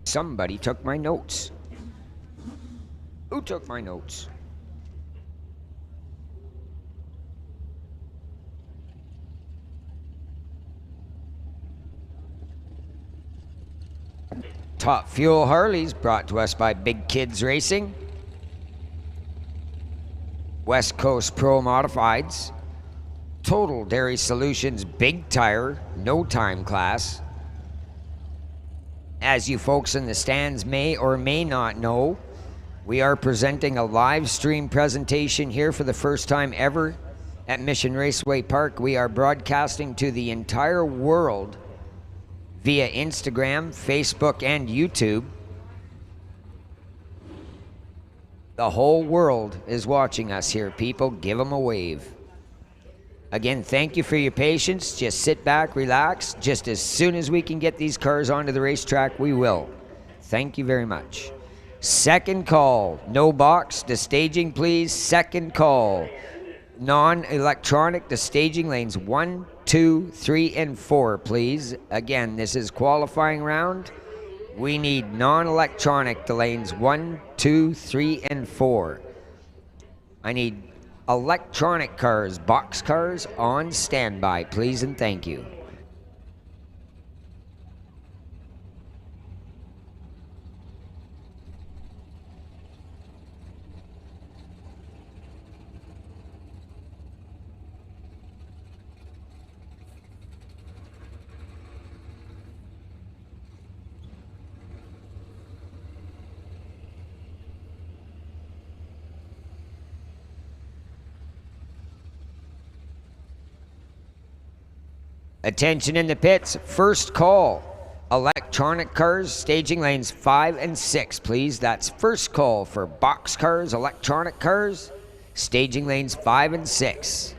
Somebody took my notes. Who took my notes? Top Fuel Harleys brought to us by Big Kids Racing. West Coast Pro Modifieds. Total Dairy Solutions Big Tire, no time class. As you folks in the stands may or may not know, we are presenting a live stream presentation here for the first time ever at Mission Raceway Park. We are broadcasting to the entire world via Instagram, Facebook, and YouTube. The whole world is watching us here, people. Give them a wave. Again, thank you for your patience. Just sit back, relax. Just as soon as we can get these cars onto the racetrack, we will. Thank you very much. Second call. No box to staging, please. Second call. Non-electronic to staging lanes 1, 2, 3, and 4, please. Again, this is qualifying round. We need non-electronic to lanes 1, 2, 3, and 4. I need electronic cars, box cars, on standby, please and thank you. Attention in the pits, first call. Electronic cars, staging lanes 5 and 6, please. That's first call for box cars, electronic cars, staging lanes 5 and 6.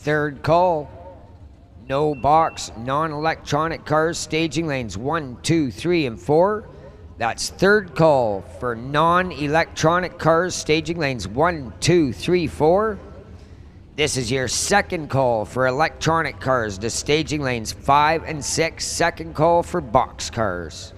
Third call. No box, non-electronic cars, staging lanes 1, 2, 3, and 4. That's third call for non-electronic cars, staging lanes 1, 2, 3, 4. This is your second call for electronic cars to staging lanes 5 and 6. Second call for box cars.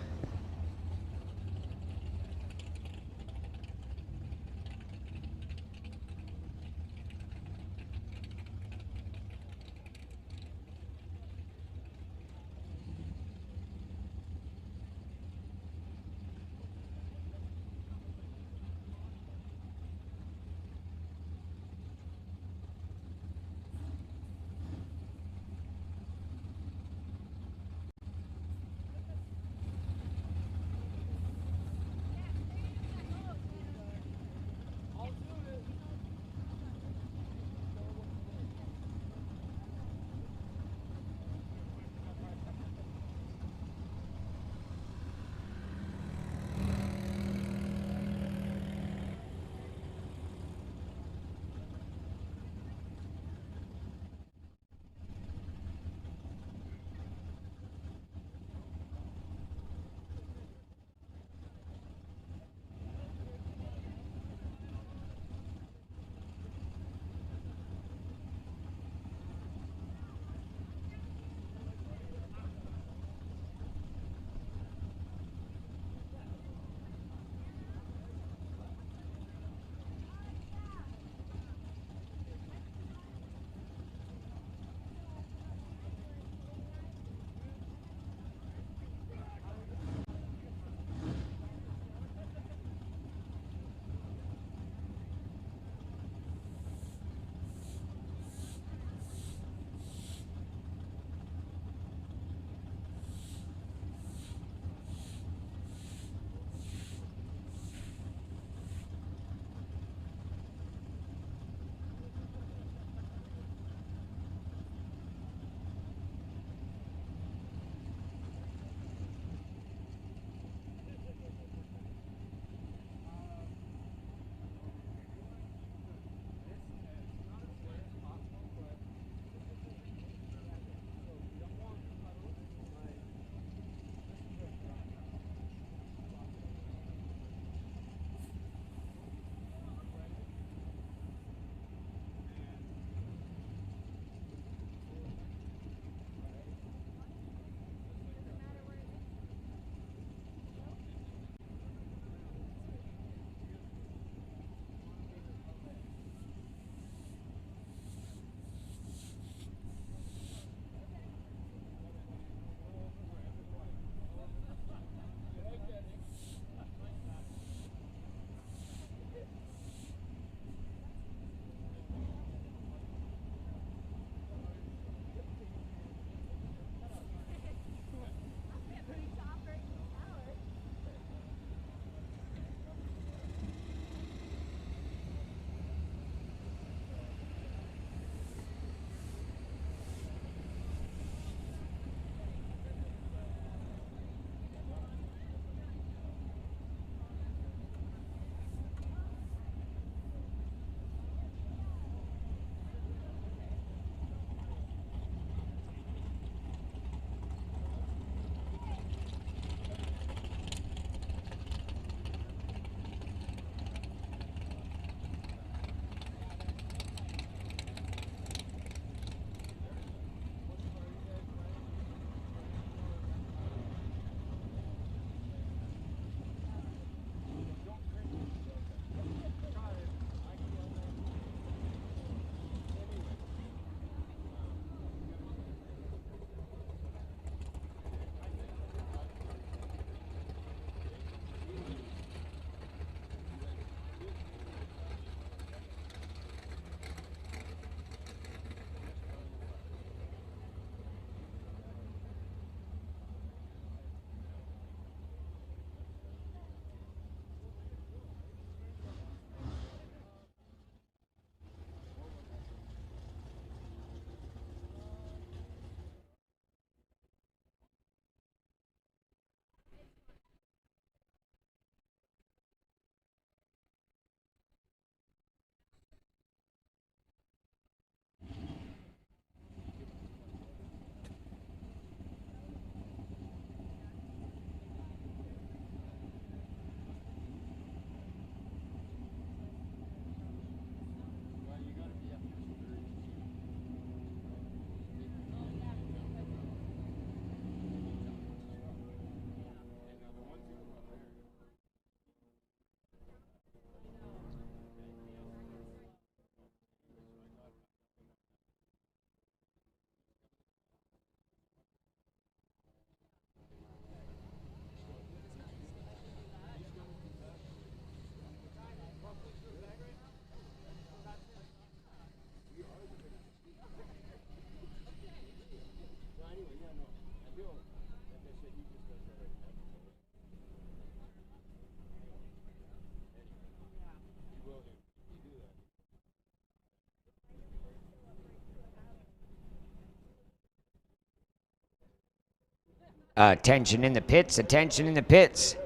Attention in the pits, attention in the pits.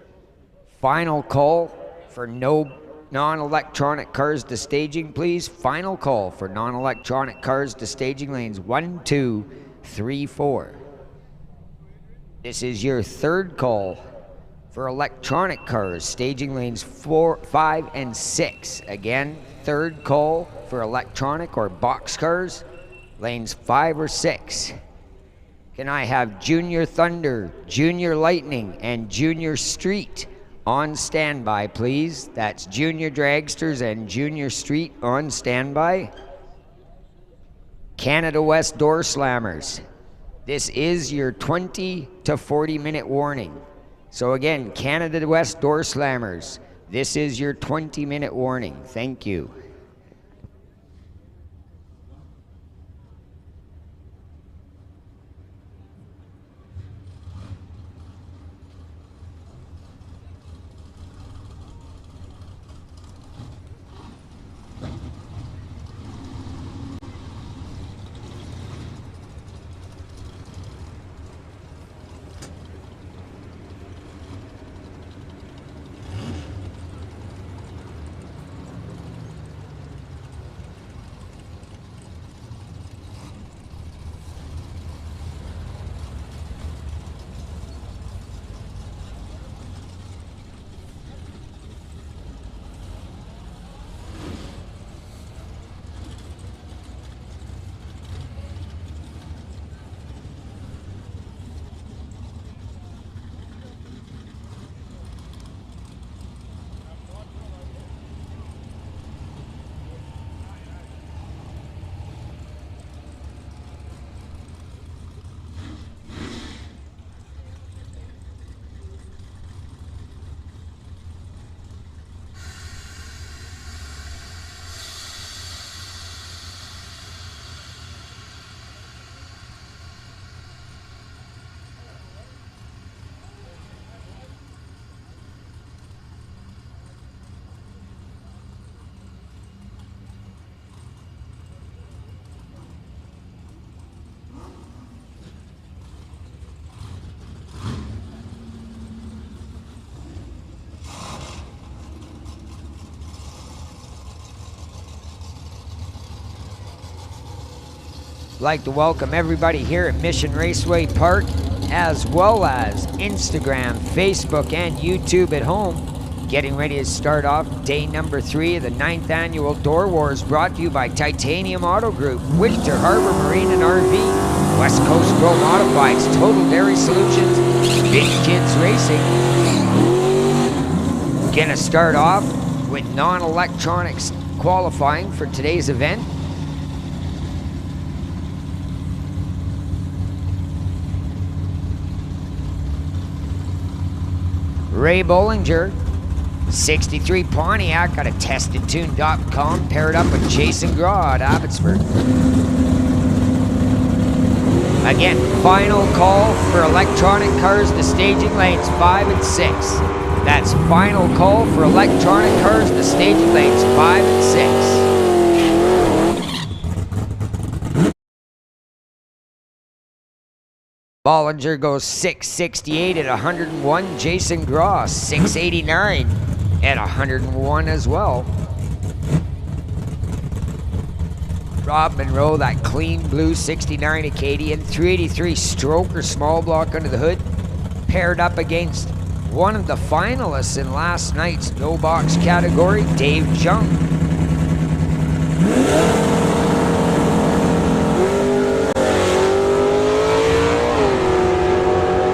Final call for no non-electronic cars to staging, please. Final call for non-electronic cars to staging lanes 1, 2, 3, 4. This is your third call for electronic cars, staging lanes 4, 5, and 6. Again, third call for electronic or box cars, lanes 5 or 6. Can I have Junior Thunder, Junior Lightning, and Junior Street on standby, please? That's Junior Dragsters and Junior Street on standby. Canada West Door Slammers. This is your 20 to 40 minute warning. So again, Canada West Door Slammers, this is your 20-minute warning. Thank you. Like to welcome everybody here at Mission Raceway Park, as well as Instagram, Facebook, and YouTube at home. Getting ready to start off day number 3 of the 9th annual Doorwarz, brought to you by Titanium Auto Group, Winter Harbor Marine and RV, West Coast Grow Modifieds, Total Dairy Solutions, Big Kids Racing. Gonna start off with non-electronics qualifying for today's event. Ray Bollinger, 63 Pontiac out of testedtune.com, paired up with Jason Graw at Abbotsford. Again, final call for electronic cars to staging lanes 5 and 6. That's final call for electronic cars to staging lanes 5 and 6. Bollinger goes 668 at 101. Jason Graw 689 at 101 as well. Rob Monroe, that clean blue 69 Acadian, 383 stroker small block under the hood, paired up against one of the finalists in last night's no box category, Dave Jung.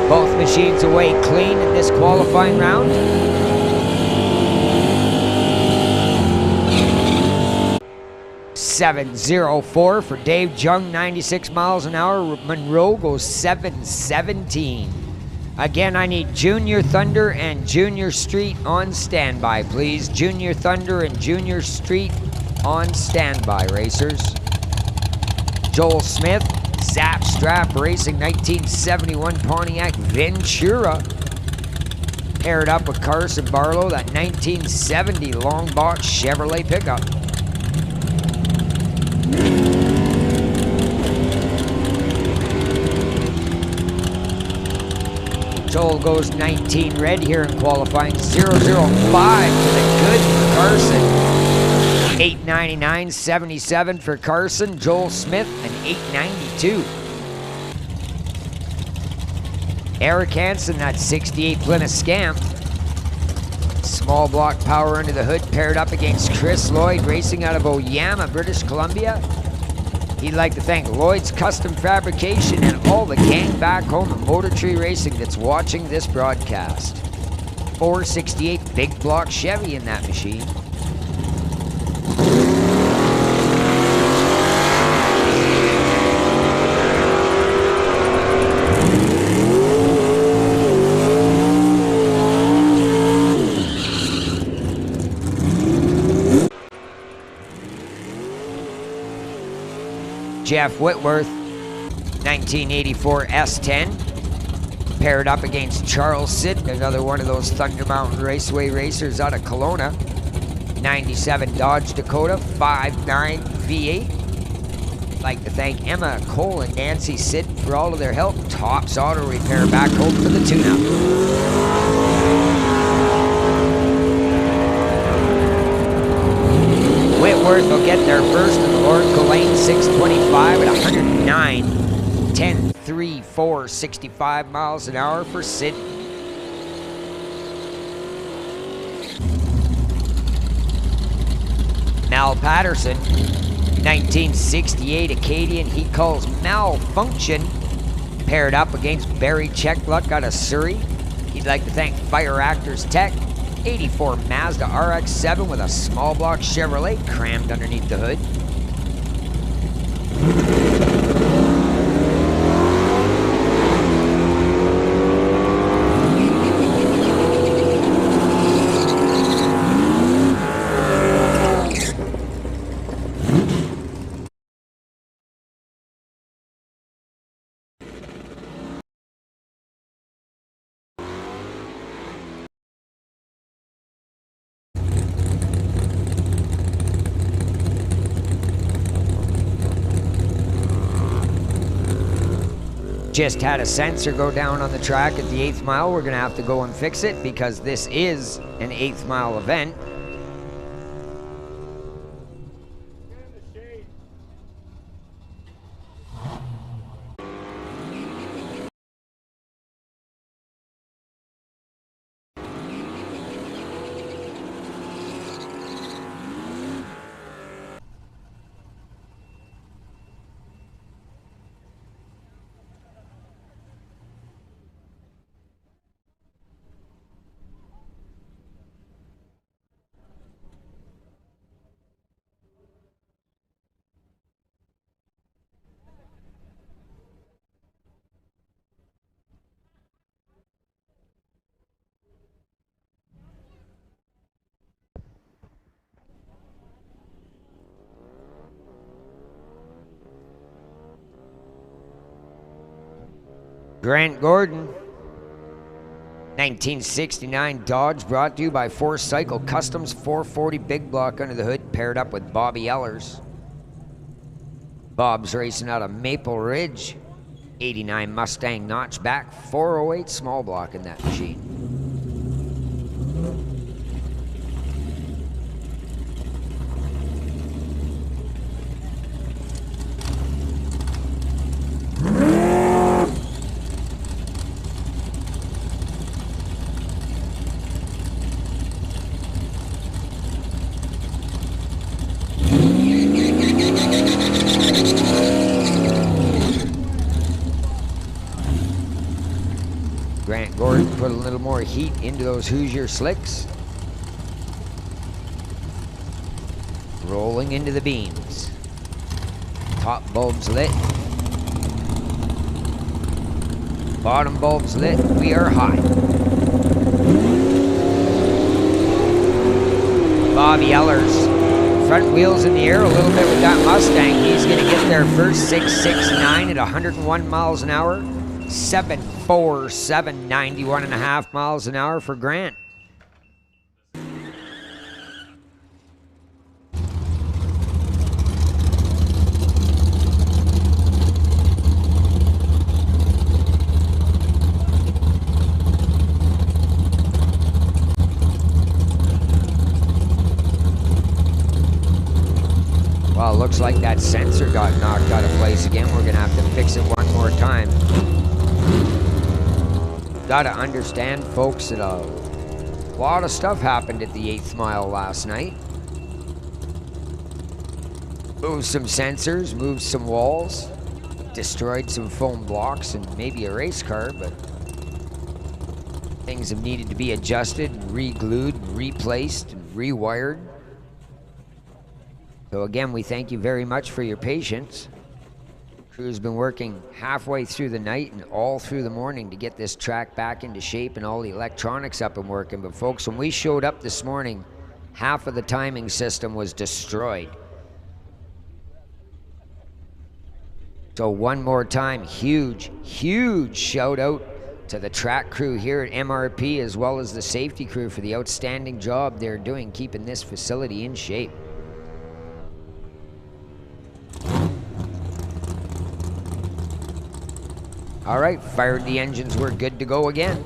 Both machines away clean in this qualifying round. .704 for Dave Jung, 96 miles an hour. Monroe goes 717. Again, I need Junior Thunder and Junior Street on standby, please. Junior Thunder and Junior Street on standby, racers. Joel Smith, Zap Strap Racing, 1971 Pontiac Ventura, paired up with Carson Barlow, that 1970 long box Chevrolet pickup. Soul goes 19 red here in qualifying. 005 to the good for Carson. 899.77 for Carson. Joel Smith, an 892. Eric Hansen, that 68 Plymouth Scamp. Small block power under the hood, paired up against Chris Lloyd, racing out of Oyama, British Columbia. He'd like to thank Lloyd's Custom Fabrication and all the gang back home at Motor Tree Racing that's watching this broadcast. 468 big block Chevy in that machine. Jeff Whitworth, 1984 S10, paired up against Charles Sid, another one of those Thunder Mountain Raceway racers out of Kelowna. 97 Dodge Dakota, 5.9 V8. I'd like to thank Emma Cole and Nancy Sid for all of their help. Tops Auto Repair back home for the tune-up. Whitworth will get there first in the Oracle Lane 625 at 109, 10, 3, 4, 65 miles an hour for Sid. Mal Patterson, 1968 Acadian, he calls Malfunction, paired up against Barry Checkluck out of Surrey. He'd like to thank Fire Actors Tech. 84 Mazda RX-7 with a small block Chevrolet crammed underneath the hood. Just had a sensor go down on the track at the 8th mile. We're going to have to go and fix it because this is an 8th mile event. Grant Gordon, 1969 Dodge, brought to you by Four Cycle Customs, 440 big block under the hood, paired up with Bobby Ellers. Bob's racing out of Maple Ridge, 89 Mustang notchback, 408 small block in that machine. Grant Gordon put a little more heat into those Hoosier slicks. Rolling into the beams. Top bulbs lit. Bottom bulbs lit. We are hot. Bobby Ellers. Front wheels in the air a little bit with that Mustang. He's going to get there first. 669 at 101 miles an hour. 747, 91.5 miles an hour for Grant. looks like that sensor got knocked out of place again. We're gonna have to fix it one more time. Gotta understand, folks, that a lot of stuff happened at the 8th mile last night. Moved some sensors, moved some walls, destroyed some foam blocks and maybe a race car, but things have needed to be adjusted, re-glued, replaced, and rewired. So again, we thank you very much for your patience. Crew's been working halfway through the night and all through the morning to get this track back into shape and all the electronics up and working. But folks, when we showed up this morning, half of the timing system was destroyed. So one more time, huge, huge shout out to the track crew here at MRP as well as the safety crew for the outstanding job they're doing keeping this facility in shape. All right, fired the engines, we're good to go again.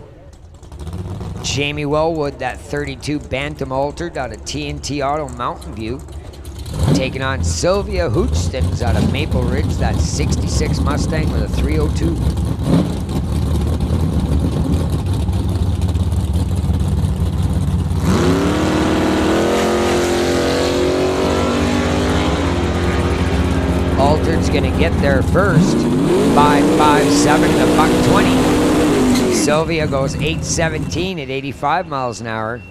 Jamie Wellwood, that 32 Bantam altered out of TNT Auto Mountain View. Taking on Sylvia Hootstens out of Maple Ridge, that 66 Mustang with a 302. Altered's gonna get there first. 5.57 to $1.20. Sylvia goes 8.17 at 85 miles an hour.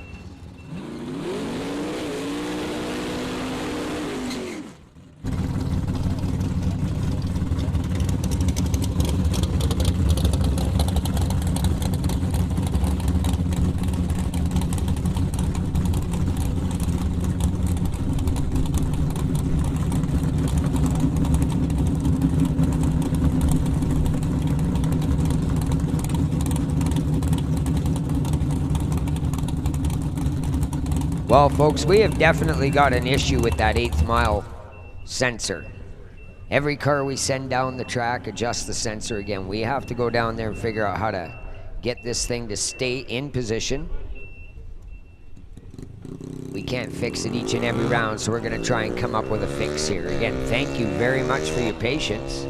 Well, folks, we have definitely got an issue with that 8th mile sensor. Every car we send down the track adjusts the sensor again. We have to go down there and figure out how to get this thing to stay in position. We can't fix it each and every round, so we're going to try and come up with a fix here. Again, thank you very much for your patience.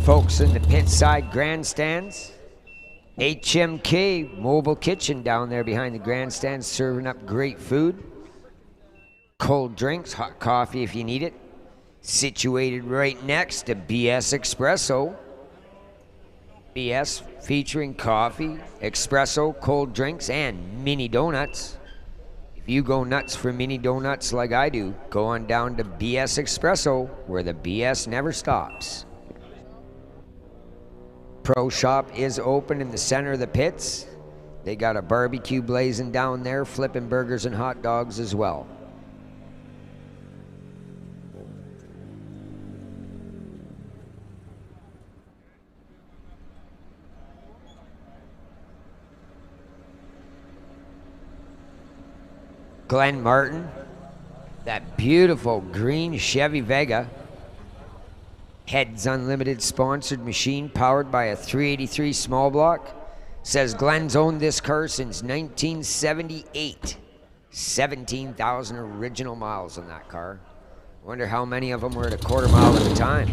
Folks in the pit side grandstands, HMK Mobile Kitchen down there behind the grandstands serving up great food, cold drinks, hot coffee if you need it. Situated right next to BS Espresso. BS featuring coffee, espresso, cold drinks, and mini donuts. If you go nuts for mini donuts like I do, go on down to BS Espresso where the BS never stops. Pro Shop is open in the center of the pits. They got a barbecue blazing down there, flipping burgers and hot dogs as well. Glenn Martin, that beautiful green Chevy Vega. Heads Unlimited sponsored machine powered by a 383 small block. Says Glenn's owned this car since 1978. 17,000 original miles on that car. Wonder how many of them were at a quarter mile at a time.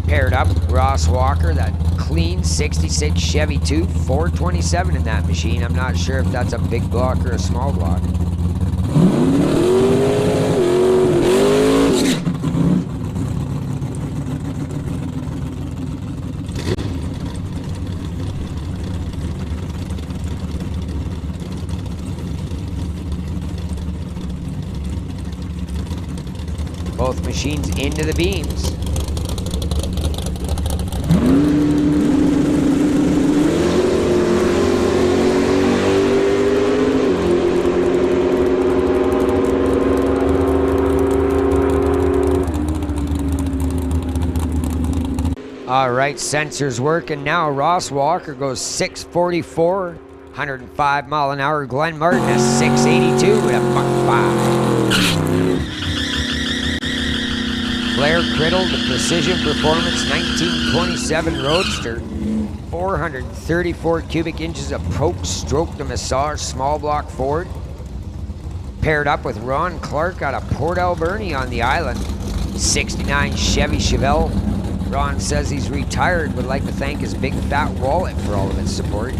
Paired up with Ross Walker, that clean 66 Chevy 2, 427 in that machine. I'm not sure if that's a big block or a small block. Both machines into the beams. All right, sensors working now. Ross Walker goes 644, 105 mile an hour. Glenn Martin has 682 with a .5. Blair Criddle, the Precision Performance 1927 Roadster, 434 cubic inches of Polk Stroke to Massage small block Ford. Paired up with Ron Clark out of Port Alberni on the island, 69 Chevy Chevelle. Ron says he's retired, would like to thank his big fat wallet for all of its support.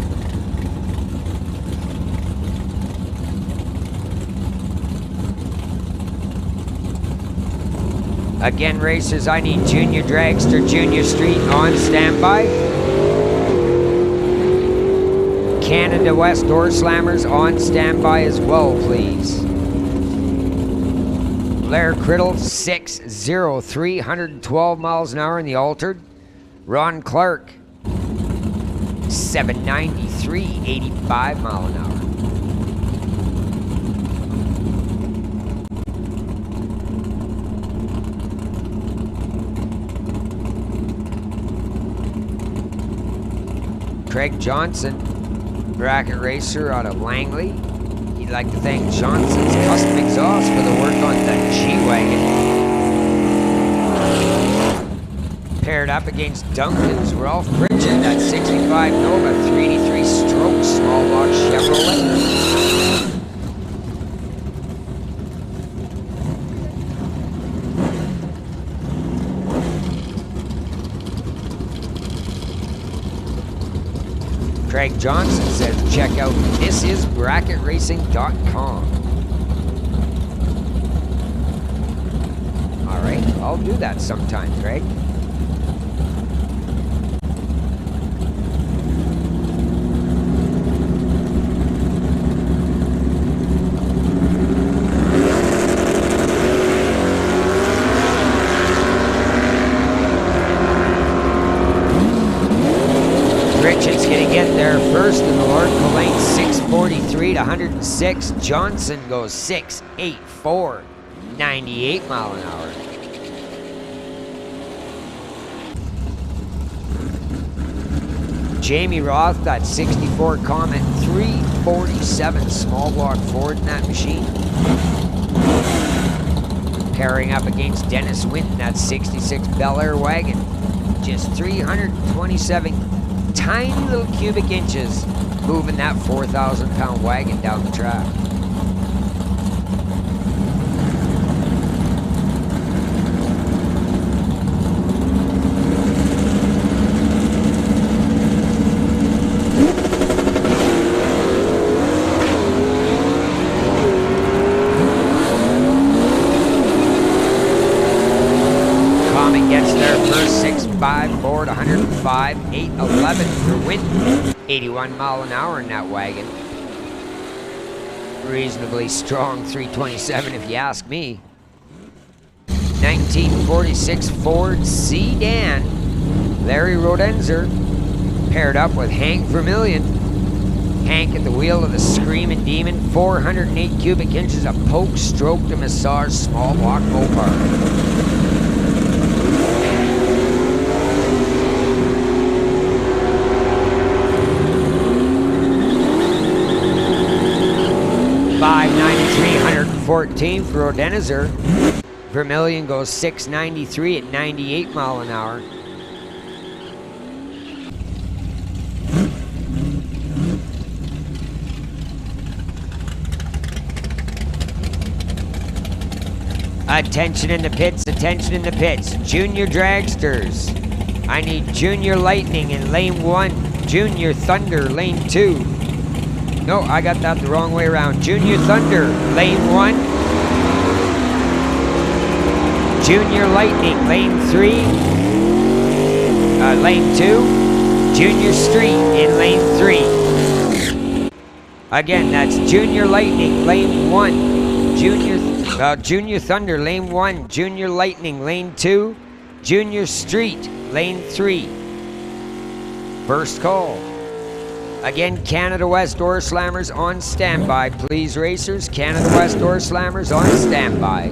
Again, racers, I need Junior Dragster, Junior Street on standby. Canada West Door Slammers on standby as well, please. Blair Criddle, 603, 112 miles an hour in the altered. Ron Clark, 793, 85 mile an hour. Craig Johnson, bracket racer out of Langley. He'd like to thank Johnson's Custom Exhaust for the work on the G-Wagon. Paired up against Duncan's Ralph Pritchett, that 65 Nova 383 stroke small block Chevrolet. Craig Johnson says, check out thisisbracketracing.com. All right, I'll do that sometime, Craig. Richard's going to get there first in the Lord Lane, 643 to 106. Johnson goes 684, 98 mile an hour. Jamie Roth, that 64 Comet, 347 small block Ford in that machine. Pairing up against Dennis Winton, that 66 Bel Air wagon. Just 327 tiny little cubic inches moving that 4,000 pound wagon down the track. Comet gets there first, 654 to 105, 811 for Winton, 81 mile an hour in that wagon. Reasonably strong 327 if you ask me. 1946 Ford sedan, Larry Rodenzer, paired up with Hank Vermillion. Hank at the wheel of the Screaming Demon, 408 cubic inches of Polk Stroke to Massage small block Mopar. $593,114 for Rodenzer. Vermillion goes 693 at 98 mile an hour. Attention in the pits, attention in the pits. Junior Dragsters. I need Junior Lightning in lane 1. Junior Thunder, lane 2. No, I got that the wrong way around. Junior Thunder, lane 1. Junior Lightning, lane 3. Lane 2. Junior Street in lane 3. Again, that's Junior Lightning, lane 1. Junior Thunder, lane 1. Junior Lightning, lane 2. Junior Street, lane 3. First call. Again, Canada West Door Slammers on standby, please, racers. Canada West Door Slammers on standby.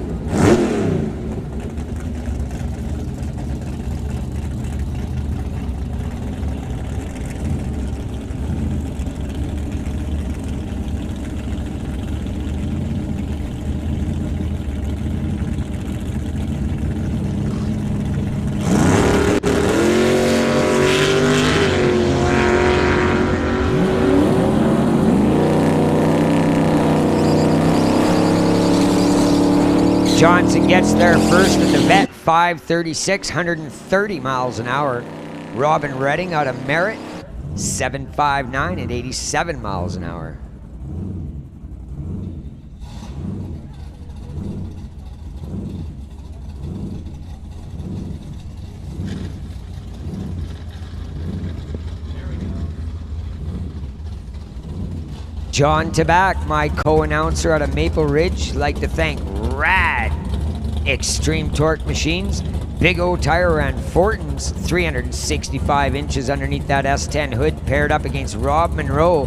Johnson gets there first at the vet, 5:36, 130 miles an hour. Robin Redding out of Merritt, 7:59 at 87 miles an hour. John Tabac, my co-announcer out of Maple Ridge. Like to thank Rad Extreme Torque Machines. Big O Tire ran Fortin's 365 inches underneath that S10 hood, paired up against Rob Monroe,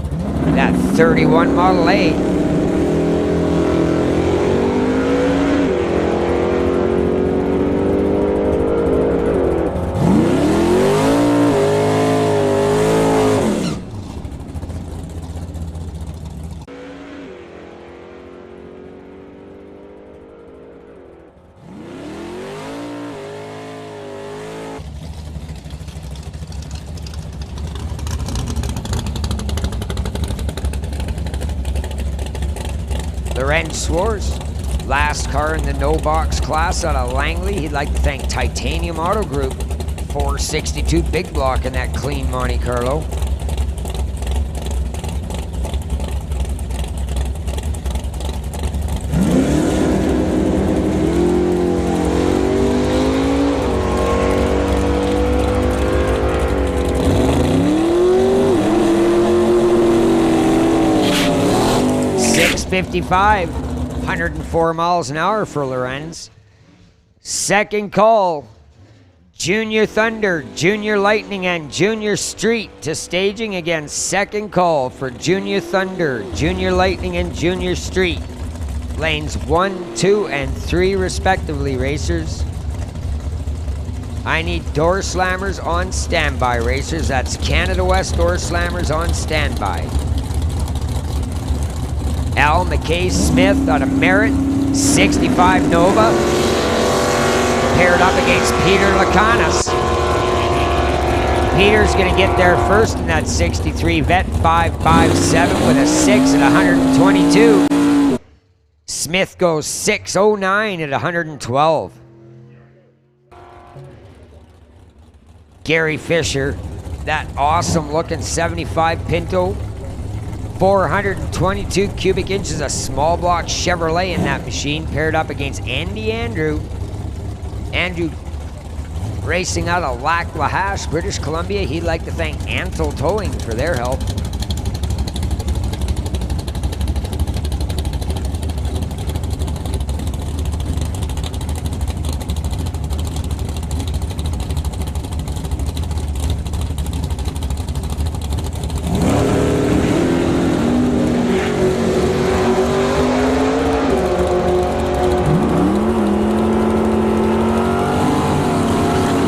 that 31 Model A. Lorenz Schwartz, last car in the no-box class out of Langley. He'd like to thank Titanium Auto Group, 462 big block in that clean Monte Carlo. .55, 104 miles an hour for Lorenz. Second call, Junior Thunder, Junior Lightning, and Junior Street to staging. Again, second call for Junior Thunder, Junior Lightning, and Junior Street. Lanes 1, 2, and 3 respectively, racers. I need Door Slammers on standby, racers. That's Canada West Door Slammers on standby. Al McKay Smith out of Merritt, 65 Nova, paired up against Peter Lacanas. Peter's going to get there first in that 63 Vet, 557 with a 6 at 122. Smith goes 609 at 112. Gary Fisher, that awesome looking 75 Pinto, 422 cubic inches of small block Chevrolet in that machine, paired up against Andy Andrew. Andrew racing out of Lac La Hache, British Columbia. He'd like to thank Antle Towing for their help.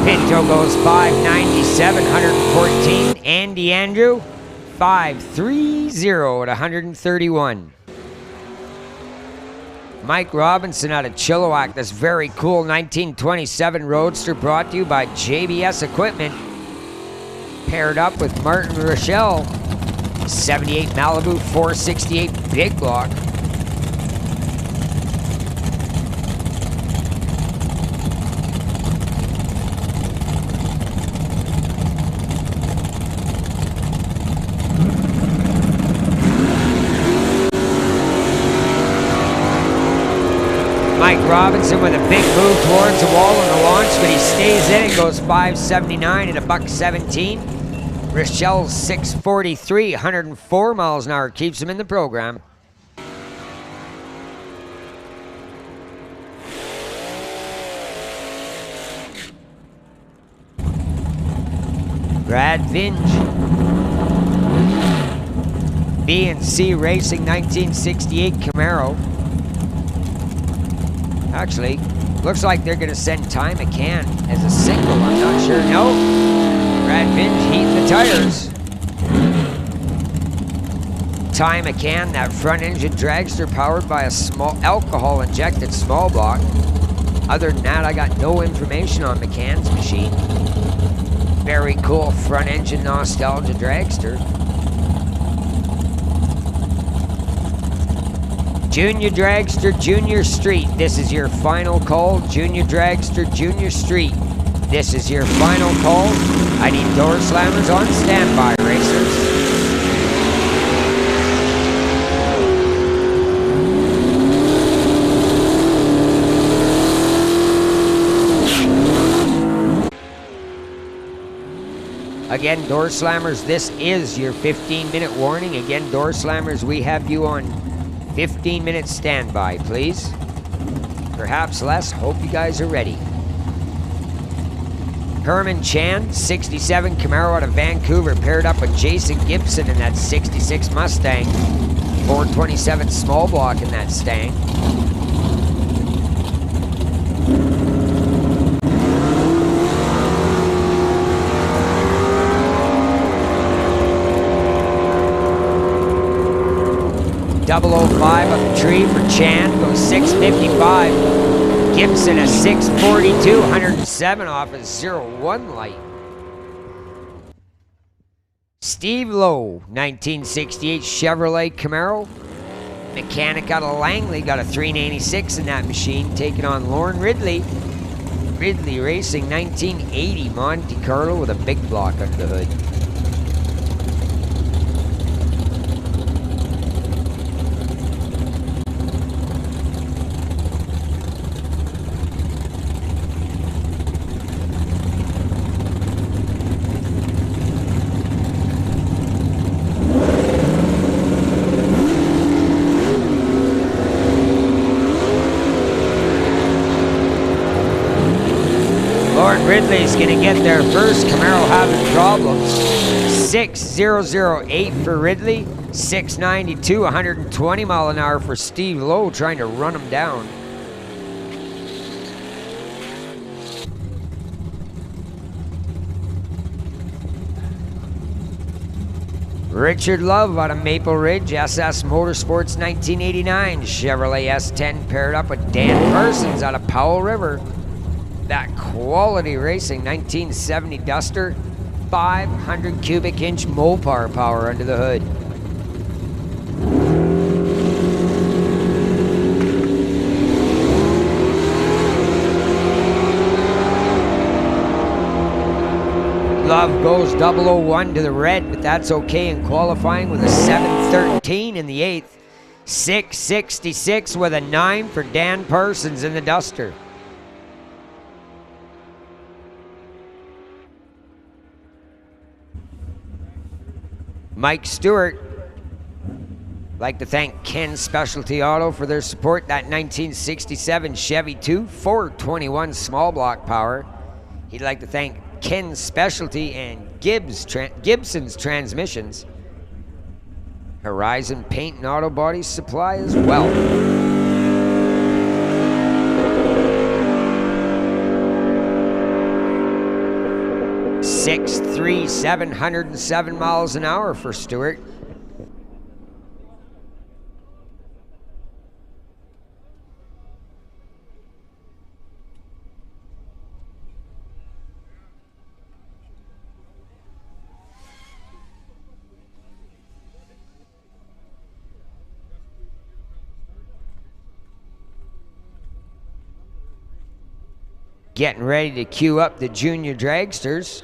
Pinto goes 597, 114. Andy Andrew, 530 at 131. Mike Robinson out of Chilliwack, this very cool 1927 Roadster brought to you by JBS Equipment. Paired up with Martin Rochelle, 78 Malibu, 468 big block. Mike Robinson with a big move towards the wall on the launch, but he stays in and goes 579 at a $1.17. Rochelle's 643, 104 miles an hour, keeps him in the program. Brad Vinge. B&C Racing 1968 Camaro. Actually, looks like they're going to send Ty McCann as a single. I'm not sure. No. Brad Vinge heating the tires. Ty McCann, that front engine dragster powered by a small alcohol injected small block. Other than that, I got no information on McCann's machine. Very cool front engine nostalgia dragster. Junior Dragster, Junior Street. This is your final call. Junior Dragster, Junior Street. This is your final call. I need door slammers on standby, racers. Again, door slammers, this is your 15-minute warning. Again, door slammers, we have you on 15-minute standby, please. Perhaps less. Hope you guys are ready. Herman Chan, 67 Camaro out of Vancouver, paired up with Jason Gibson in that 66 Mustang. 427 small block in that Stang. .005 up the tree for Chan, goes 655. Gibson a 642, 107 off a 01 light. Steve Lowe, 1968 Chevrolet Camaro. Mechanic out of Langley, got a 396 in that machine, taking on Lauren Ridley. Ridley Racing 1980 Monte Carlo with a big block under the hood. Ridley's gonna get their first Camaro having problems. 6008 for Ridley, 692, 120 mile an hour for Steve Lowe, trying to run him down. Richard Love out of Maple Ridge, SS Motorsports 1989 Chevrolet S10, paired up with Dan Parsons out of Powell River. That Quality Racing 1970 Duster, 500 cubic inch Mopar power under the hood. Love goes 001 to the red, but that's okay in qualifying with a 713 in the 8th. 666 with a 9 for Dan Parsons in the Duster. Mike Stewart. Like to thank Ken Specialty Auto for their support. That 1967 Chevy 2 421 small block power. He'd like to thank Ken Specialty and Gibson's Transmissions. Horizon Paint and Auto Body Supply as well. Six, 3, 707 miles an hour for Stewart. Getting ready to queue up the junior dragsters.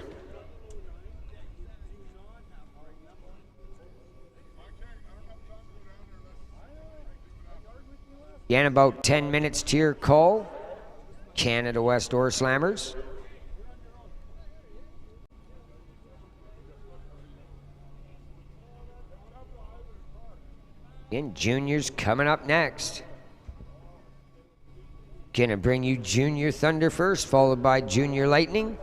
Again, about 10 minutes to your call. Canada West Door Slammers. And juniors coming up next. Gonna bring you Junior Thunder first, followed by Junior Lightning.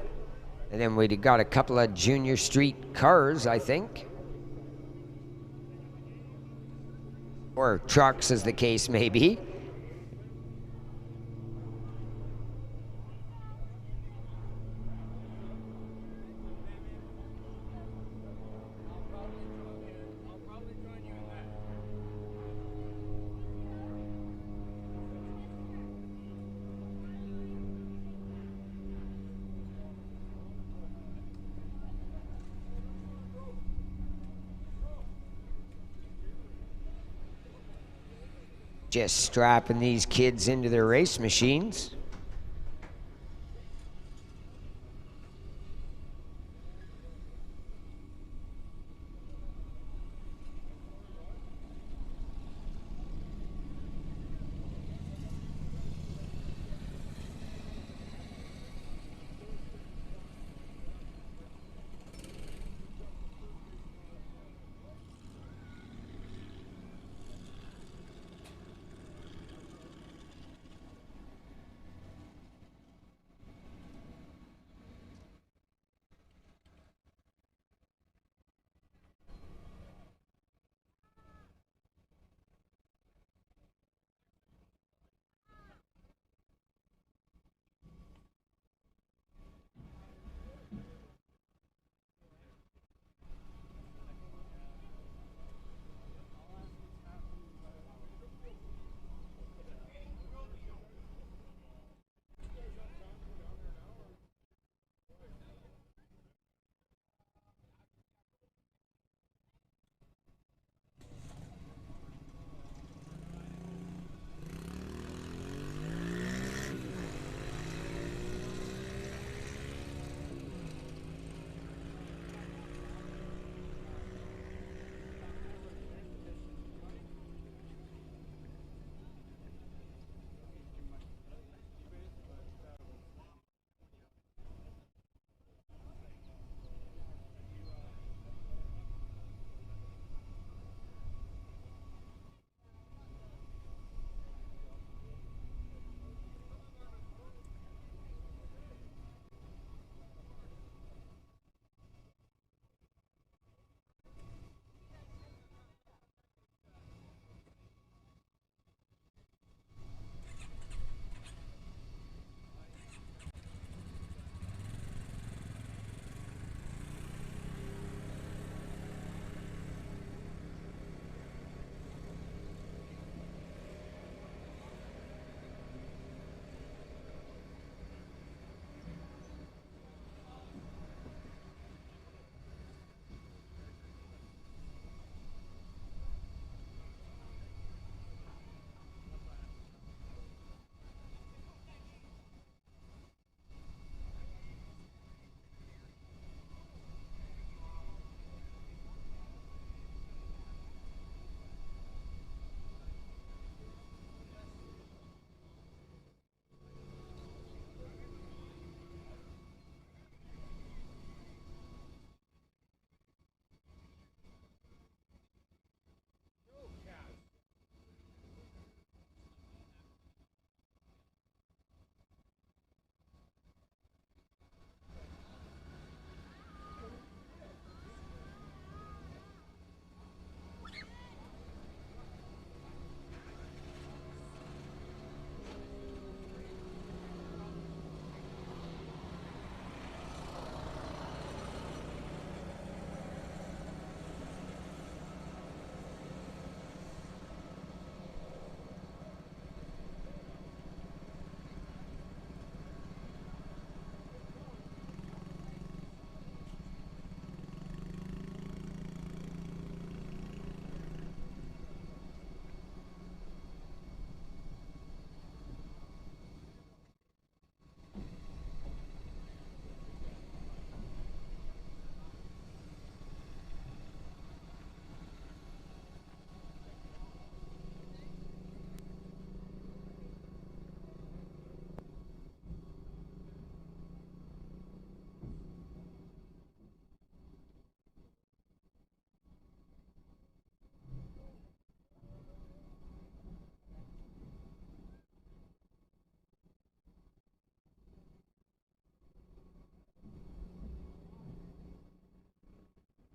And then we got a couple of Junior Street cars, I think. Or trucks, as the case may be. Just strapping these kids into their race machines.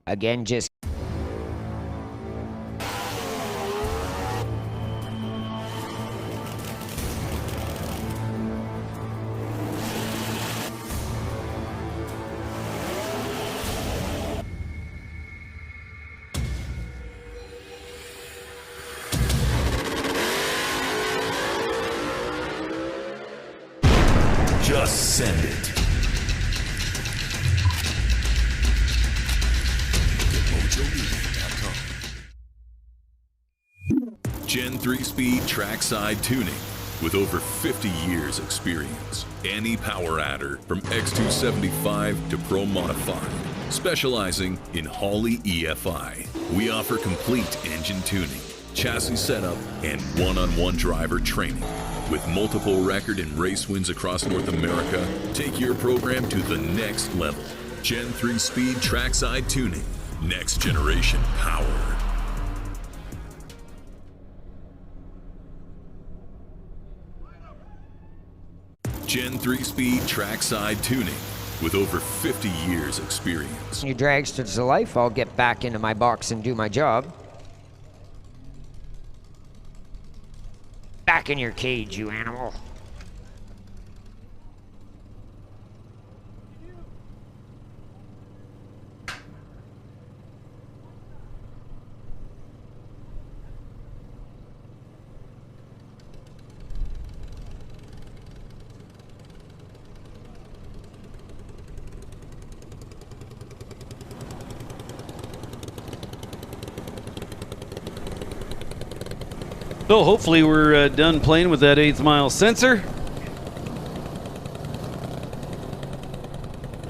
Again, just Just send it. Gen 3 Speed Trackside Tuning. With over 50 years experience. Any power adder from X275 to Pro Modified. Specializing in Holley EFI. We offer complete engine tuning, chassis setup, and one-on-one driver training. With multiple record and race wins across North America, take your program to the next level. Gen 3 Speed Trackside Tuning. Next generation power. Gen 3 Speed Trackside Tuning. With over 50 years experience. your dragsters to life, I'll get back into my box and do my job. Back in your cage, you animal. So hopefully we're done playing with that 8th mile sensor.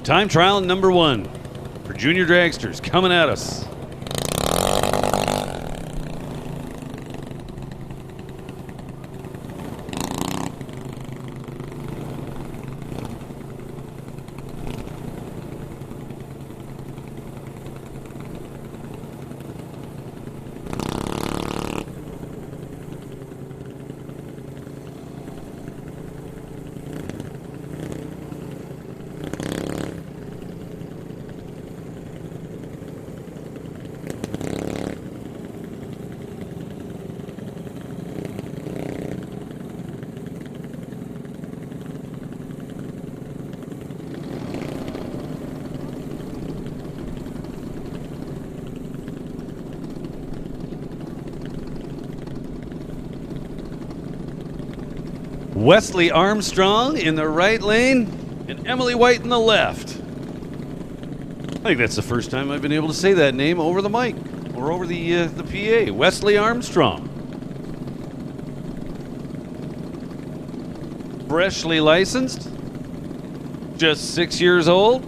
Time trial number 1 for junior dragsters coming at us. Wesley Armstrong in the right lane and Emily White in the left. I think that's the first time I've been able to say that name over the mic or over the PA. Wesley Armstrong. Freshly licensed, just 6 years old.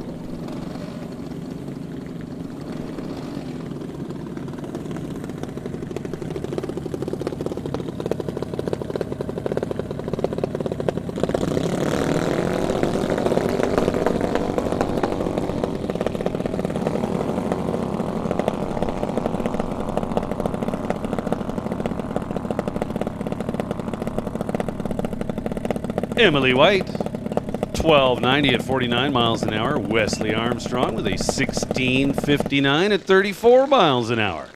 Emily White, 1290 at 49 miles an hour. Wesley Armstrong with a 1659 at 34 miles an hour.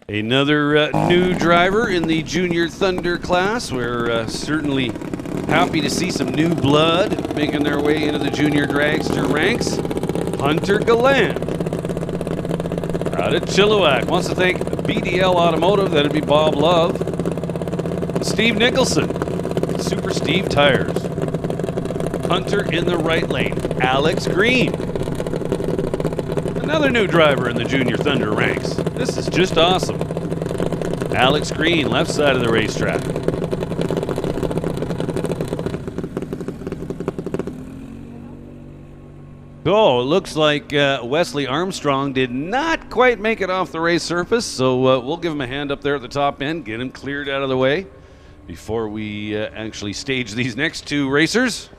Another new driver in the Junior Thunder class. We're certainly happy to see some new blood making their way into the junior dragster ranks. Hunter Gallant out of Chilliwack wants to thank BDL Automotive, that'd be Bob Love, Steve Nicholson, Super Steve Tires, Hunter in the right lane, Alex Green. Another new driver in the Junior Thunder ranks. This is just awesome. Alex Green, left side of the racetrack. So it looks like Wesley Armstrong did not quite make it off the race surface, so we'll give him a hand up there at the top end, get him cleared out of the way before we actually stage these next two racers.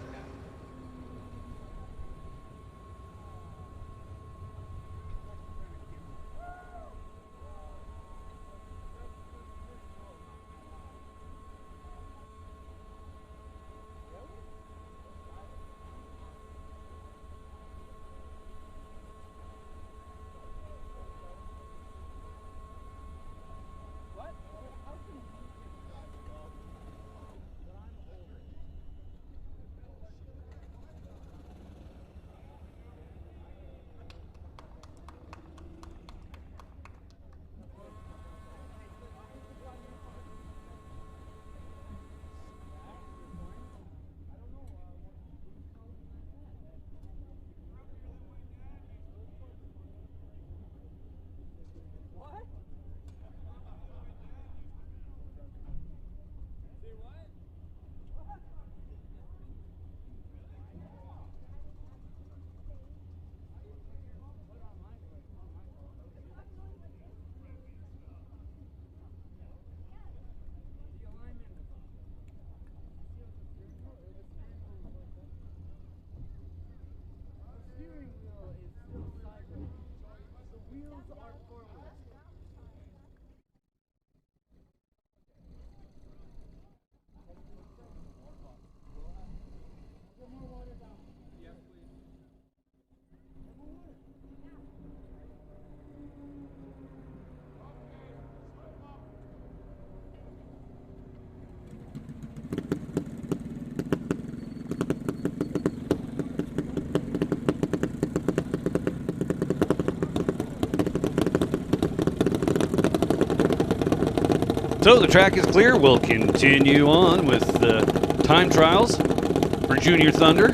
So the track is clear. We'll continue on with the time trials for Junior Thunder.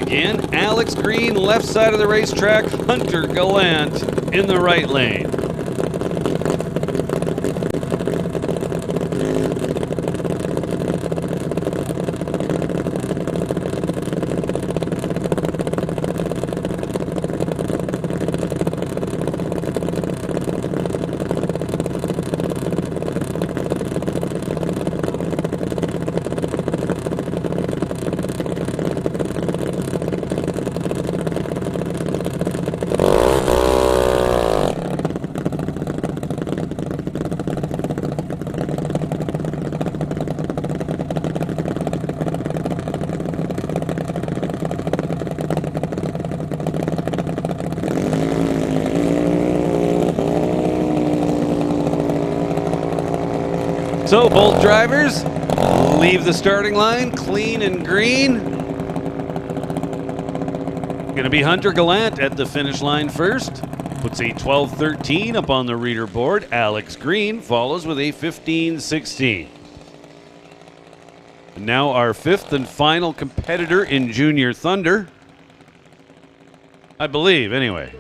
Again, Alex Green, left side of the racetrack. Hunter Gallant in the right lane. So both drivers leave the starting line clean and green. Going to be Hunter Gallant at the finish line first. Puts a 12:13 up on the reader board. Alex Green follows with a 15:16. And now our fifth and final competitor in Junior Thunder. I believe, anyway.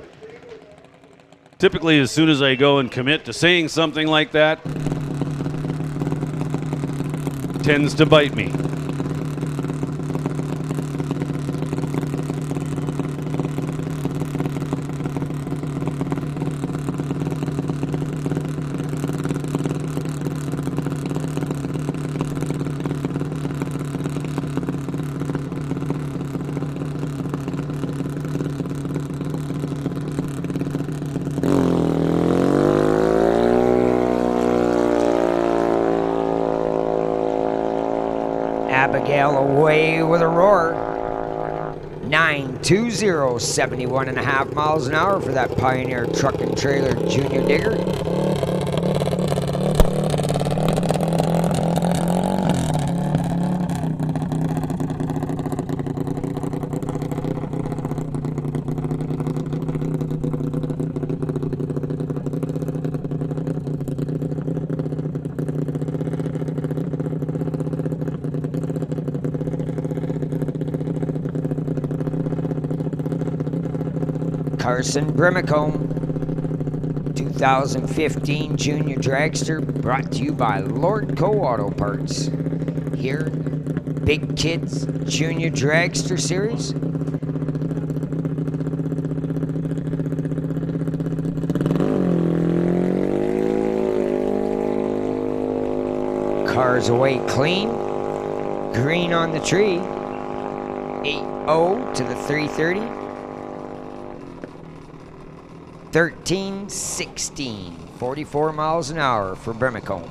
Typically, as soon as I go and commit to saying something like that, tends to bite me. Abigail away with a roar. 920, 71.5 miles an hour for that Pioneer Truck and Trailer Junior Digger. Carson Brimacombe, 2015 Junior Dragster, brought to you by Lord Co Auto Parts. Here, Big Kids Junior Dragster Series. Cars away clean, green on the tree. 8-0 to the 330. 13:16, 44 miles an hour for Brimacombe.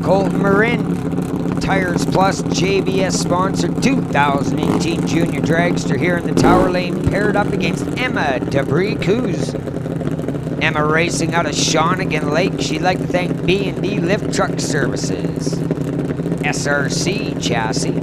Colton Marin, Tires Plus JBS sponsored 2018 Junior Dragster here in the Tower Lane, paired up against Emma Debris Coos. Emma racing out of Shawnigan Lake. She'd like to thank B&D Lift Truck Services, SRC Chassis,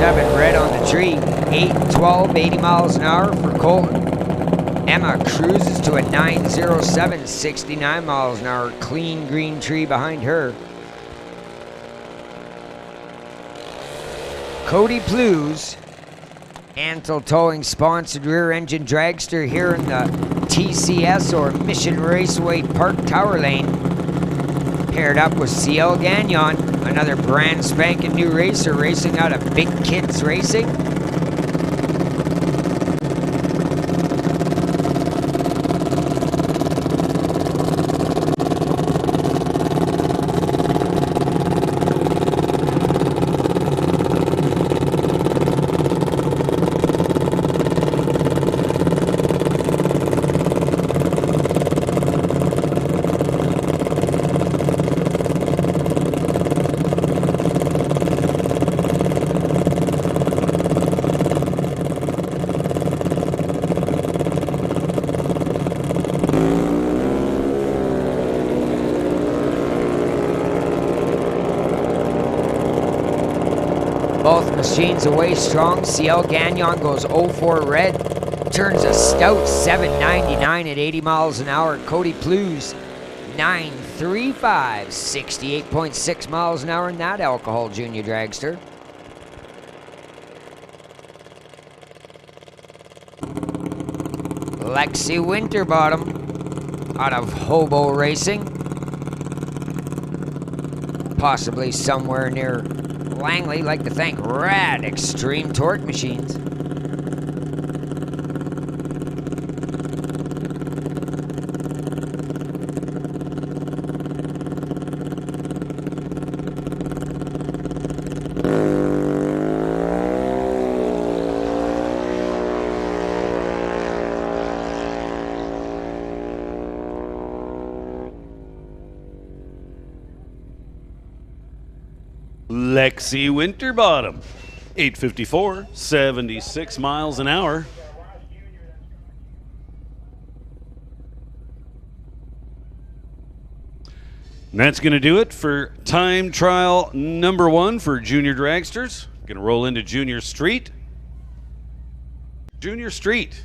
7 red on the tree. 8-12, 80 miles an hour for Colton. Emma cruises to a 907, 69 miles an hour. Clean green tree behind her. Cody Plews, Antle Towing sponsored rear engine dragster here in the TCS or Mission Raceway Park Tower Lane. Paired up with CL Gagnon, another brand spanking new racer racing out of Big Kids Racing. Both machines away strong. CL Gagnon goes 0-4 red. Turns a stout 799 at 80 miles an hour. Cody Plews 935, 68.6 miles an hour in that alcohol junior dragster. Lexi Winterbottom out of Hobo Racing. Possibly somewhere near Langley. Like to thank Rad Extreme Torque Machines. Lexi Winterbottom, 854, 76 miles an hour. And that's going to do it for time trial number 1 for junior dragsters. Going to roll into Junior Street. Junior Street.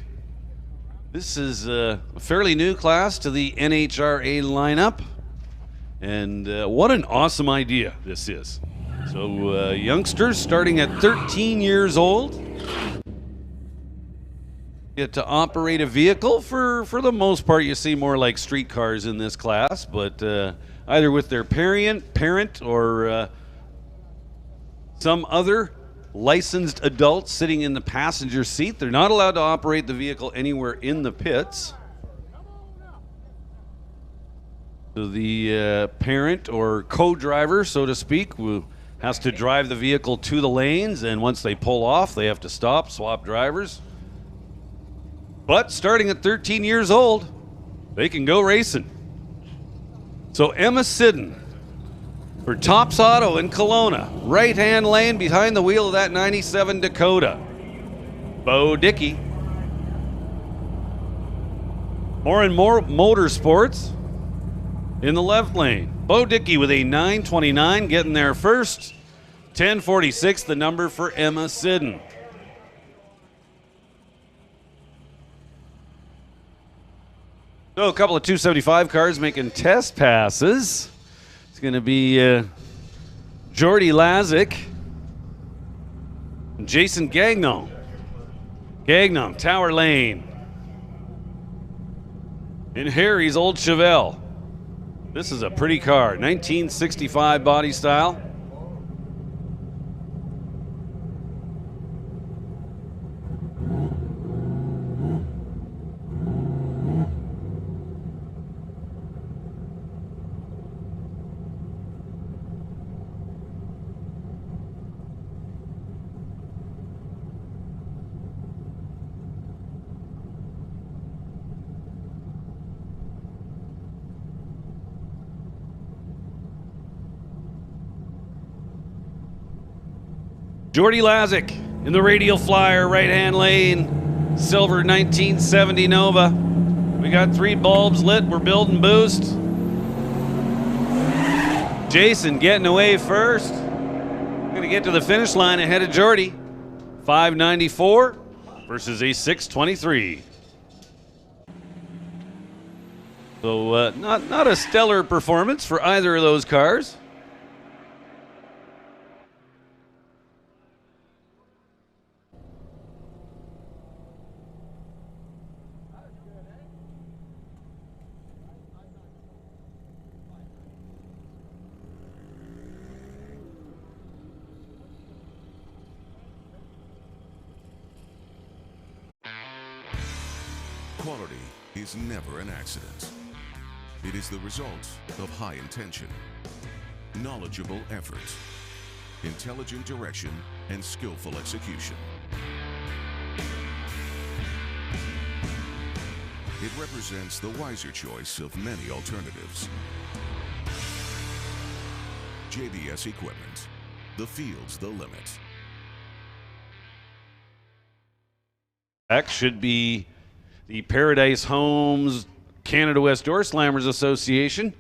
This is a fairly new class to the NHRA lineup. And what an awesome idea this is. So youngsters starting at 13 years old get to operate a vehicle. For the most part, you see more like street cars in this class, but either with their parent or some other licensed adult sitting in the passenger seat. They're not allowed to operate the vehicle anywhere in the pits. So the parent or co-driver, so to speak, has to drive the vehicle to the lanes, and once they pull off, they have to stop, swap drivers. But starting at 13 years old, they can go racing. So Emma Sidden for Tops Auto in Kelowna, right-hand lane behind the wheel of that 97 Dakota. Bo Dickey. More and more motorsports in the left lane. Bo Dickey with a 929 getting there first. 1046 the number for Emma Sidden. So a couple of 275 cars making test passes. It's going to be Jordy Lazick and Jason Gagnon. Gagnon, Tower Lane. In Harry's old Chevelle. This is a pretty car, 1965 body style. Jordy Lazick in the Radial Flyer, right-hand lane, silver 1970 Nova. We got 3 bulbs lit, we're building boost. Jason getting away first. Gonna get to the finish line ahead of Jordy. 594 versus a 623. So not a stellar performance for either of those cars. Quality is never an accident. It is the result of high intention, knowledgeable effort, intelligent direction, and skillful execution. It represents the wiser choice of many alternatives. JDS Equipment. The field's the limit. That should be the Paradise Homes Canada West Door Slammers Association.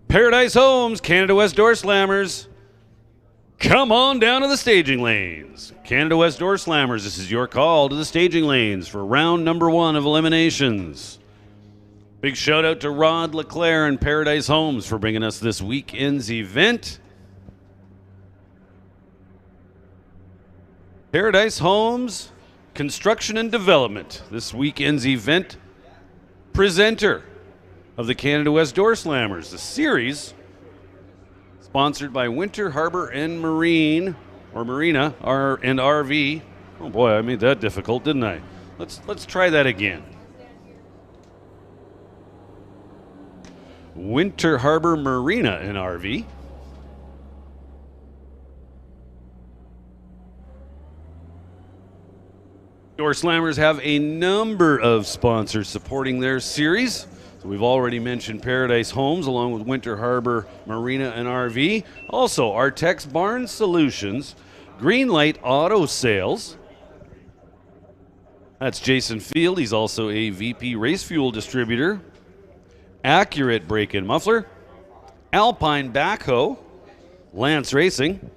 Paradise Homes, Canada West Door Slammers. Come on down to the staging lanes. Canada West Door Slammers, this is your call to the staging lanes for round number 1 of eliminations. Big shout out to Rod LeClaire and Paradise Homes for bringing us this weekend's event. Paradise Homes Construction and Development, this weekend's event presenter of the Canada West Door Slammers. The series, sponsored by Winter Harbor and Marina and RV. Oh boy, I made that difficult, didn't I? Let's try that again. Winter Harbor Marina and RV. Door Slammers have a number of sponsors supporting their series. So we've already mentioned Paradise Homes along with Winter Harbor Marina and RV. Also, Artex Barn Solutions, Greenlight Auto Sales. That's Jason Field. He's also a VP Race Fuel Distributor. Accurate Brake-In Muffler. Alpine Backhoe. Lance Racing.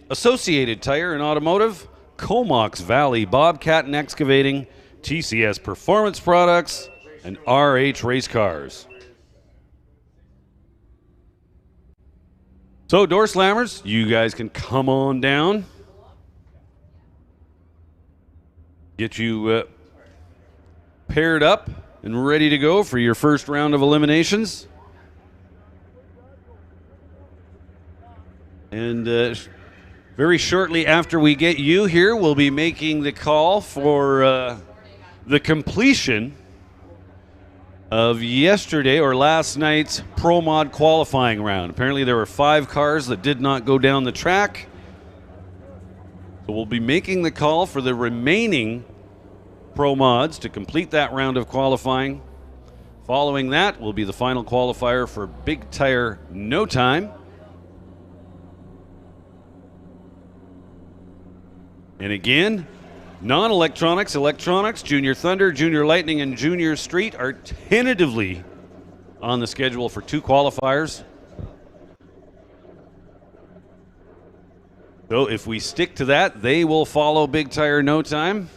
Associated Tire and Automotive. Comox Valley Bobcat and Excavating. TCS Performance Products. And RH Race Cars. So, Door Slammers, you guys can come on down. Get you paired up and ready to go for your first round of eliminations. And very shortly after we get you here, we'll be making the call for the completion of yesterday or last night's Pro Mod qualifying round. Apparently there were 5 cars that did not go down the track. So we'll be making the call for the remaining Pro Mods to complete that round of qualifying. Following that will be the final qualifier for Big Tire No Time. And again, non-electronics, electronics, Junior Thunder, Junior Lightning, and Junior Street are tentatively on the schedule for 2 qualifiers. So if we stick to that, they will follow Big Tire No Time.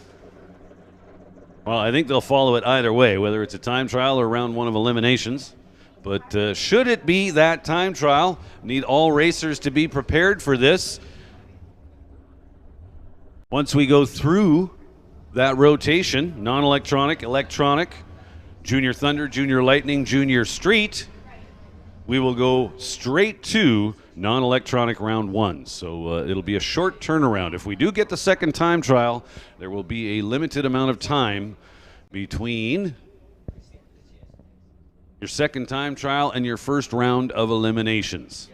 Well, I think they'll follow it either way, whether it's a time trial or round one of eliminations. But should it be that time trial, need all racers to be prepared for this. Once we go through that rotation, non-electronic, electronic, Junior Thunder, Junior Lightning, Junior Street, we will go straight to non-electronic round one. So it'll be a short turnaround. If we do get the second time trial, there will be a limited amount of time between your second time trial and your first round of eliminations.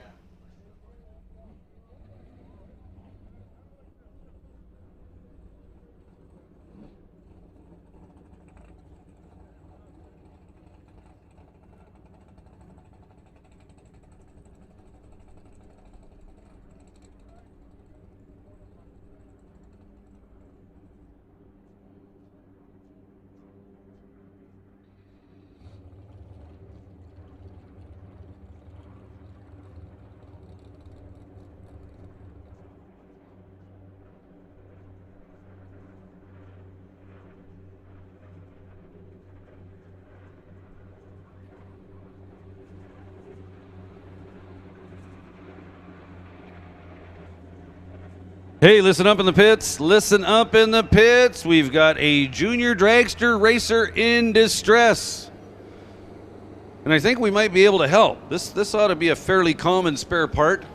Hey, listen up in the pits. Listen up in the pits. We've got a junior dragster racer in distress. And I think we might be able to help. This ought to be a fairly common spare part.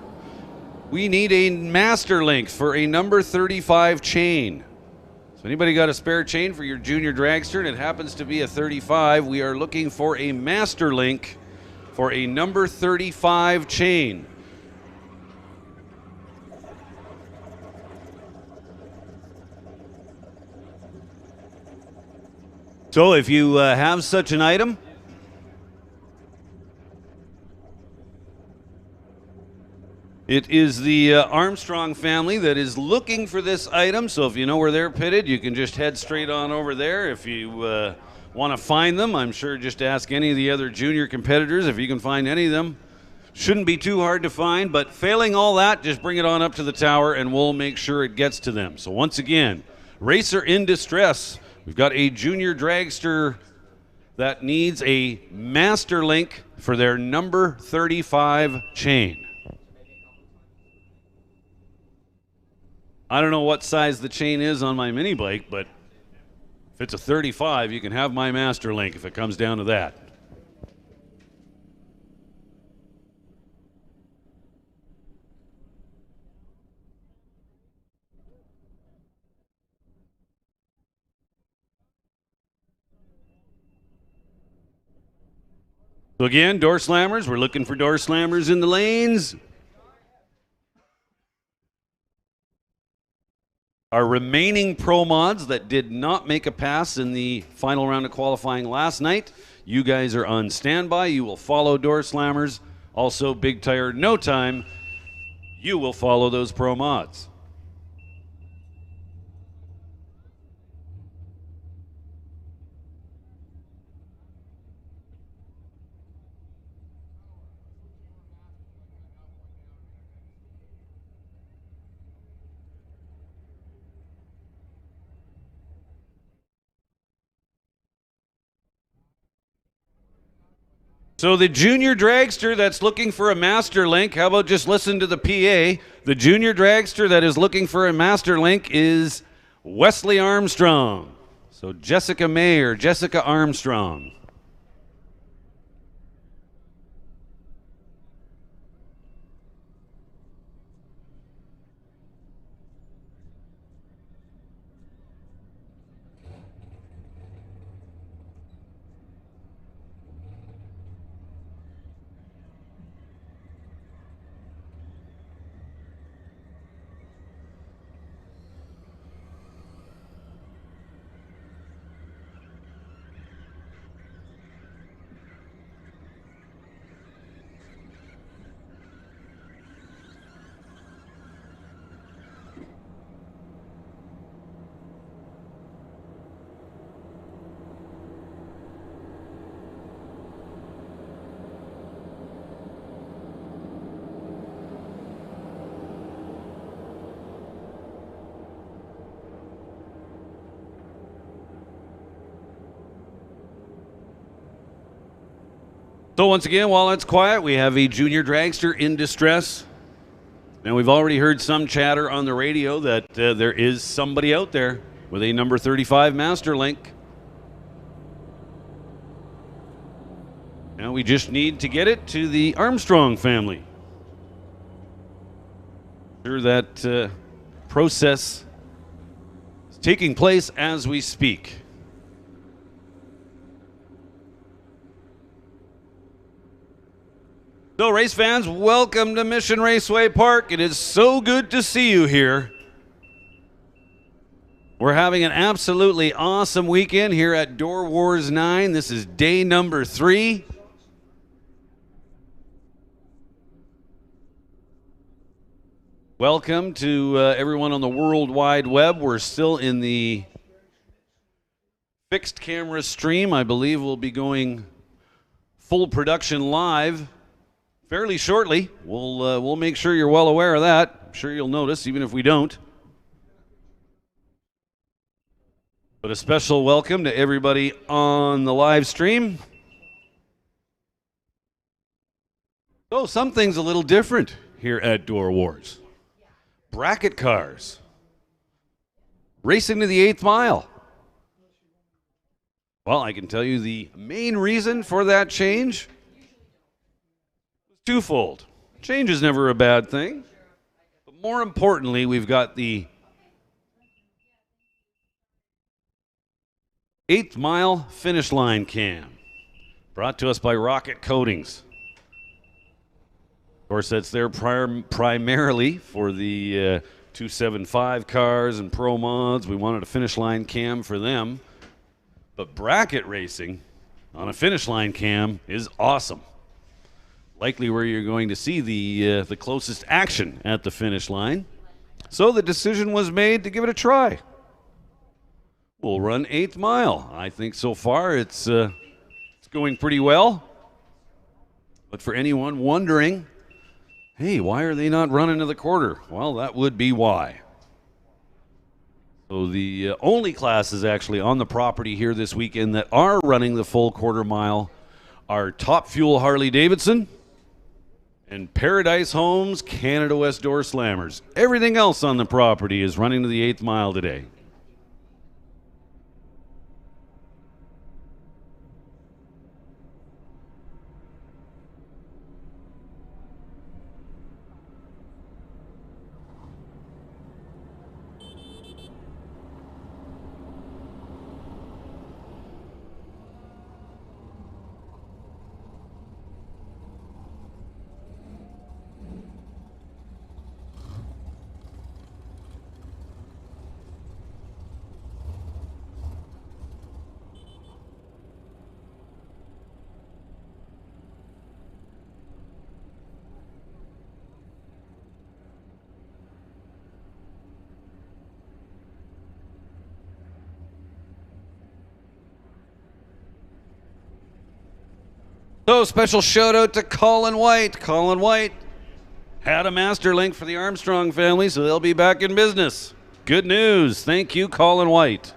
We need a master link for a number 35 chain. So anybody got a spare chain for your junior dragster and it happens to be a 35, we are looking for a master link for a number 35 chain. So if you have such an item, it is the Armstrong family that is looking for this item. So if you know where they're pitted, you can just head straight on over there. If you want to find them, I'm sure just ask any of the other junior competitors if you can find any of them. Shouldn't be too hard to find, but failing all that, just bring it on up to the tower and we'll make sure it gets to them. So once again, racer in distress. We've got a junior dragster that needs a master link for their number 35 chain. I don't know what size the chain is on my mini bike, but if it's a 35, you can have my master link if it comes down to that. So again, door slammers, we're looking for door slammers in the lanes. Our remaining pro mods that did not make a pass in the final round of qualifying last night, you guys are on standby. You will follow door slammers. Also, Big Tire No Time, you will follow those pro mods. So the junior dragster that's looking for a master link, how about just listen to the PA? The junior dragster that is looking for a master link is Wesley Armstrong. So Jessica May or Jessica Armstrong. So once again, while it's quiet, we have a junior dragster in distress. Now, we've already heard some chatter on the radio that there is somebody out there with a number 35 Master Link. Now we just need to get it to the Armstrong family. Sure, that process is taking place as we speak. So, race fans, welcome to Mission Raceway Park. It is so good to see you here. We're having an absolutely awesome weekend here at Doorwarz 9. This is day number 3. Welcome to everyone on the World Wide Web. We're still in the fixed camera stream. I believe we'll be going full production live fairly shortly. We'll make sure you're well aware of that. I'm sure you'll notice, even if we don't. But a special welcome to everybody on the live stream. So something's a little different here at Doorwarz. Bracket cars racing to the 8th mile. Well, I can tell you the main reason for that change was twofold. Change is never a bad thing, but more importantly, we've got the 8th mile finish line cam, brought to us by Rocket Coatings. Of course, that's there primarily for the 275 cars and Pro Mods. We wanted a finish line cam for them. But bracket racing on a finish line cam is awesome. Likely where you're going to see the closest action at the finish line. So the decision was made to give it a try. We'll run 8th mile. I think so far it's going pretty well. But for anyone wondering, hey, why are they not running to the quarter? Well, that would be why. So the only classes actually on the property here this weekend that are running the full quarter mile are Top Fuel Harley-Davidson and Paradise Homes Canada West Door Slammers. Everything else on the property is running to the 8th mile today. So, special shout out to Colin White. Colin White had a master link for the Armstrong family, so they'll be back in business. Good news. Thank you, Colin White.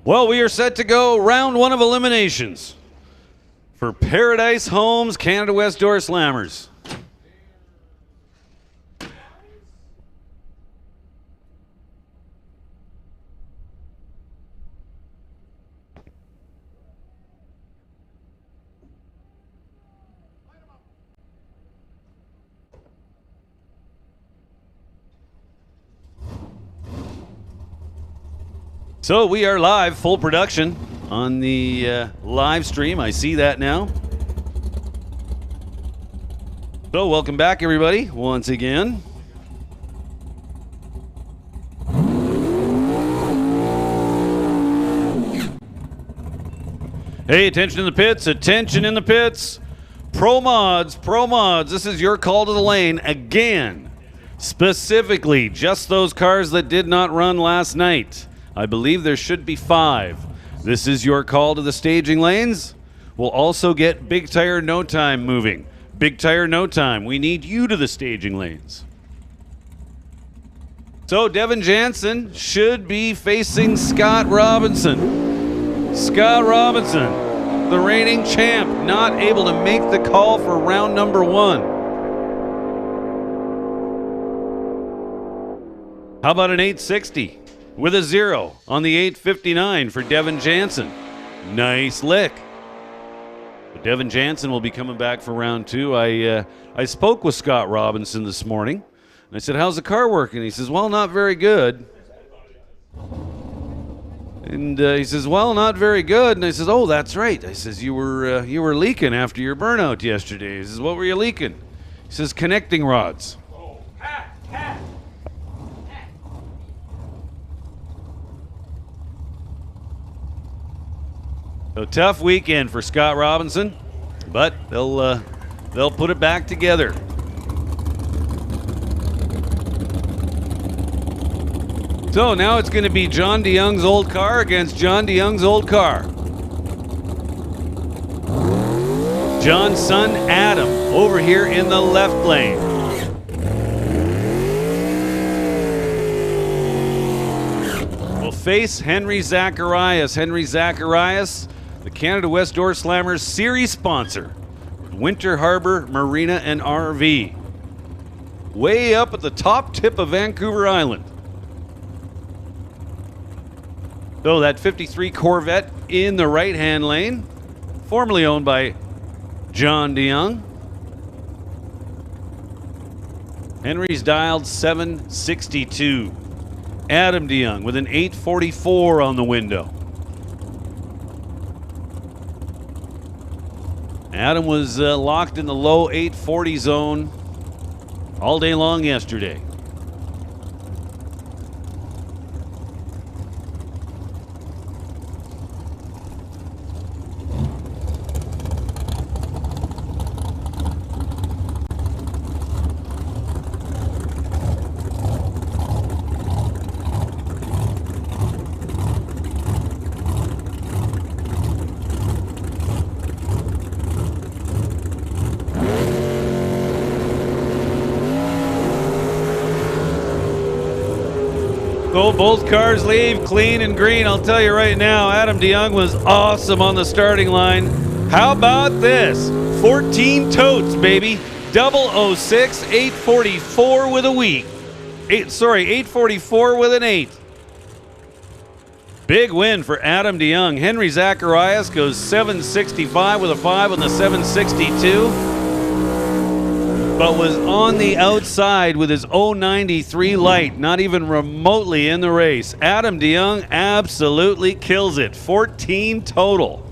Well, we are set to go round 1 of eliminations for Paradise Homes Canada West Door Slammers. So we are live, full production on the live stream. I see that now. So welcome back, everybody, once again. Hey, attention in the pits, attention in the pits. Pro Mods, this is your call to the lane again. Specifically, just those cars that did not run last night. I believe there should be 5. This is your call to the staging lanes. We'll also get Big Tire No Time moving. Big Tire No Time, we need you to the staging lanes. So Devin Jansen should be facing Scott Robinson. Scott Robinson, the reigning champ, not able to make the call for round number 1. How about an 860 with a 0 on the 859 for Devin Jansen? Nice lick. But Devin Jansen will be coming back for round 2. I spoke with Scott Robinson this morning, and I said, how's the car working? He says, well, not very good. And he says, well, not very good. And I says, oh, that's right. I says, you were leaking after your burnout yesterday. He says, what were you leaking? He says, connecting rods. So tough weekend for Scott Robinson, but they'll put it back together. So now it's going to be John DeYoung's old car against John DeYoung's old car. John's son Adam over here in the left lane. Will face Henry Zacharias. Henry Zacharias, the Canada West Door Slammers series sponsor, Winter Harbor Marina and RV. Way up at the top tip of Vancouver Island. So that 53 Corvette in the right-hand lane, formerly owned by John DeYoung. Henry's dialed 762. Adam DeYoung with an 844 on the window. Adam was locked in the low 840 zone all day long yesterday. So both cars leave clean and green. I'll tell you right now, Adam DeYoung was awesome on the starting line. How about this? 14 totes, baby. 006, 844 with a week. 844 with an 8. Big win for Adam DeYoung. Henry Zacharias goes 765 with a 5 on the 762. But was on the outside with his 093 light, not even remotely in the race. Adam DeYoung absolutely kills it. 14 total.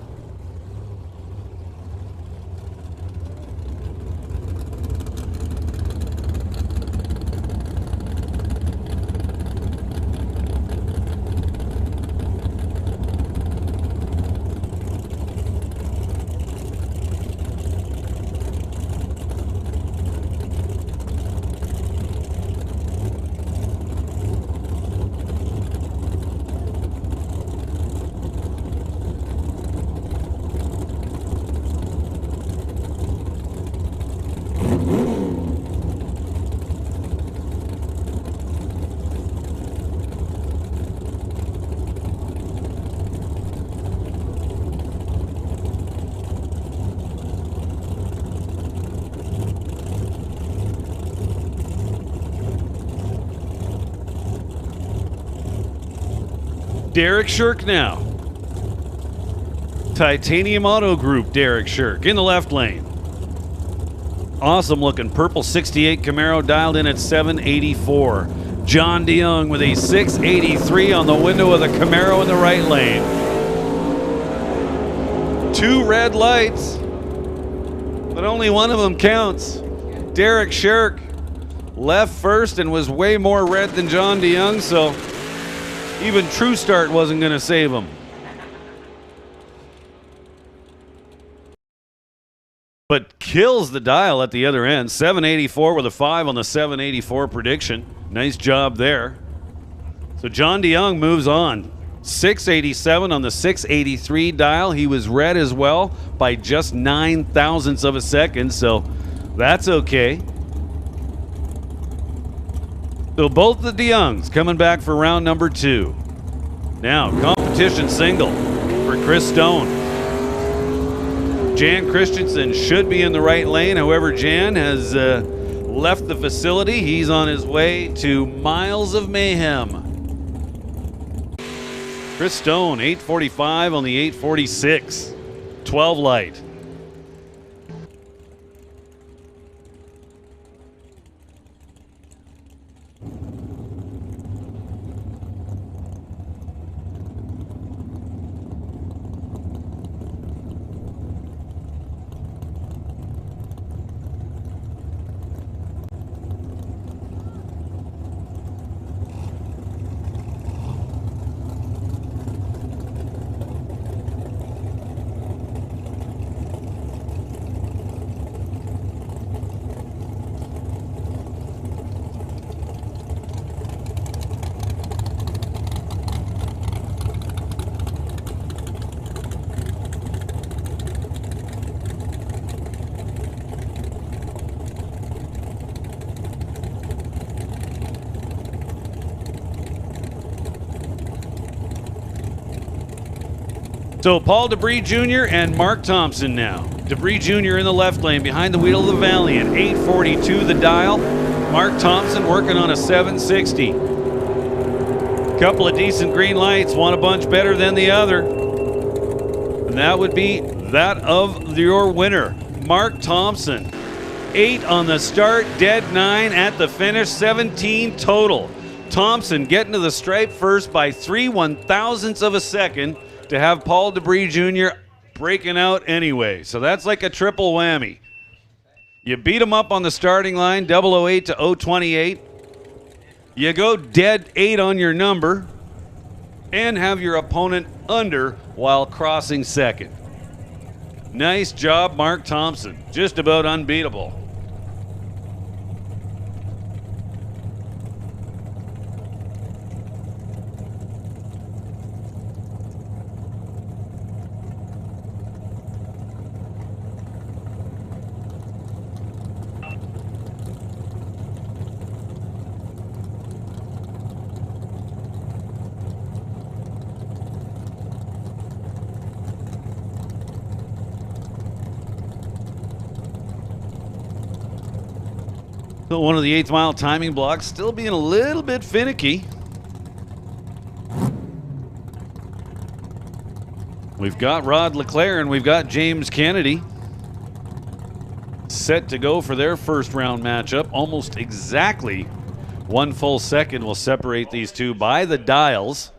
Derek Shirk now. Titanium Auto Group, Derek Shirk in the left lane. Awesome looking purple 68 Camaro dialed in at 784. John DeYoung with a 683 on the window of the Camaro in the right lane. 2 red lights, but only one of them counts. Derek Shirk left first and was way more red than John DeYoung, so even True Start wasn't going to save him. but kills the dial at the other end. 784 with a 5 on the 784 prediction. Nice job there. So John DeYoung moves on. 687 on the 683 dial. He was red as well by just 9 thousandths of a second, so that's okay. So both the DeYoungs coming back for round number 2. Now, competition single for Chris Stone. Jan Christensen should be in the right lane. However, Jan has left the facility. He's on his way to Miles of Mayhem. Chris Stone, 845 on the 846. 12 light. So Paul Debris Jr. and Mark Thompson now. Debris Jr. in the left lane behind the wheel of the Valiant. 842 the dial. Mark Thompson working on a 760. Couple of decent green lights. One a bunch better than the other. And that would be that of your winner, Mark Thompson. 8 on the start, dead 9 at the finish, 17 total. Thompson getting to the stripe first by 3 1,000ths of a second to have Paul Debris Jr. breaking out anyway. So that's like a triple whammy. You beat him up on the starting line, 008 to 028. You go dead 8 on your number and have your opponent under while crossing second. Nice job, Mark Thompson. Just about unbeatable. So one of the 8th mile timing blocks still being a little bit finicky. We've got Rod Leclerc and we've got James Kennedy set to go for their first round matchup. Almost exactly 1 full second will separate these two by the dials.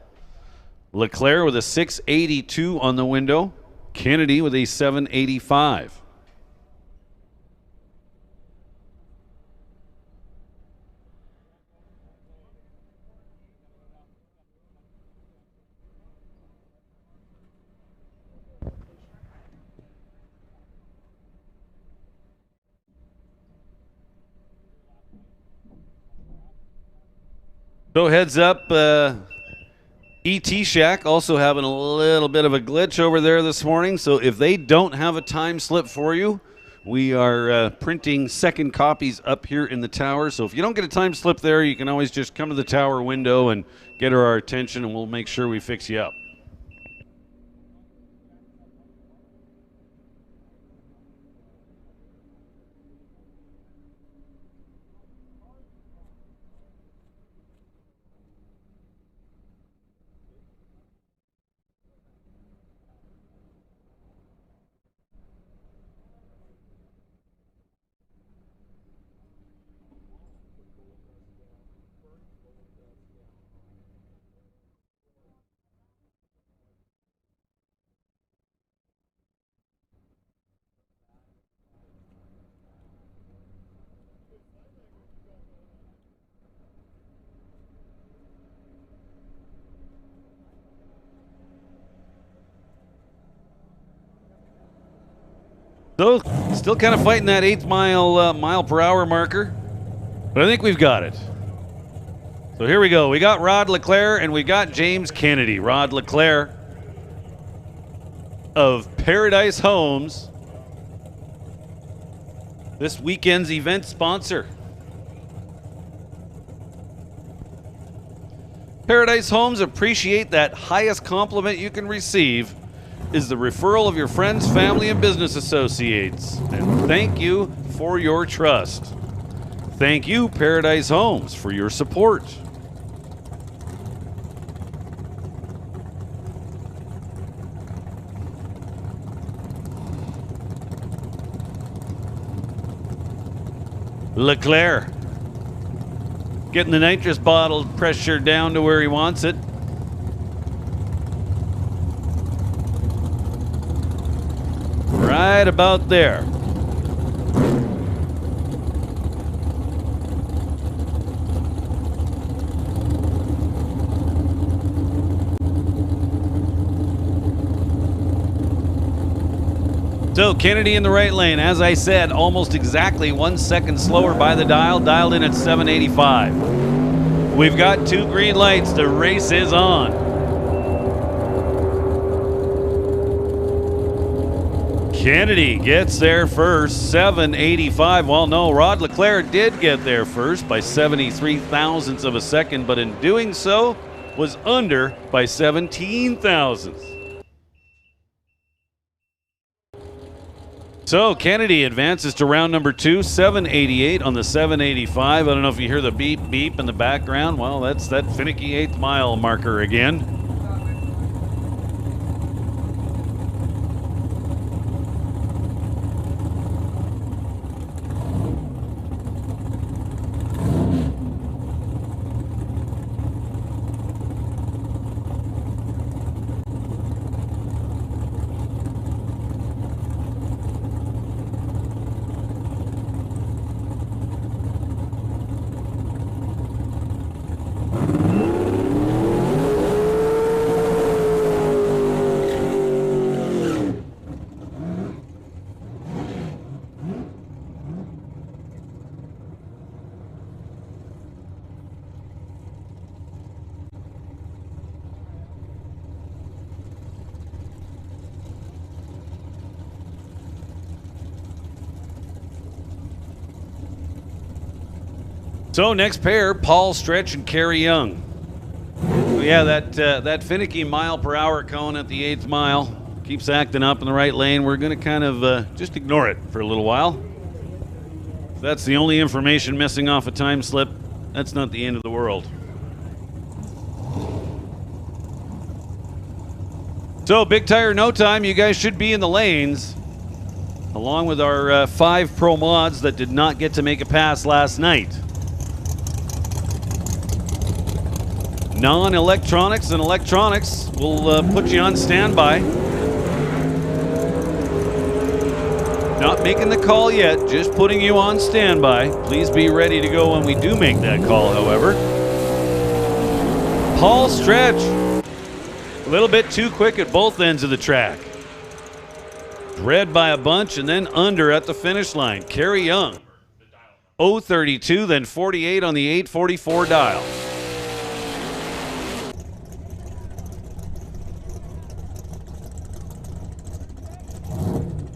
Leclerc with a 682 on the window. Kennedy with a 785. So heads up, ET Shack also having a little bit of a glitch over there this morning. So if they don't have a time slip for you, we are printing second copies up here in the tower. So if you don't get a time slip there, you can always just come to the tower window and get our attention and we'll make sure we fix you up. So Still kind of fighting that 8th mile per hour marker, but I think we've got it. So here we go. We got Rod Leclerc and we got James Kennedy. Rod Leclerc of Paradise Homes, this weekend's event sponsor. Paradise Homes appreciate that highest compliment you can receive is the referral of your friends, family, and business associates. And thank you for your trust. Thank you, Paradise Homes, for your support. Leclerc getting the nitrous bottle pressure down to where he wants it. Right about there. So Kennedy in the right lane, as I said, almost exactly 1 second slower by the dial, dialed in at 785. We've got 2 green lights, the race is on. Kennedy gets there first, 785. Well, no, Rod Leclerc did get there first by 73 thousandths of a second, but in doing so was under by 17 thousandths. So Kennedy advances to round number 2, 788 on the 785. I don't know if you hear the beep beep in the background. Well, that's that finicky 8th mile marker again. So next pair, Paul Stretch and Kerry Young. Yeah, that finicky mile per hour cone at the 8th mile keeps acting up in the right lane. We're going to kind of just ignore it for a little while. If that's the only information missing off a time slip, that's not the end of the world. So big tire, no time. You guys should be in the lanes, along with our 5 pro mods that did not get to make a pass last night. Non-electronics and electronics will put you on standby. Not making the call yet, just putting you on standby. Please be ready to go when we do make that call, however. Paul Stretch, a little bit too quick at both ends of the track. Red by a bunch and then under at the finish line. Kerry Young, 032, then 48 on the 844 dial.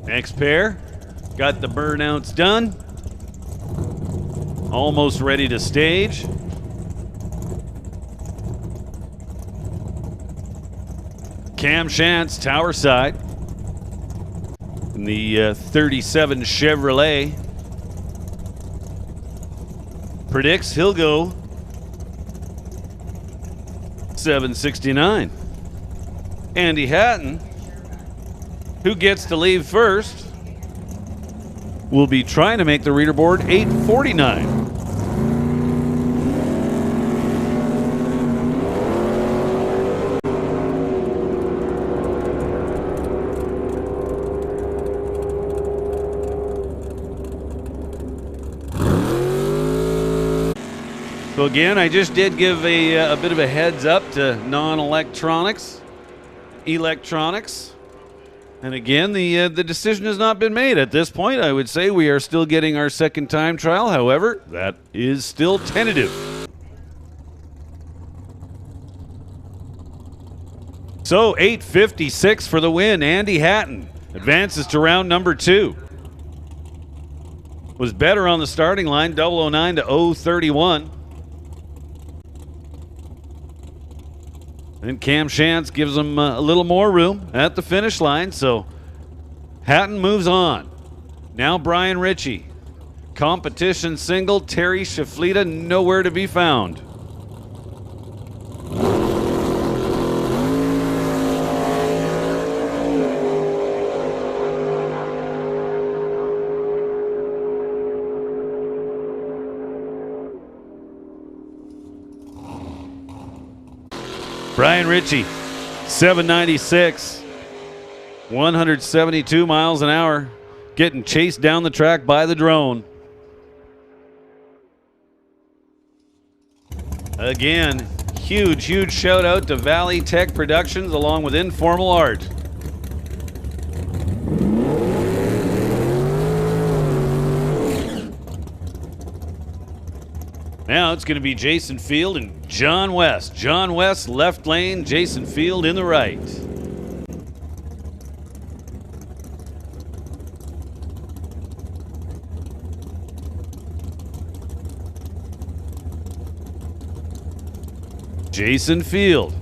Next pair, got the burnouts done. Almost ready to stage. Cam Shantz, tower side. In the 37 Chevrolet. Predicts he'll go 769. Andy Hatton, who gets to leave first, will be trying to make the reader board 849. So again, I just did give a bit of a heads up to non-electronics, electronics. And again, the decision has not been made. At this point, I would say we are still getting our second time trial. However, that is still tentative. So 8:56 for the win. Andy Hatton advances to round number 2. Was better on the starting line, 009 to 031. And Cam Shantz gives him a little more room at the finish line, so Hatton moves on. Now Brian Ritchie. Competition single, Terry Shaflita nowhere to be found. Brian Ritchie, 796, 172 miles an hour, getting chased down the track by the drone. Again, huge shout out to Valley Tech Productions along with Informal Art. Now it's going to be Jason Field and John West. John West left lane, Jason Field in the right. Jason Field.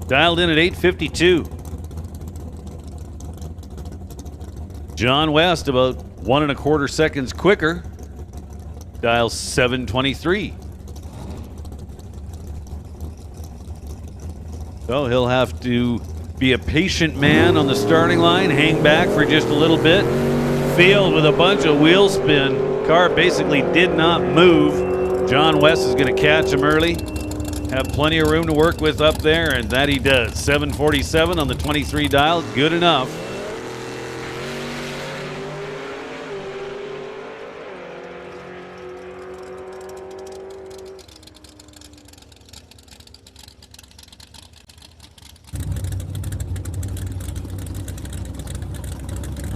Dialed in at 8:52. John West about 1 1/4 seconds quicker. Dial 7:23. So he'll have to be a patient man on the starting line, hang back for just a little bit. Field with a bunch of wheel spin. Car basically did not move. John West is going to catch him early. Have plenty of room to work with up there, and that he does. 7:47 on the 23 dial, good enough.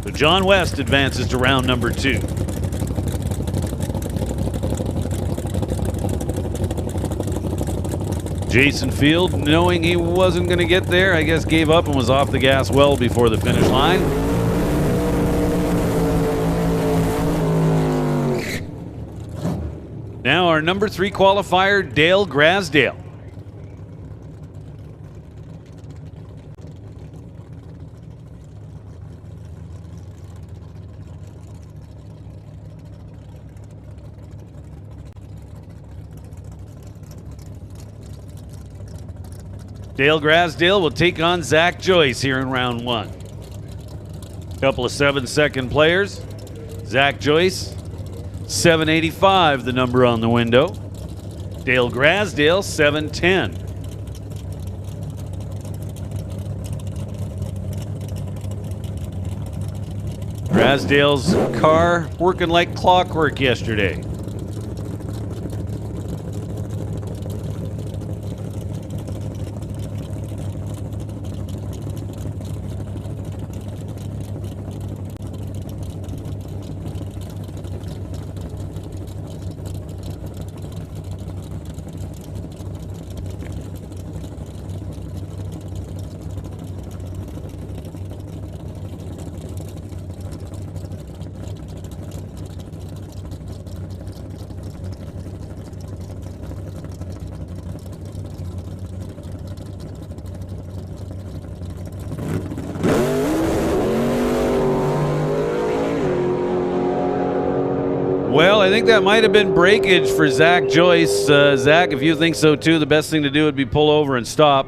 So John West advances to round number 2. Jason Field, knowing he wasn't going to get there, I guess gave up and was off the gas well before the finish line. Now our number 3 qualifier, Dale Grasdale. Dale Grasdale will take on Zach Joyce here in round 1. Couple of 7-second players. Zach Joyce, 785, the number on the window. Dale Grasdale, 710. Grasdale's car working like clockwork yesterday. Well, I think that might have been breakage for Zach Joyce. Zach, if you think so too, the best thing to do would be pull over and stop.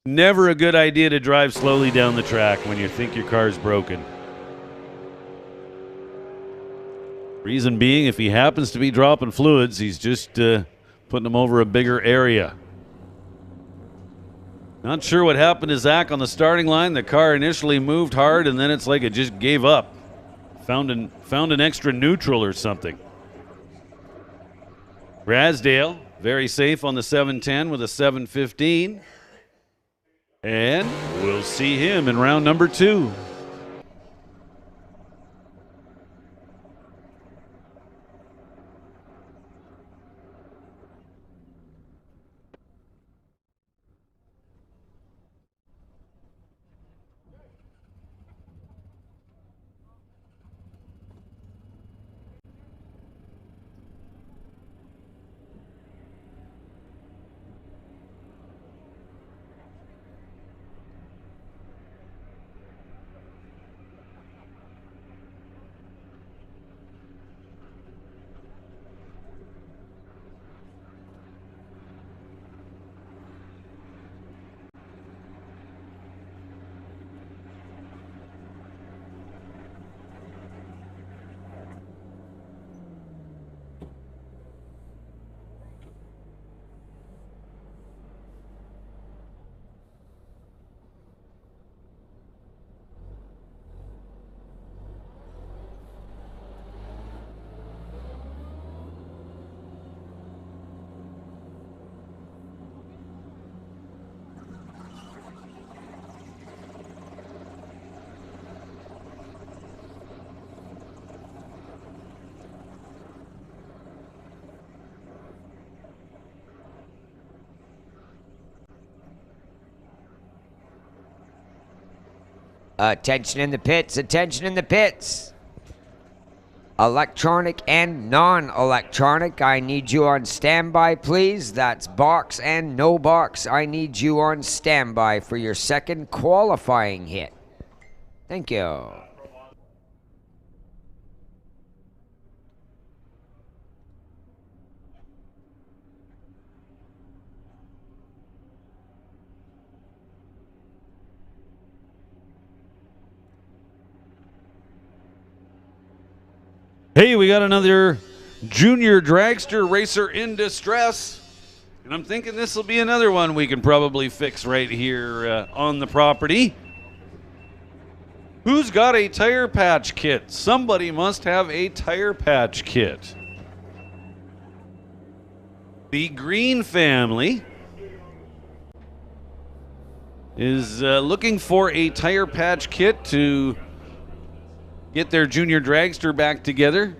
Never a good idea to drive slowly down the track when you think your car's broken. Reason being, if he happens to be dropping fluids, he's just putting them over a bigger area. Not sure what happened to Zach on the starting line. The car initially moved hard, and then it's like it just gave up. Found an extra neutral or something. Grasdale, very safe on the 710 with a 715. And we'll see him in round number 2. Attention in the pits, attention in the pits. Electronic and non-electronic, I need you on standby, please. That's box and no box. I need you on standby for your second qualifying hit. Thank you. Hey, we got another junior dragster racer in distress. And I'm thinking this will be another one we can probably fix right here on the property. Who's got a tire patch kit? Somebody must have a tire patch kit. The Green family is looking for a tire patch kit to get their junior dragster back together.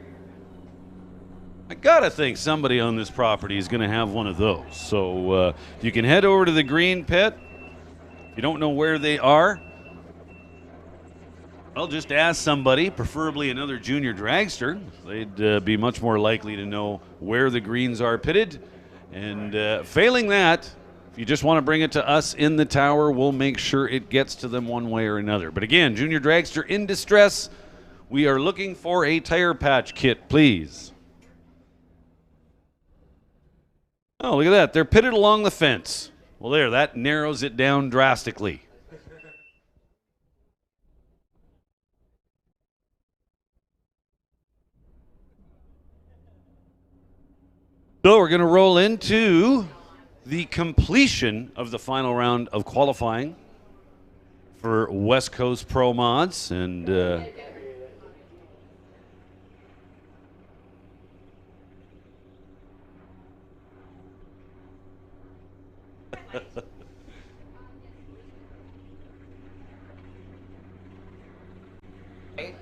I gotta think somebody on this property is gonna have one of those. So you can head over to the Green pit. If you don't know where they are, I'll just ask somebody, preferably another junior dragster. They'd be much more likely to know where the Greens are pitted. And failing that, if you just want to bring it to us in the tower, we'll make sure it gets to them one way or another. But again, junior dragster in distress. We are looking for a tire patch kit, please. Oh, look at that. They're pitted along the fence. Well, there, that narrows it down drastically. So we're going to roll into the completion of the final round of qualifying for West Coast Pro Mods. And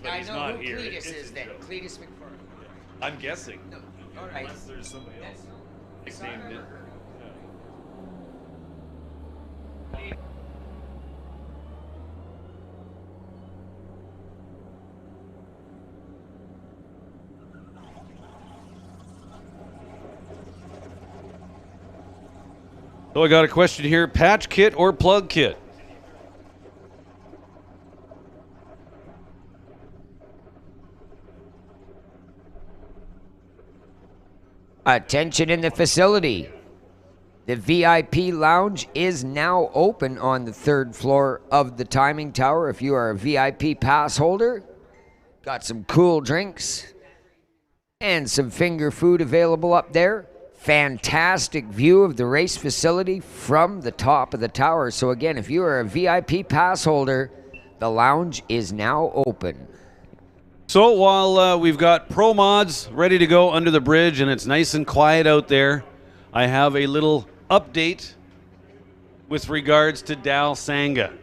I know not who here. Cletus It's is then. a joke. Cletus McFarland. I'm guessing. No, all right. Unless there's somebody else nicknamed it. So I got a question here, patch kit or plug kit? Attention in the facility. The VIP lounge is now open on the 3rd floor of the timing tower. If you are a VIP pass holder, got some cool drinks and some finger food available up there. Fantastic view of the race facility from the top of the tower. So again, if you are a VIP pass holder, the lounge is now open. So while we've got Pro Mods ready to go under the bridge and it's nice and quiet out there, I have a little update with regards to Dal Sanga.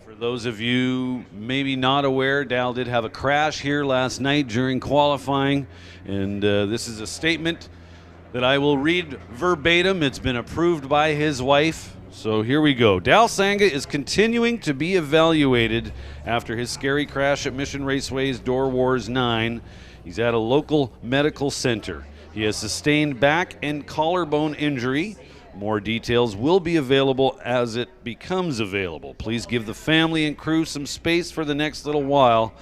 For those of you maybe not aware, Dal did have a crash here last night during qualifying, and this is a statement that I will read verbatim. It's been approved by his wife. So here we go. Dal Sanga is continuing to be evaluated after his scary crash at Mission Raceway's Doorwarz 9. He's at a local medical center. He has sustained back and collarbone injury. More details will be available as it becomes available. Please give the family and crew some space for the next little while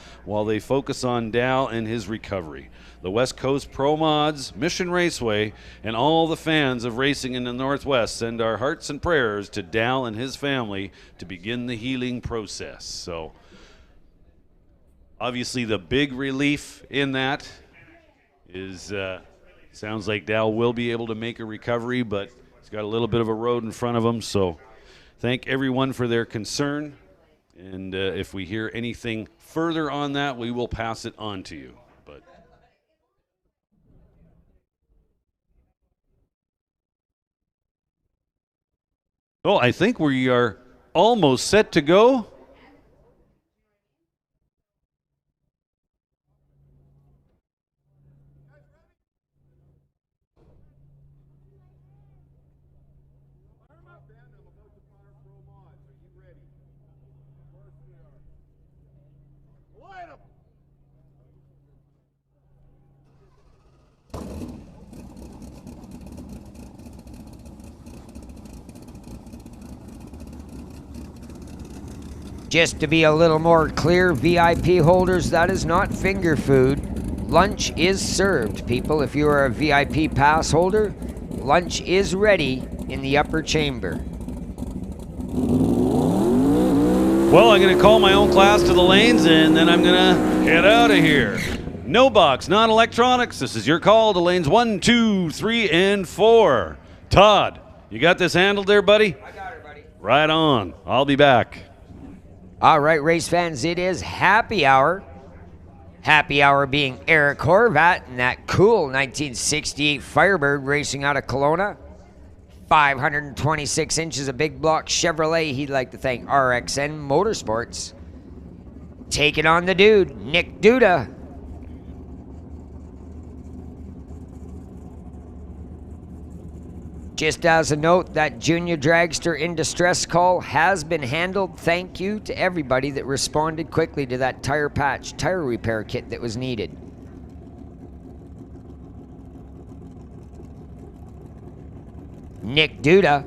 they focus on Dal and his recovery. The West Coast Pro Mods, Mission Raceway, and all the fans of racing in the Northwest send our hearts and prayers to Dal and his family to begin the healing process. So, obviously, the big relief in that is, sounds like Dal will be able to make a recovery, but he's got a little bit of a road in front of him. So, thank everyone for their concern. And if we hear anything further on that, we will pass it on to you. Oh, I think we are almost set to go. Just to be a little more clear, VIP holders, that is not finger food. Lunch is served, people. If you are a VIP pass holder, lunch is ready in the upper chamber. Well, I'm going to call my own class to the lanes, and then I'm going to head out of here. No box, non-electronics. This is your call to lanes 1, 2, 3, and 4. Todd, you got this handled there, buddy? I got it, buddy. Right on. I'll be back. All right, race fans, it is happy hour. Happy hour being Eric Horvat and that cool 1968 Firebird racing out of Kelowna. 526 inches of big block Chevrolet. He'd like to thank RXN Motorsports. Taking on the dude, Nick Duda. Just as a note, that junior dragster in distress call has been handled. Thank you to everybody that responded quickly to that tire patch, tire repair kit that was needed. Nick Duda,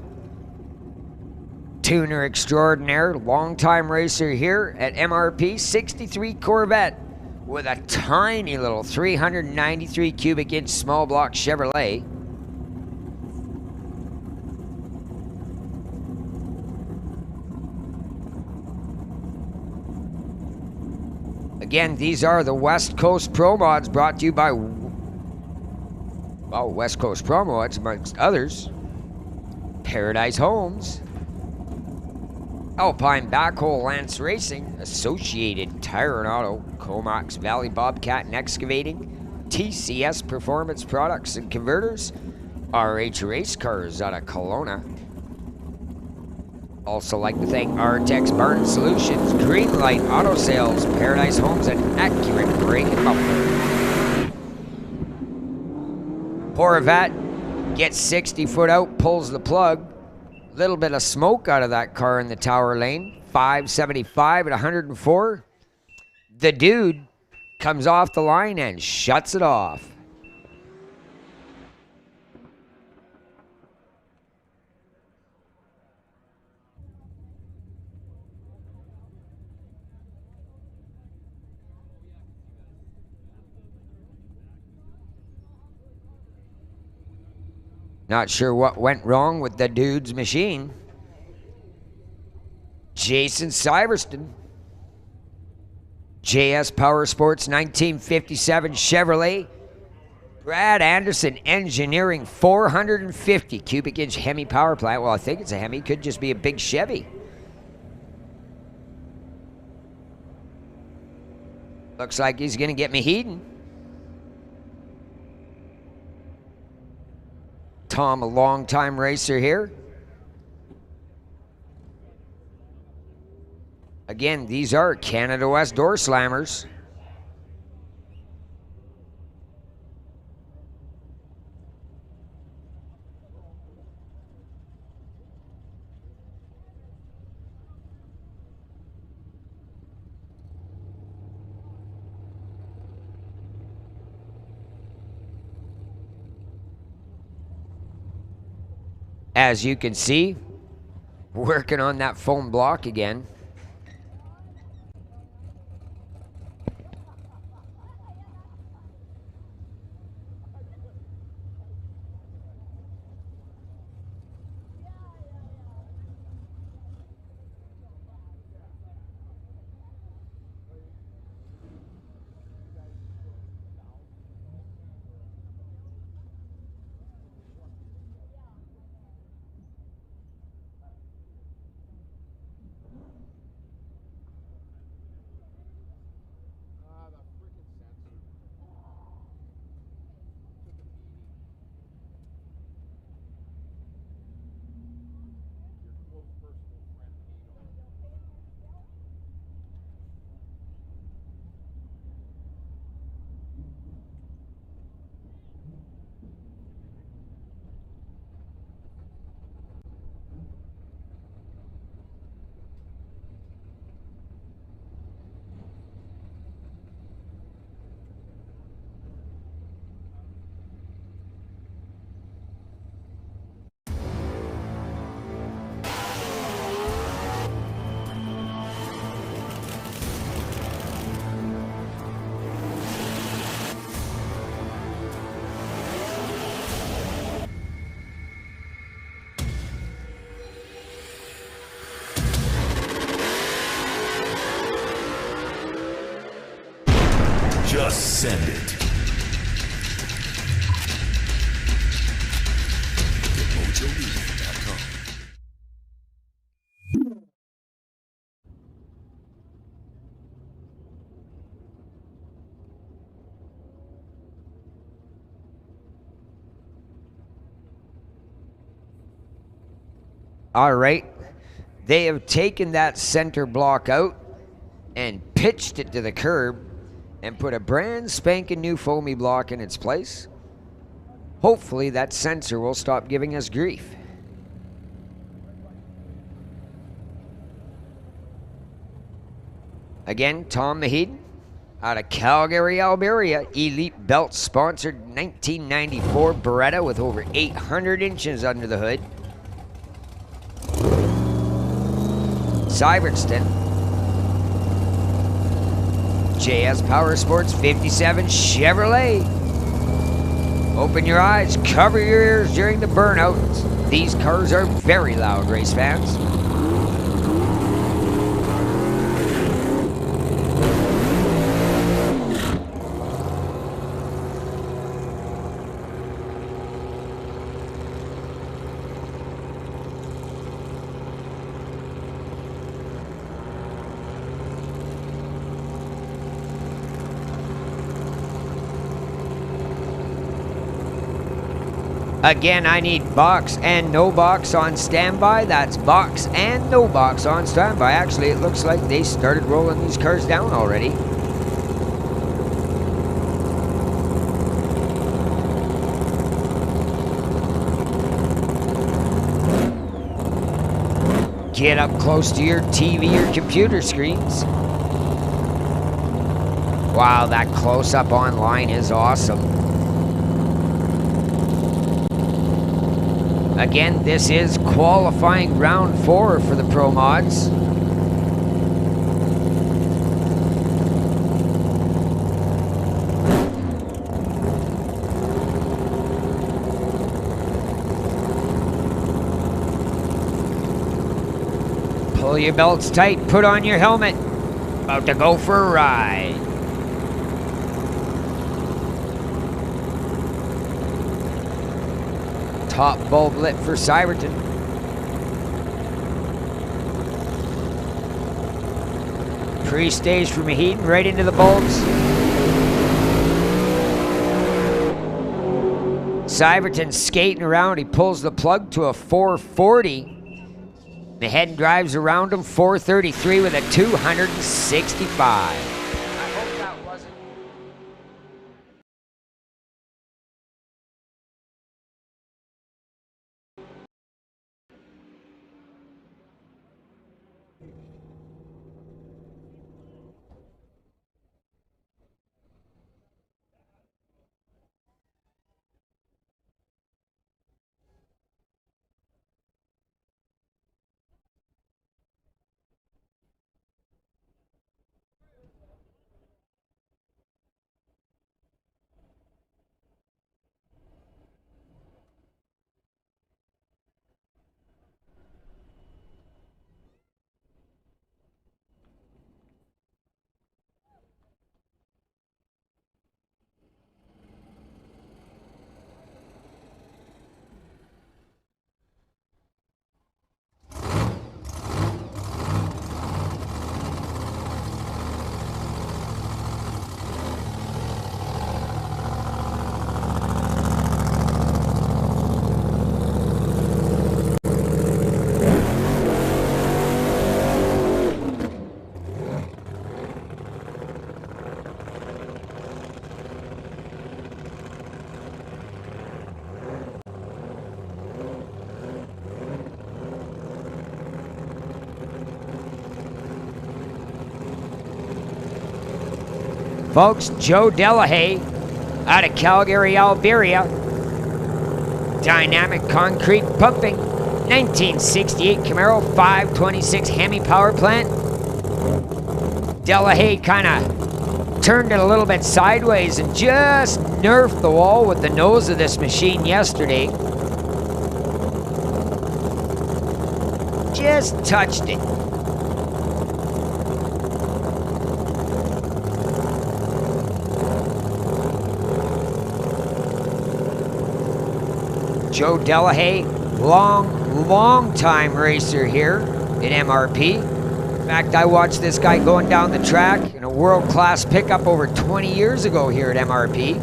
tuner extraordinaire, longtime racer here at MRP, 63 Corvette with a tiny little 393 cubic inch small block Chevrolet. Again, these are the West Coast Pro Mods brought to you by, well, West Coast Pro Mods, amongst others. Paradise Homes, Alpine Backhoe Lance Racing, Associated Tire and Auto, Comox Valley Bobcat and Excavating, TCS Performance Products and Converters, RH Race Cars out of Kelowna. Also like to thank Artex Barn Solutions, Greenlight Auto Sales, Paradise Homes, and Accurate Brake and Muffler. Horvat gets 60 foot out, pulls the plug. Little bit of smoke out of that car in the tower lane. 575 at 104. The dude comes off the line and shuts it off. Not sure what went wrong with the dude's machine. Jason Syverston. JS Power Sports 1957 Chevrolet. Brad Anderson Engineering 450 cubic inch Hemi power plant. Well, I think it's a Hemi. Could just be a big Chevy. Looks like he's going to get me heating. Tom, a long-time racer here. Again, these are Canada West door slammers. As you can see, working on that foam block again. Just send it. MojoMedia.com. All right, they have taken that center block out and pitched it to the curb and put a brand spanking new foamy block in its place. Hopefully that sensor will stop giving us grief. Again, Tom Mahedon out of Calgary, Alberta. Elite Belt sponsored 1994 Beretta with over 800 inches under the hood. Syvertston. JS Power Sports 57 Chevrolet. Open your eyes, cover your ears during the burnouts. These cars are very loud, race fans. Again, I need box and no box on standby. That's box and no box on standby. Actually, it looks like they started rolling these cars down already. Get up close to your TV or computer screens. Wow, that close-up online is awesome. Again, this is qualifying round 4 for the Pro Mods. Pull your belts tight, put on your helmet. About to go for a ride. Top bulb lit for Syverton. Pre-stage for Mahedon, right into the bulbs. Syverton's skating around. He pulls the plug to a 440. The head drives around him, 433 with a 265. I hope that wasn't... Folks, Joe Delahaye out of Calgary, Alberta. Dynamic concrete pumping. 1968 Camaro 526 Hemi power plant. Delahaye kind of turned it a little bit sideways and just nerfed the wall with the nose of this machine yesterday. Just touched it. Joe Delahaye, long time racer here at MRP. In fact, I watched this guy going down the track in a world-class pickup over 20 years ago here at MRP.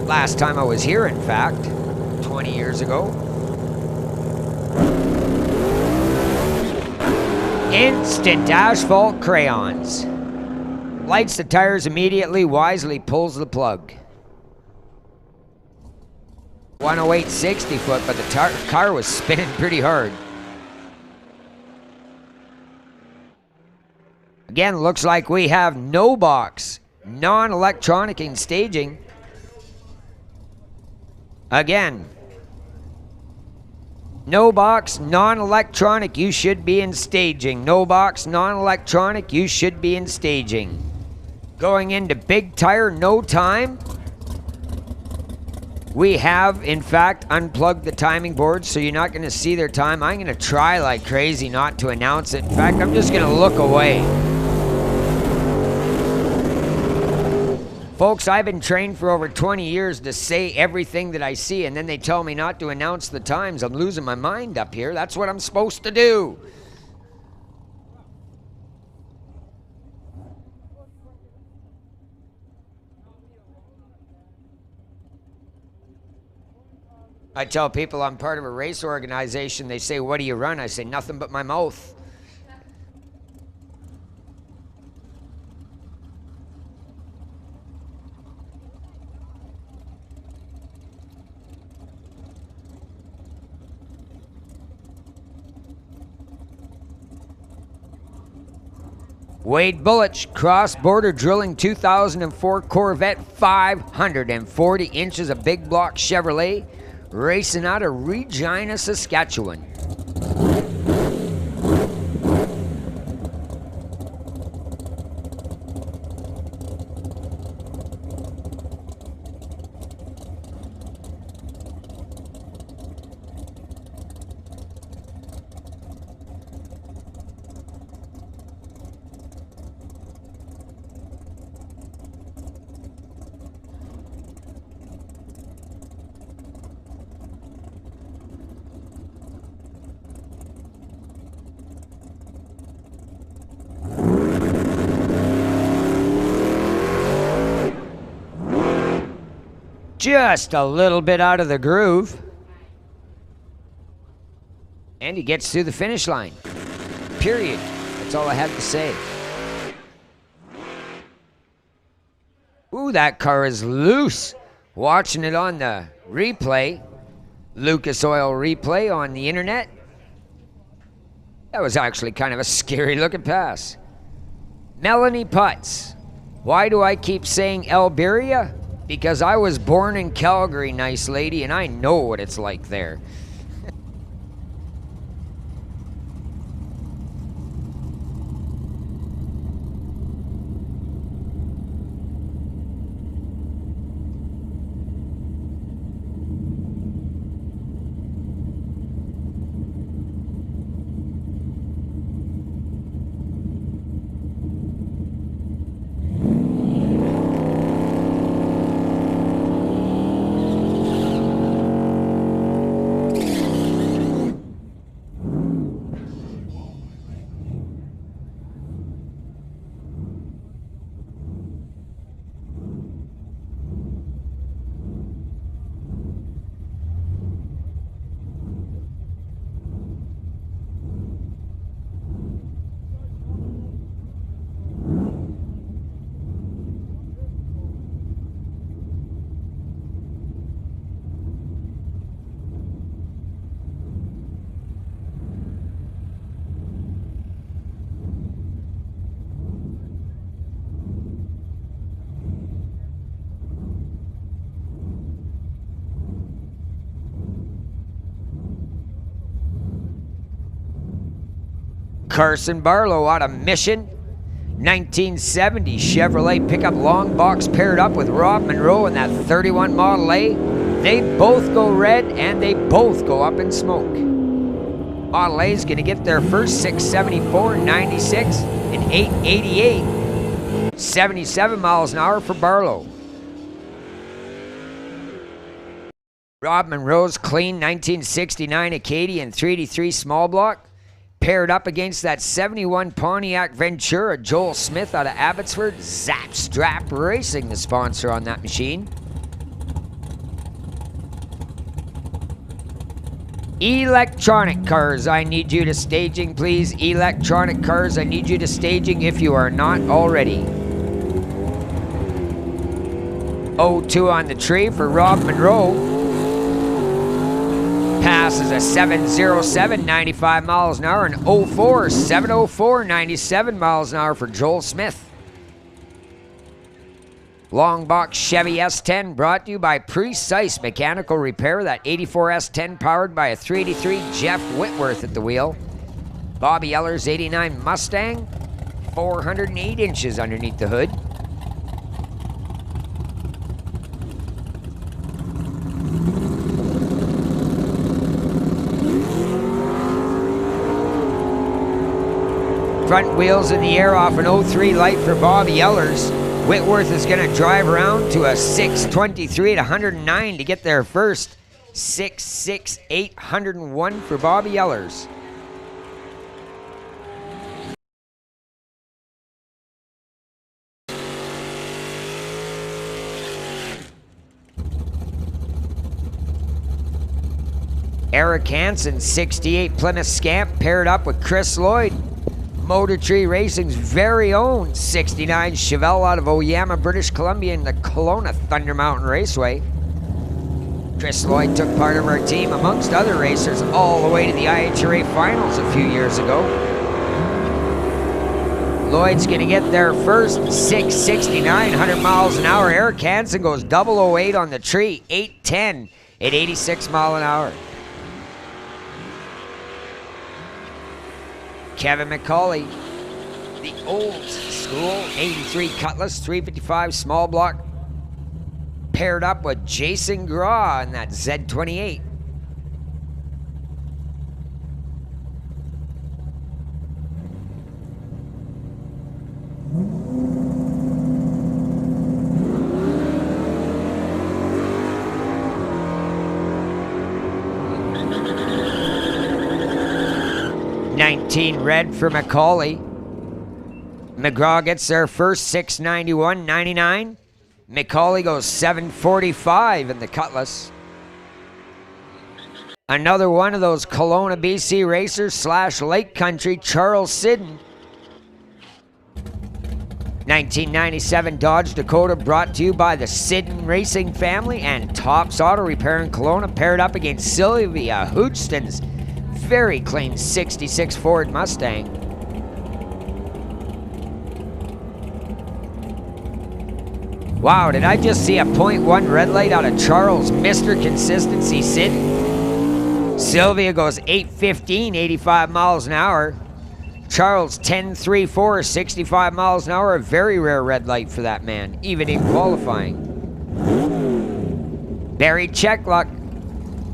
Last time I was here, in fact, 20 years ago. Instant asphalt crayons. Lights the tires immediately, wisely pulls the plug. 108 60 foot, but the car was spinning pretty hard. Again, looks like we have no box, non-electronic in staging. Again, no box, non-electronic, you should be in staging. No box, non-electronic, you should be in staging. Going into big tire, no time. We have, in fact, unplugged the timing board, so you're not going to see their time. I'm going to try like crazy not to announce it. In fact, I'm just going to look away. Folks, I've been trained for over 20 years to say everything that I see, and then they tell me not to announce the times. I'm losing my mind up here. That's what I'm supposed to do. I tell people I'm part of a race organization. They say, what do you run? I say, nothing but my mouth. Wade Bullich, cross-border drilling 2004 Corvette, 540 inches of big block Chevrolet, racing out of Regina, Saskatchewan. Just a little bit out of the groove. And he gets through the finish line. Period. That's all I have to say. Ooh, that car is loose. Watching it on the replay, Lucas Oil replay on the internet. That was actually kind of a scary looking pass. Melanie Putz. Why do I keep saying Alberia? Because I was born in Calgary, nice lady, and I know what it's like there. Carson Barlow out of Mission. 1970 Chevrolet pickup long box paired up with Rob Monroe in that 31 Model A. They both go red and they both go up in smoke. Model A is going to get their first 674, 96, and 888. 77 miles an hour for Barlow. Rob Monroe's clean 1969 Acadian 383 small block. Paired up against that 71 Pontiac Ventura, Joel Smith out of Abbotsford. Zap Strap Racing, the sponsor on that machine. Electronic cars, I need you to staging, please. Electronic cars, I need you to staging if you are not already. 0-2 on the tree for Rob Monroe. Pass is a 707, 95 miles an hour, and 04, 704, 97 miles an hour for Joel Smith. Long box Chevy S10 brought to you by Precise Mechanical Repair. That 84 S10 powered by a 383 Jeff Whitworth at the wheel. Bobby Eller's 89 Mustang, 408 inches underneath the hood. Front wheels in the air off an 03 light for Bobby Ellers. Whitworth is going to drive around to a 623 at 109 to get there first. 668, 101 for Bobby Ellers. Eric Hansen, 68 Plymouth Scamp, paired up with Chris Lloyd. Motor Tree Racing's very own 69 Chevelle out of Oyama, British Columbia in the Kelowna Thunder Mountain Raceway. Chris Lloyd took part of our team amongst other racers all the way to the IHRA finals a few years ago. Lloyd's going to get there first, 669, 100 miles an hour. Eric Hansen goes 008 on the tree, 810 at 86 mile an hour. Kevin McCauley, the old school 83 Cutlass 355 small block, paired up with Jason Graw in that Z28. Red for McCauley. McGraw gets there first, 691.99. McCauley goes 745 in the Cutlass. Another one of those Kelowna, BC racers / Lake Country, Charles Siddon. 1997 Dodge Dakota, brought to you by the Siddon Racing family and Tops Auto Repair in Kelowna, paired up against Sylvia Hootsten's very clean 66 Ford Mustang. Wow, did I just see a .1 red light out of Charles, Mr. Consistency Siddon? Sylvia goes 8:15, 85 miles an hour. Charles 10:34, 65 miles an hour. A very rare red light for that man, even in qualifying. Barry Checkluck,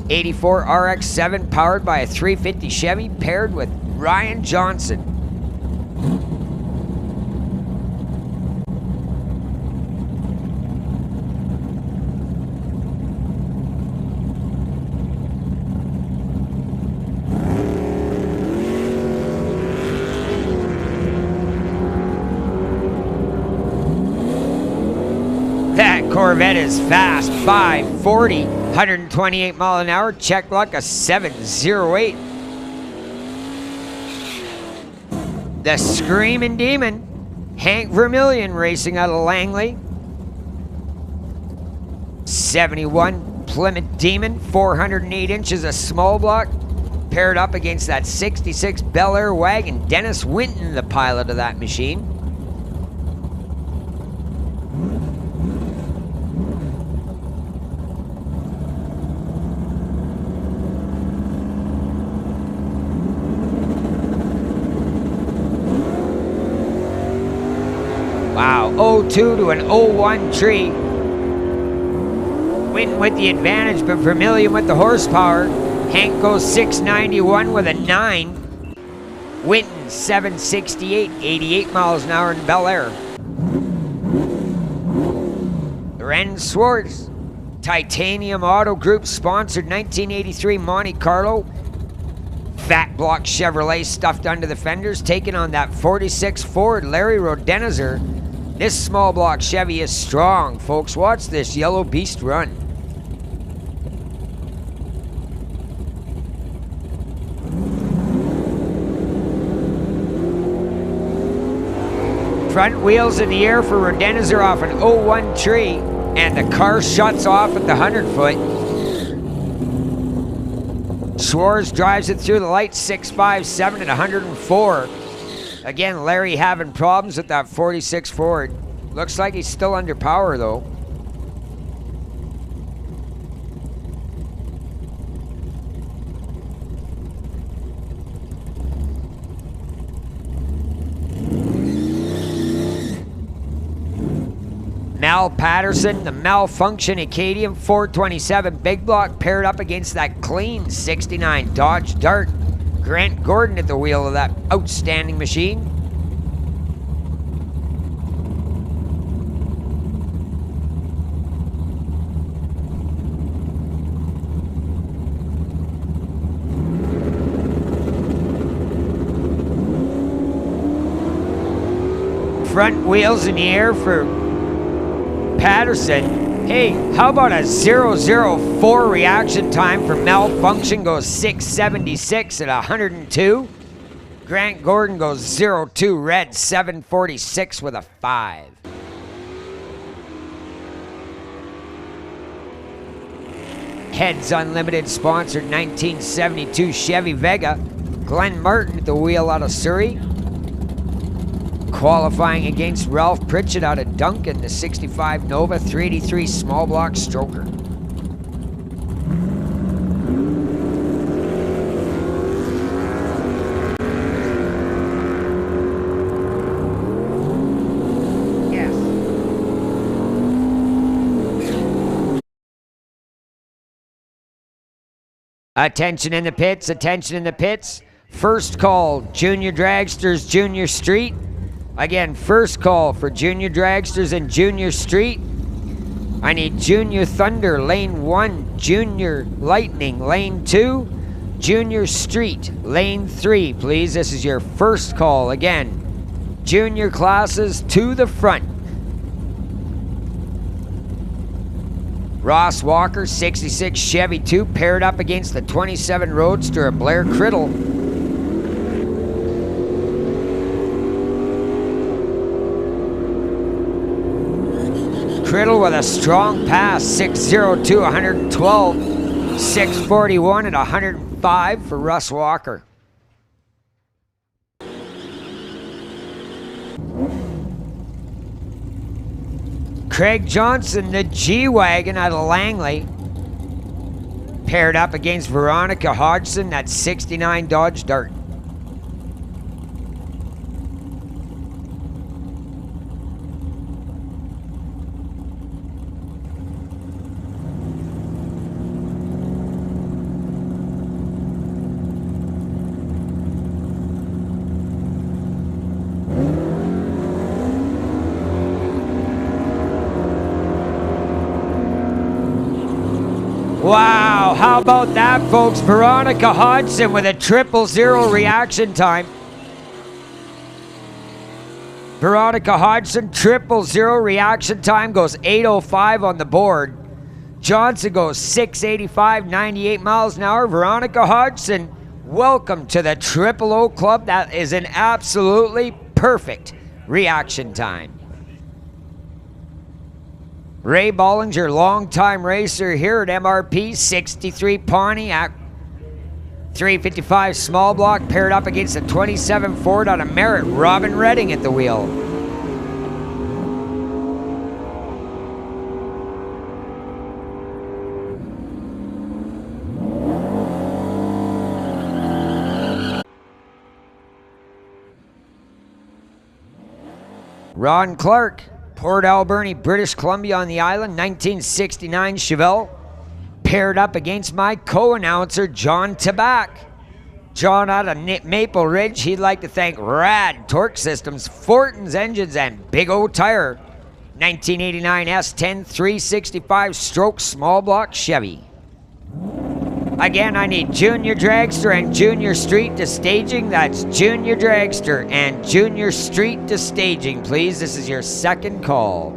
84 RX-7, powered by a 350 Chevy, paired with Ryan Johnson. That Corvette is fast, 540, 128 mile an hour. Checkluck a 708. The Screaming Demon, Hank Vermillion, racing out of Langley. 71 Plymouth Demon, 408 inches of small block, paired up against that 66 Bel Air wagon. Dennis Winton, the pilot of that machine. Wow, 0-2 to an 0-1 tree. Winton with the advantage, but Vermillion with the horsepower. Hank goes 691 with a 9. Winton 768, 88 miles an hour in Bel Air. Ren Swartz, Titanium Auto Group sponsored 1983 Monte Carlo. Fat block Chevrolet stuffed under the fenders, taking on that 46 Ford Larry Rodenizer. This small block Chevy is strong, folks. Watch this yellow beast run. Front wheels in the air for Rodenizer off an 0-1 tree, and the car shuts off at the 100-foot. Schwartz drives it through the lights, 657 at 104. Again, Larry having problems with that 46 Ford. Looks like he's still under power though. Mel Patterson, the Malfunction Acadian 427 big block, paired up against that clean 69 Dodge Dart. Grant Gordon at the wheel of that outstanding machine. Front wheels in the air for Patterson. Hey, how about a 004 reaction time for Malfunction? Goes 676 at 102. Grant Gordon goes 02 red, 746 with a 5. Heads Unlimited sponsored 1972 Chevy Vega. Glenn Martin at the wheel out of Surrey. Qualifying against Ralph Pritchett out of Duncan, the 65 Nova 383 small block stroker. Yes. Attention in the pits, attention in the pits. First call, Junior Dragsters, Junior Street. Again, first call for Junior Dragsters and Junior Street. I need Junior Thunder, lane 1, Junior Lightning, lane 2, Junior Street, lane 3, please. This is your first call. Again, junior classes to the front. Ross Walker, 66 Chevy 2, paired up against the 27 Roadster of Blair Criddle. Criddle with a strong pass, 602, 112, 641 and 105 for Russ Walker. Craig Johnson, the G-Wagon out of Langley, paired up against Veronica Hodgson, that 69 Dodge Dart. Wow, how about that, folks? Veronica Hodgson with a 000 reaction time. Veronica Hodgson, 000 reaction time, goes 8:05 on the board. Johnson goes 6:85, 98 miles an hour. Veronica Hodgson, welcome to the 000 Club. That is an absolutely perfect reaction time. Ray Bollinger, longtime racer here at MRP, 63 Pontiac, 355 small block, paired up against a 27 Ford out of Merritt. Robin Redding at the wheel. Ron Clark, Port Alberni, British Columbia on the island, 1969 Chevelle, paired up against my co-announcer, John Tabak. John out of Maple Ridge, he'd like to thank Rad Torque Systems, Fortin's Engines, and Big O Tire. 1989 S10 365 stroke small block Chevy. Again, I need Junior Dragster and Junior Street to staging. That's Junior Dragster and Junior Street to staging, please. This is your second call.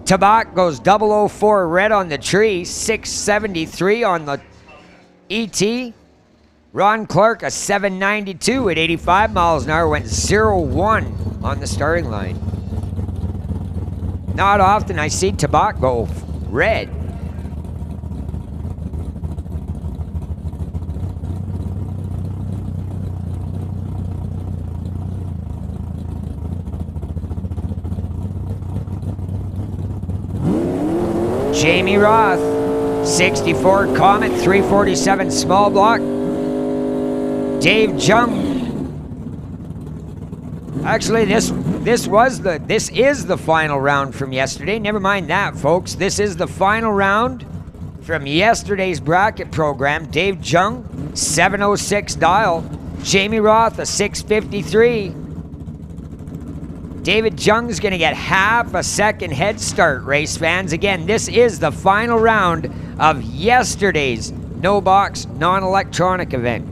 Tabak goes 004 red on the tree, 673 on the ET. Ron Clark, a 792 at 85 miles an hour, went 01 on the starting line. Not often I see Tabak go red. Jamie Roth, 64 Comet, 347 small block. Dave Jung. Actually, this is the final round from yesterday. Never mind that, folks. This is the final round from yesterday's bracket program. Dave Jung, 706 dial. Jamie Roth, a 653. David Jung's going to get half a second head start, race fans. Again, this is the final round of yesterday's no-box, non-electronic event.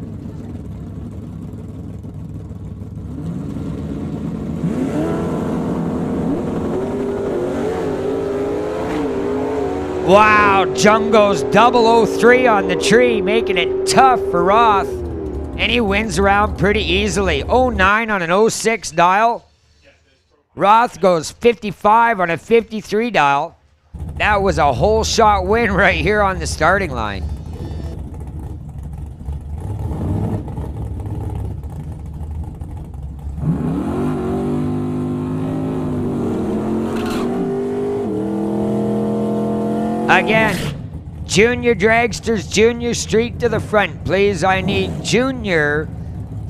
Wow, Jung goes 003 on the tree, making it tough for Roth. And he wins around pretty easily. 09 on an 06 dial. Roth goes 55 on a 53 dial. That was a whole shot win right here on the starting line. Again, Junior Dragsters, Junior Street to the front, please. I need Junior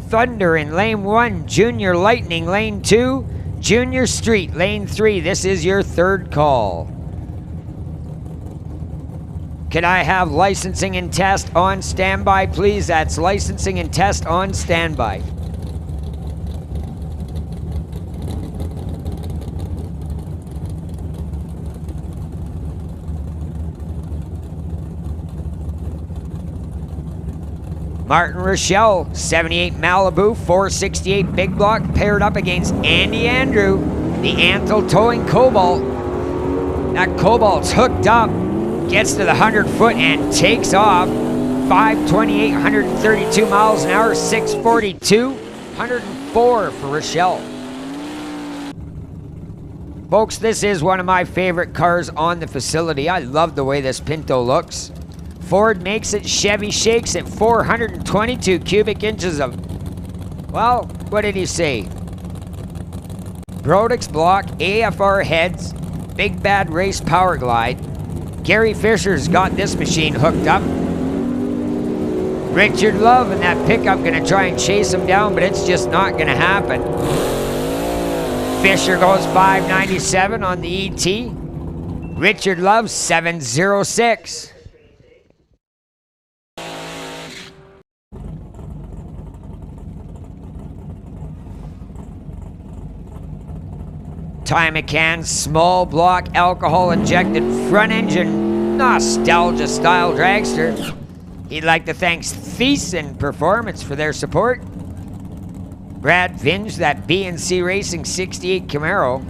Thunder in lane 1, Junior Lightning lane 2, Junior Street, lane 3. This is your third call. Can I have licensing and test on standby, please? That's licensing and test on standby. Martin Rochelle, 78 Malibu, 468 big block, paired up against Andy Andrew, the Antle towing Cobalt. That Cobalt's hooked up. Gets to the 100-foot and takes off. 528, 132 miles an hour, 642, 104 for Rochelle. Folks, this is one of my favorite cars on the facility. I love the way this Pinto looks. Ford makes it, Chevy shakes it. 422 cubic inches of, well, what did he say? Brodix block, AFR heads, Big Bad Race Power Glide. Gary Fisher's got this machine hooked up. Richard Love and that pickup gonna try and chase him down, but it's just not gonna happen. Fisher goes 597 on the ET. Richard Love 706. Ty McCann's small block alcohol injected front engine nostalgia style dragster. He'd like to thank Thiessen Performance for their support. Brad Vinge, that BNC Racing 68 Camaro.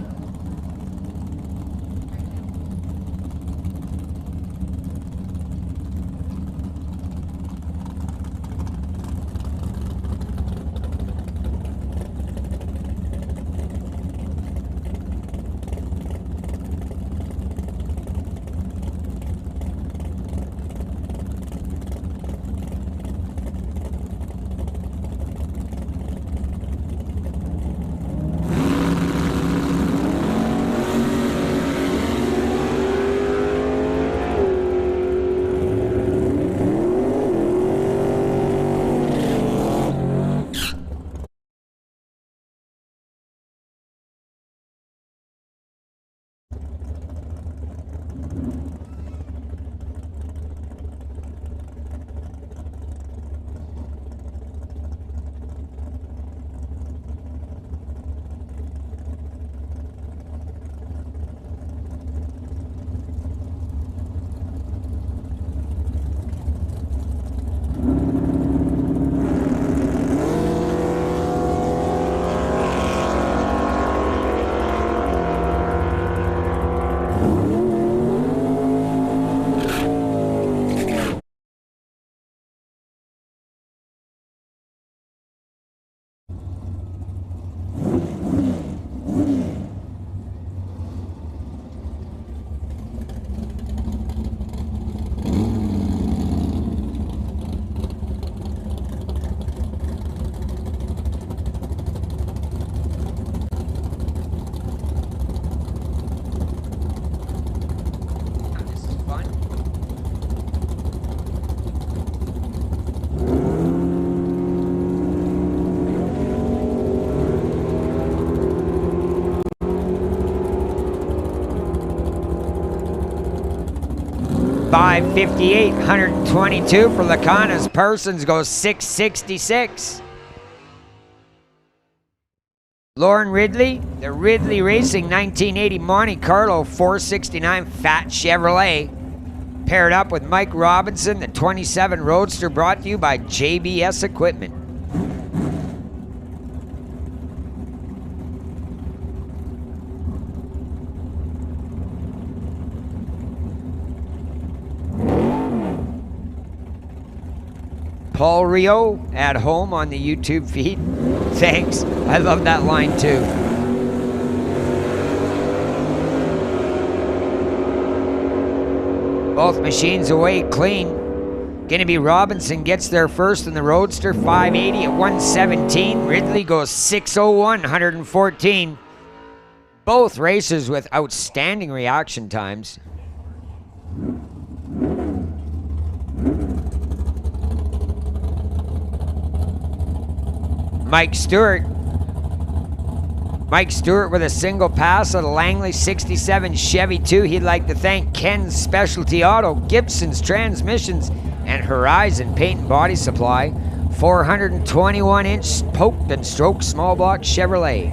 This is fun. $558, 122 for Lacanas. Persons goes 666. Lauren Ridley, the Ridley Racing 1980 Monte Carlo 469 Fat Chevrolet. Paired up with Mike Robinson, the 27 Roadster, brought to you by JBS Equipment. Paul Rio at home on the YouTube feed. Thanks. I love that line too. Both machines away clean. Gonna be Robinson gets there first in the Roadster, 580 at 117. Ridley goes 601, 114. Both racers with outstanding reaction times. Mike Stewart with a single pass at a Langley 67 Chevy 2. He'd like to thank Ken's Specialty Auto, Gibson's Transmissions, and Horizon Paint and Body Supply. 421-inch poked and stroked small block Chevrolet.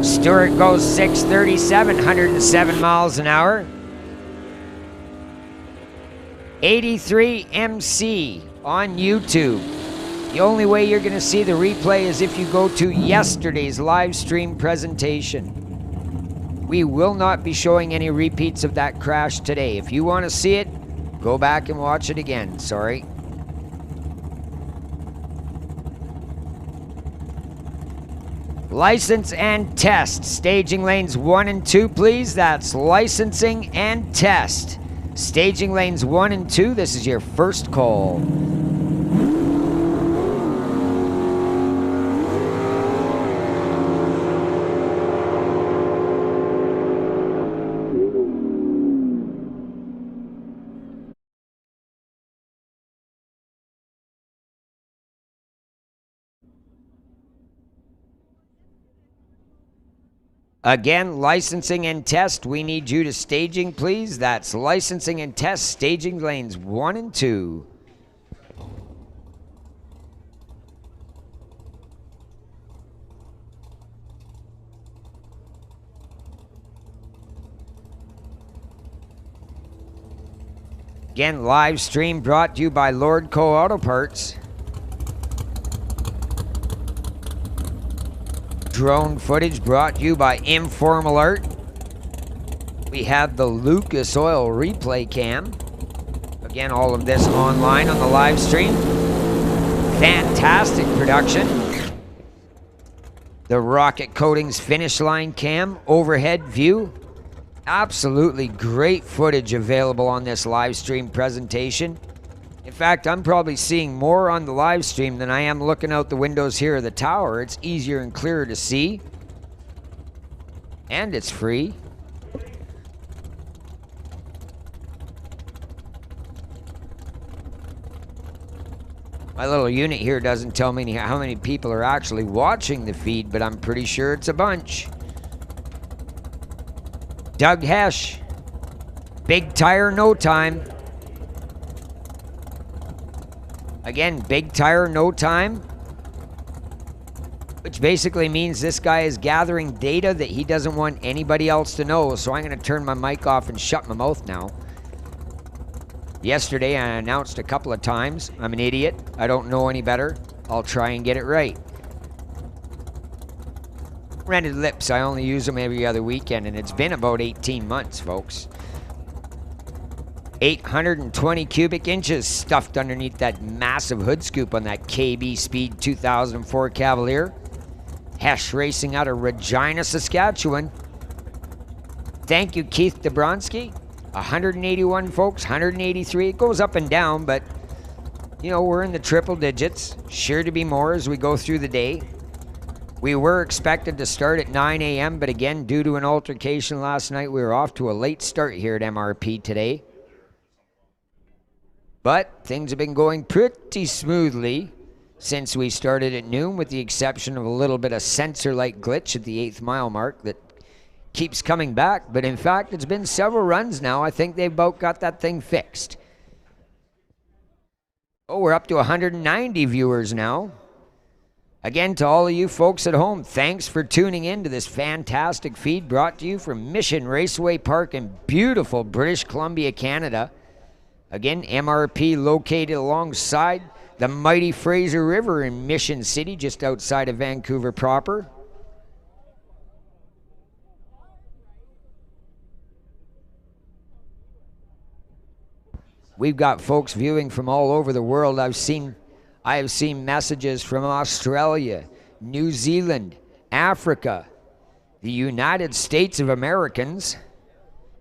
Stewart goes 637, 107 miles an hour. 83 MC on YouTube. The only way you're going to see the replay is if you go to yesterday's live stream presentation. We will not be showing any repeats of that crash today. If you want to see it, go back and watch it again. Sorry. License and test. Staging lanes 1 and 2, please. That's licensing and test. Staging lanes 1 and 2, this is your first call. Again, licensing and test. We need you to staging, please. That's licensing and test. Staging lanes 1 and 2. Again, live stream brought to you by Lord Co Auto Parts. Drone footage brought to you by Informal Art. We have the Lucas Oil replay cam. Again, all of this online on the live stream. Fantastic production. The Rocket Coatings finish line cam overhead view. Absolutely great footage available on this live stream presentation. In fact, I'm probably seeing more on the live stream than I am looking out the windows here of the tower. It's easier and clearer to see. And it's free. My little unit here doesn't tell me how many people are actually watching the feed, but I'm pretty sure it's a bunch. Doug Hesh. Big tire, no time. Again, big tire, no time. Which basically means this guy is gathering data that he doesn't want anybody else to know. So I'm going to turn my mic off and shut my mouth now. Yesterday I announced a couple of times, I'm an idiot. I don't know any better. I'll try and get it right. Rented lips, I only use them every other weekend, and it's been about 18 months, folks. 820 cubic inches stuffed underneath that massive hood scoop on that KB Speed 2004 Cavalier. Hesh Racing out of Regina, Saskatchewan. Thank you, Keith Dabronsky. 181, folks, 183. It goes up and down, but, you know, we're in the triple digits. Sure to be more as we go through the day. We were expected to start at 9 a.m., but again, due to an altercation last night, we were off to a late start here at MRP today. But things have been going pretty smoothly since we started at noon, with the exception of a little bit of sensor-like glitch at the 8th mile mark that keeps coming back. But in fact, it's been several runs now. I think they've about got that thing fixed. Oh, we're up to 190 viewers now. Again, to all of you folks at home, thanks for tuning in to this fantastic feed brought to you from Mission Raceway Park in beautiful British Columbia, Canada. Again, MRP located alongside the mighty Fraser River in Mission City, just outside of Vancouver proper. We've got folks viewing from all over the world. I have seen messages from Australia, New Zealand, Africa, the United States of Americans,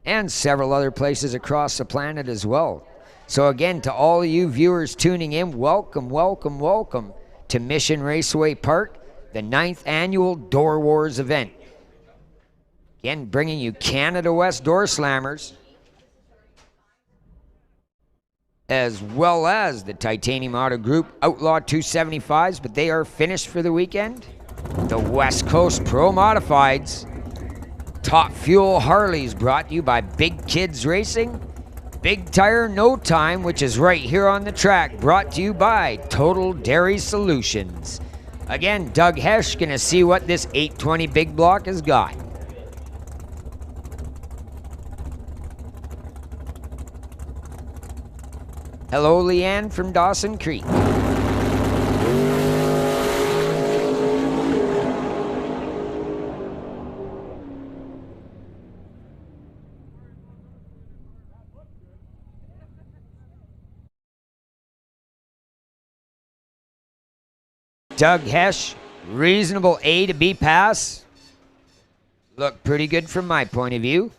and several other places across the planet as well. So again, to all of you viewers tuning in, welcome, welcome, welcome to Mission Raceway Park, the 9th annual Doorwarz event. Again, bringing you Canada West Door Slammers, as well as the Titanium Auto Group Outlaw 275s, but they are finished for the weekend. The West Coast Pro Modifieds, Top Fuel Harleys, brought to you by Big Kids Racing. Big Tire No Time, which is right here on the track, brought to you by Total Dairy Solutions. Again, Doug Hesh gonna see what this 820 big block has got. Hello, Leanne from Dawson Creek. Doug Hesh, reasonable A to B pass. Looked pretty good from my point of view.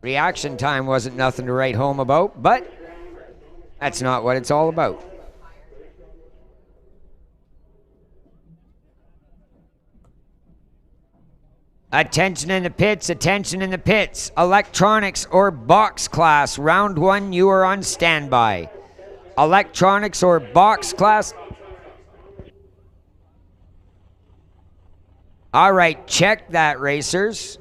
Reaction time wasn't nothing to write home about, but that's not what it's all about. Attention in the pits, attention in the pits. Electronics or box class, round 1, you are on standby. Electronics or box class. All right, check that, racers.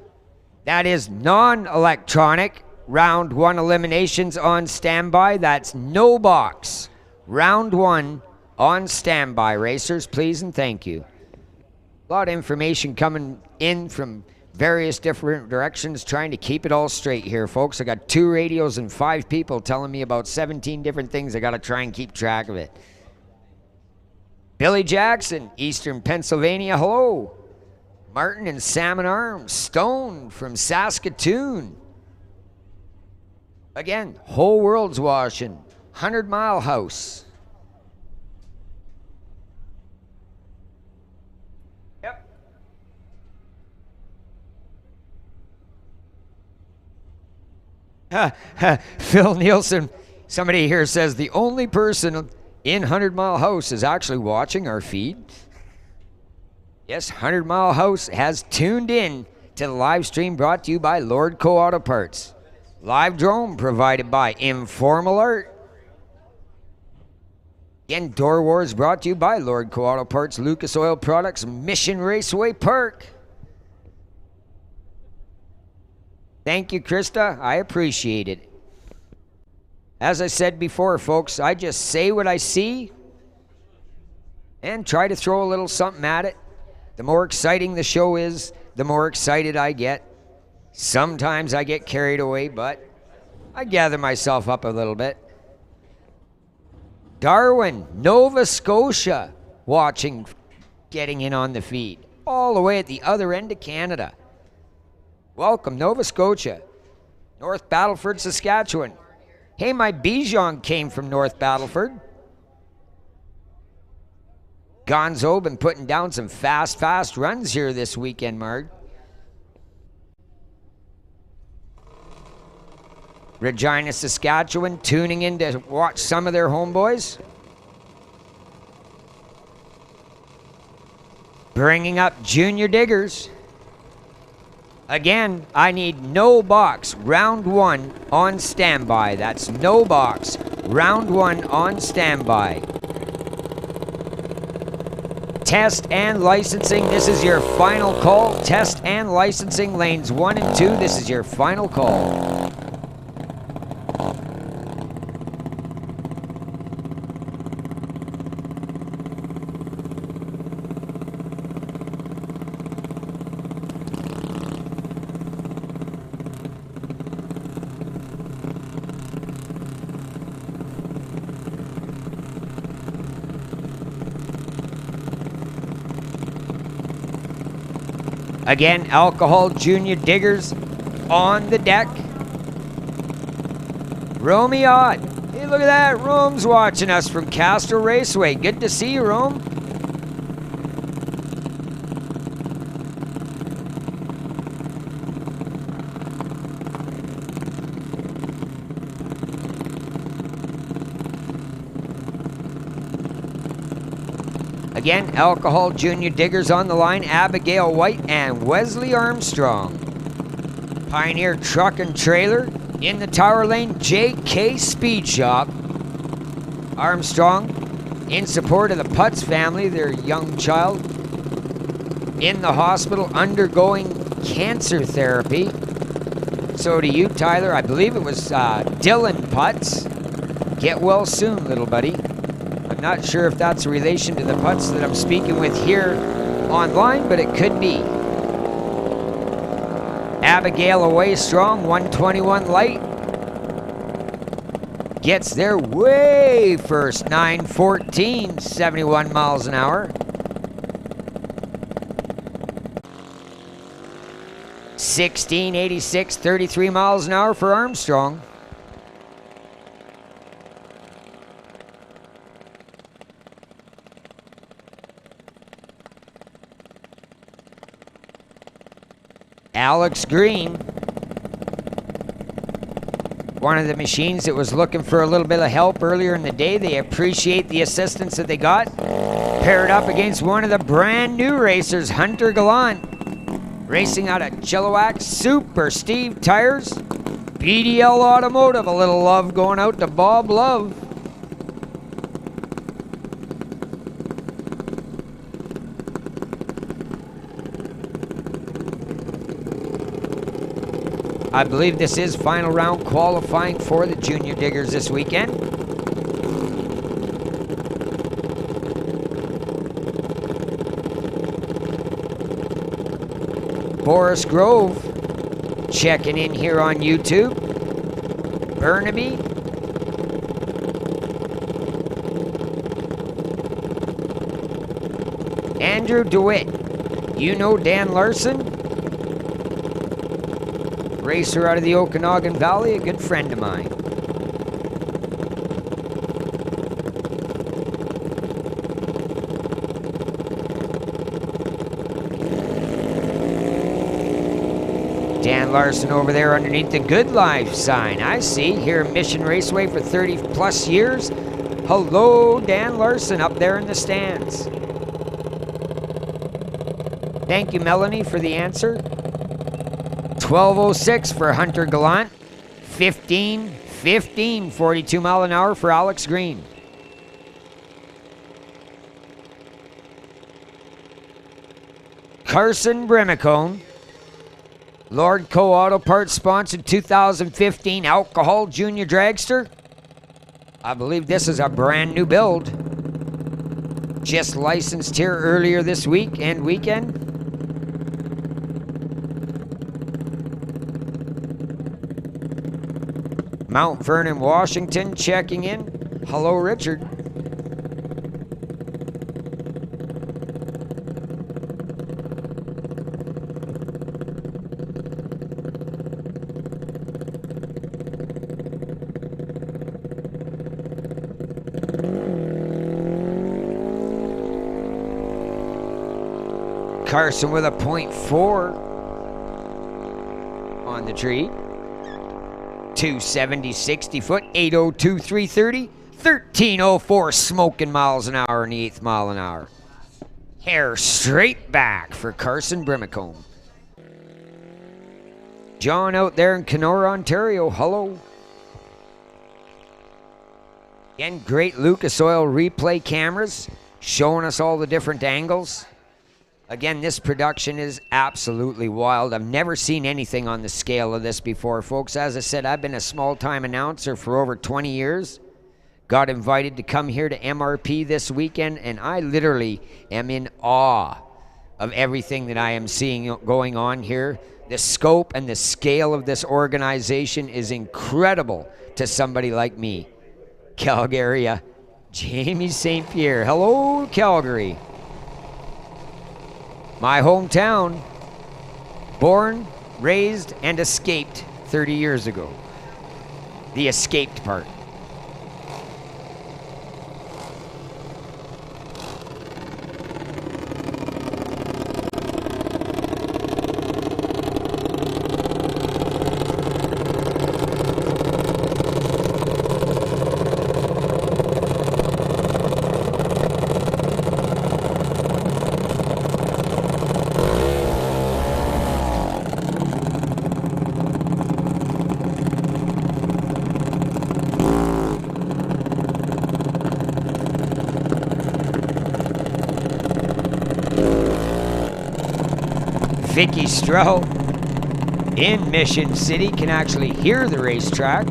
That is non-electronic. Round 1 eliminations on standby. That's no box. Round 1 on standby, racers, please and thank you. A lot of information coming in from various different directions, trying to keep it all straight here, folks. I got 2 radios and 5 people telling me about 17 different things. I got to try and keep track of it. Billy Jackson, Eastern Pennsylvania, hello. Martin and Salmon Arms. Stone from Saskatoon. Again, whole world's watching. 100 Mile House. Phil Nielsen, somebody here says the only person in 100 Mile House is actually watching our feed. Yes, 100 Mile House has tuned in to the live stream brought to you by Lordco Auto Parts. Live drone provided by Informal Art. Again, Doorwarz brought to you by Lordco Auto Parts, Lucas Oil Products, Mission Raceway Park. Thank you, Krista. I appreciate it. As I said before, folks, I just say what I see and try to throw a little something at it. The more exciting the show is, the more excited I get. Sometimes I get carried away, but I gather myself up a little bit. Darwin, Nova Scotia, watching, getting in on the feed, all the way at the other end of Canada. Welcome, Nova Scotia. North Battleford, Saskatchewan. Hey, my Bijan came from North Battleford. Gonzo been putting down some fast runs here this weekend, Marg. Regina, Saskatchewan, tuning in to watch some of their homeboys. Bringing up Junior Diggers. Again, I need no box. Round 1 on standby. That's no box. Round 1 on standby. Test and licensing. This is your final call. Test and licensing lanes 1 and 2. This is your final call. Again, Alcohol Junior Diggers on the deck. Romey Odd. Hey, look at that. Rome's watching us from Castro Raceway. Good to see you, Rome. Again, Alcohol Junior Diggers on the line, Abigail White and Wesley Armstrong. Pioneer Truck and Trailer in the Tower Lane, JK Speed Shop. Armstrong in support of the Putz family, their young child, in the hospital undergoing cancer therapy. So to you, Tyler, I believe it was Dylan Putz. Get well soon, little buddy. I'm not sure if that's a relation to the Putz that I'm speaking with here online, but it could be. Abigail away strong, 121 light. Gets there way first, 9:14, 71 miles an hour. 1686, 33 miles an hour for Armstrong. Alex Green. One of the machines that was looking for a little bit of help earlier in the day. They appreciate the assistance that they got. Paired up against one of the brand new racers, Hunter Gallant. Racing out of Chilliwack, Super Steve Tires. BDL Automotive, a little love going out to Bob Love. I believe this is final round qualifying for the Junior Diggers this weekend. Boris Grove checking in here on YouTube. Burnaby. Andrew DeWitt. You know Dan Larson? Racer out of the Okanagan Valley, a good friend of mine. Dan Larson over there underneath the Good Life sign. I see, here at Mission Raceway for 30 plus years. Hello, Dan Larson up there in the stands. Thank you, Melanie, for the answer. 12:06 for Hunter Gallant. 15, 42 mile an hour for Alex Green. Carson Brimacone. Lord Co Auto Parts sponsored 2015 Alcohol Junior Dragster. I believe this is a brand new build. Just licensed here earlier this week and weekend. Mount Vernon, Washington, checking in. Hello, Richard. Carson with a .4 on the tree. 270, 60 foot, 802, 330, 1304 smoking miles an hour in the 8th mile an hour. Hair straight back for Carson Brimacombe. John out there in Kenora, Ontario, hello. Again, great Lucas Oil replay cameras showing us all the different angles. Again, this production is absolutely wild. I've never seen anything on the scale of this before, folks. As I said, I've been a small-time announcer for over 20 years. Got invited to come here to MRP this weekend, and I literally am in awe of everything that I am seeing going on here. The scope and the scale of this organization is incredible to somebody like me. Calgary, Jamie St. Pierre. Hello, Calgary. My hometown, born, raised, and escaped 30 years ago. The escaped part. Vicky Stroh in Mission City can actually hear the racetrack.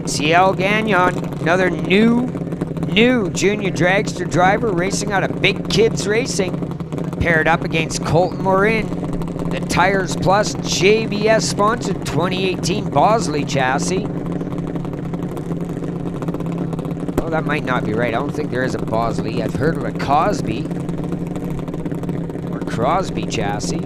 CL Gagnon, another new junior dragster driver racing out of Big Kids Racing. Paired up against Colton Morin, the Tires Plus JBS sponsored 2018 Bosley chassis. Oh, that might not be right. I don't think there is a Bosley. I've heard of a Cosby. Crosby chassis.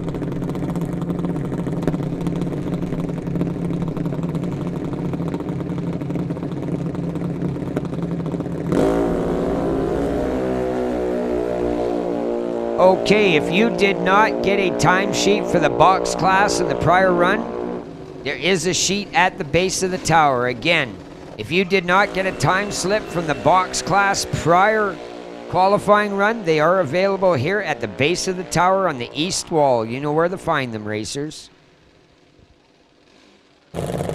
Okay, if you did not get a timesheet for the box class in the prior run, there is a sheet at the base of the tower. Again, if you did not get a time slip from the box class prior qualifying run, they are available here at the base of the tower on the east wall. You know where to find them, racers.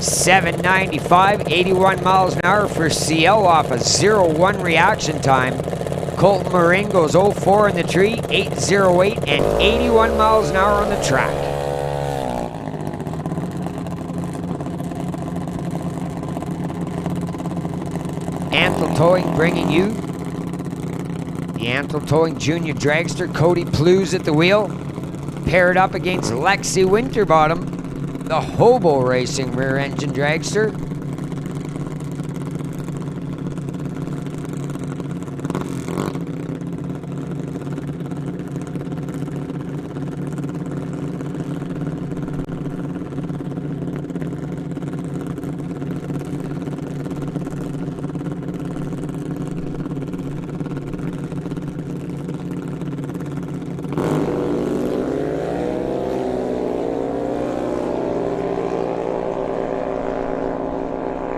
795, 81 miles an hour for CL off a 0-1 reaction time. Colton Morin goes 0-4 in the tree, 808 and 81 miles an hour on the track. Antle Towing bringing you the Antle Towing Junior Dragster. Cody Plews at the wheel, paired up against Lexi Winterbottom, the Hobo Racing rear engine dragster.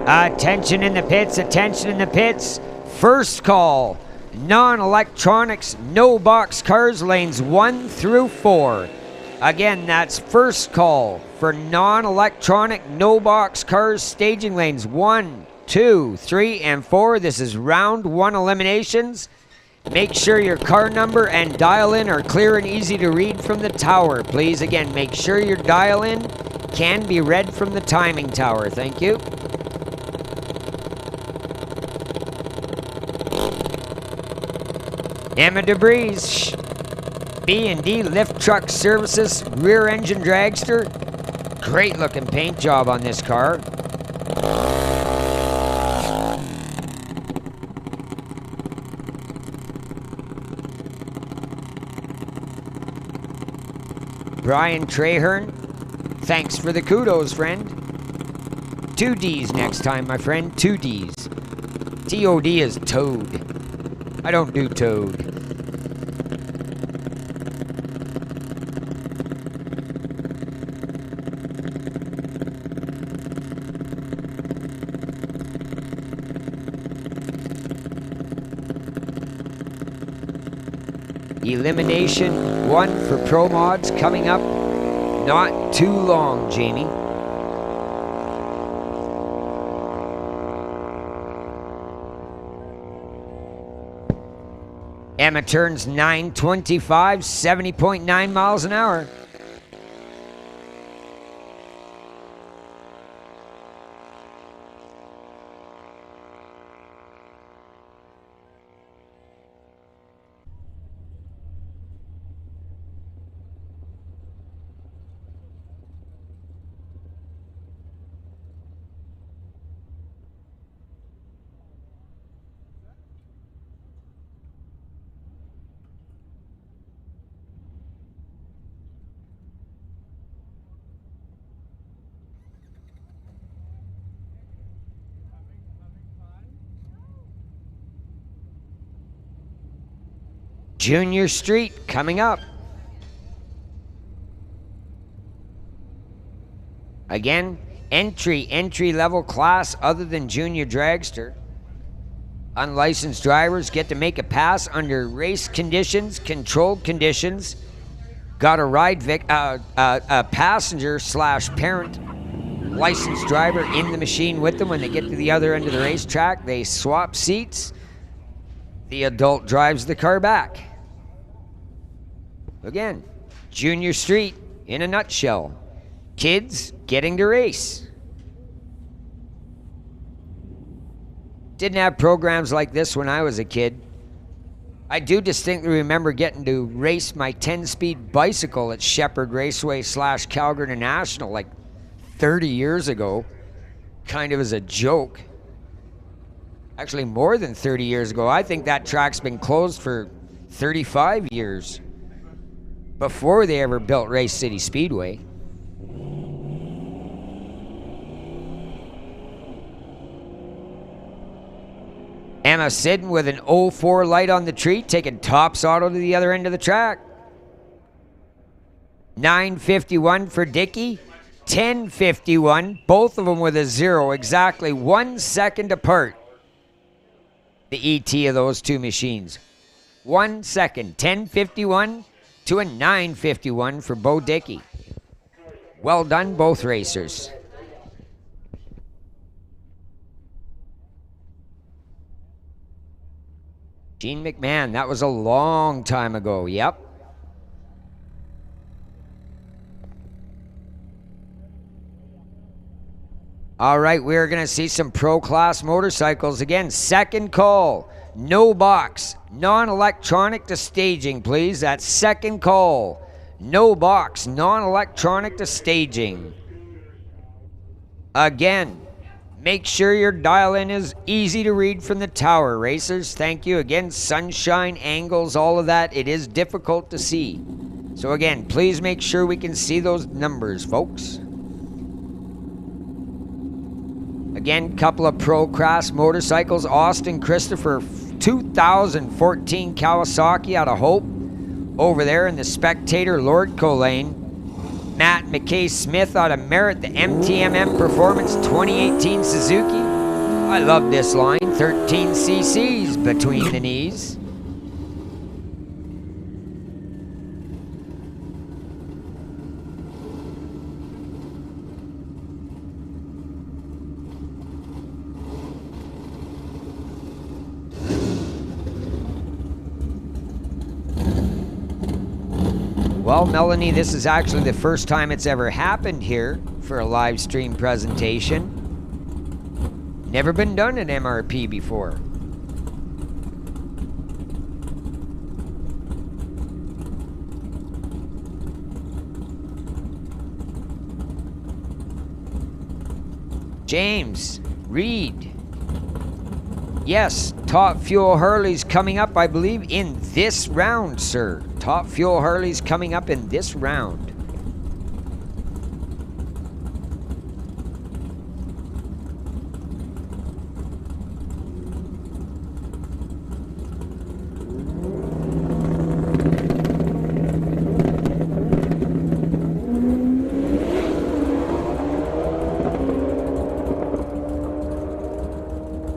Attention in the pits, attention in the pits. First call, non-electronics, no box cars, lanes 1 through 4. Again, that's first call for non-electronic, no box cars, staging lanes 1, 2, 3, and 4. This is round 1 eliminations. Make sure your car number and dial-in are clear and easy to read from the tower, please. Again, make sure your dial-in can be read from the timing tower. Thank you. Emma DeBreeze, B&D Lift Truck Services rear engine dragster. Great looking paint job on this car. Brian Traherne, thanks for the kudos, friend. 2 Ds next time, my friend, 2 Ds. TOD is Toad. I don't do Toad. Elimination 1 for Pro Mods coming up not too long, Jamie. Emma turns 925, 70.9 miles an hour. Junior Street coming up. Again, entry level class other than Junior Dragster. Unlicensed drivers get to make a pass under race conditions, controlled conditions. Got a ride a passenger / parent licensed driver in the machine with them. When they get to the other end of the racetrack, they swap seats. The adult drives the car back. Again, Junior Street in a nutshell. Kids getting to race. Didn't have programs like this when I was a kid. I do distinctly remember getting to race my 10-speed bicycle at Shepherd Raceway / Calgary National like 30 years ago. Kind of as a joke. Actually, more than 30 years ago. I think that track's been closed for 35 years. before they ever built Race City Speedway. Emma Sidden with an 04 light on the tree, taking Tops Auto to the other end of the track. 9:51 for Dickey. 10:51, both of them with a 0, exactly 1 second apart. The ET of those two machines. 1 second, 10:51 to a 9:51 for Bo Dickey. Well done, both racers. Gene McMahon, that was a long time ago, yep. All right, we're going to see some Pro Class motorcycles again. Second call, no box, non-electronic to staging, please. That's second call, no box, non-electronic to staging. Again, make sure your dial-in is easy to read from the tower, racers. Thank you. Again, sunshine, angles, all of that, it is difficult to see. So again, please make sure we can see those numbers, folks. Again, couple of Pro Class motorcycles. Austin Christopher, 2014 Kawasaki out of Hope. Over there in the Spectator Lordco lane. Matt McKay Smith out of Merritt, the MTMM Performance 2018 Suzuki. I love this line, 13 cc's between the knees. Well, Melanie, this is actually the first time it's ever happened here for a live stream presentation. Never been done at MRP before. James, Reed. Yes, Top Fuel Hurley's coming up, I believe, in this round, sir. Top Fuel Hurley's coming up in this round.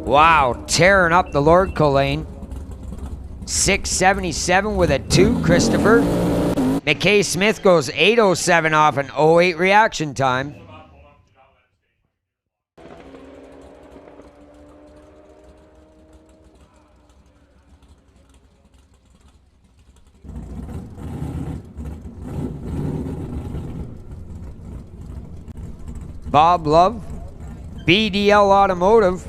Wow, tearing up the Lordco lane. 677 with a 2, Christopher. McKay Smith goes 807 off an 08 reaction time. Bob Love, BDL Automotive.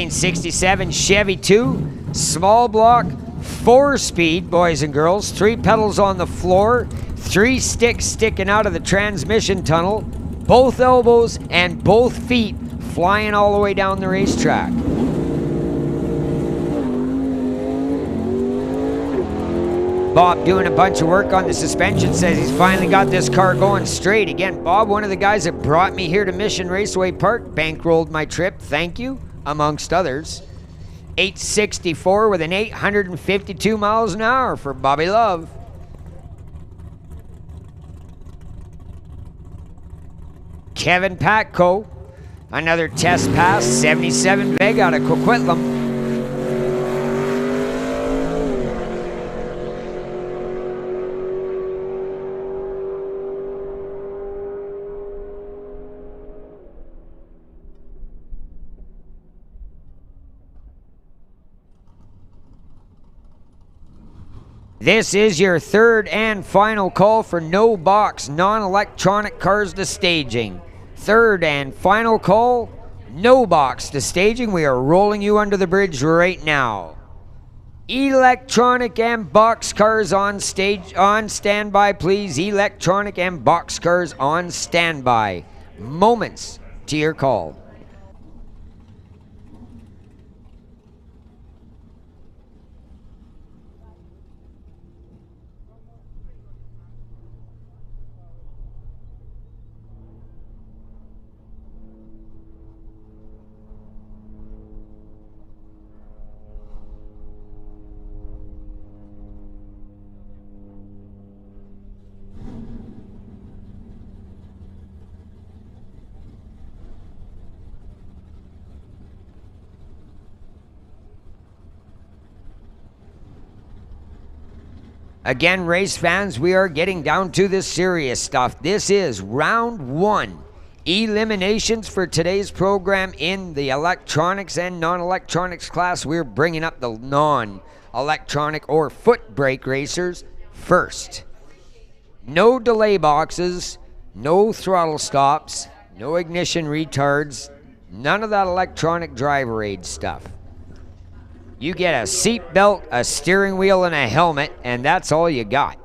'67 Chevy 2, small block, 4-speed, boys and girls. 3 pedals on the floor, 3 sticks sticking out of the transmission tunnel, both elbows and both feet flying all the way down the racetrack. Bob doing a bunch of work on the suspension, says he's finally got this car going straight. Again, Bob, one of the guys that brought me here to Mission Raceway Park, bankrolled my trip. Thank you, amongst others. 864 with an 852 miles an hour for Bobby Love. Kevin Patco, another test pass, 77 Vega out of Coquitlam. This is your third and final call for no box, non-electronic cars to staging. Third and final call, no box to staging. We are rolling you under the bridge right now. Electronic and box cars on stage, on standby, please. Electronic and box cars on standby. moments to your call. Again, race fans, we are getting down to the serious stuff. This is round one. Eliminations for today's program in the electronics and non-electronics class. We're bringing up the non-electronic or foot brake racers first. No delay boxes, no throttle stops, no ignition retards, none of that electronic driver aid stuff. You get a seat belt, a steering wheel, and a helmet, and that's all you got.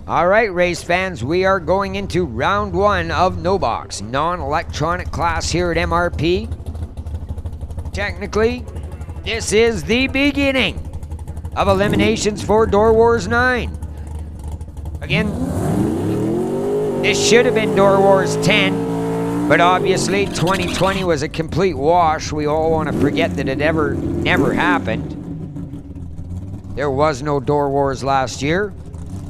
All right, race fans, we are going into round one of No Box, non-electronic class here at MRP. Technically, this is the beginning of eliminations for Doorwarz 9. Again, this should have been Doorwarz 10, but obviously 2020 was a complete wash. We all want to forget that it never happened. There was no Doorwarz last year.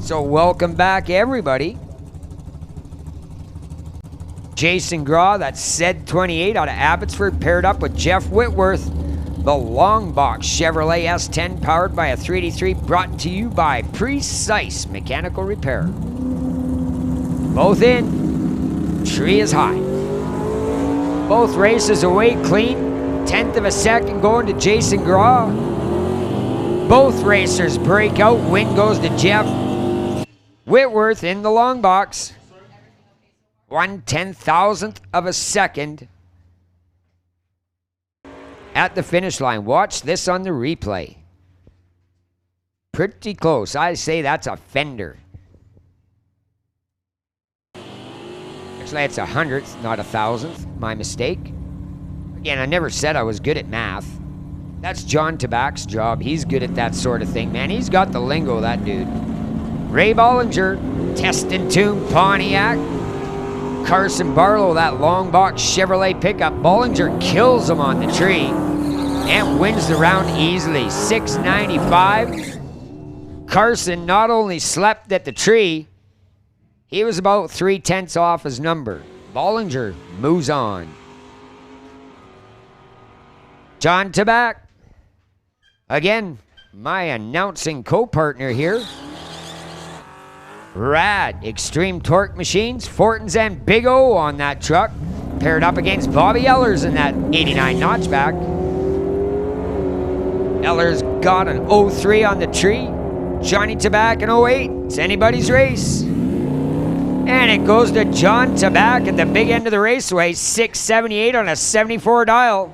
So welcome back, everybody. Jason Graw, that's Said 28 out of Abbotsford, paired up with Jeff Whitworth. The long box Chevrolet S10 powered by a 383, brought to you by Precise Mechanical Repair. Both in. Tree is high. Both races away clean. 10th of a second going to Jason Graw. Both racers break out. Win goes to Jeff Whitworth in the long box. 1/10,000th of a second at the finish line. Watch this on the replay. Pretty close. I say that's a fender. Actually, it's 100th, not 1,000th. My mistake. Again, I never said I was good at math. That's John Tabak's job. He's good at that sort of thing, man. He's got the lingo, that dude. Ray Bollinger, Test and Tune Pontiac. Carson Barlow, that long box Chevrolet pickup. Bollinger kills him on the tree and wins the round easily. 695. Carson not only slept at the tree, he was about 3/10 off his number. Bollinger moves on. John Tabak. Again, my announcing co-partner here. Rad Extreme Torque Machines, Fortins and Big O on that truck. Paired up against Bobby Ellers in that 89 notchback. Ellers got an 03 on the tree. Johnny Tabak an 08. It's anybody's race. And it goes to John Tabak at the big end of the raceway. 678 on a 74 dial.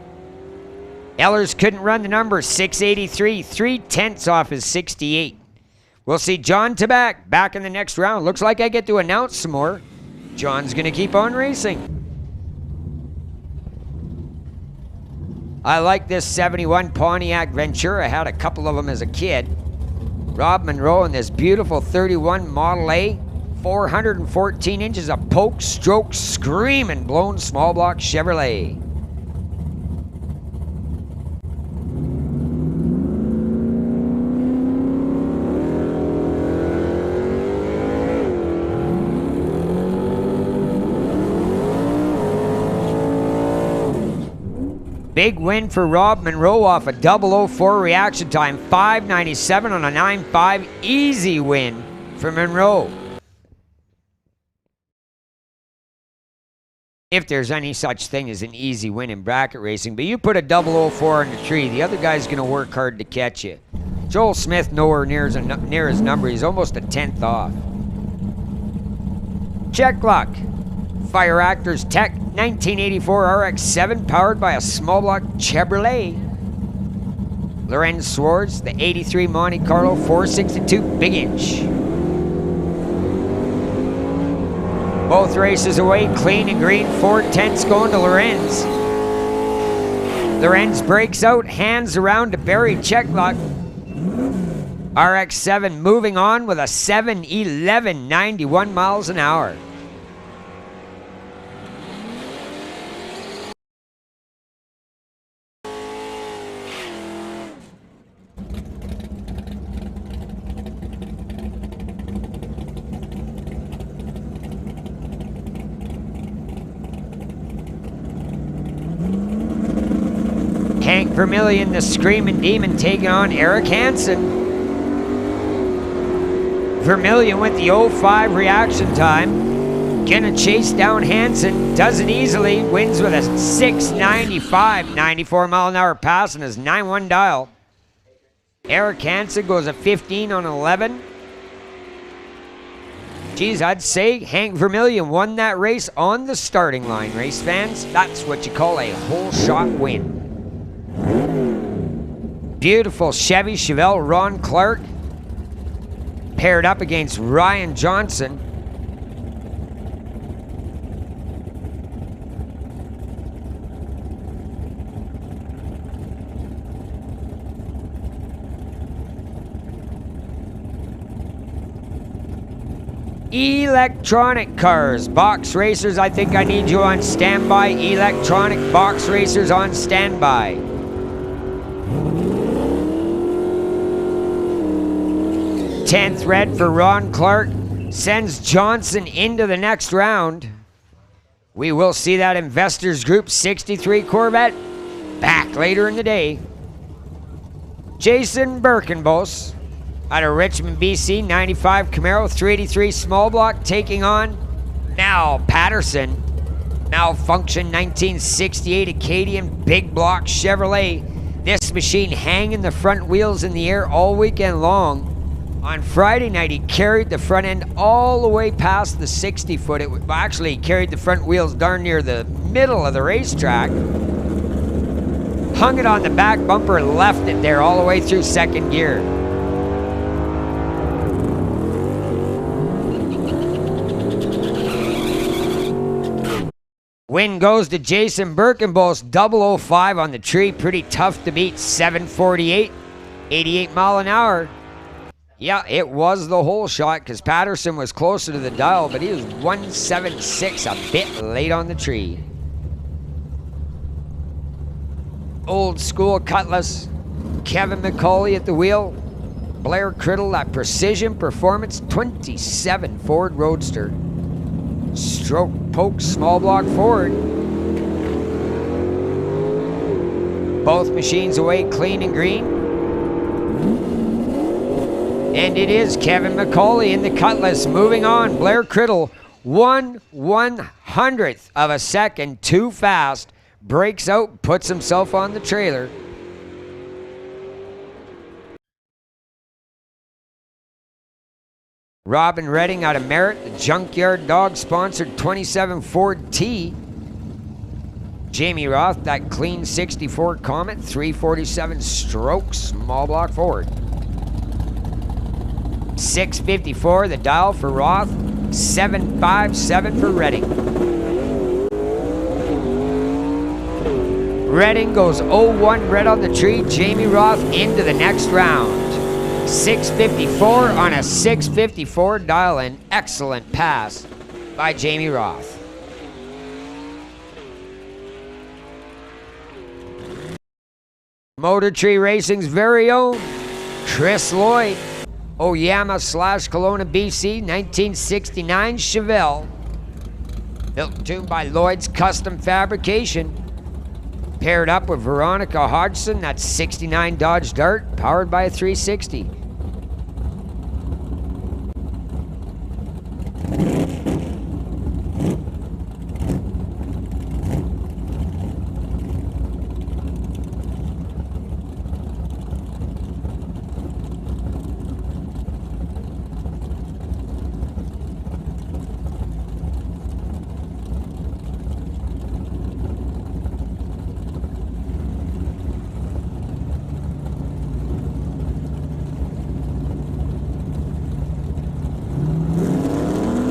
Ellers couldn't run the number. 683. 3/10 off his 68. We'll see John Tabak back in the next round. Looks like I get to announce some more. John's going to keep on racing. I like this 71 Pontiac Ventura. I had a couple of them as a kid. Rob Monroe in this beautiful 31 Model A. 414 inches of poke, stroke, screaming blown small block Chevrolet. Big win for Rob Monroe off a 004 reaction time. 597 on a 9.5. Easy win from Monroe. If there's any such thing as an easy win in bracket racing, but you put a 004 on the tree, the other guy's going to work hard to catch you. Joel Smith nowhere near his number. He's almost a 10th off. Check luck. Fire Actors Tech 1984 RX-7 powered by a small block Chevrolet. Lorenz Swords, the 83 Monte Carlo 462 Big Inch. Both races away, clean and green, 4/10 going to Lorenz. Lorenz breaks out, hands around to Barry Checklock. RX-7 moving on with a 7:11, 91 miles an hour. Hank Vermillion, the Screaming Demon, taking on Eric Hansen. Vermillion with the 05 reaction time. Gonna chase down Hansen. Does it easily. Wins with a 6:95, 94 mile an hour pass in his 9-1 dial. Eric Hansen goes a 15 on 11. Geez, I'd say Hank Vermillion won that race on the starting line, race fans. That's what you call a whole shot win. Beautiful Chevy Chevelle Ron Clark paired up against Ryan Johnson. Electronic cars, box racers, I think I need you on standby. Electronic box racers on standby. Tenth red for Ron Clark sends Johnson into the next round. We will see that Investors Group 63 Corvette back later in the day. Jason Birkenbos out of Richmond, BC, 95 Camaro 383 small block taking on Mal Patterson. Malfunction 1968 Acadian big block Chevrolet. This machine hanging the front wheels in the air all weekend long. On Friday night, he carried the front end all the way past the 60-foot. Actually, he carried the front wheels darn near the middle of the racetrack. Hung it on the back bumper and left it there all the way through second gear. Win goes to Jason Birkenbos, 005 on the tree. Pretty tough to beat, 748, 88 mile an hour. Yeah, it was the whole shot because Patterson was closer to the dial, but he was 176, a bit late on the tree. Old school Cutlass, Kevin McCauley at the wheel. Blair Criddle, that Precision Performance 27 Ford Roadster. Stroke poke small block Ford. Both machines away clean and green. And it is Kevin McCauley in the Cutlass moving on. Blair Criddle, 1/100th of a second too fast. Breaks out, puts himself on the trailer. Robin Redding out of Merritt, the Junkyard Dog sponsored 27 Ford T. Jamie Roth, that clean 64 Comet, 347 stroke small block Ford. 654 the dial for Roth, 757 for Redding. Redding goes 0-1 red on the tree. Jamie Roth into the next round. 654 on a 654 dial, an excellent pass by Jamie Roth. Motor Tree Racing's very own Chris Lloyd, Oyama / Kelowna, BC, 1969 Chevelle. Built and tuned by Lloyd's Custom Fabrication. Paired up with Veronica Hodgson, that's 69 Dodge Dart, powered by a 360.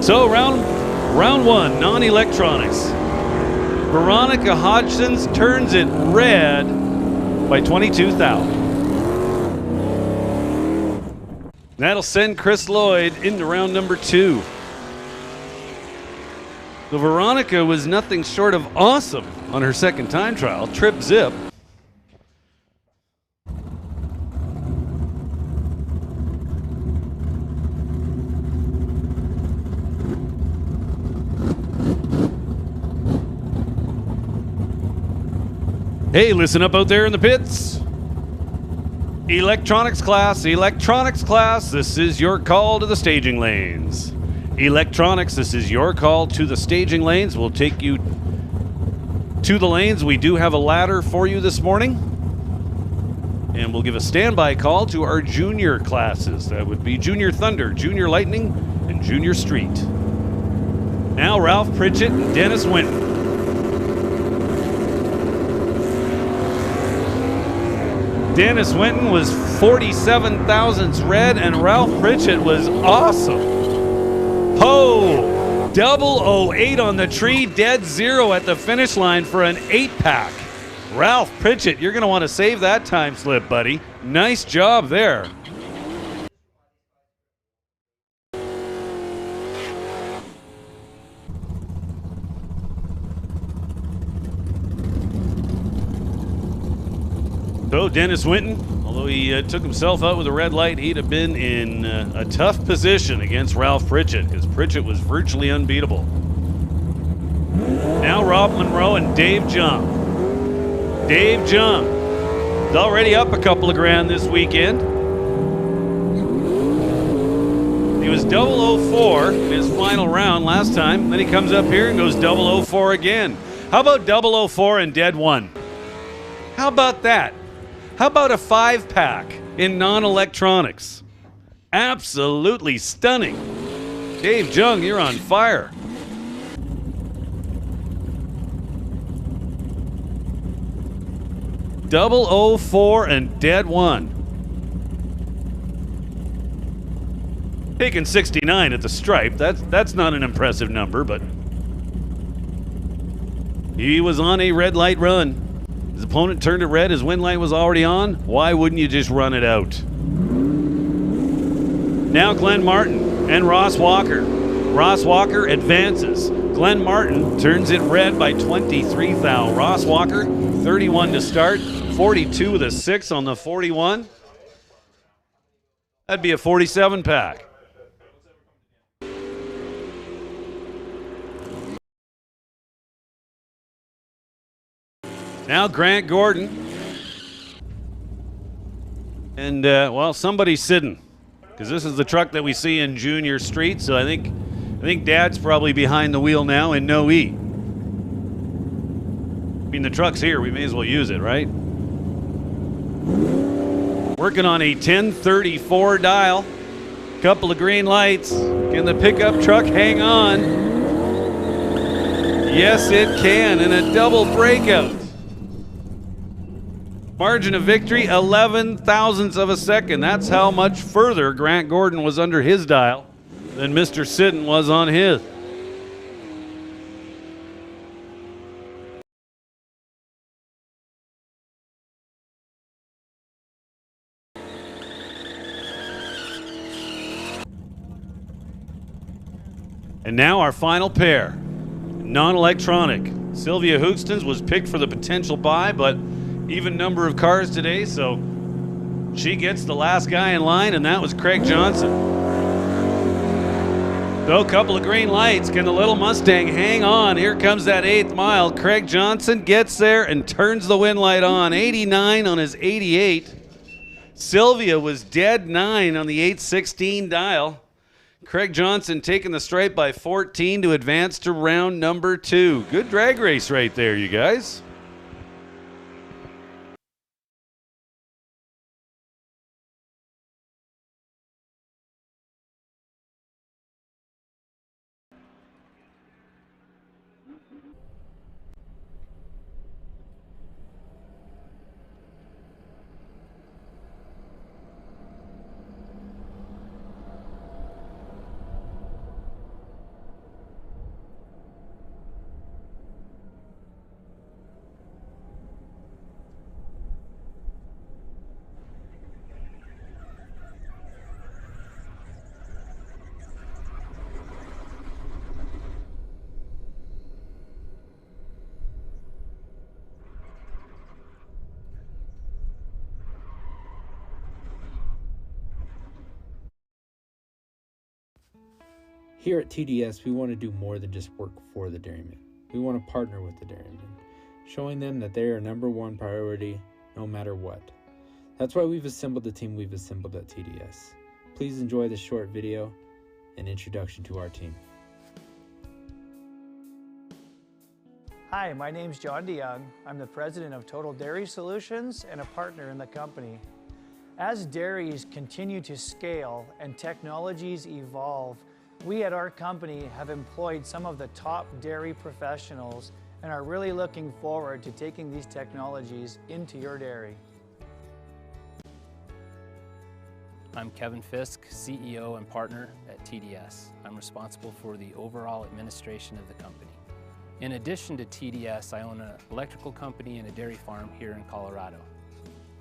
So round one, non-electronics. Veronica Hodgson's turns it red by 22 thou. That'll send Chris Lloyd into round number 2. So Veronica was nothing short of awesome on her second time trial. Trip zip. Hey, listen up out there in the pits. Electronics class, this is your call to the staging lanes. Electronics, this is your call to the staging lanes. We'll take you to the lanes. We do have a ladder for you this morning. And we'll give a standby call to our junior classes. That would be Junior Thunder, Junior Lightning, and Junior Street. Now Ralph Pritchett and Dennis Winton. Dennis Winton was 47 thousandths red, and Ralph Pritchett was awesome. Ho! 008 on the tree, dead zero at the finish line for an 8-pack. Ralph Pritchett, you're going to want to save that time slip, buddy. Nice job there. So Dennis Winton, although he took himself out with a red light, he'd have been in a tough position against Ralph Pritchett because Pritchett was virtually unbeatable. Now Rob Monroe and Dave Jung. Dave Jung is already up a couple of grand this weekend. He was 004 in his final round last time. Then he comes up here and goes 004 again. How about 004 and dead 1? How about that? How about a 5-pack in non-electronics? Absolutely stunning. Dave Jung, you're on fire. .004 and dead 1. Taking 69 at the stripe. That's not an impressive number, but he was on a red light run. His opponent turned it red. His win light was already on. Why wouldn't you just run it out? Now Glenn Martin and Ross Walker. Ross Walker advances. Glenn Martin turns it red by 23 thou. Ross Walker, 31 to start. 42 with a 6 on the 41. That'd be a 47-pack. Now Grant Gordon. And, well, somebody's sitting. Because this is the truck that we see in Junior Street, so I think Dad's probably behind the wheel now in no E. I mean, the truck's here. We may as well use it, right? Working on a 1034 dial. Couple of green lights. Can the pickup truck hang on? Yes, it can, in a double breakout. Margin of victory, 11 thousandths of a second. That's how much further Grant Gordon was under his dial than Mr. Sitton was on his. And now our final pair, non-electronic. Sylvia Hoogstens was picked for the potential buy, but even number of cars today, so she gets the last guy in line, and that was Craig Johnson. So a couple of green lights. Can the little Mustang hang on? Here comes that 8th mile. Craig Johnson gets there and turns the win light on. 89 on his 88. Sylvia was dead 9 on the 816 dial. Craig Johnson taking the stripe by 14 to advance to round number 2. Good drag race right there, you guys. Here at TDS, we want to do more than just work for the dairymen. We want to partner with the dairymen, showing them that they are number one priority no matter what. That's why we've assembled the team we've assembled at TDS. Please enjoy this short video and introduction to our team. Hi, my name's John DeYoung. I'm the president of Total Dairy Solutions and a partner in the company. As dairies continue to scale and technologies evolve, we at our company have employed some of the top dairy professionals and are really looking forward to taking these technologies into your dairy. I'm Kevin Fisk, CEO and partner at TDS. I'm responsible for the overall administration of the company. In addition to TDS, I own an electrical company and a dairy farm here in Colorado.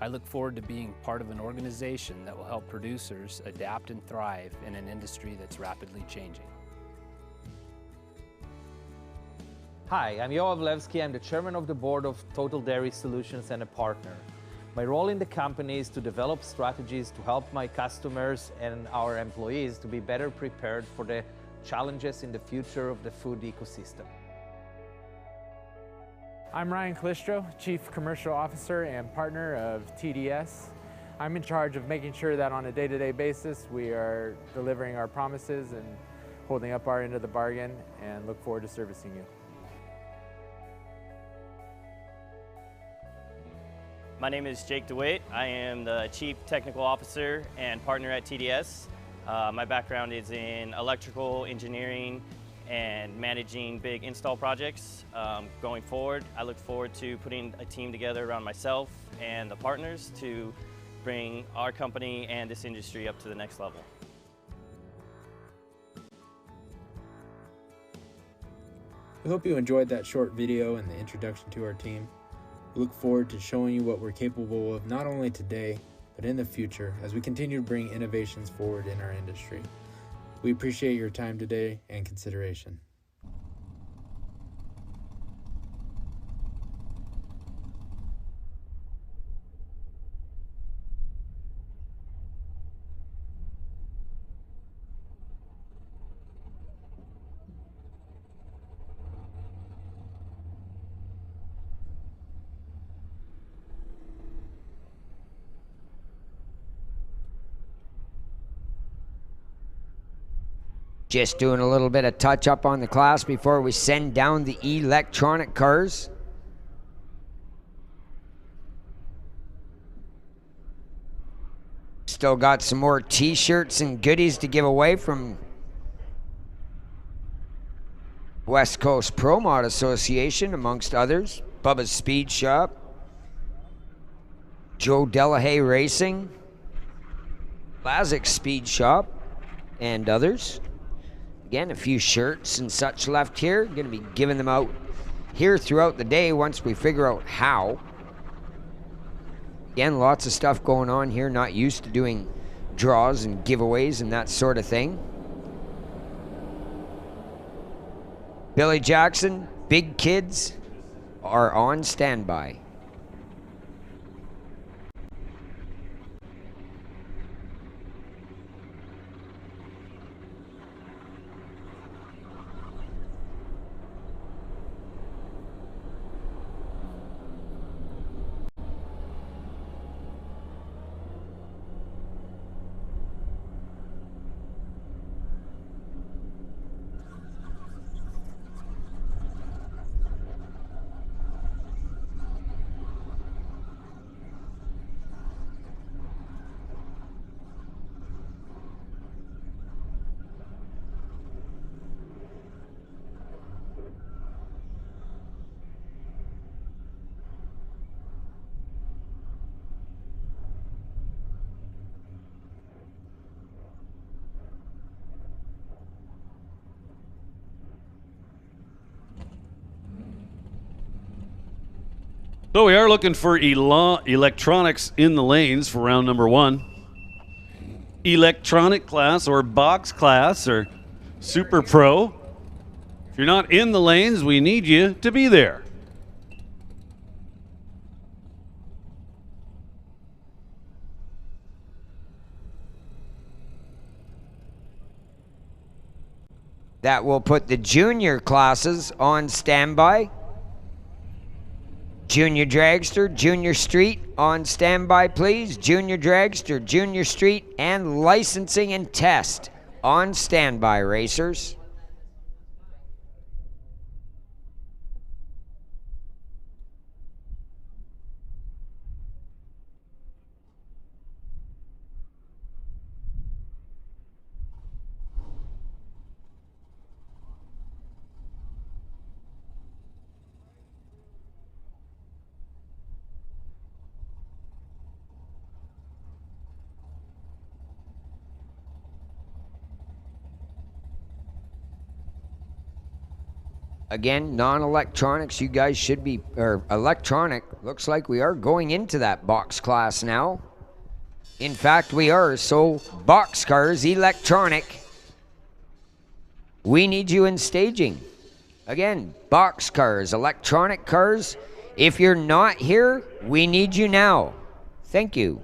I look forward to being part of an organization that will help producers adapt and thrive in an industry that's rapidly changing. Hi, I'm Yoav Levski. I'm the chairman of the board of Total Dairy Solutions and a partner. My role in the company is to develop strategies to help my customers and our employees to be better prepared for the challenges in the future of the food ecosystem. I'm Ryan Calistro, Chief Commercial Officer and partner of TDS. I'm in charge of making sure that on a day-to-day basis we are delivering our promises and holding up our end of the bargain, and look forward to servicing you. My name is Jake DeWitt. I am the Chief Technical Officer and partner at TDS. My background is in electrical engineering and managing big install projects. Going forward, I look forward to putting a team together around myself and the partners to bring our company and this industry up to the next level. We hope you enjoyed that short video and the introduction to our team. We look forward to showing you what we're capable of not only today, but in the future as we continue to bring innovations forward in our industry. We appreciate your time today and consideration. Just doing a little bit of touch up on the class before we send down the electronic cars. Still got some more t-shirts and goodies to give away from West Coast Pro Mod Association, amongst others. Bubba's Speed Shop, Joe Delahaye Racing, Lazic Speed Shop, and others. Again, a few shirts and such left here. Going to be giving them out here throughout the day once we figure out how. Again, lots of stuff going on here. Not used to doing draws and giveaways and that sort of thing. Billy Jackson, big kids are on standby. So we are looking for electronics in the lanes for round number 1. Electronic class or box class or super pro. If you're not in the lanes, we need you to be there. That will put the junior classes on standby. Junior dragster, junior street on standby, please. Junior dragster, junior street, and licensing and test on standby, racers. Again, non-electronics, you guys should be, or electronic, looks like we are going into that box class now. In fact, we are, so box cars, electronic, we need you in staging. Again, box cars, electronic cars, if you're not here, we need you now. Thank you.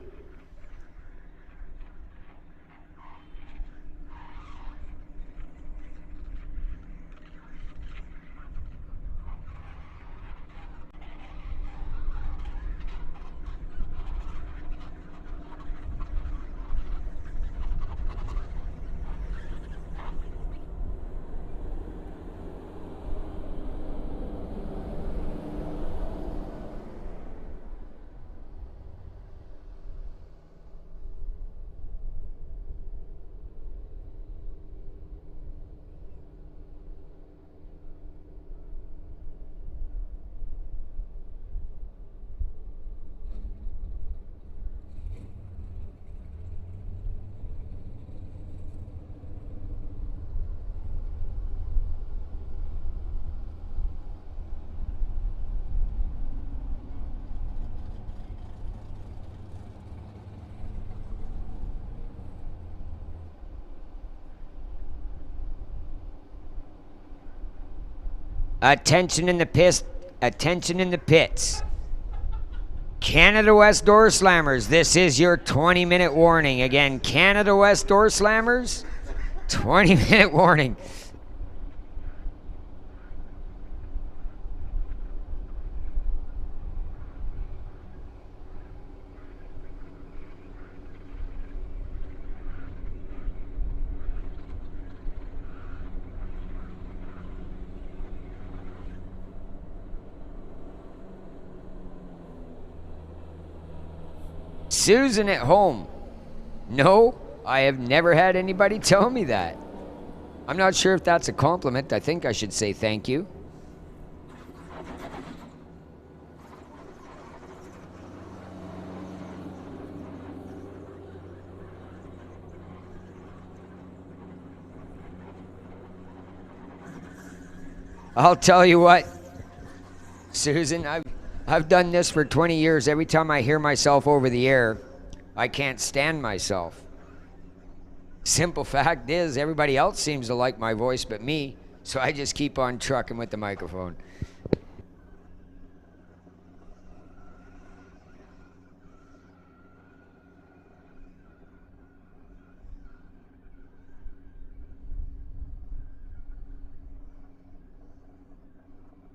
Attention in the pits. Attention in the pits. Canada West door slammers, this is your 20-minute warning. Again, Canada West door slammers, 20-minute warning. Susan at home. No, I have never had anybody tell me that. I'm not sure if that's a compliment. I think I should say thank you. I'll tell you what, Susan, I've done this for 20 years. Every time I hear myself over the air, I can't stand myself. Simple fact is, everybody else seems to like my voice but me, so I just keep on trucking with the microphone.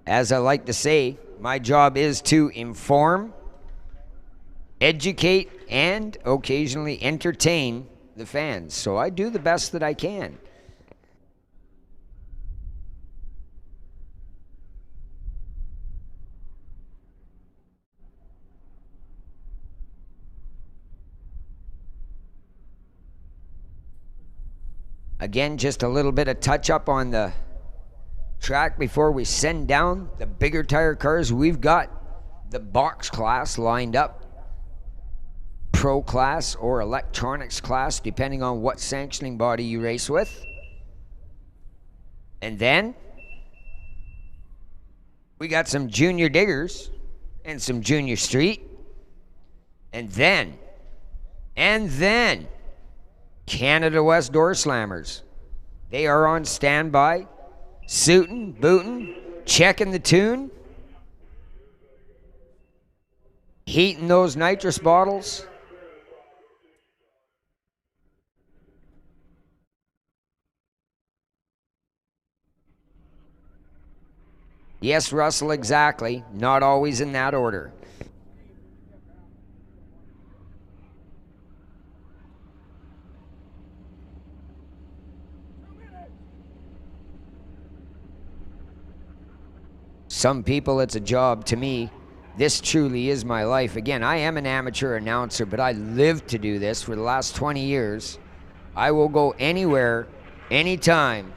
As I like to say, my job is to inform, educate, and occasionally entertain the fans. So I do the best that I can. Again, just a little bit of touch up on the track before we send down the bigger tire cars. We've got the box class lined up, pro class or electronics class, depending on what sanctioning body you race with. And then we got some junior diggers and some junior street, and then Canada West door slammers. They are on standby, suiting, booting, checking the tune, heating those nitrous bottles. Yes, Russell, exactly. Not always in that order. Some people, it's a job. To me, this truly is my life. Again, I am an amateur announcer, but I lived to do this for the last 20 years. I will go anywhere, anytime,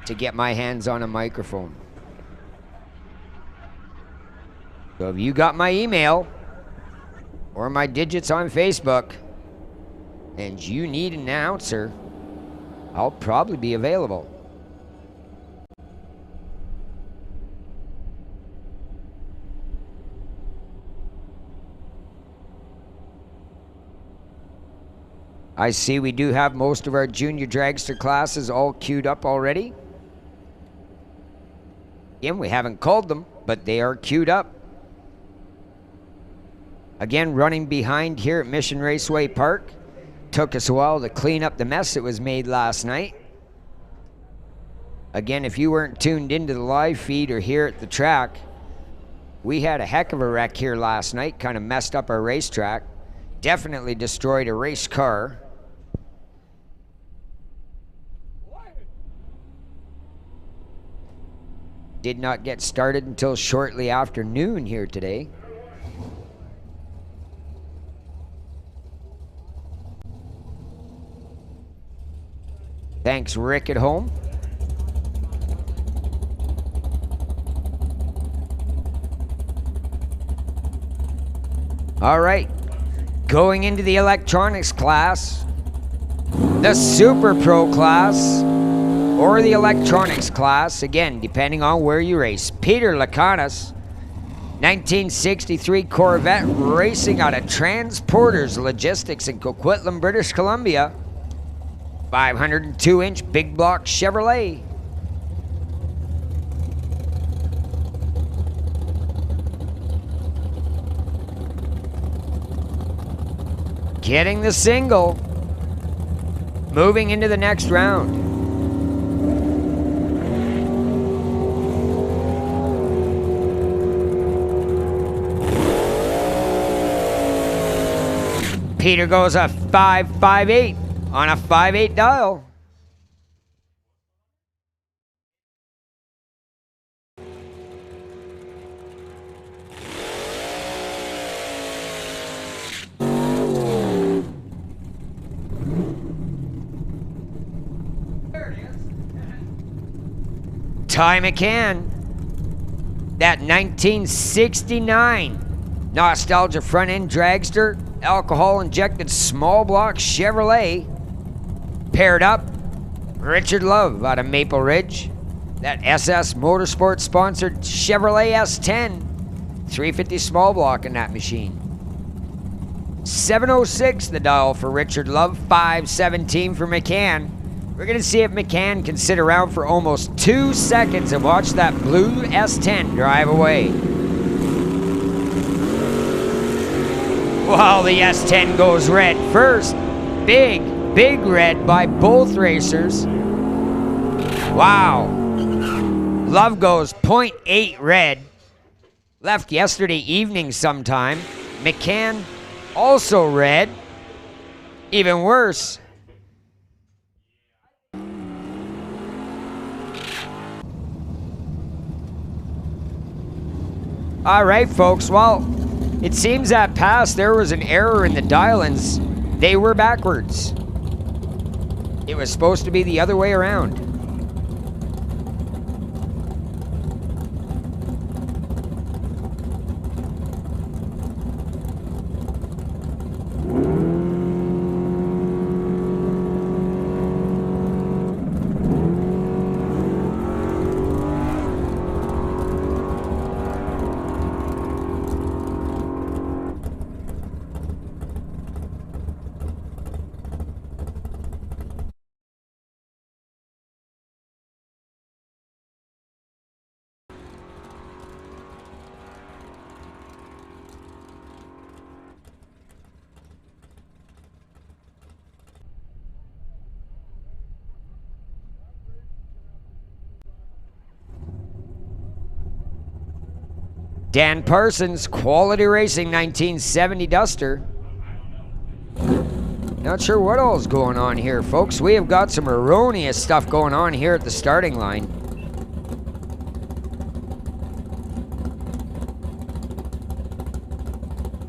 to get my hands on a microphone. So if you got my email or my digits on Facebook and you need an announcer, I'll probably be available. I see we do have most of our junior dragster classes all queued up already. Again, we haven't called them, but they are queued up. Again, running behind here at Mission Raceway Park. Took us a while to clean up the mess that was made last night. Again, if you weren't tuned into the live feed or here at the track, we had a heck of a wreck here last night. Kind of messed up our racetrack. Definitely destroyed a race car. Did not get started until shortly after noon here today. Thanks, Rick at home. All right, going into the electronics class, the Super Pro class, or the electronics class, again, depending on where you race. Peter Lacanas, 1963 Corvette, racing out of Transporters Logistics in Coquitlam, British Columbia. 502-inch big block Chevrolet. Getting the single. Moving into the next round. Peter goes a 558 on a 5/8 dial. Ty McCann, that 1969 nostalgia front end dragster, alcohol injected small block Chevrolet. Paired up, Richard Love out of Maple Ridge. That SS Motorsports sponsored Chevrolet S10. 350 small block in that machine. 706 the dial for Richard Love, 517 for McCann. We're gonna see if McCann can sit around for almost 2 seconds and watch that blue S10 drive away. While the S10 goes red first. Big red by both racers. Wow. Love goes 0.8 red. Left yesterday evening sometime. McCann also red. Even worse. All right, folks. Well, it seems that past there was an error in the dial-ins. They were backwards. It was supposed to be the other way around. Dan Parsons, Quality Racing 1970 Duster. Not sure what all's going on here, folks. We have got some erroneous stuff going on here at the starting line.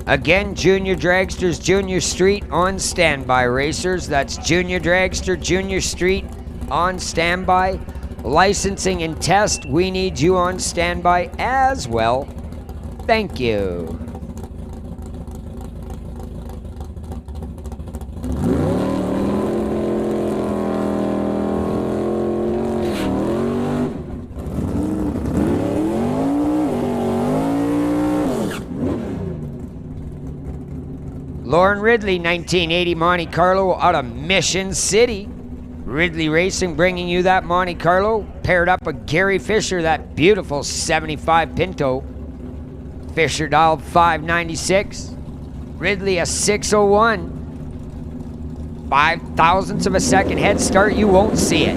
Again, Junior Dragsters, Junior Street on standby racers. That's Junior Dragster, Junior Street on standby. Licensing and test, we need you on standby as well. Thank you. Lauren Ridley, 1980 Monte Carlo out of Mission City. Ridley Racing bringing you that Monte Carlo, paired up with Gary Fisher, that beautiful 75 Pinto. Fisher dialed 596. Ridley a 601. 5 thousandths of a second head start, you won't see it.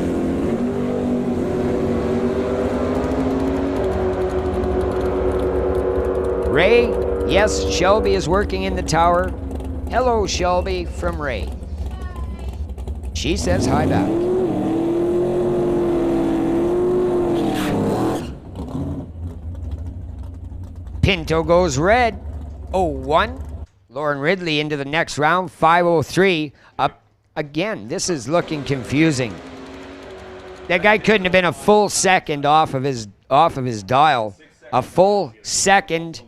Ray, yes, Shelby is working in the tower. Hello, Shelby from Ray. She says hi back. Pinto goes red. 01. Lauren Ridley into the next round. 503. Up again. This is looking confusing. That guy couldn't have been a full second off of his dial. A full second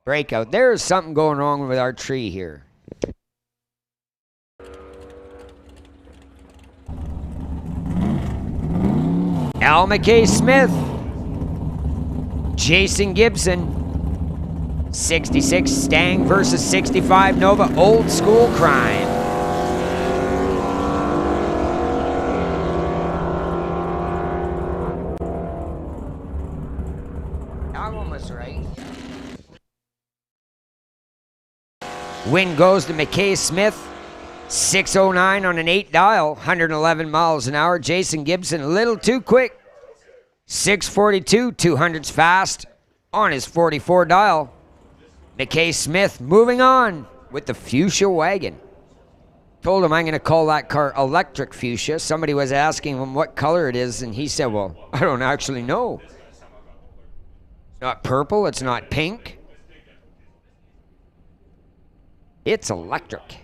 breakout. There's something going wrong with our tree here. Al McKay Smith. Jason Gibson. 66 Stang versus 65 Nova. Old school crime. I'm almost right. Win goes to McKay Smith. 609 on an 8 dial, 111 miles an hour. Jason Gibson a little too quick. 642, 200s fast on his 44 dial. McKay Smith moving on with the fuchsia wagon. Told him I'm going to call that car electric fuchsia. Somebody was asking him what color it is, and he said, well, I don't actually know. It's not purple, it's not pink. It's electric.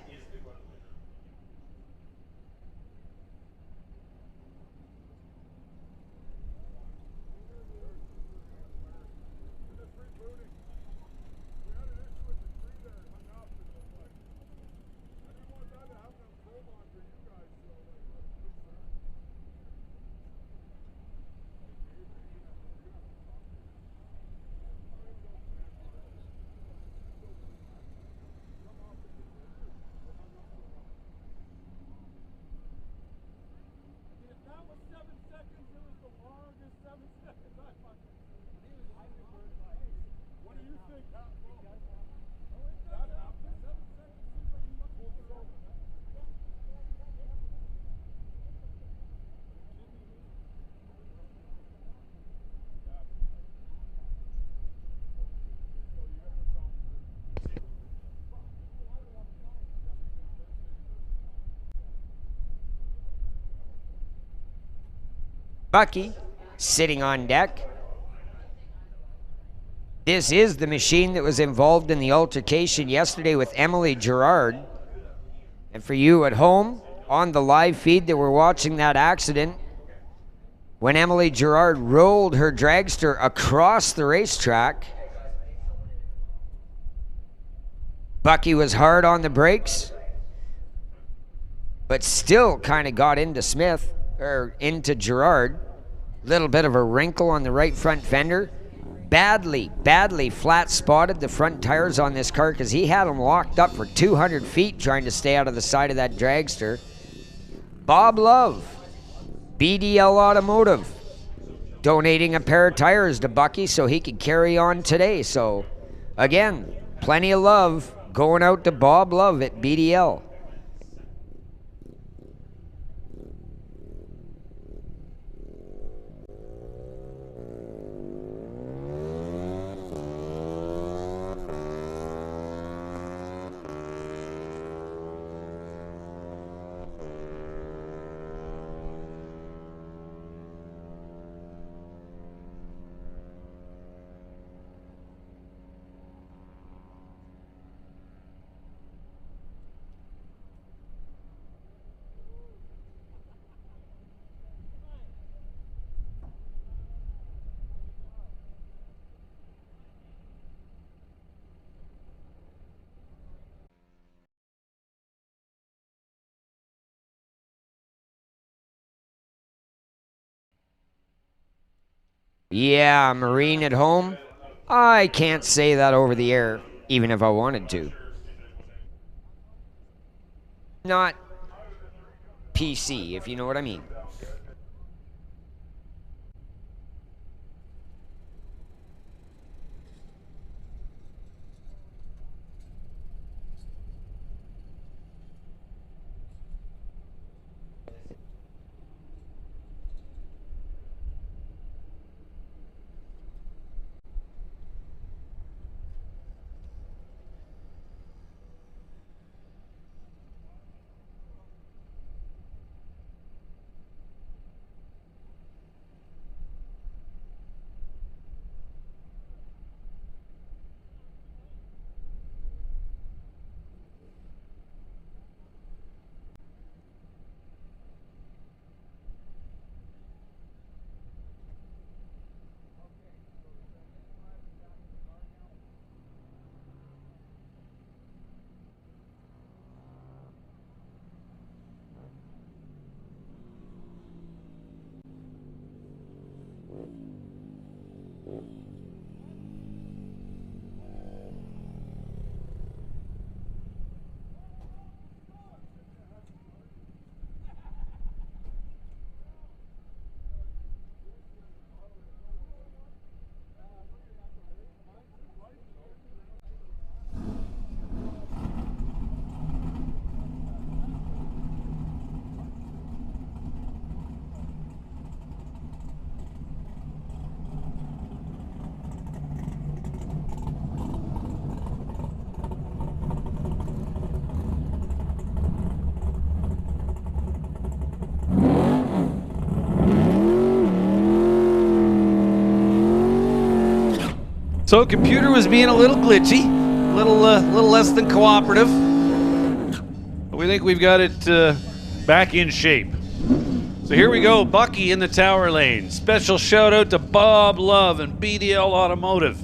Bucky sitting on deck. This is the machine that was involved in the altercation yesterday with Emily Gerard. And for you at home, on the live feed that were watching that accident, when Emily Gerard rolled her dragster across the racetrack, Bucky was hard on the brakes, but still kind of got into Smith, or into Gerard. Little bit of a wrinkle on the right front fender. Badly flat spotted the front tires on this car because he had them locked up for 200 feet trying to stay out of the side of that dragster. Bob Love, BDL Automotive, donating a pair of tires to Bucky so he could carry on today. So, again, plenty of love going out to Bob Love at BDL. Yeah, Marine at home? I can't say that over the air, even if I wanted to. Not PC, if you know what I mean. So computer was being a little glitchy, a little less than cooperative. But we think we've got it back in shape. So here we go, Bucky in the tower lane. Special shout out to Bob Love and BDL Automotive.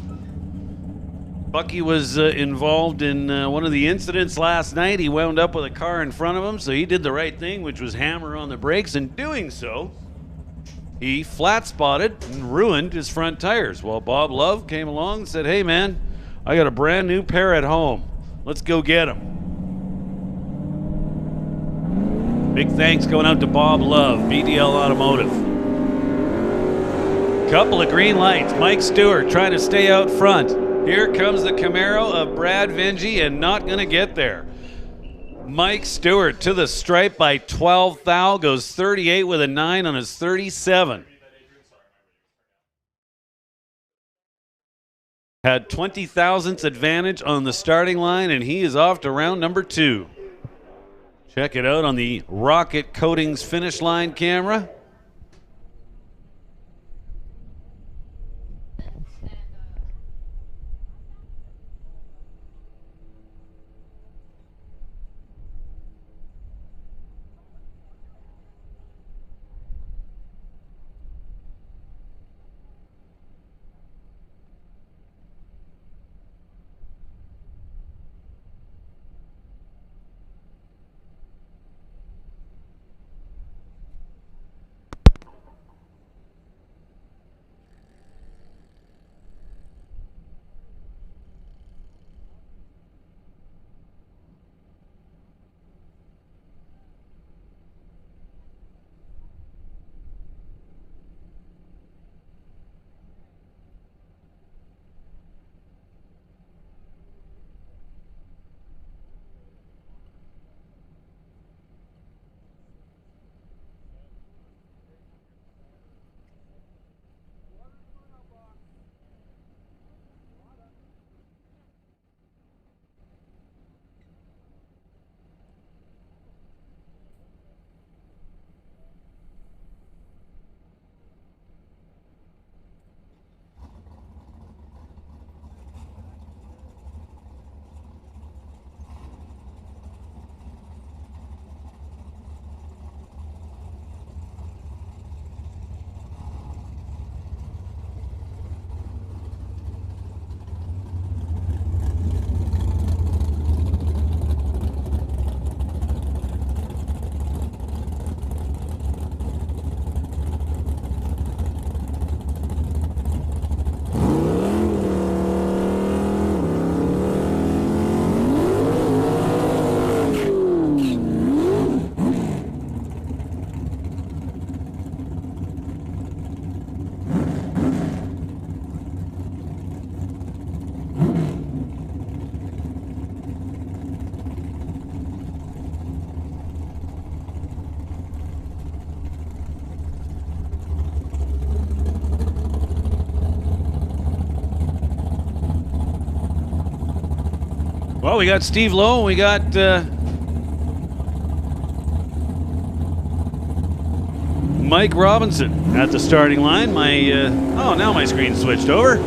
Bucky was involved in one of the incidents last night. He wound up with a car in front of him, so he did the right thing, which was hammer on the brakes. In doing so, he flat spotted and ruined his front tires. Well, Bob Love came along and said, hey man, I got a brand new pair at home. Let's go get them. Big thanks going out to Bob Love, BDL Automotive. Couple of green lights. Mike Stewart trying to stay out front. Here comes the Camaro of Brad Vingy and not going to get there. Mike Stewart to the stripe by 12 thou, goes 38 with a 9 on his 37. Had 20 thousandths advantage on the starting line, and he is off to round number 2. Check it out on the Rocket Coatings finish line camera. Well, we got Steve Lowe, we got Mike Robinson at the starting line. Now my screen switched over.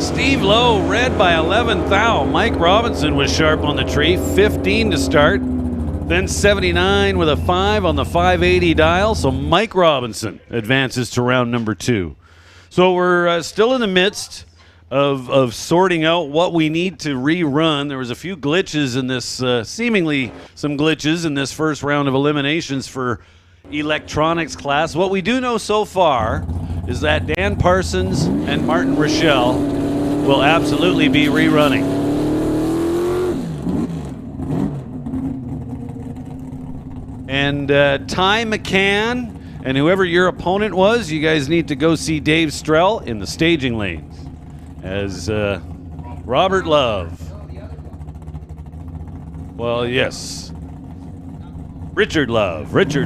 Steve Lowe, red by 11th thou. Mike Robinson was sharp on the tree, 15 to start. Then 79 with a 5 on the 580 dial. So Mike Robinson advances to round number 2. So we're still in the midst of sorting out what we need to rerun. There was a few glitches in this, seemingly some glitches in this first round of eliminations for electronics class. What we do know so far is that Dan Parsons and Martin Rochelle will absolutely be rerunning. And Ty McCann and whoever your opponent was, you guys need to go see Dave Strell in the staging lanes as Robert Love. Well, yes. Richard Love. I've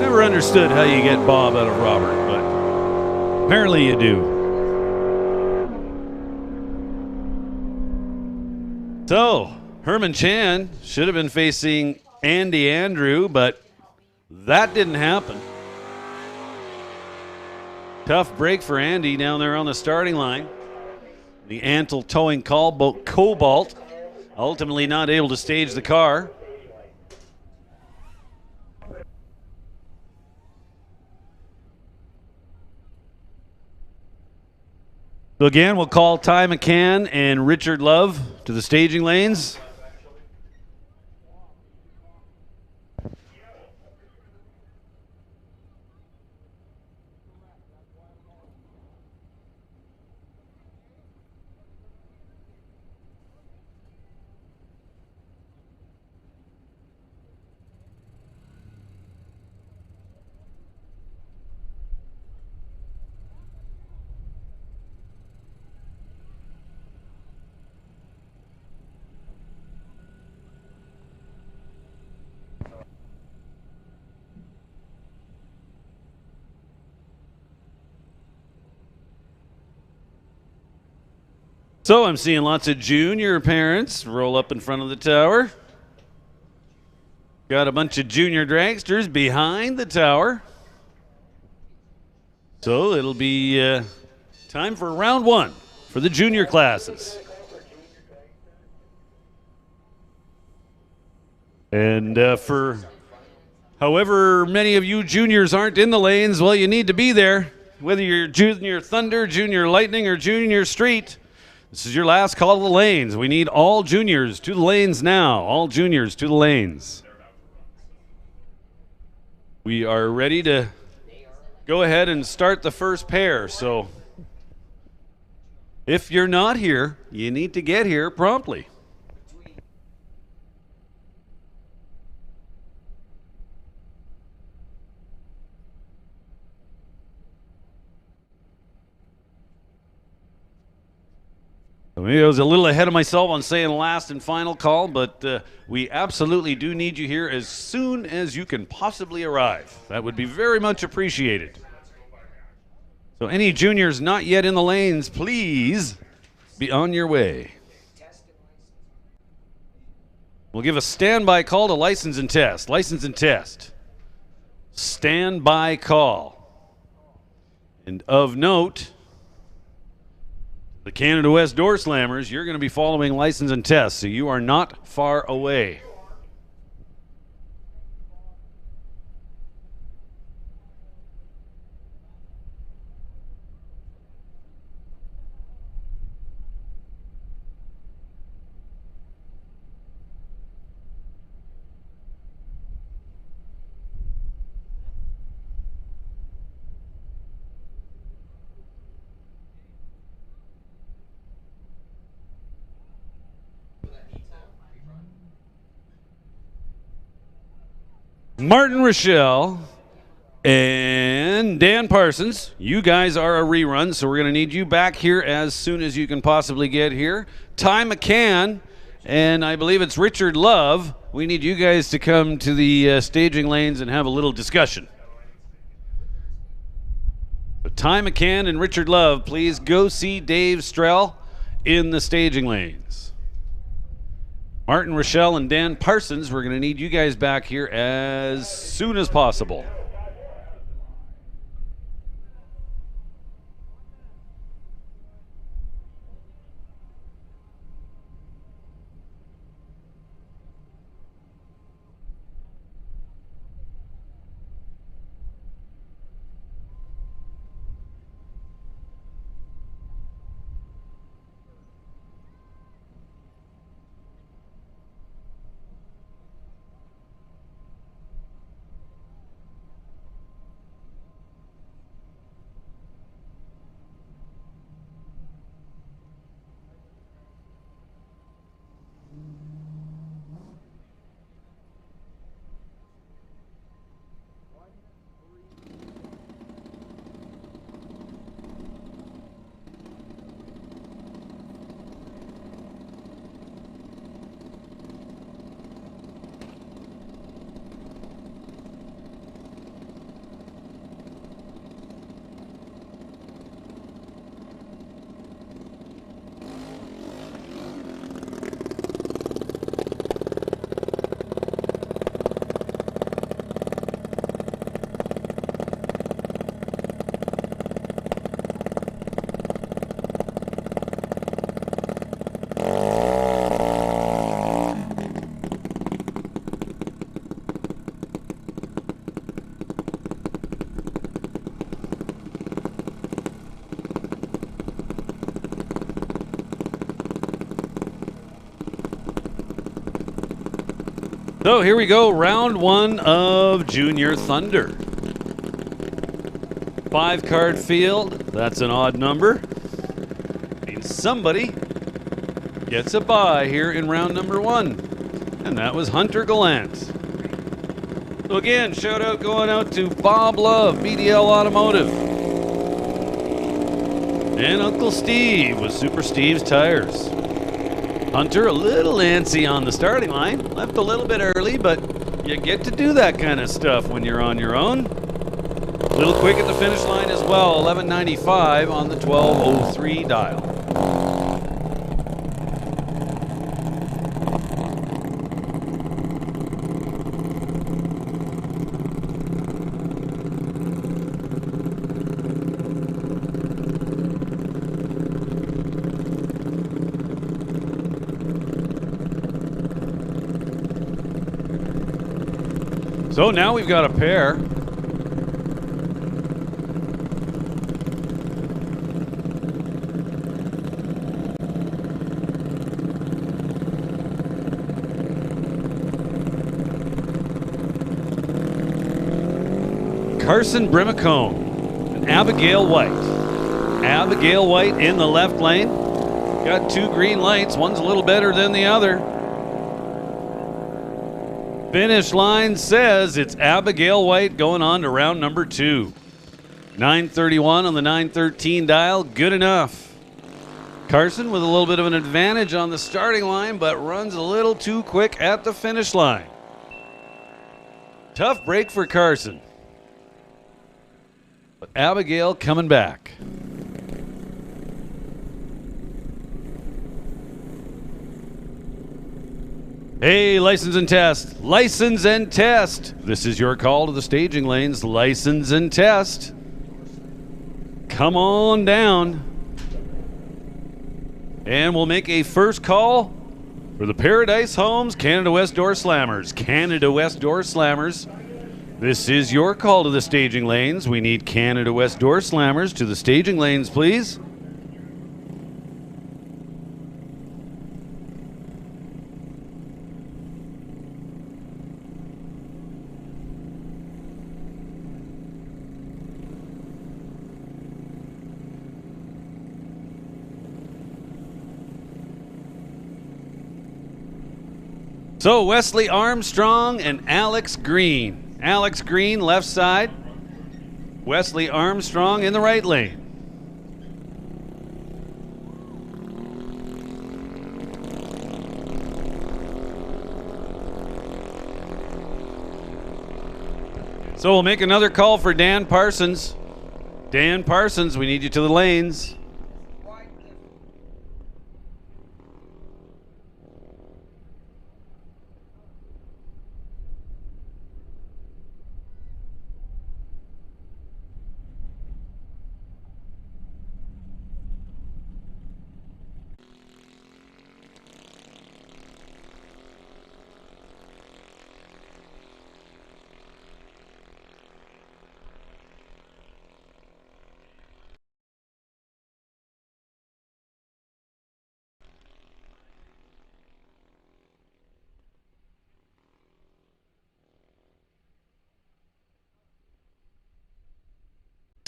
never understood how you get Bob out of Robert, but apparently you do. So, Herman Chan should have been facing Andy Andrew, but that didn't happen. Tough break for Andy down there on the starting line. The Antle towing Cobalt ultimately not able to stage the car. So again, we'll call Ty McCann and Richard Love to the staging lanes. So I'm seeing lots of junior parents roll up in front of the tower. Got a bunch of junior dragsters behind the tower. So it'll be time for round 1 for the junior classes. And for however many of you juniors aren't in the lanes, well, you need to be there. Whether you're junior Thunder, junior Lightning, or junior Street, this is your last call to the lanes. We need all juniors to the lanes now. All juniors to the lanes. We are ready to go ahead and start the first pair. So if you're not here, you need to get here promptly. Maybe I was a little ahead of myself on saying last and final call, but we absolutely do need you here as soon as you can possibly arrive. That would be very much appreciated. So any juniors not yet in the lanes, please be on your way. We'll give a standby call to license and test. License and test. Standby call. And of note, the Canada West Door Slammers, you're going to be following license and test, so you are not far away. Martin Rochelle and Dan Parsons, you guys are a rerun, so we're going to need you back here as soon as you can possibly get here. Ty McCann and I believe it's Richard Love. We need you guys to come to the staging lanes and have a little discussion. So Ty McCann and Richard Love, please go see Dave Strell in the staging lanes. Martin Rochelle and Dan Parsons, we're going to need you guys back here as soon as possible. So here we go, round one of Junior Thunder. 5-card field, that's an odd number. Means somebody gets a bye here in round number one. And that was Hunter Gallant. So again, shout out going out to Bob Love, BDL Automotive. And Uncle Steve with Super Steve's Tires. Hunter a little antsy on the starting line. Left a little bit early, but you get to do that kind of stuff when you're on your own. A little quick at the finish line as well. 11:95 on the 12:03 dial. So now we've got a pair. Carson Brimacone and Abigail White. Abigail White in the left lane. Got 2 green lights. One's a little better than the other. Finish line says it's Abigail White going on to round number 2. 9:31 on the 9:13 dial, good enough. Carson with a little bit of an advantage on the starting line, but runs a little too quick at the finish line. Tough break for Carson. But Abigail coming back. Hey, license and test. License and test. This is your call to the staging lanes. License and test. Come on down. And we'll make a first call for the Paradise Homes Canada West Door Slammers. Canada West Door Slammers. This is your call to the staging lanes. We need Canada West Door Slammers to the staging lanes, please. So Wesley Armstrong and Alex Green. Alex Green left side. Wesley Armstrong in the right lane. So we'll make another call for Dan Parsons. Dan Parsons, we need you to the lanes.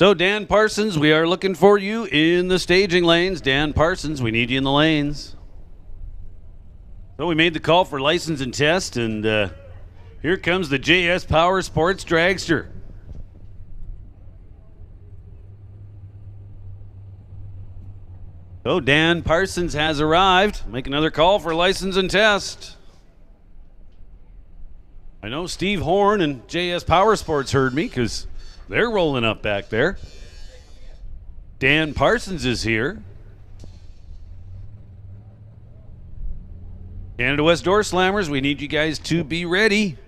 So Dan Parsons, we are looking for you in the staging lanes. Dan Parsons, we need you in the lanes. So we made the call for license and test, and here comes the JS Power Sports Dragster. So Dan Parsons has arrived. Make another call for license and test. I know Steve Horn and JS Power Sports heard me because they're rolling up back there. Dan Parsons is here. Canada West Door Slammers, we need you guys to be ready.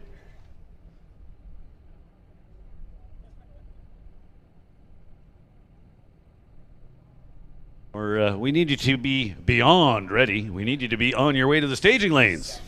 Or we need you to be beyond ready. We need you to be on your way to the staging lanes.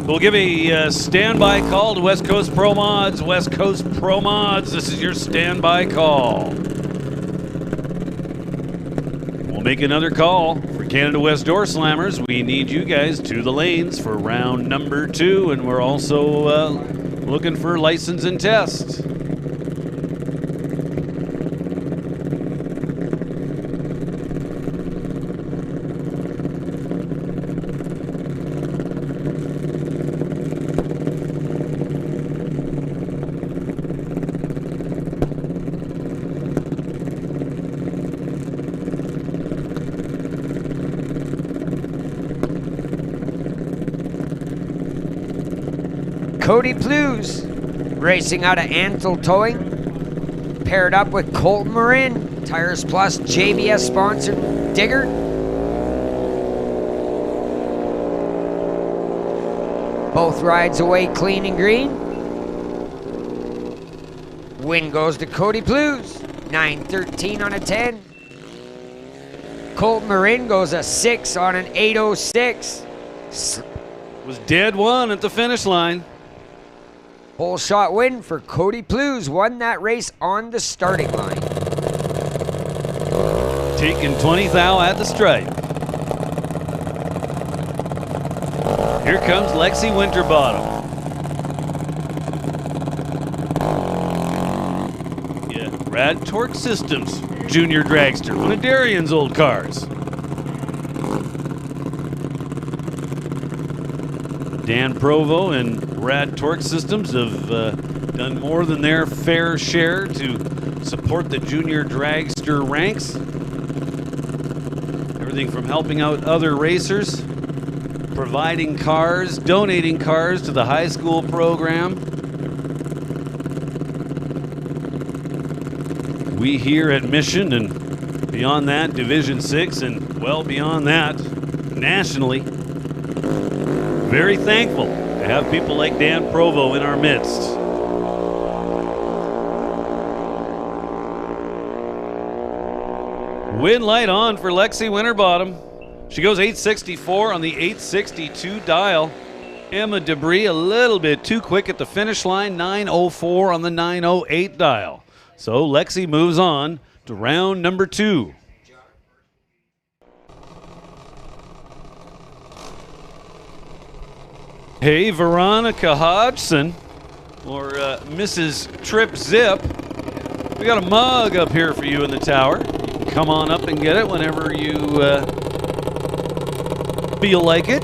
We'll give a standby call to West Coast Pro Mods. West Coast Pro Mods, this is your standby call. We'll make another call for Canada West Door Slammers. We need you guys to the lanes for round number 2, and we're also looking for license and test. Cody Plews, racing out of Antle Towing, paired up with Colton Marin, Tires Plus JBS sponsored digger. Both rides away clean and green. Win goes to Cody Plews, 9:13 on a 10. Colton Marin goes a 6 on an 8:06. Was dead one at the finish line. Whole shot win for Cody Plews, won that race on the starting line. Taking 20 thou at the stripe. Here comes Lexi Winterbottom. Yeah, Rad Torque Systems Junior Dragster, one of Darian's old cars. Dan Provo and Rad Torque Systems have done more than their fair share to support the junior dragster ranks. Everything from helping out other racers, providing cars, donating cars to the high school program. We here at Mission and beyond that, Division 6 and well beyond that, nationally, very thankful to have people like Dan Provo in our midst. Win light on for Lexi Winterbottom. She goes 864 on the 862 dial. Emma Debris a little bit too quick at the finish line, 904 on the 908 dial. So Lexi moves on to round number 2. Hey, Veronica Hodgson, or Mrs. Trip Zip. We got a mug up here for you in the tower. You can come on up and get it whenever you feel like it.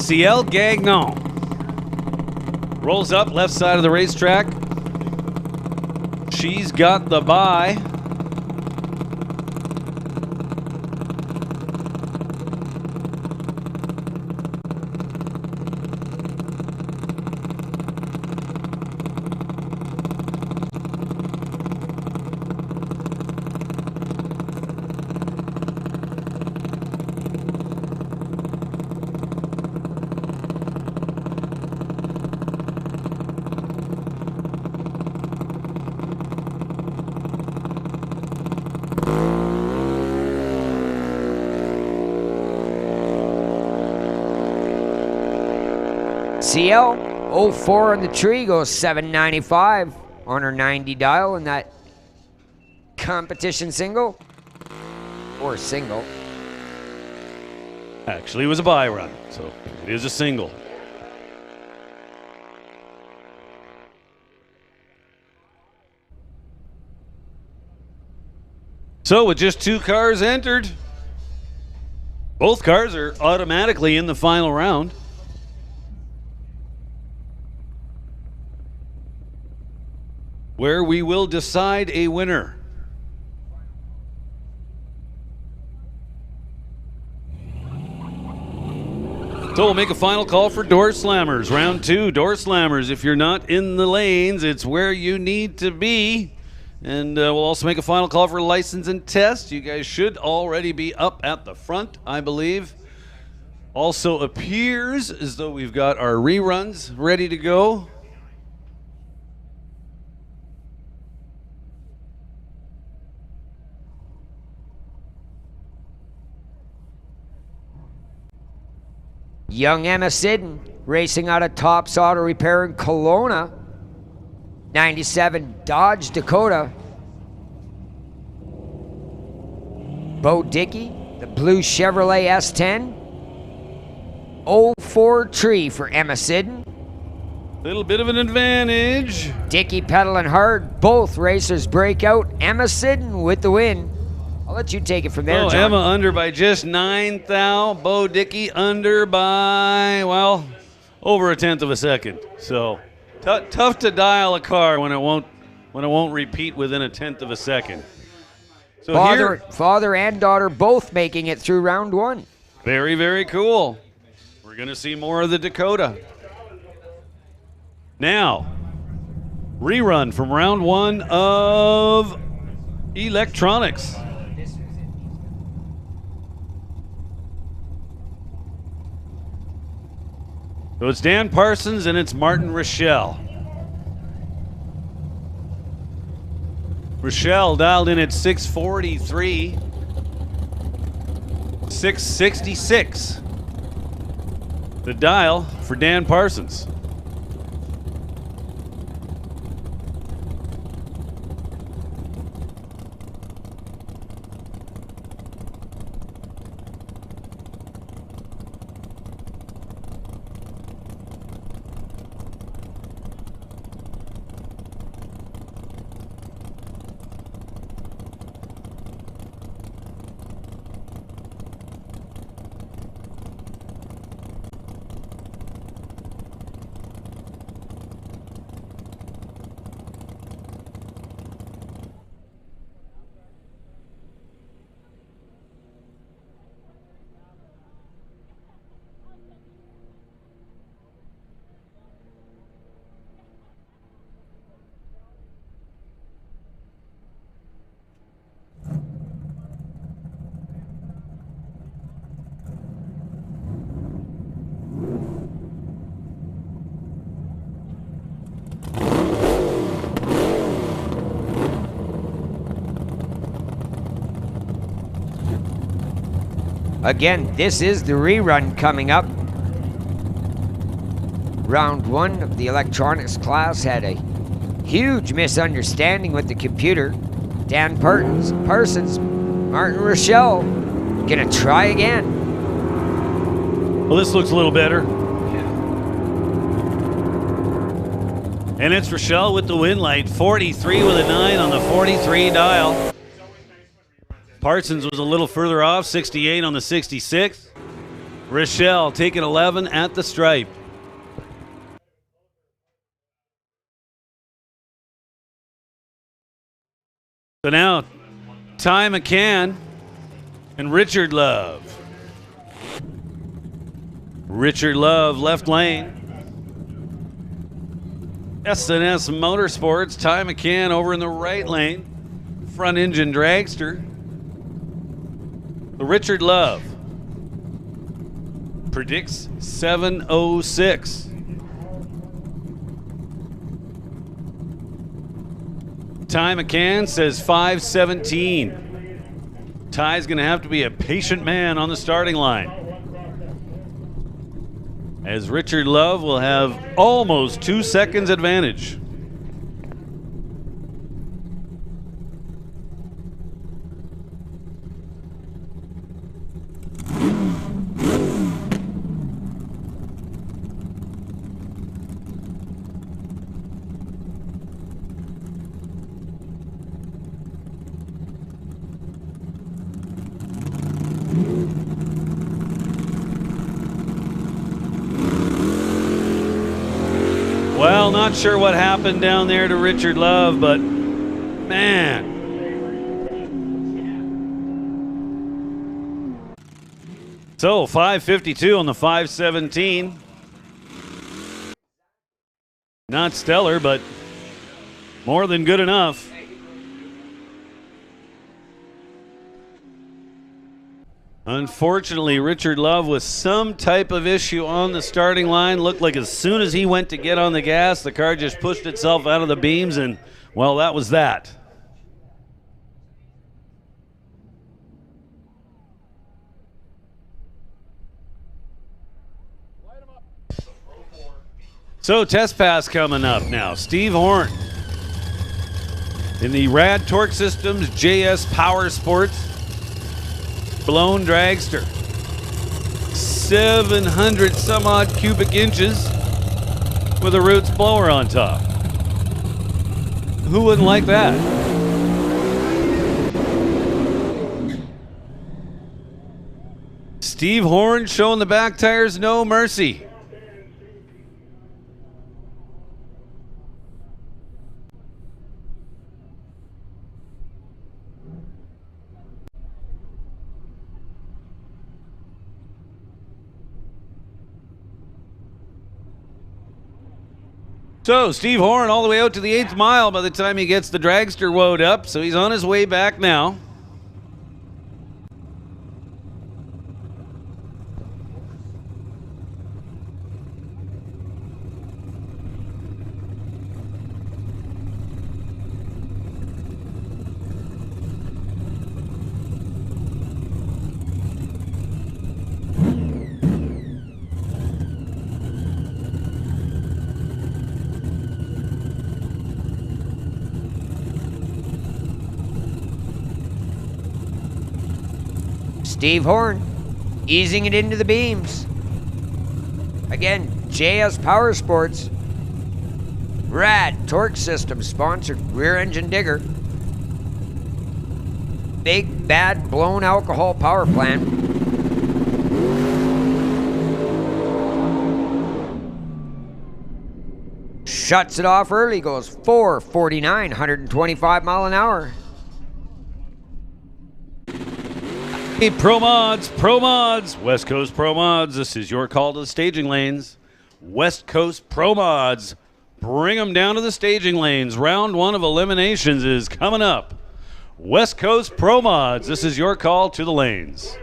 Ciel Gagnon. Rolls up left side of the racetrack. She's got the bye. CL 04 on the tree goes 795 on her 90 dial in that competition single or single. Actually, it was a bye run, so it is a single. So with just 2 cars entered, both cars are automatically in the final round. Where we will decide a winner. So we'll make a final call for door slammers. Round 2, door slammers. If you're not in the lanes, it's where you need to be. And we'll also make a final call for license and test. You guys should already be up at the front, I believe. Also appears as though we've got our reruns ready to go. Young Emma Sidden racing out of Tops Auto Repair in Kelowna. 97 Dodge Dakota. Bo Dickey, the blue Chevrolet S10. 04 tree for Emma Sidden. Little bit of an advantage. Dickey pedaling hard. Both racers break out. Emma Sidden with the win. I'll let you take it from there, John. Emma under by just 9 thou. Bo Dickey under by, well, over 1/10 of a second. So tough to dial a car when it won't repeat within 1/10 of a second. So father and daughter both making it through round 1. Very, very cool. We're going to see more of the Dakota. Now, rerun from round 1 of electronics. So it's Dan Parsons and it's Martin Rochelle. Rochelle dialed in at 643. 666. The dial for Dan Parsons. Again, this is the rerun coming up. Round 1 of the electronics class had a huge misunderstanding with the computer. Dan Parsons, Martin Rochelle, gonna try again. Well, this looks a little better. And it's Rochelle with the win light. 43 with a 9 on the 43 dial. Parsons was a little further off, 68 on the 66. Rochelle taking 11 at the stripe. So now, Ty McCann and Richard Love. Richard Love, left lane. S&S Motorsports, Ty McCann over in the right lane. Front engine dragster. The Richard Love predicts 7:06. Ty McCann says 5:17. Ty's going to have to be a patient man on the starting line, as Richard Love will have almost 2 seconds advantage. Well, not sure what happened down there to Richard Love, but man. So 5:52 on the 5:17. Not stellar, but more than good enough. Unfortunately, Richard Love with some type of issue on the starting line. Looked like as soon as he went to get on the gas, the car just pushed itself out of the beams, and, well, that was that. So, test pass coming up now. Steve Horn in the Rad Torque Systems JS Power Sports blown dragster. 700 some odd cubic inches with a Roots blower on top. Who wouldn't like that? Steve Horn showing the back tires no mercy. So Steve Horn all the way out to the 8th mile by the time he gets the dragster woed up, so he's on his way back now. Steve Horn, easing it into the beams. Again, JS Power Sports, Rad Torque Systems sponsored rear engine digger. Big bad blown alcohol power plant. Shuts it off early, goes 449, 125 mile an hour. Hey, Pro Mods, West Coast Pro Mods. This is your call to the staging lanes. West Coast Pro Mods, bring them down to the staging lanes. Round 1 of eliminations is coming up. West Coast Pro Mods, this is your call to the lanes.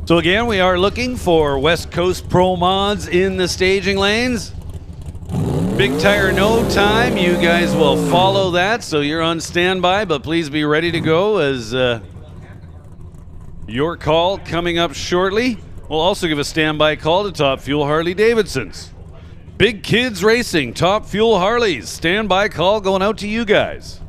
So again, we are looking for West Coast Pro Mods in the staging lanes. Big tire no time. You guys will follow that, so you're on standby, but please be ready to go as your call coming up shortly. We'll also give a standby call to Top Fuel Harley Davidson's. Big Kids Racing, Top Fuel Harleys. Standby call going out to you guys.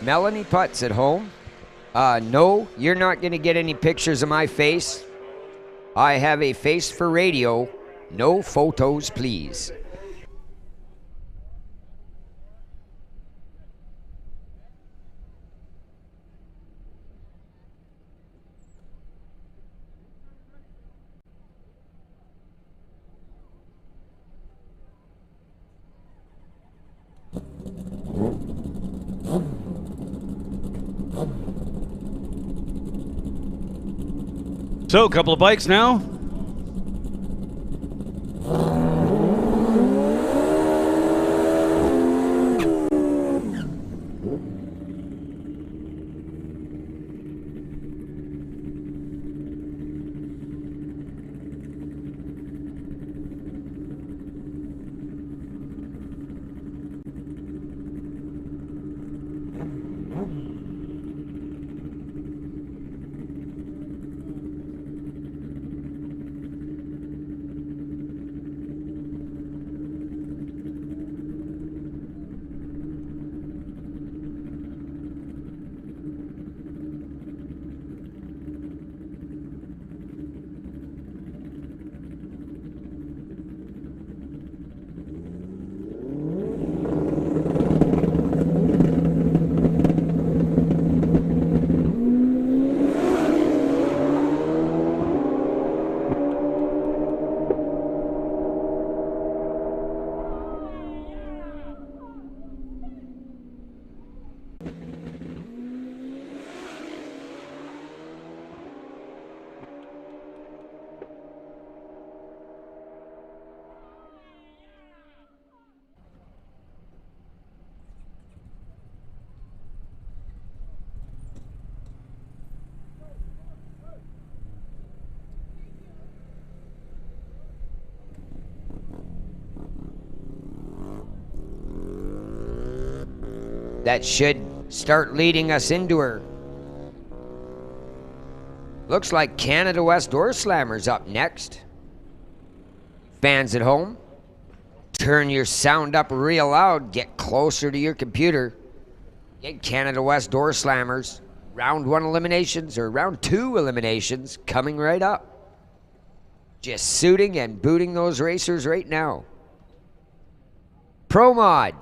Melanie Putz at home. No, you're not going to get any pictures of my face. I have a face for radio. No photos, please. So, a couple of bikes now. That should start leading us into her. Looks like Canada West Door Slammer's up next. Fans at home, turn your sound up real loud. Get closer to your computer. Get Canada West Door Slammers. Round 1 eliminations or round 2 eliminations coming right up. Just suiting and booting those racers right now. Pro Mod.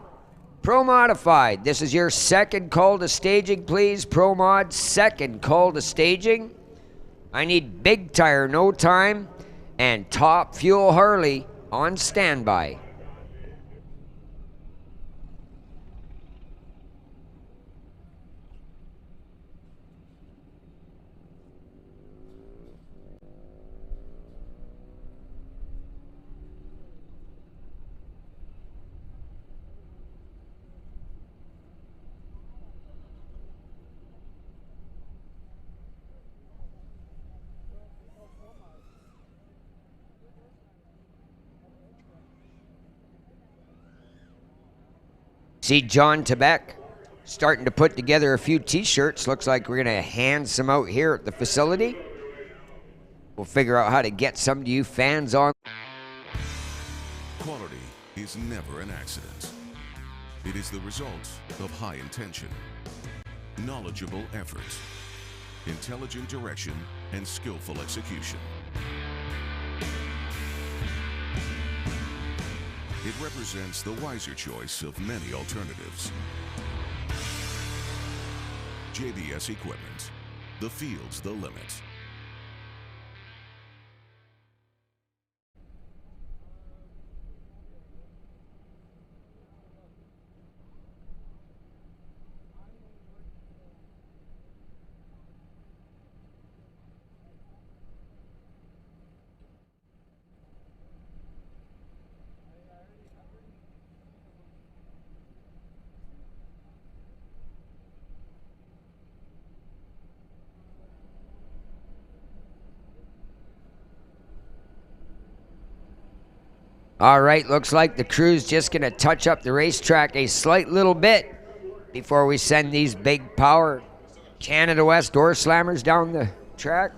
Pro Modified, this is your second call to staging, please. Pro Mod, second call to staging. I need Big Tire, no time, and Top Fuel Harley on standby. See John Tebeck starting to put together a few t-shirts. Looks like we're going to hand some out here at the facility. We'll figure out how to get some to you fans on. Quality is never an accident. It is the result of high intention, knowledgeable effort, intelligent direction, and skillful execution. It represents the wiser choice of many alternatives. JBS Equipment. The field's the limit. All right, looks like the crew's just going to touch up the racetrack a slight little bit before we send these big power Canada West door slammers down the track.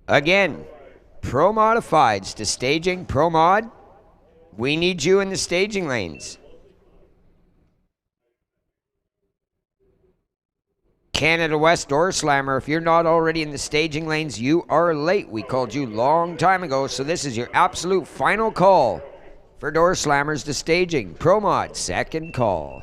Again, Pro Modifieds to staging. Pro Mod, we need you in the staging lanes. Canada West door slammer, if you're not already in the staging lanes, you are late. We called you long time ago, so this is your absolute final call for door slammers to staging. Pro Mod, second call.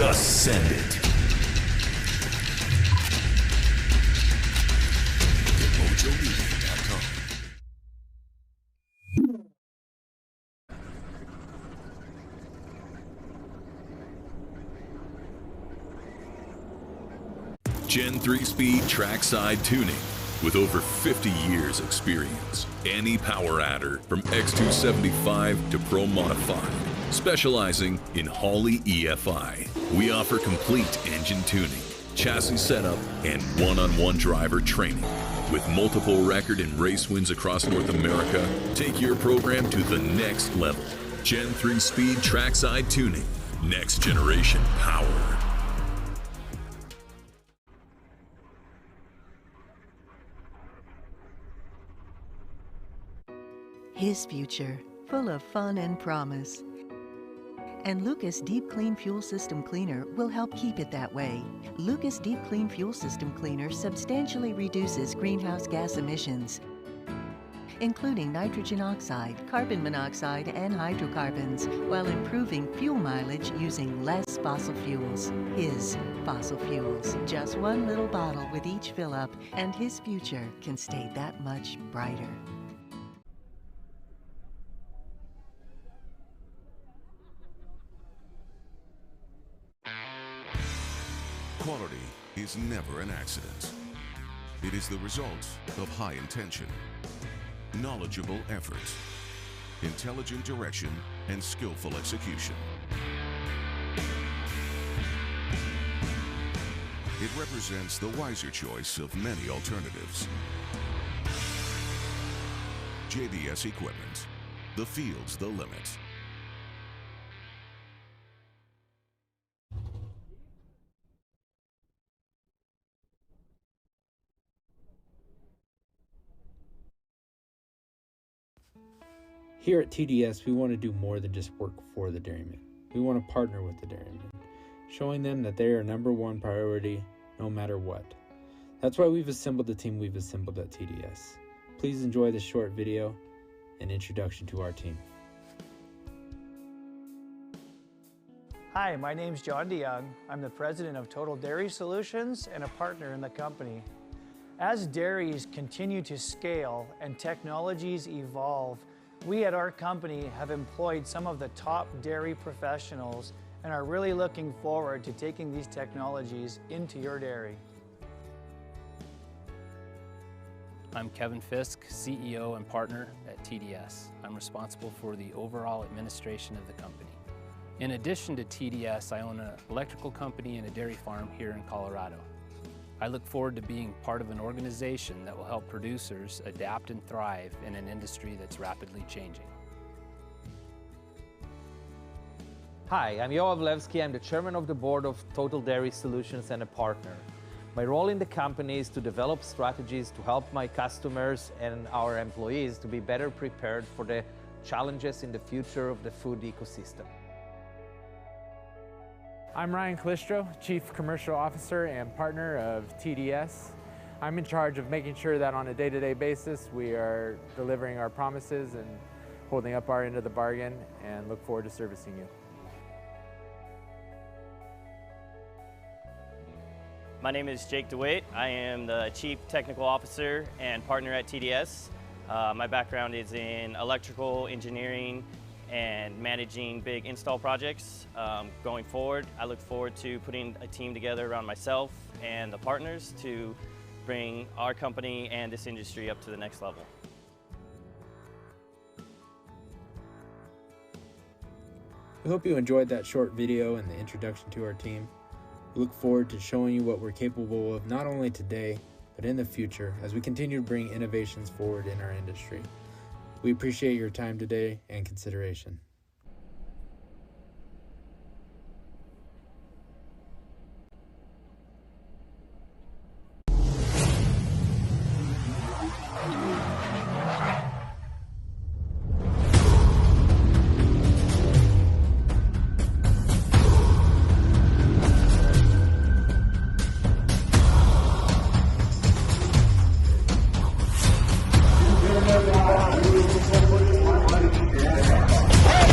Just send it. MojoMedia.com. Gen 3 speed trackside tuning. With over 50 years experience, any power adder from X275 to Pro Modified, specializing in Holley EFI. We offer complete engine tuning, chassis setup, and one-on-one driver training. With multiple record and race wins across North America, take your program to the next level. Gen 3 speed trackside tuning. Next generation power. His future, full of fun and promise. And Lucas Deep Clean Fuel System Cleaner will help keep it that way. Lucas Deep Clean Fuel System Cleaner substantially reduces greenhouse gas emissions, including nitrogen oxide, carbon monoxide, and hydrocarbons, while improving fuel mileage using less fossil fuels. His fossil fuels. Just one little bottle with each fill-up, and his future can stay that much brighter. Quality is never an accident. It is the result of high intention, knowledgeable effort, intelligent direction, and skillful execution. It represents the wiser choice of many alternatives. JDS Equipment. The field's the limit. Here at TDS, we want to do more than just work for the dairymen. We want to partner with the dairymen, showing them that they are number one priority no matter what. That's why we've assembled the team we've assembled at TDS. Please enjoy this short video and introduction to our team. Hi, my name's John DeYoung. I'm the president of Total Dairy Solutions and a partner in the company. As dairies continue to scale and technologies evolve, we at our company have employed some of the top dairy professionals and are really looking forward to taking these technologies into your dairy. I'm Kevin Fisk, CEO and partner at TDS. I'm responsible for the overall administration of the company. In addition to TDS, I own an electrical company and a dairy farm here in Colorado. I look forward to being part of an organization that will help producers adapt and thrive in an industry that's rapidly changing. Hi, I'm Yoav Levski. I'm the chairman of the board of Total Dairy Solutions and a partner. My role in the company is to develop strategies to help my customers and our employees to be better prepared for the challenges in the future of the food ecosystem. I'm Ryan Calistro, Chief Commercial Officer and partner of TDS. I'm in charge of making sure that on a day-to-day basis we are delivering our promises and holding up our end of the bargain, and look forward to servicing you. My name is Jake DeWaite. I am the Chief Technical Officer and partner at TDS. My background is in electrical engineering and managing big install projects. Going forward, I look forward to putting a team together around myself and the partners to bring our company and this industry up to the next level. We hope you enjoyed that short video and the introduction to our team. We look forward to showing you what we're capable of not only today, but in the future as we continue to bring innovations forward in our industry. We appreciate your time today and consideration. Hey!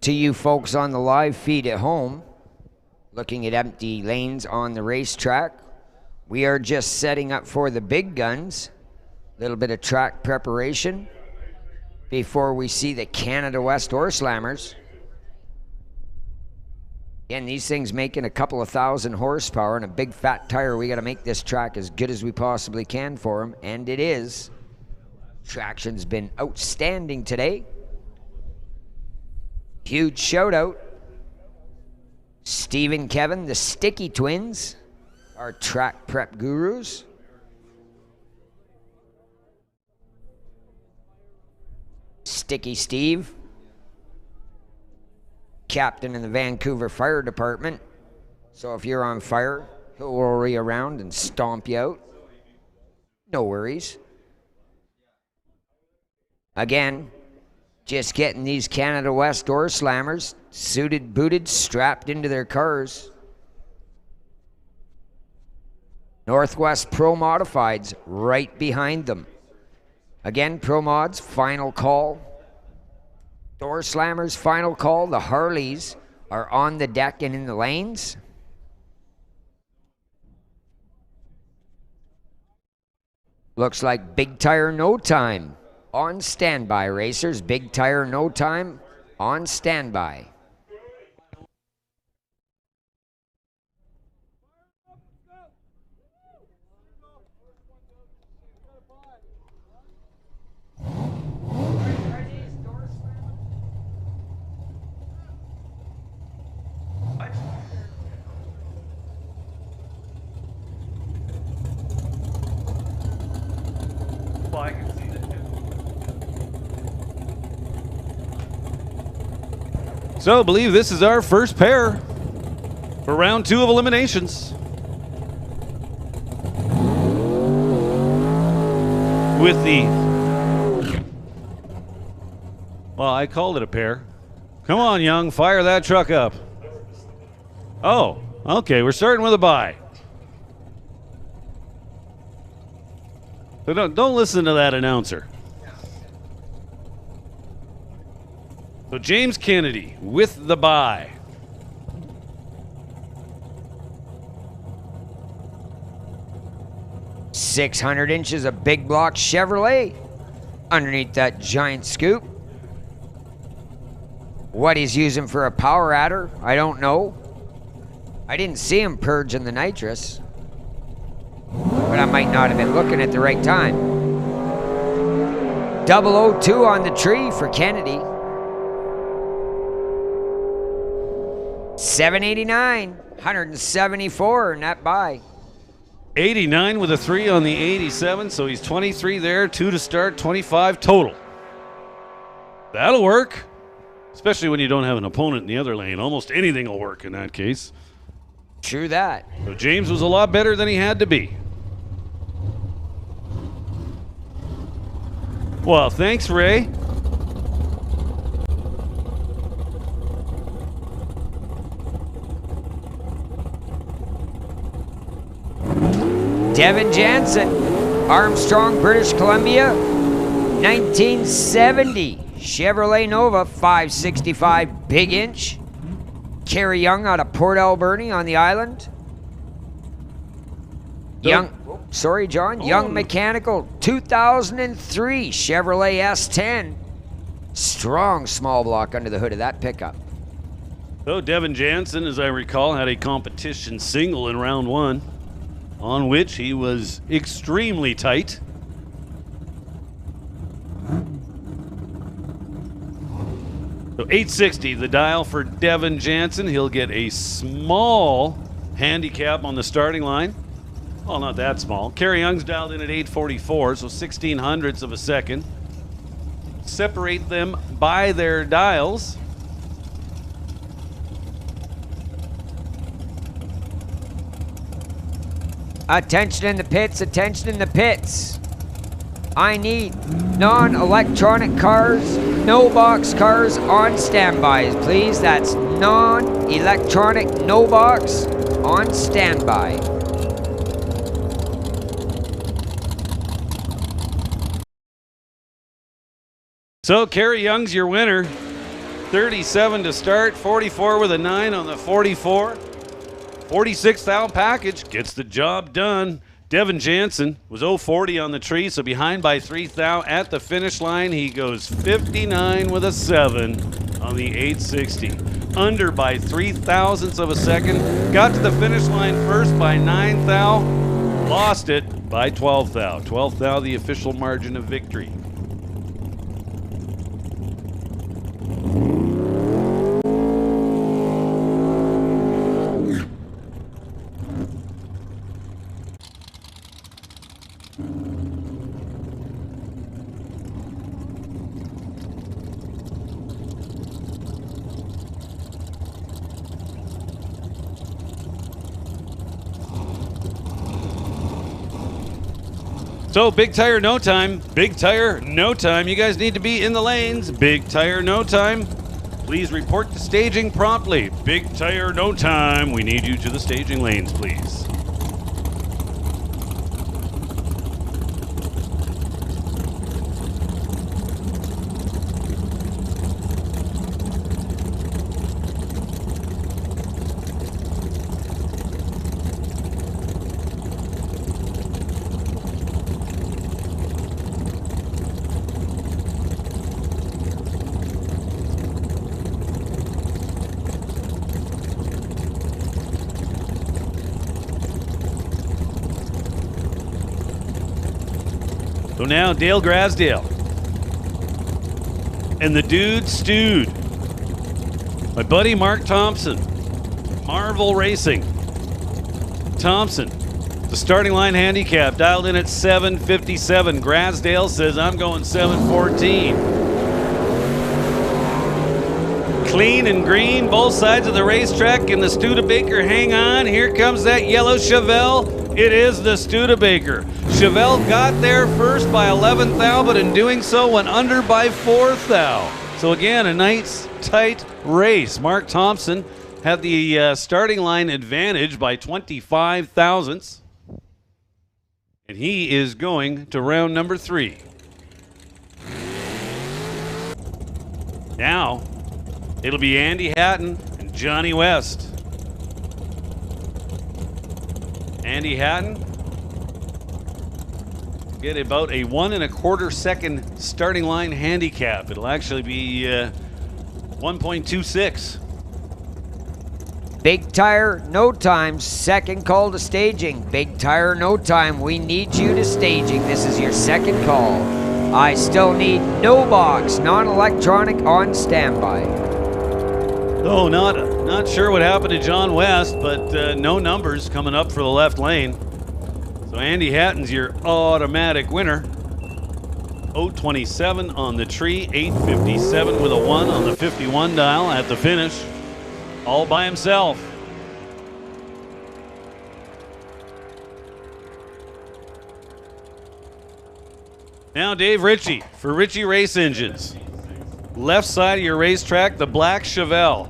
to you folks on the live feed at home, looking at empty lanes on the racetrack. We are just setting up for the big guns. A little bit of track preparation before we see the Canada West Door Slammers. Again, these things making a couple of 1,000 horsepower and a big fat tire. We got to make this track as good as we possibly can for them, and it is. Traction's been outstanding today. Huge shout out. Steve and Kevin, the Sticky Twins, our track prep gurus. Sticky Steve, captain in the Vancouver Fire Department. So if you're on fire, he'll roll you around and stomp you out. No worries. Again, just getting these Canada West Door Slammers suited, booted, strapped into their cars. Northwest Pro Modifieds right behind them. Again, Pro Mods, final call. Door Slammers, final call. The Harleys are on the deck and in the lanes. Looks like big tire, no time. On standby, racers. Big tire, no time. On standby. So I believe this is our first pair for round 2 of eliminations. With the, well, I called it a pair. Come on, Young, fire that truck up. Oh, okay, we're starting with a bye. So don't listen to that announcer. So James Kennedy with the bye. $600 of big block Chevrolet underneath that giant scoop. What he's using for a power adder, I don't know. I didn't see him purging the nitrous, but I might not have been looking at the right time. 002 on the tree for Kennedy. 789, 174 in that buy. 89 with a 3 on the 87, so he's 23 there, 2 to start, 25 total. That'll work, especially when you don't have an opponent in the other lane. Almost anything will work in that case. True that. So James was a lot better than he had to be. Well, thanks, Ray. Devin Jansen, Armstrong, British Columbia, 1970 Chevrolet Nova 565 big inch. Kerry Young out of Port Alberni on the island. Young Mechanical 2003 Chevrolet S10. Strong small block under the hood of that pickup. So Devin Jansen, as I recall, had a competition single in round 1, on which he was extremely tight. So 860, the dial for Devin Jansen. He'll get a small handicap on the starting line. Well, not that small. Kerry Young's dialed in at 844, so 1600ths of a second. Separate them by their dials. Attention in the pits, attention in the pits. I need non-electronic cars, no box cars on standby, please. That's non-electronic, no box on standby. So Kerry Young's your winner. 37 to start, 44 with a 9 on the 44. 46 thou package gets the job done. Devin Jansen was 040 on the tree, so behind by 3 thou at the finish line. He goes 59 with a 7 on the 860. Under by 3 thousandths of a second. Got to the finish line first by 9 thou. Lost it by 12 thou. 12 thou the official margin of victory. So, big tire, no time. Big tire, no time. You guys need to be in the lanes. Big tire, no time. Please report to staging promptly. Big tire, no time. We need you to the staging lanes, please. So now Dale Grasdale and the dude stewed. My buddy Mark Thompson, Marvel Racing. Thompson, the starting line handicap dialed in at 757. Grasdale says I'm going 714. Clean and green, both sides of the racetrack, and the Studebaker hang on. Here comes that yellow Chevelle. It is the Studebaker. Chevelle got there first by 11 thou, but in doing so went under by 4 thou. So again, a nice, tight race. Mark Thompson had the starting line advantage by 25 thousandths. And he is going to round number 3. Now, it'll be Andy Hatton and Johnny West. Andy Hatton get about a 1 1/4 second starting line handicap. It'll actually be 1.26. Big tire, no time. Second call to staging. Big tire, no time. We need you to staging. This is your second call. I still need no box, non-electronic on standby. Oh, not sure what happened to John West, but no numbers coming up for the left lane. So Andy Hatton's your automatic winner. 027 on the tree, 857 with a 1 on the 51 dial at the finish. All by himself. Now Dave Ritchie for Ritchie Race Engines. Left side of your racetrack, the black Chevelle.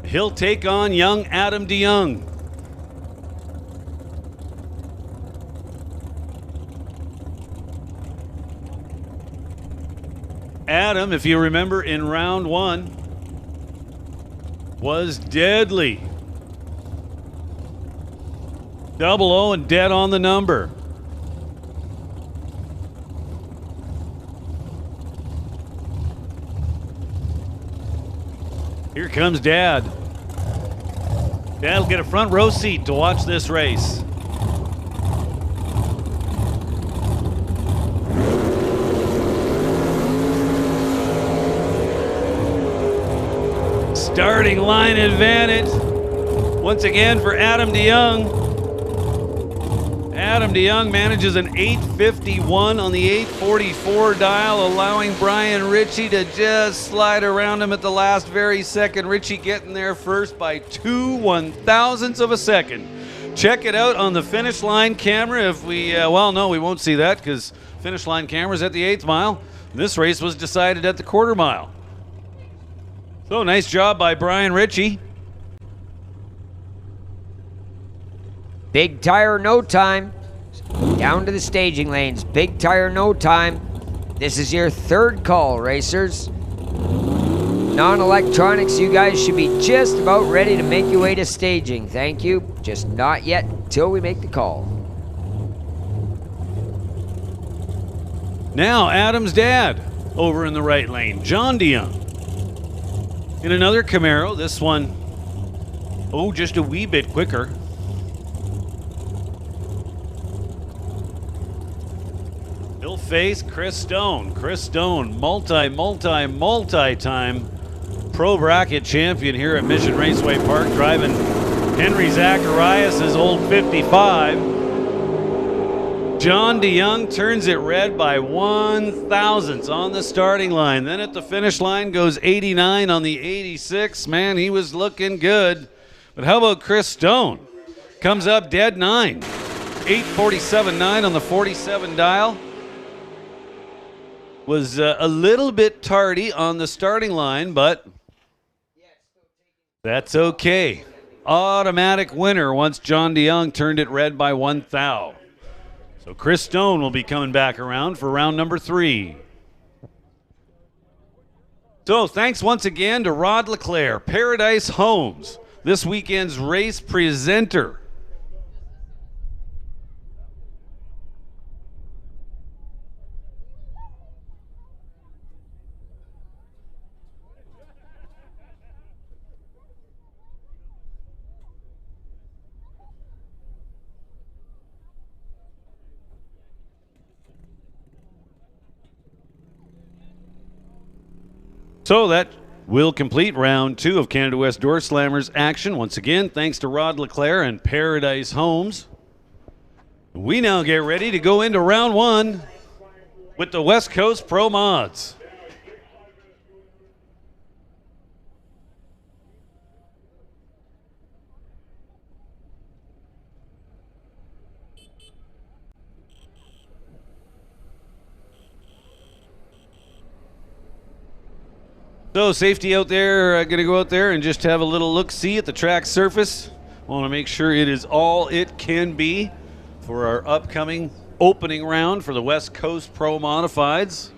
He'll take on young Adam DeYoung. Adam, if you remember in round 1, was deadly. 00 and dead on the number. Here comes Dad. Dad'll get a front row seat to watch this race. Starting line advantage once again for Adam DeYoung. Adam DeYoung manages an 851 on the 844 dial, allowing Brian Ritchie to just slide around him at the last very second. Ritchie getting there first by 2 1,000ths of a second. Check it out on the finish line camera. If we, well, no, we won't see that because finish line camera's at the 8th mile. This race was decided at the quarter mile. So nice job by Brian Ritchie. Big tire, no time. Down to the staging lanes. Big tire, no time. This is your third call, racers. Non-electronics, you guys should be just about ready to make your way to staging. Thank you. Just not yet till we make the call. Now, Adam's dad over in the right lane, John DeYoung. In another Camaro, this one, oh, just a wee bit quicker. He'll face Chris Stone. Chris Stone, multi-time pro bracket champion here at Mission Raceway Park, driving Henry Zacharias' old 55. John DeYoung turns it red by 1/1000ths on the starting line. Then at the finish line goes 89 on the 86. Man, he was looking good. But how about Chris Stone? Comes up dead 9. 8:47.9 on the 47 dial. Was a little bit tardy on the starting line, but that's okay. Automatic winner once John DeYoung turned it red by 1/1000. So Chris Stone will be coming back around for round number 3. So thanks once again to Rod LeClaire, Paradise Homes, this weekend's race presenter. So that will complete round 2 of Canada West Door Slammers action. Once again, thanks to Rod LeClaire and Paradise Homes. We now get ready to go into round 1 with the West Coast Pro Mods. So safety out there, going to go out there and just have a little look-see at the track surface. Want to make sure it is all it can be for our upcoming opening round for the West Coast Pro Modifieds.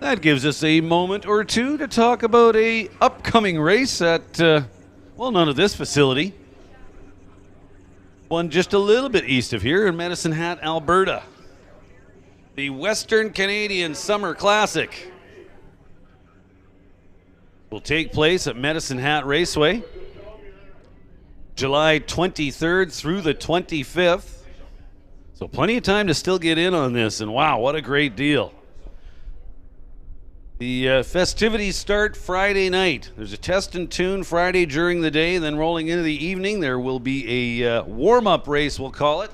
That gives us a moment or two to talk about a upcoming race at, well, none of this facility. One just a little bit east of here in Medicine Hat, Alberta. The Western Canadian Summer Classic will take place at Medicine Hat Raceway, July 23rd through the 25th. So plenty of time to still get in on this, and wow, what a great deal. The festivities start Friday night. There's a test and tune Friday during the day, then rolling into the evening, there will be a warm-up race, we'll call it,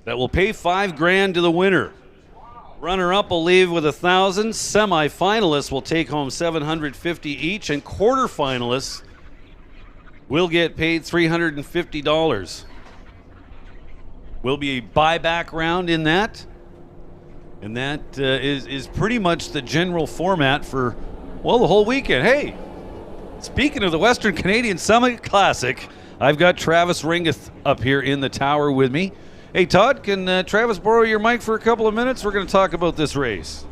that will pay $5,000 to the winner. Runner-up will leave with $1,000. Semi-finalists will take home $750 each, and quarterfinalists will get paid $350. Will be a buyback round in that, and that is pretty much the general format for, well, the whole weekend. Hey, speaking of the Western Canadian Summit Classic, I've got Travis Ringeth up here in the tower with me. Hey, Todd, can Travis borrow your mic for a couple of minutes? We're going to talk about this race.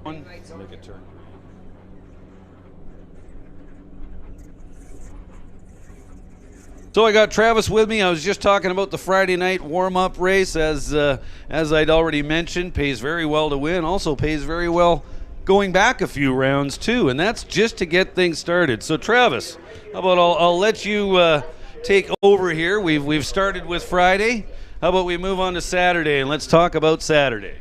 Make a turn. So I got Travis with me. I was just talking about the Friday night warm-up race. As I'd already mentioned, pays very well to win. Also pays very well going back a few rounds, too. And that's just to get things started. So, Travis, how about I'll let you take over here. We've started with Friday. How about we move on to Saturday, and let's talk about Saturday.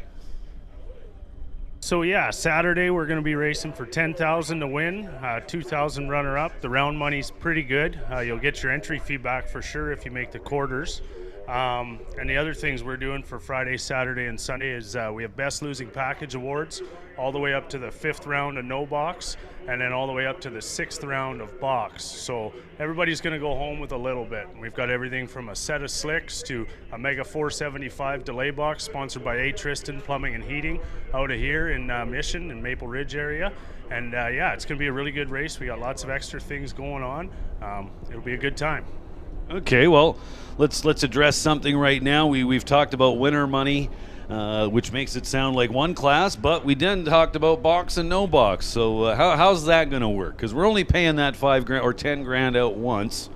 So yeah, Saturday we're going to be racing for $10,000 to win, $2,000 runner-up. The round money's pretty good. You'll get your entry fee back for sure if you make the quarters. And the other things we're doing for Friday, Saturday, and Sunday is we have Best Losing Package Awards all the way up to the 5th round of no box, and then all the way up to the 6th round of box. So everybody's going to go home with a little bit. We've got everything from a set of slicks to a Mega 475 delay box sponsored by A. Tristan Plumbing and Heating out of here in Mission and Maple Ridge area. And yeah, it's going to be a really good race. We got lots of extra things going on. It'll be a good time. Okay, well, let's address something right now. We've talked about winner money, which makes it sound like one class, but we then talked about box and no box. So how's that going to work? Because we're only paying that $5,000 or $10,000 out once.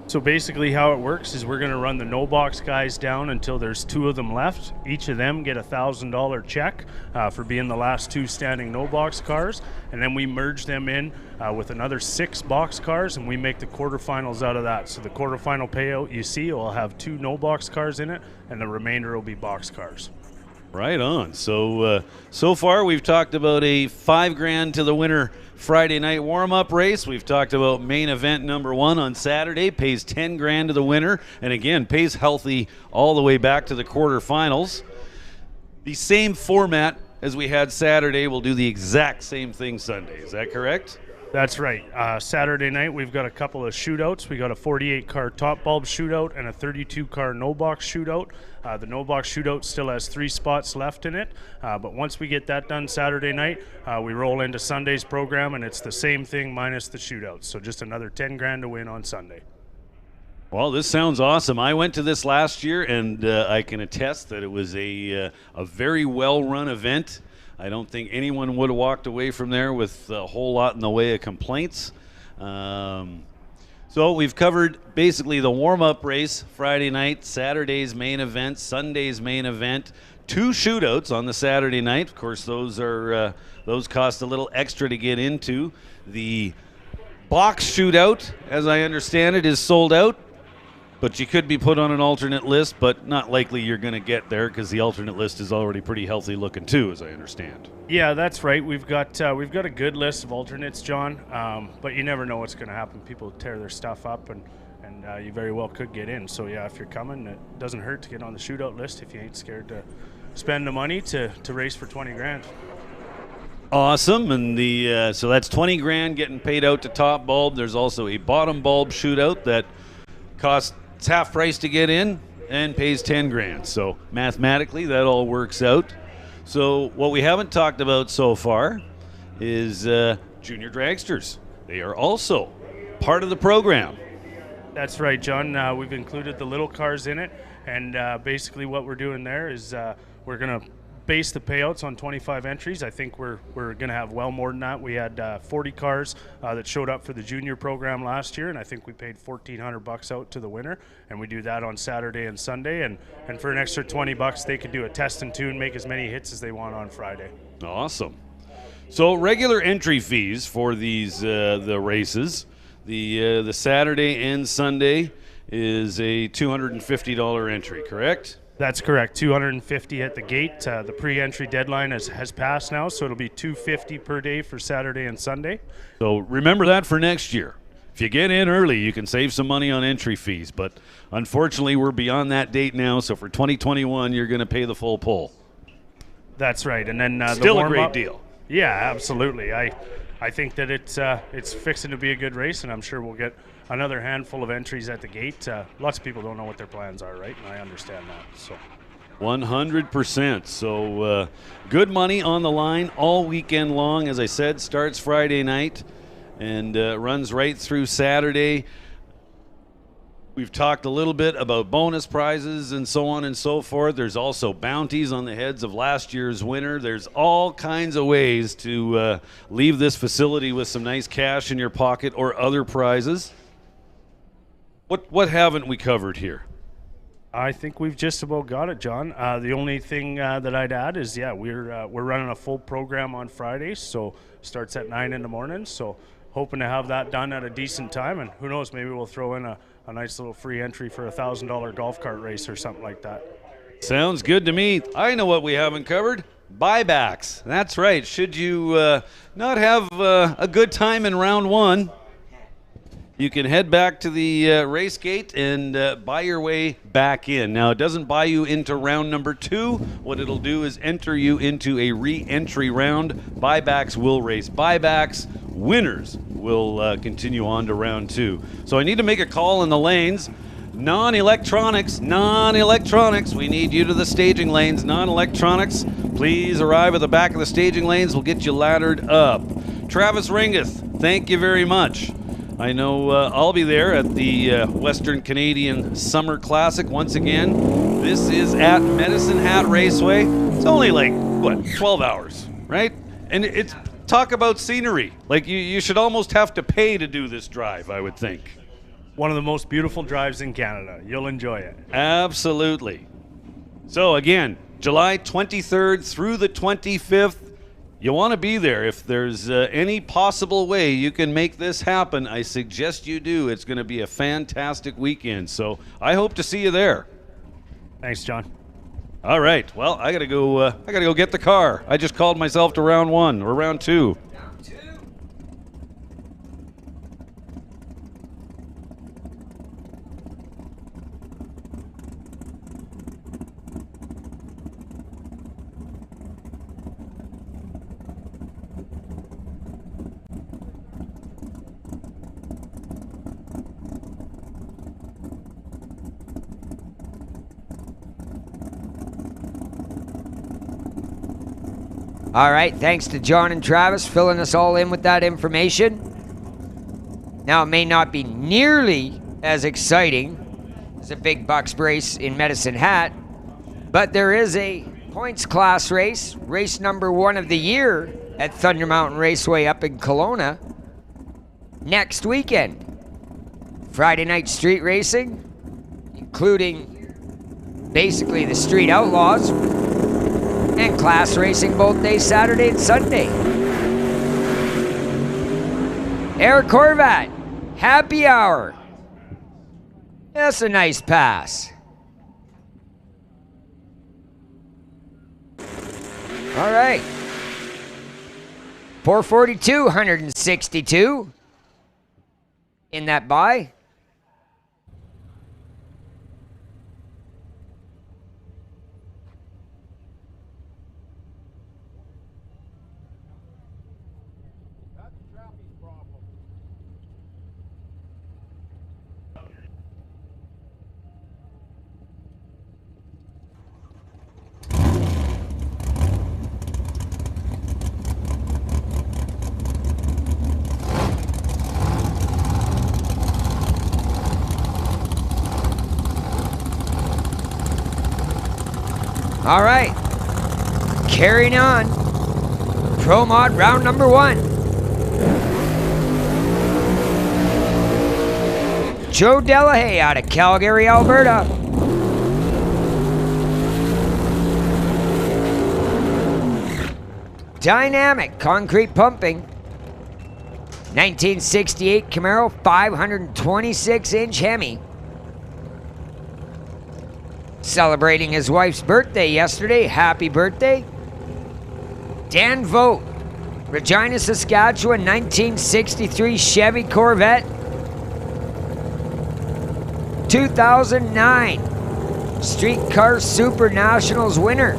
So basically how it works is we're going to run the no box guys down until there's 2 of them left. Each of them get a $1,000 check for being the last 2 standing no box cars, and then we merge them in with another 6 box cars, and we make the quarterfinals out of that. So the quarterfinal payout you see will have 2 no box cars in it, and the remainder will be box cars. Right on. So so far we've talked about a $5,000 to the winner Friday night warm-up race. We've talked about main event number 1 on Saturday, pays $10,000 to the winner, and again pays healthy all the way back to the quarterfinals. The same format as we had Saturday, we'll do the exact same thing Sunday. Is that correct? That's right. Saturday night we've got a couple of shootouts. We got a 48-car top bulb shootout and a 32-car no box shootout. The no box shootout still has 3 spots left in it, but once we get that done Saturday night, we roll into Sunday's program, and it's the same thing minus the shootouts. So just another $10,000 to win on Sunday. Well, this sounds awesome. I went to this last year, and I can attest that it was a very well-run event. I don't think anyone would have walked away from there with a whole lot in the way of complaints. So we've covered basically the warm-up race Friday night, Saturday's main event, Sunday's main event, 2 shootouts on the Saturday night. Of course, those cost a little extra to get into. The box shootout, as I understand it, is sold out, but you could be put on an alternate list, but not likely you're going to get there because the alternate list is already pretty healthy looking too, as I understand. Yeah, that's right. We've got a good list of alternates, John, but you never know what's going to happen. People tear their stuff up, and you very well could get in. So yeah, if you're coming, it doesn't hurt to get on the shootout list if you ain't scared to spend the money to race for $20,000. Awesome, and so that's $20,000 getting paid out to top bulb. There's also a bottom bulb shootout that costs half price to get in and pays $10,000. So mathematically, that all works out. So what we haven't talked about so far is junior dragsters. They are also part of the program. That's right, John. We've included the little cars in it, and basically what we're doing there is we're going to base the payouts on 25 entries. I think we're going to have well more than that. We had 40 cars that showed up for the junior program last year, and I think we paid $1,400 out to the winner, and we do that on Saturday and Sunday, and for an extra $20 they could do a test and tune, make as many hits as they want on Friday. Awesome. So regular entry fees for these the races, the Saturday and Sunday is a $250 entry, correct? That's correct. $250 at the gate. The pre-entry deadline has passed now, so it'll be $250 per day for Saturday and Sunday. So remember that for next year. If you get in early, you can save some money on entry fees, but unfortunately we're beyond that date now, so for 2021 you're going to pay the full pull. That's right. And then still a great deal. Yeah, absolutely. I think that it's fixing to be a good race, and I'm sure we'll get another handful of entries at the gate. Lots of people don't know what their plans are, right? And I understand that. So 100%. So good money on the line all weekend long. As I said, starts Friday night and runs right through Saturday. We've talked a little bit about bonus prizes and so on and so forth. There's also bounties on the heads of last year's winner. There's all kinds of ways to leave this facility with some nice cash in your pocket or other prizes. What haven't we covered here? I think we've just about got it, John. The only thing that I'd add is, we're running a full program on Fridays, so starts at 9 in the morning. So hoping to have that done at a decent time, and who knows, maybe we'll throw in a nice little free entry for a $1,000 golf cart race or something like that. Sounds good to me. I know what we haven't covered. Buybacks. That's right. Should you not have a good time in round one, you can head back to the race gate and buy your way back in. Now, it doesn't buy you into round number 2. What it'll do is enter you into a re-entry round. Buybacks will race buybacks. Winners will continue on to round 2. So I need to make a call in the lanes. Non-electronics. We need you to the staging lanes. Non-electronics, please arrive at the back of the staging lanes. We'll get you laddered up. Travis Ringeth, thank you very much. I know I'll be there at the Western Canadian Summer Classic once again. This is at Medicine Hat Raceway. It's only like, what, 12 hours, right? And it's talk about scenery. Like you should almost have to pay to do this drive, I would think. One of the most beautiful drives in Canada. You'll enjoy it. Absolutely. So again, July 23rd through the 25th. You want to be there. If there's any possible way you can make this happen, I suggest you do. It's going to be a fantastic weekend. So I hope to see you there. Thanks, John. All right. Well, I gotta go get the car. I just called myself to round 1 or round 2. All right, thanks to John and Travis filling us all in with that information. Now, it may not be nearly as exciting as a big bucks race in Medicine Hat, but there is a points class race, race number 1 of the year at Thunder Mountain Raceway up in Kelowna next weekend. Friday night street racing, including basically the Street Outlaws, and class racing both days, Saturday and Sunday. Air Corvette, happy hour. That's a nice pass. All right. 442, 162 in that buy. All right, carrying on. Pro Mod round number 1. Joe Delahaye out of Calgary, Alberta. Dynamic concrete pumping. 1968 Camaro 526-inch Hemi. Celebrating his wife's birthday yesterday. Happy birthday. Dan Vogt, Regina, Saskatchewan, 1963 Chevy Corvette. 2009 Streetcar Super Nationals winner.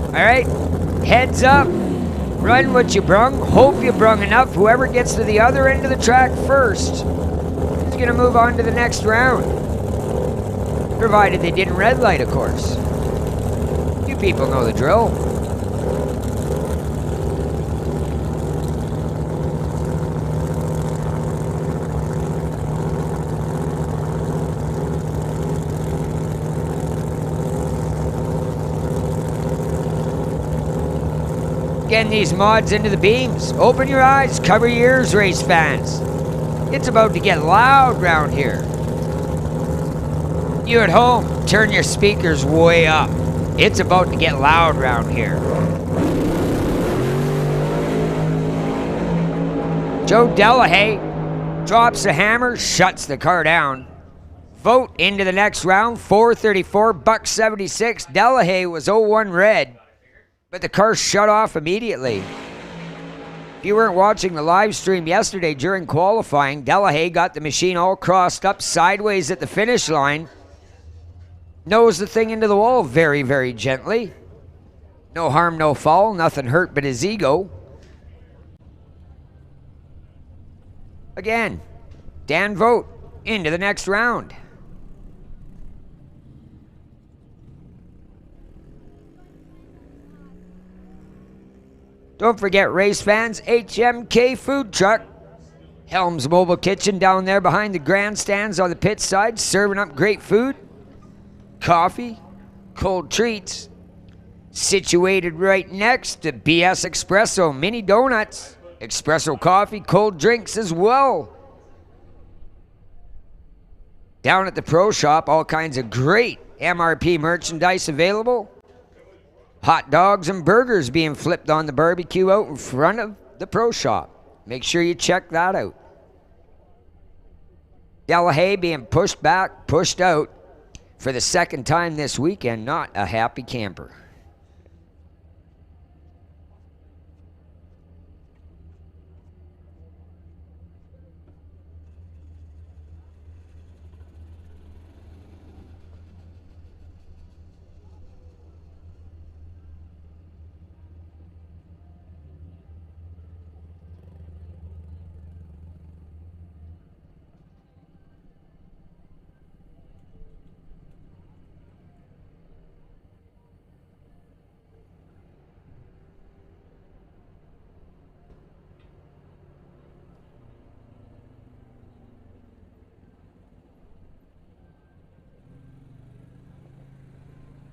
All right, heads up, run what you brung, hope you brung enough. Whoever gets to the other end of the track first is gonna move on to the next round. Provided they didn't red light, of course. You people know the drill. Getting these mods into the beams. Open your eyes, cover your ears, race fans. It's about to get loud round here. You at home, turn your speakers way up. It's about to get loud round here. Joe Delahaye drops the hammer, shuts the car down. Vote into the next round, 434, buck 76. Delahaye was 0-1 red. But the car shut off immediately. If you weren't watching the live stream yesterday during qualifying, Delahaye got the machine all crossed up sideways at the finish line. Nosed the thing into the wall very, very gently. No harm, no foul, nothing hurt but his ego. Again, Dan Vogt into the next round. Don't forget, race fans, HMK Food Truck. Helms Mobile Kitchen down there behind the grandstands on the pit side, serving up great food, coffee, cold treats. Situated right next to BS Espresso Mini Donuts, espresso coffee, cold drinks as well. Down at the Pro Shop, all kinds of great MRP merchandise available. Hot dogs and burgers being flipped on the barbecue out in front of the Pro Shop. Make sure you check that out. Delahaye being pushed back, pushed out for the second time this weekend. Not a happy camper.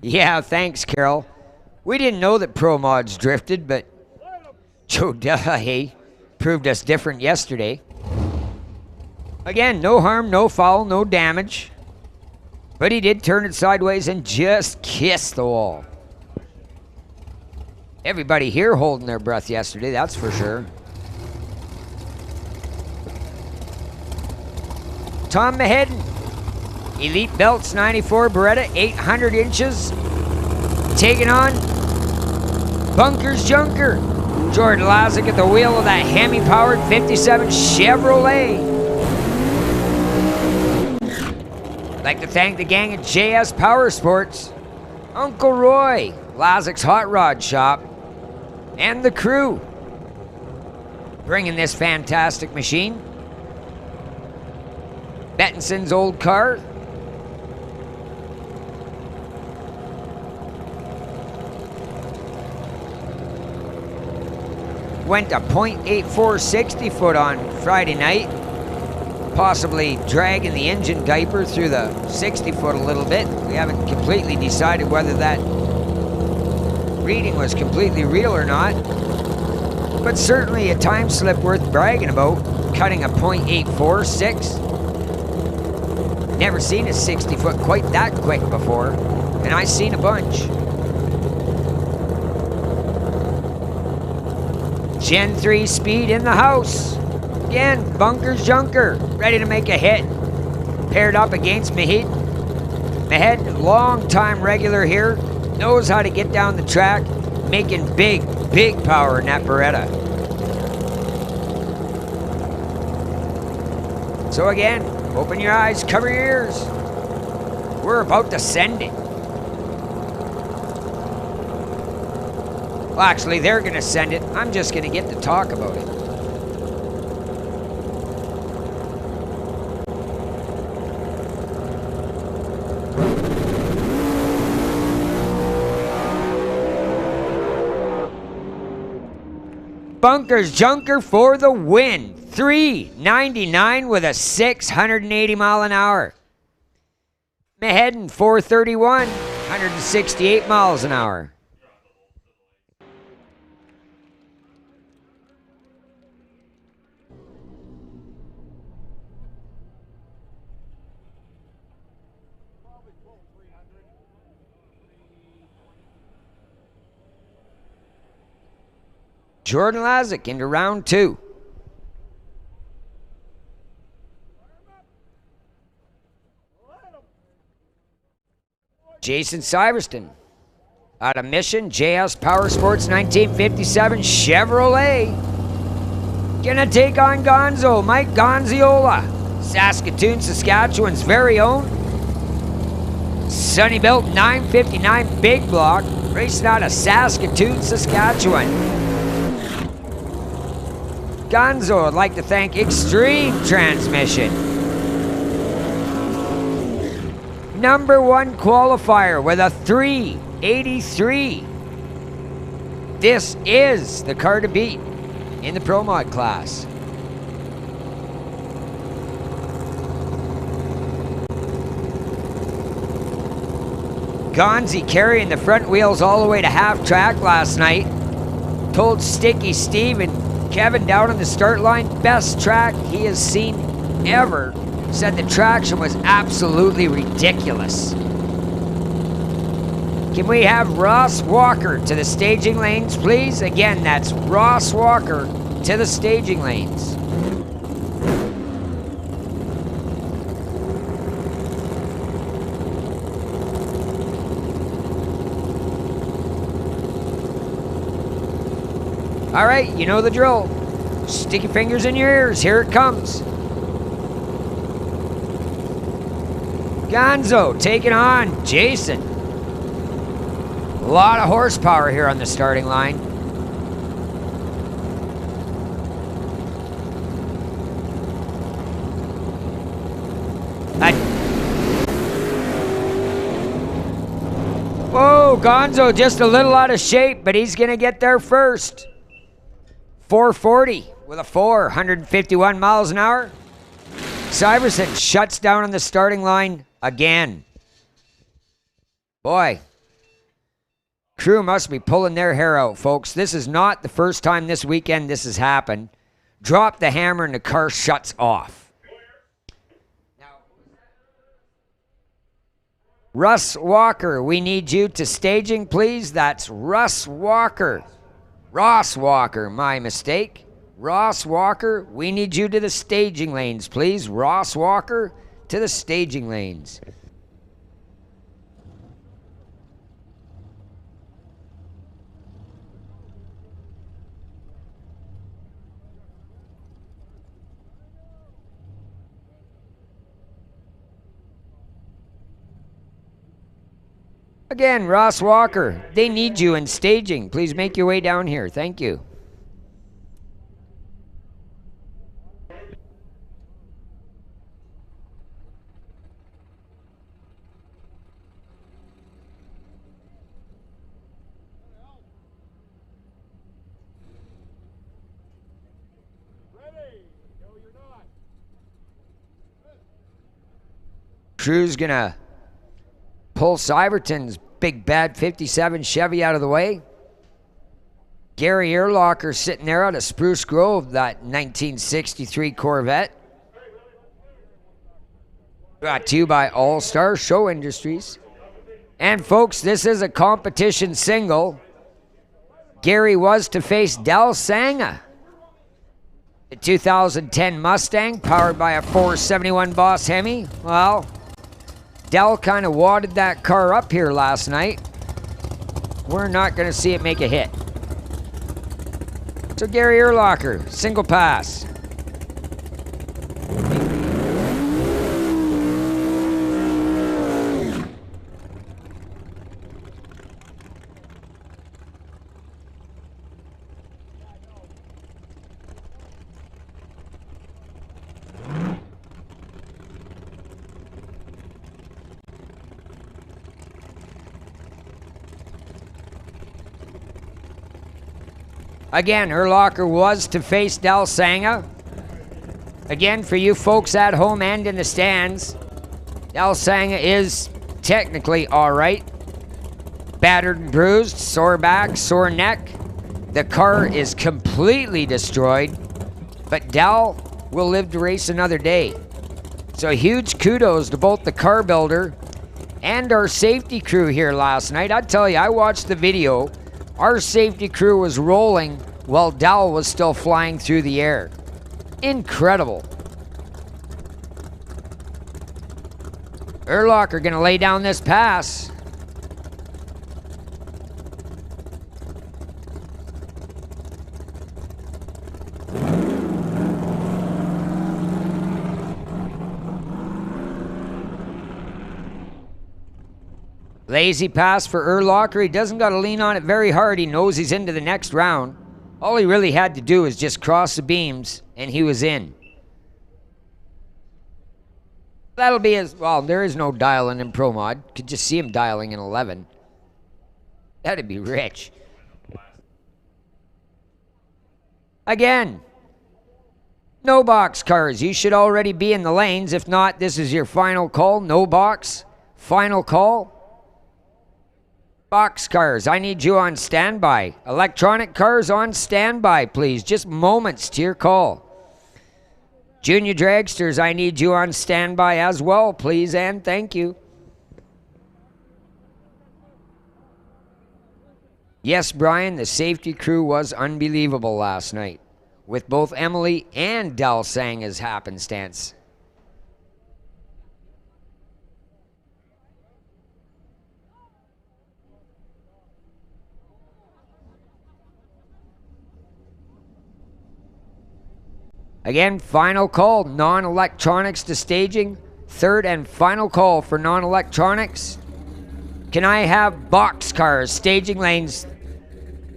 Yeah, thanks, Carol. We didn't know that Pro Mods drifted, but Joe Delahaye proved us different yesterday. Again, no harm, no foul, no damage. But he did turn it sideways and just kiss the wall. Everybody here holding their breath yesterday, that's for sure. Tom Mahedin. Elite Belts 94 Beretta, 800 inches. Taking on Bunkers Junker. Jordan Lazick at the wheel of that Hemi-powered 57 Chevrolet. I'd like to thank the gang at JS Power Sports, Uncle Roy, Lazick's Hot Rod Shop, and the crew bringing this fantastic machine. Bettinson's old car. Went a .84 60 foot on Friday night, possibly dragging the engine diaper through the 60 foot a little bit. We haven't completely decided whether that reading was completely real or not, but certainly a time slip worth bragging about, cutting a .846. Never seen a 60 foot quite that quick before, and I've seen a bunch. Gen 3 speed in the house. Again, Bunkers Junker, ready to make a hit. Paired up against Mahedin. Mahedin, long-time regular here, knows how to get down the track, making big, big power in that Beretta. So again, open your eyes, cover your ears. We're about to send it. Well, actually, they're going to send it. I'm just going to get to talk about it. Bunkers Junker for the win. 399 with a 680 mile an hour. Mahedin 431, 168 miles an hour. Jordan Lazick into round two. Jason Syverston out of Mission, JS Power Sports 1957 Chevrolet. Gonna take on Gonzo, Mike Gonziola, Saskatoon, Saskatchewan's very own. Sunnybuilt 959 Big Block, racing out of Saskatoon, Saskatchewan. Gonzo would like to thank Extreme Transmission. #1 qualifier with a 383. This is the car to beat in the Pro Mod class. Gonzi carrying the front wheels all the way to half track last night. Told Sticky Steve and Kevin down on the start line, best track he has seen ever. Said the traction was absolutely ridiculous. Can we have Ross Walker to the staging lanes, please? Again, that's Ross Walker to the staging lanes. All right, you know the drill. Stick your fingers in your ears. Here it comes. Gonzo taking on Jason. A lot of horsepower here on the starting line. Whoa, Gonzo just a little out of shape, but he's going to get there first. 440 with a 151 miles an hour. Syverson shuts down on the starting line again. Boy, crew must be pulling their hair out, folks. This is not the first time this weekend this has happened. Drop the hammer and the car shuts off. Russ Walker, we need you to staging, please. That's Russ Walker. Ross Walker, my mistake. Ross Walker, we need you to the staging lanes, please. Ross Walker to the staging lanes. Again, Ross Walker, they need you in staging. Please make your way down here. Thank you. Crew's gonna pull Syverton's big bad 57 Chevy out of the way. Gary Earlocker sitting there out of Spruce Grove, that 1963 Corvette. Brought to you by All Star Show Industries. And folks, this is a competition single. Gary was to face Del Sanga. The 2010 Mustang, powered by a 471 Boss Hemi. Well, Del kind of wadded that car up here last night. We're not going to see it make a hit. So Gary Earlocker, single pass. Again, Earlocker was to face Del Sanga. Again, for you folks at home and in the stands, Del Sanga is technically all right. Battered and bruised, sore back, sore neck. The car is completely destroyed, but Del will live to race another day. So huge kudos to both the car builder and our safety crew here last night. I tell you, I watched the video. Our safety crew was rolling while Del was still flying through the air. Incredible. Earlocker gonna lay down this pass. Lazy pass for Earlocker. He doesn't got to lean on it very hard. He knows he's into the next round. All he really had to do was just cross the beams, and he was in. That'll be as well. There is no dialing in Pro Mod. Could just see him dialing in 11. That'd be rich. Again, no box cars. You should already be in the lanes. If not, this is your final call. No box. Final call. Box cars, I need you on standby. Electronic cars on standby, please. Just moments to your call. Junior dragsters, I need you on standby as well, please, and thank you. Yes, Brian, the safety crew was unbelievable last night, with both Emily and Del sang as happenstance. Again, final call, non-electronics to staging. Third and final call for non-electronics. Can I have boxcars, staging lanes?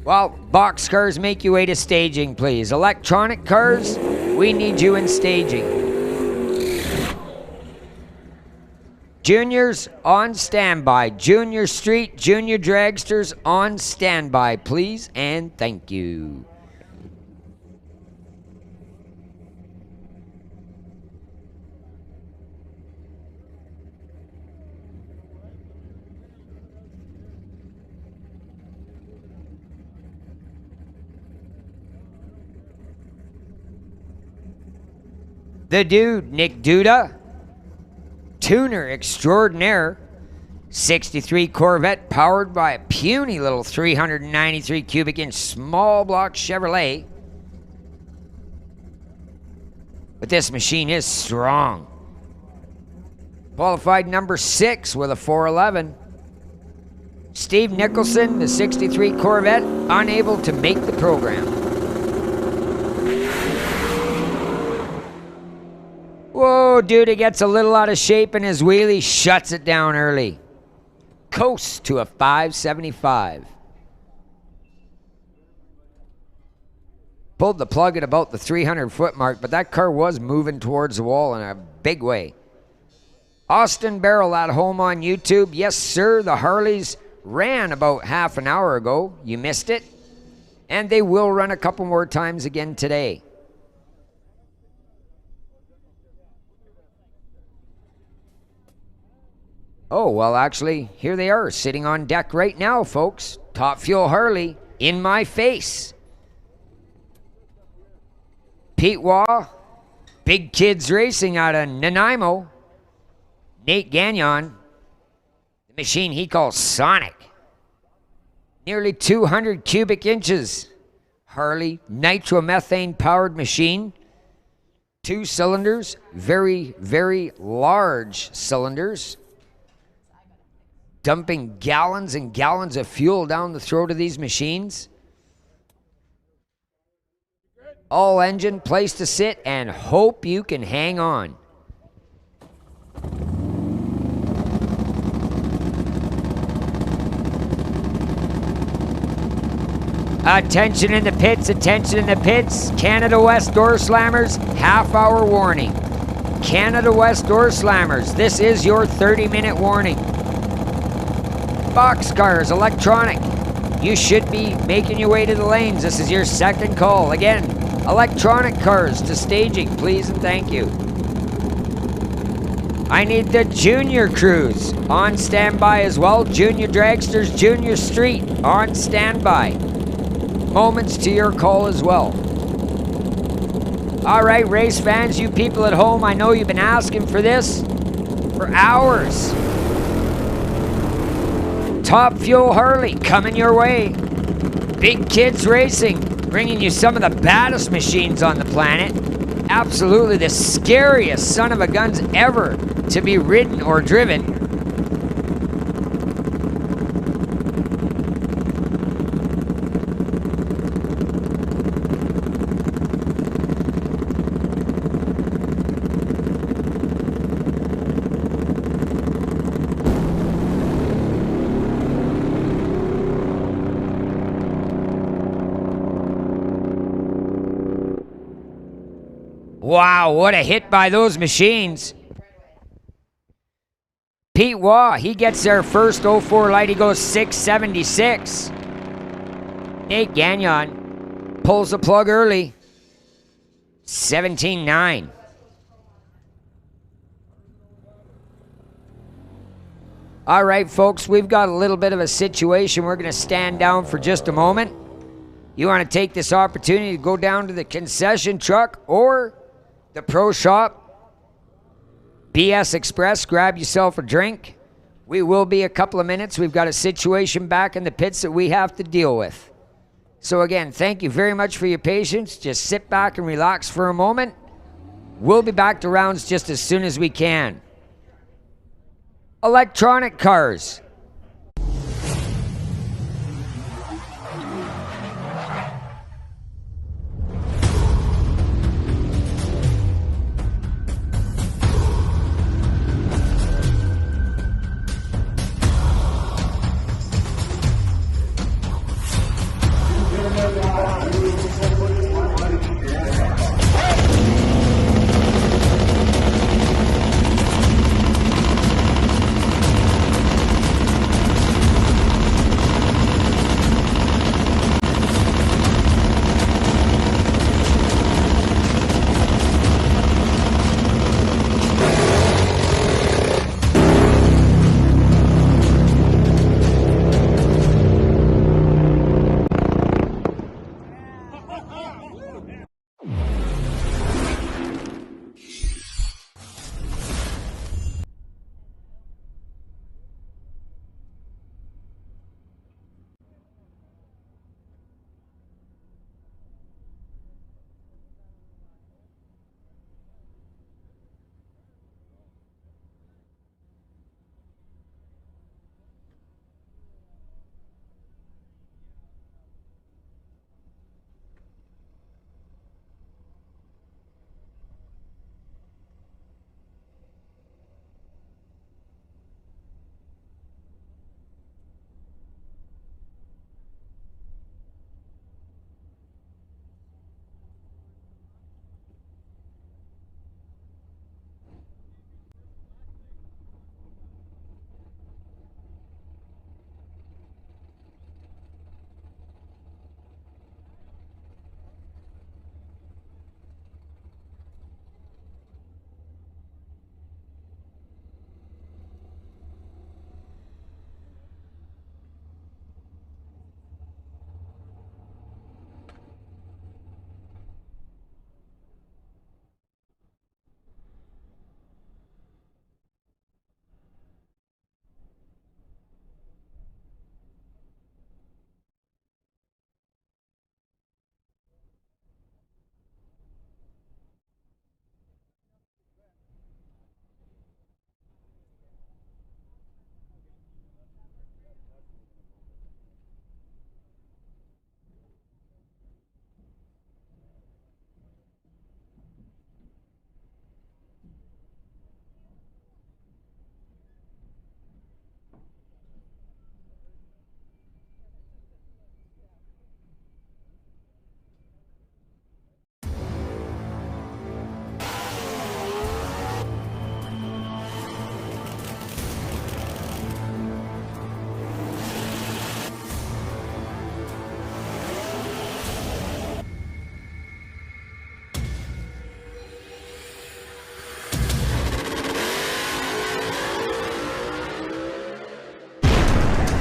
Well, boxcars, make your way to staging, please. Electronic cars, we need you in staging. Juniors on standby. Junior Street, Junior Dragsters on standby, please, and thank you. The dude, Nick Duda, tuner extraordinaire, 63 Corvette powered by a puny little 393 cubic inch small block Chevrolet. But this machine is strong. Qualified number 6 with a 411. Steve Nicholson, the 63 Corvette, unable to make the program. Whoa, dude, he gets a little out of shape in his wheelie, shuts it down early. Coasts to a 575. Pulled the plug at about the 300-foot mark, but that car was moving towards the wall in a big way. Austin Barrel at home on YouTube. Yes, sir, the Harleys ran about half an hour ago. You missed it. And they will run a couple more times again today. Oh, well, actually, here they are, sitting on deck right now, folks. Top Fuel Harley, in my face. Pete Waugh, Big Kids Racing out of Nanaimo. Nate Gagnon, the machine he calls Sonic. Nearly 200 cubic inches. Harley nitromethane powered machine. 2 cylinders, very, very large cylinders. Dumping gallons and gallons of fuel down the throat of these machines. All engine, place to sit, and hope you can hang on. Attention in the pits, attention in the pits. Canada West door slammers, half-hour warning. Canada West door slammers, this is your 30-minute warning. Boxcars, electronic. You should be making your way to the lanes. This is your second call. Again, electronic cars to staging, please and thank you. I need the junior crews on standby as well. Junior Dragsters, Junior Street on standby. Moments to your call as well. All right, race fans, you people at home, I know you've been asking for this for hours. Top Fuel Harley coming your way. Big Kids Racing bringing you some of the baddest machines on the planet. Absolutely the scariest son of a guns ever to be ridden or driven. Wow, what a hit by those machines. Pete Waugh, he gets their first 04 light. He goes 676. Nate Gagnon pulls the plug early. 17.9. All right, folks, we've got a little bit of a situation. We're going to stand down for just a moment. You want to take this opportunity to go down to the concession truck or the pro shop, BS Express, grab yourself a drink. We will be a couple of minutes. We've got a situation back in the pits that we have to deal with. So again, thank you very much for your patience. Just sit back and relax for a moment. We'll be back to rounds just as soon as we can. Electronic cars.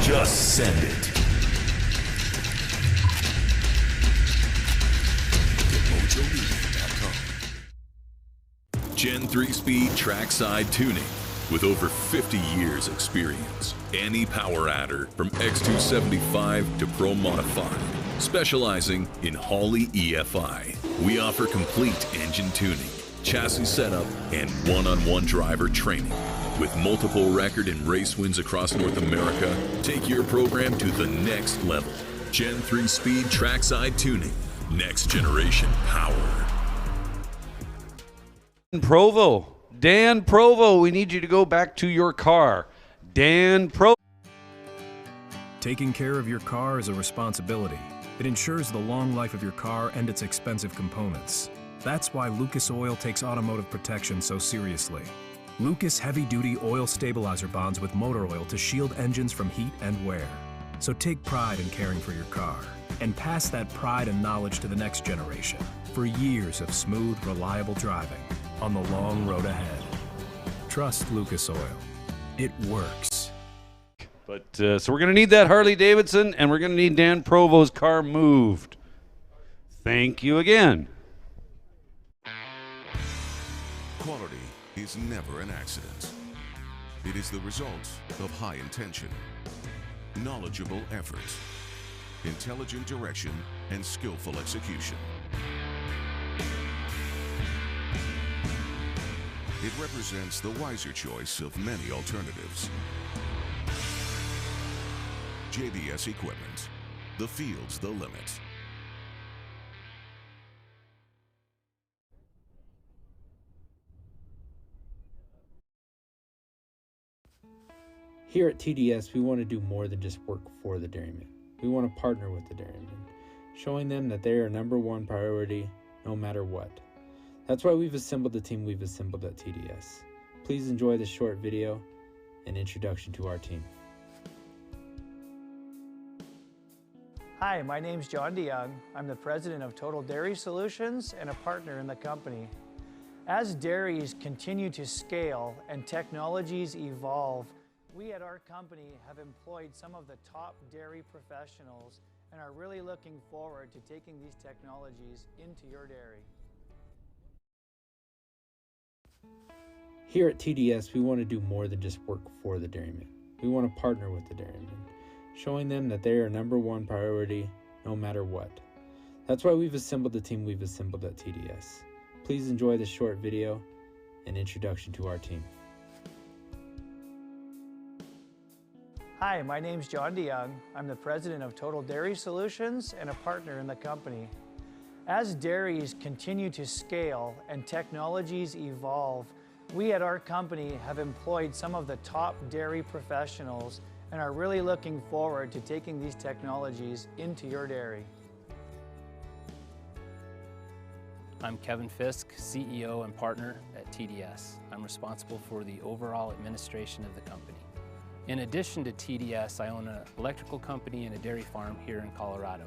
Just send it. Gen 3 speed trackside tuning. With over 50 years experience, any power adder from X275 to Pro Modified, specializing in Holley EFI. We offer complete engine tuning, chassis setup, and one-on-one driver training. With multiple record and race wins across North America, take your program to the next level. Gen 3 speed trackside tuning. Next generation power. Dan Provo, we need you to go back to your car. Dan Provo. Taking care of your car is a responsibility. It ensures the long life of your car and its expensive components. That's why Lucas Oil takes automotive protection so seriously. Lucas heavy-duty oil stabilizer bonds with motor oil to shield engines from heat and wear. So take pride in caring for your car and pass that pride and knowledge to the next generation for years of smooth, reliable driving on the long road ahead. Trust Lucas Oil. It works. But so we're going to need that Harley Davidson, and we're going to need Dan Provo's car moved. Thank you again. Quality is never an accident. It is the result of high intention, knowledgeable effort, intelligent direction, and skillful execution. It represents the wiser choice of many alternatives. JBS Equipment. The field's the limit. Here at TDS, we want to do more than just work for the dairymen. We want to partner with the dairymen, showing them that they are number one priority no matter what. That's why we've assembled the team we've assembled at TDS. Please enjoy this short video and introduction to our team. Hi, my name's John DeYoung. I'm the president of Total Dairy Solutions and a partner in the company. As dairies continue to scale and technologies evolve, we at our company have employed some of the top dairy professionals and are really looking forward to taking these technologies into your dairy. Here at TDS, we want to do more than just work for the dairymen. We want to partner with the dairymen, showing them that they are number one priority no matter what. That's why we've assembled the team we've assembled at TDS. Please enjoy this short video and introduction to our team. Hi, my name's John DeYoung. I'm the president of Total Dairy Solutions and a partner in the company. As dairies continue to scale and technologies evolve, we at our company have employed some of the top dairy professionals and are really looking forward to taking these technologies into your dairy. I'm Kevin Fisk, CEO and partner at TDS. I'm responsible for the overall administration of the company. In addition to TDS, I own an electrical company and a dairy farm here in Colorado.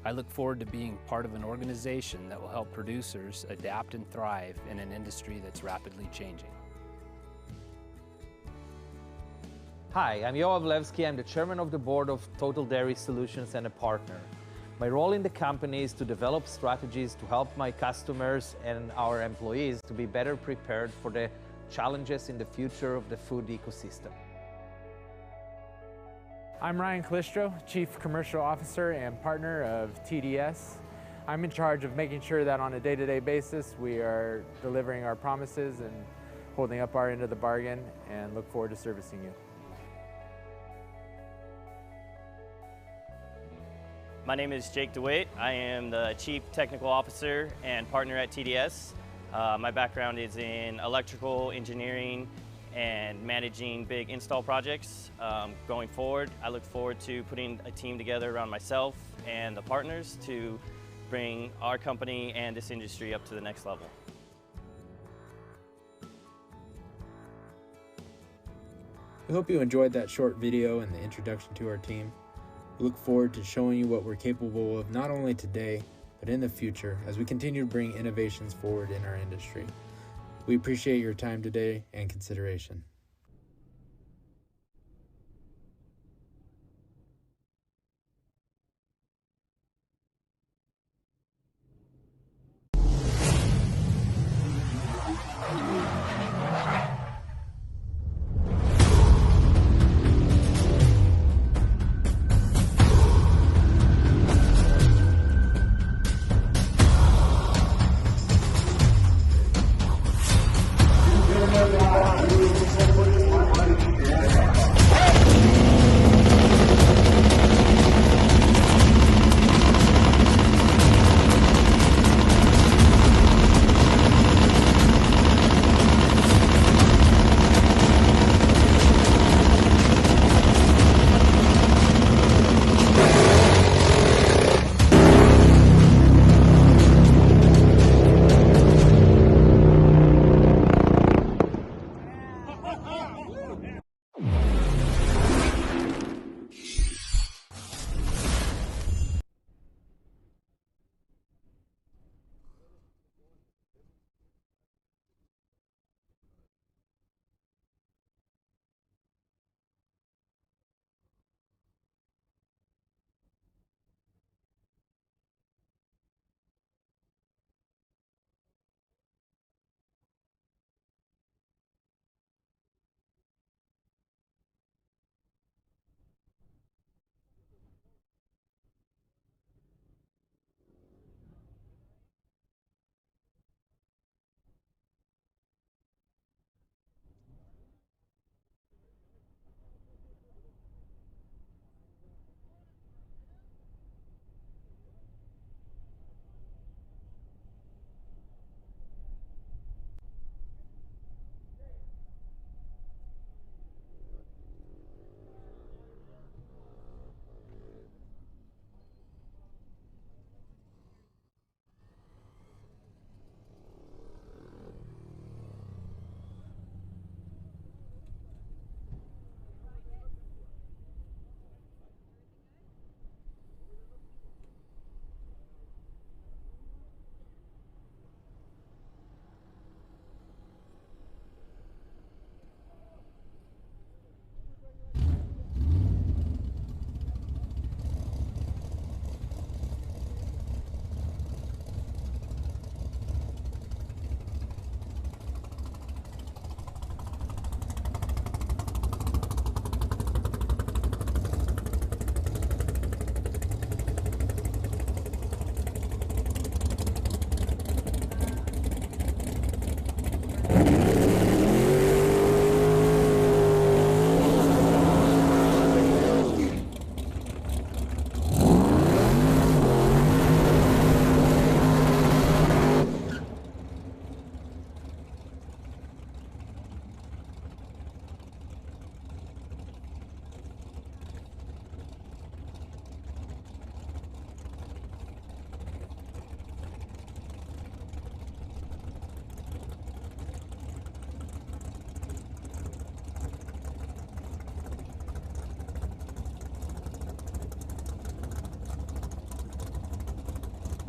I look forward to being part of an organization that will help producers adapt and thrive in an industry that's rapidly changing. Hi, I'm Yoav Levski. I'm the chairman of the board of Total Dairy Solutions and a partner. My role in the company is to develop strategies to help my customers and our employees to be better prepared for the challenges in the future of the food ecosystem. I'm Ryan Calistro, Chief Commercial Officer and partner of TDS. I'm in charge of making sure that on a day-to-day basis we are delivering our promises and holding up our end of the bargain, and look forward to servicing you. My name is Jake DeWaite. I am the Chief Technical Officer and partner at TDS. My background is in electrical engineering and managing big install projects. Going forward, I look forward to putting a team together around myself and the partners to bring our company and this industry up to the next level. We hope you enjoyed that short video and the introduction to our team. We look forward to showing you what we're capable of not only today, but in the future as we continue to bring innovations forward in our industry. We appreciate your time today and consideration.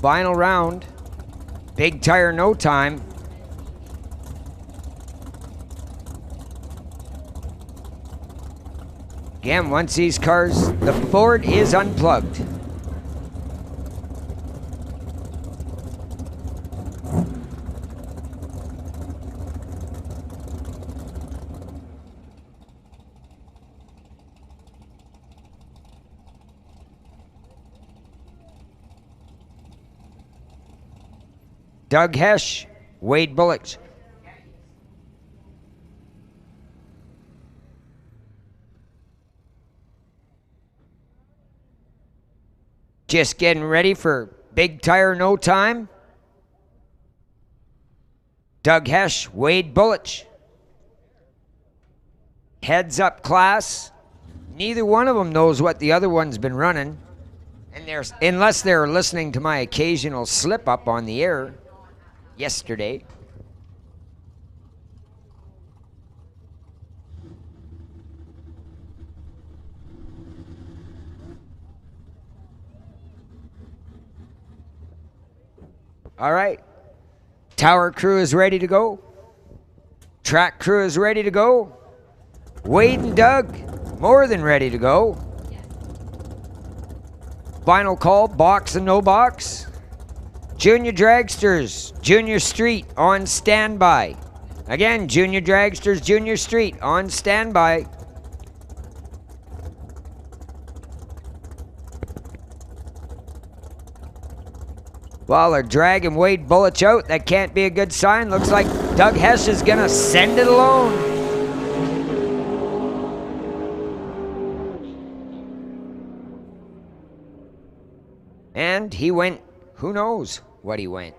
Final round. Big tire, no time. Again, once these cars, the Ford is unplugged. Doug Hesh, Wade Bullock. Just getting ready for big tire, no time. Doug Hesh, Wade Bullock. Heads up class. Neither one of them knows what the other one's been running. And unless they're listening to my occasional slip up on the air yesterday. All right. Tower crew is ready to go. Track crew is ready to go. Wade and Doug, more than ready to go. Final call, box and no box. Junior Dragsters, Junior Street on standby. Again, Junior Dragsters, Junior Street on standby. While they're dragging Wade Bullock out, that can't be a good sign. Looks like Doug Hesh is gonna send it alone. And he went, who knows what he went.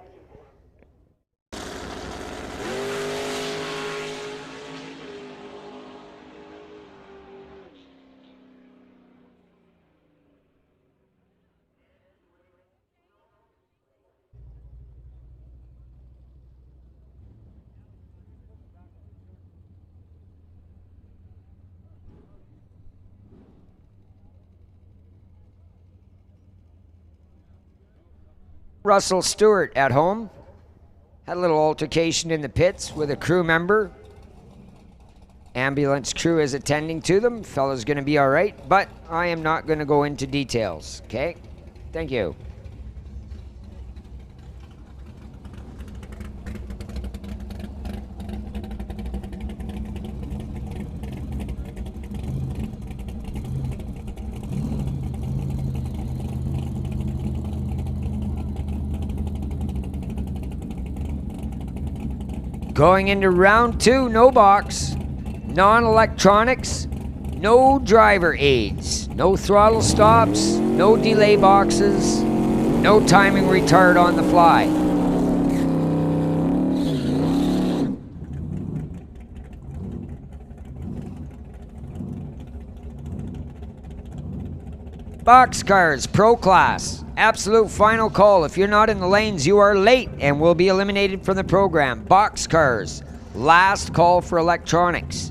Russell Stewart at home. Had a little altercation in the pits with a crew member. Ambulance crew is attending to them. Fella's going to be all right, but I am not going to go into details, okay? Thank you. Going into round two, no box, non-electronics, no driver aids, no throttle stops, no delay boxes, no timing retard on the fly. Boxcars, Pro Class. Absolute final call. If you're not in the lanes, you are late and will be eliminated from the program. Boxcars, last call for electronics.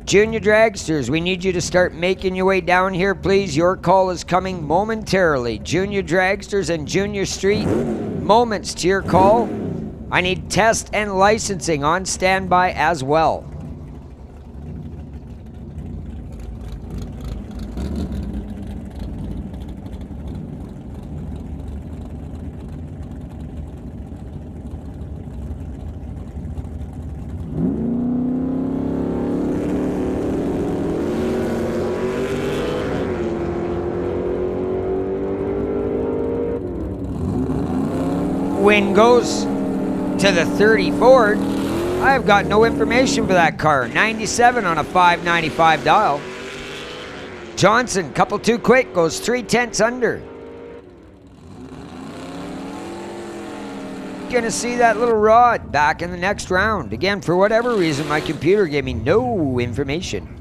Junior Dragsters, we need you to start making your way down here, please. Your call is coming momentarily. Junior Dragsters and Junior Street, moments to your call. I need test and licensing on standby as well. Wind goes to the 30 Ford. I've got no information for that car. 97 on a 595 dial. Johnson, couple too quick, goes 3/10 under. Gonna see that little rod back in the next round. Again, for whatever reason, my computer gave me no information.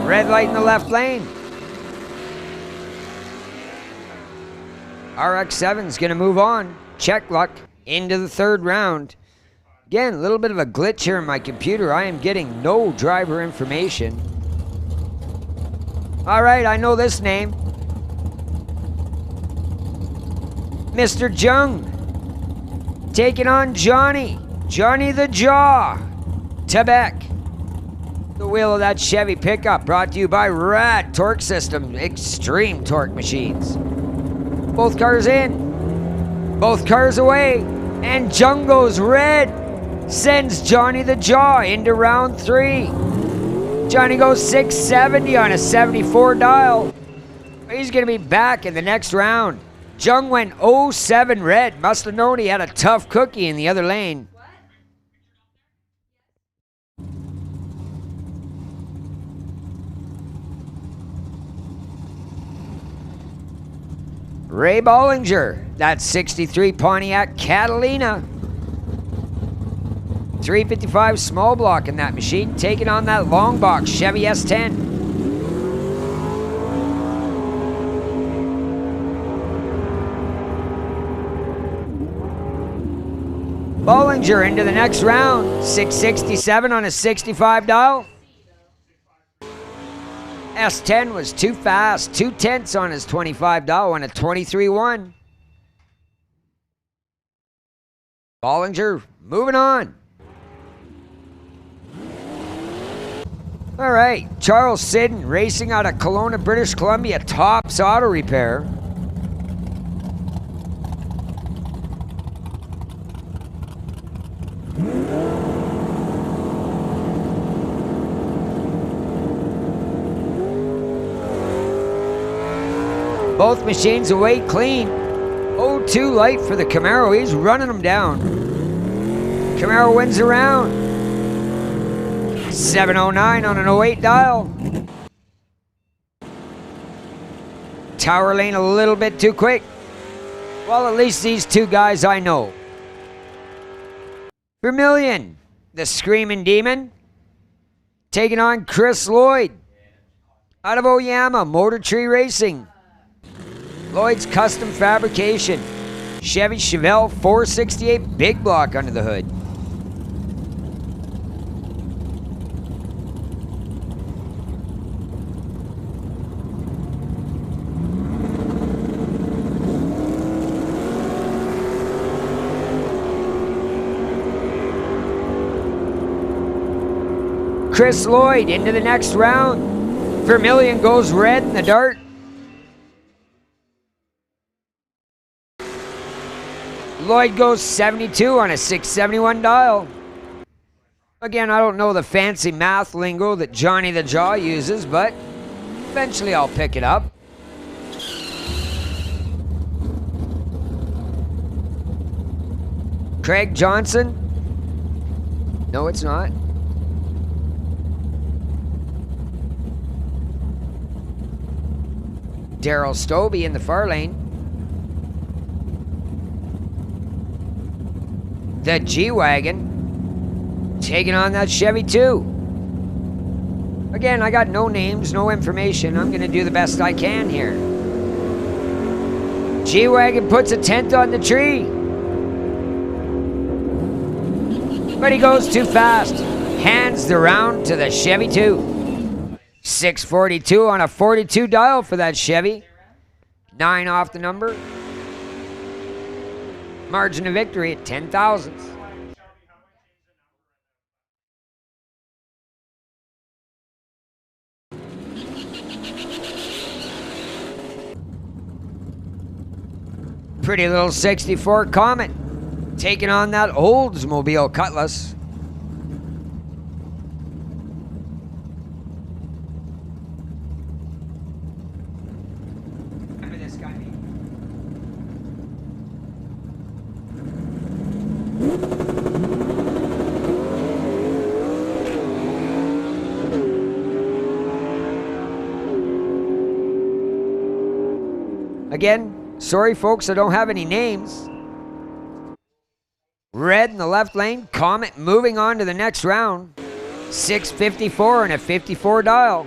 Red light in the left lane. RX-7's going to move on. Check luck into the third round. Again, a little bit of a glitch here in my computer. I am getting no driver information. All right, I know this name. Mr. Jung taking on Johnny the Jaw Tebek. The wheel of that Chevy pickup brought to you by Rad Torque System, Extreme Torque Machines. Both cars in, both cars away, and Jung goes red. Sends Johnny the Jaw into round 3. Johnny goes 670 on a 74 dial. He's going to be back in the next round. Jung went 07 red. Must have known he had a tough cookie in the other lane. Ray Bollinger, that 63 Pontiac Catalina. 355 small block in that machine, taking on that long box Chevy S10. Bollinger into the next round, 667 on a 65 dial. S10 was too fast, 2/10 on his 25 dial on a 23-1. Bollinger moving on. All right, Charles Sidden racing out of Kelowna, British Columbia, Tops Auto Repair. Both machines away clean. 0-2 light for the Camaro. He's running them down. Camaro wins the round. 709 on an 08 dial. Tower lane a little bit too quick. Well, at least these two guys I know. Vermilion, the Screaming Demon, taking on Chris Lloyd out of Oyama Motor Tree Racing. Lloyd's Custom Fabrication, Chevy Chevelle 468 big block under the hood. Chris Lloyd into the next round. Vermilion goes red in the dart. Lloyd goes 72 on a 671 dial. Again, I don't know the fancy math lingo that Johnny the Jaw uses, but eventually I'll pick it up. Craig Johnson. No, it's not. Daryl Stobie in the far lane. The G-Wagon taking on that Chevy 2. Again, I got no names, no information. I'm going to do the best I can here. G-Wagon puts a tent on the tree. But he goes too fast. Hands the round to the Chevy 2. 642 on a 42 dial for that Chevy. 9 off the number. Margin of victory at 10 thousandths. Pretty little 64 Comet taking on that Oldsmobile Cutlass. Again, sorry folks, I don't have any names. Red in the left lane, Comet moving on to the next round. 654 and a 54 dial.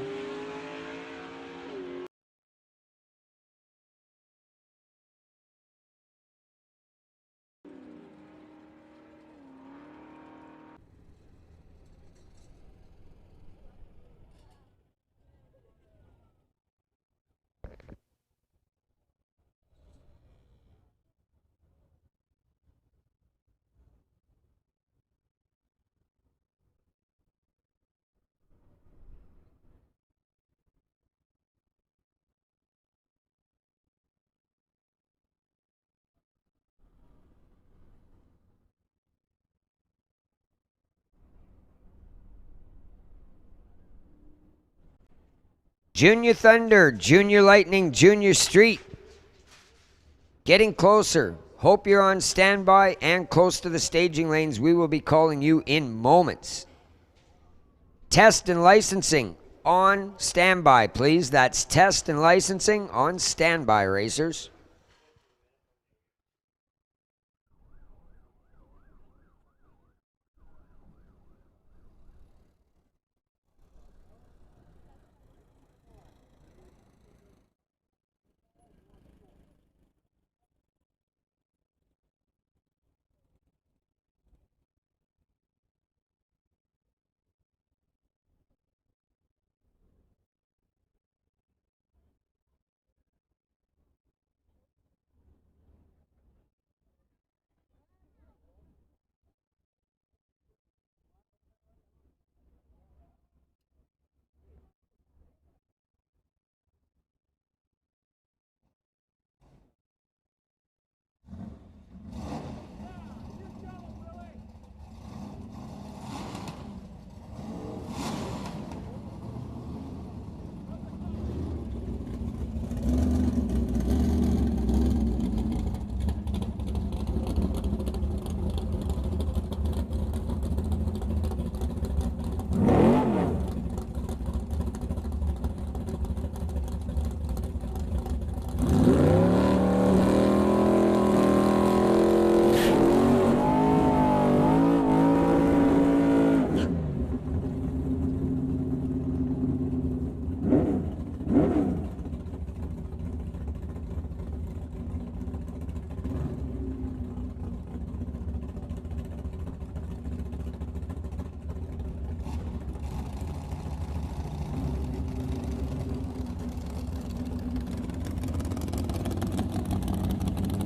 Junior Thunder, Junior Lightning, Junior Street. Getting closer. Hope you're on standby and close to the staging lanes. We will be calling you in moments. Test and licensing on standby, please. That's test and licensing on standby, racers.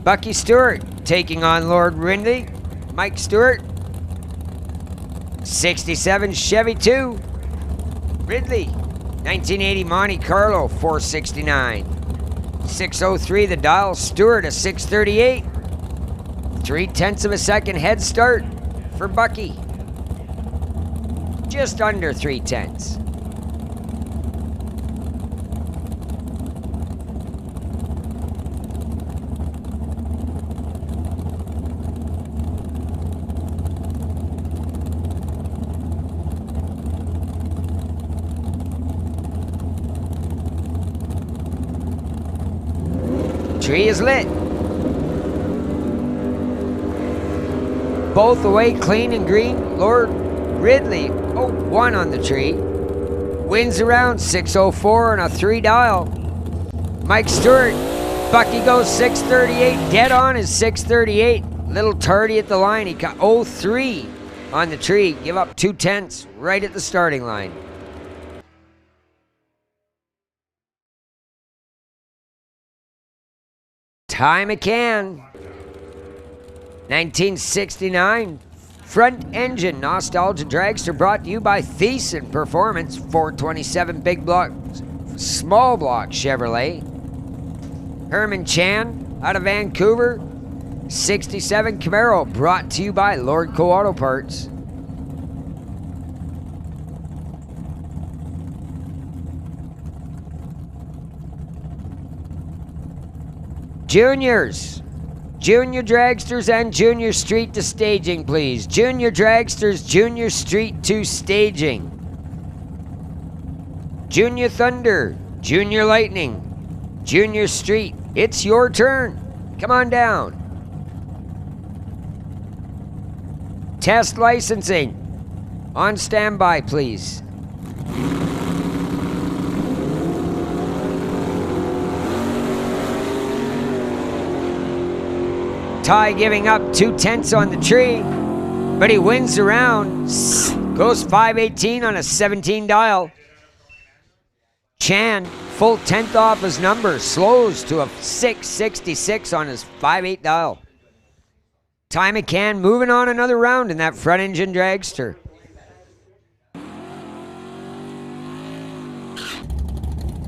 Bucky Stewart taking on Lord Ridley. Mike Stewart. 67 Chevy 2. Ridley. 1980 Monte Carlo 469. 603 the dial. Stewart a 638. 0.3 of a second head start for Bucky. Just under 0.3. Tree is lit. Both away clean and green. Lord Ridley, 1 on the tree. Wins around 604 and a 3 dial. Mike Stewart, Bucky goes 638. Dead on is 638. Little tardy at the line. He got 03 on the tree. Give up 0.2 right at the starting line. Ty McCann, 1969 front engine nostalgia dragster, brought to you by Thiessen Performance 427 big block, small block Chevrolet. Herman Chan out of Vancouver, 67 Camaro, brought to you by Lordco Auto Parts. Juniors, Junior Dragsters and Junior Street to staging, please. Junior Dragsters, Junior Street to staging. Junior Thunder, Junior Lightning, Junior Street, it's your turn. Come on down. Test licensing on standby, please. Ty giving up 0.2 on the tree, but he wins the round. Goes 518 on a 17 dial. Chan, full 10th off his number, slows to a 666 on his 5.8 dial. Ty McCann moving on another round in that front engine dragster.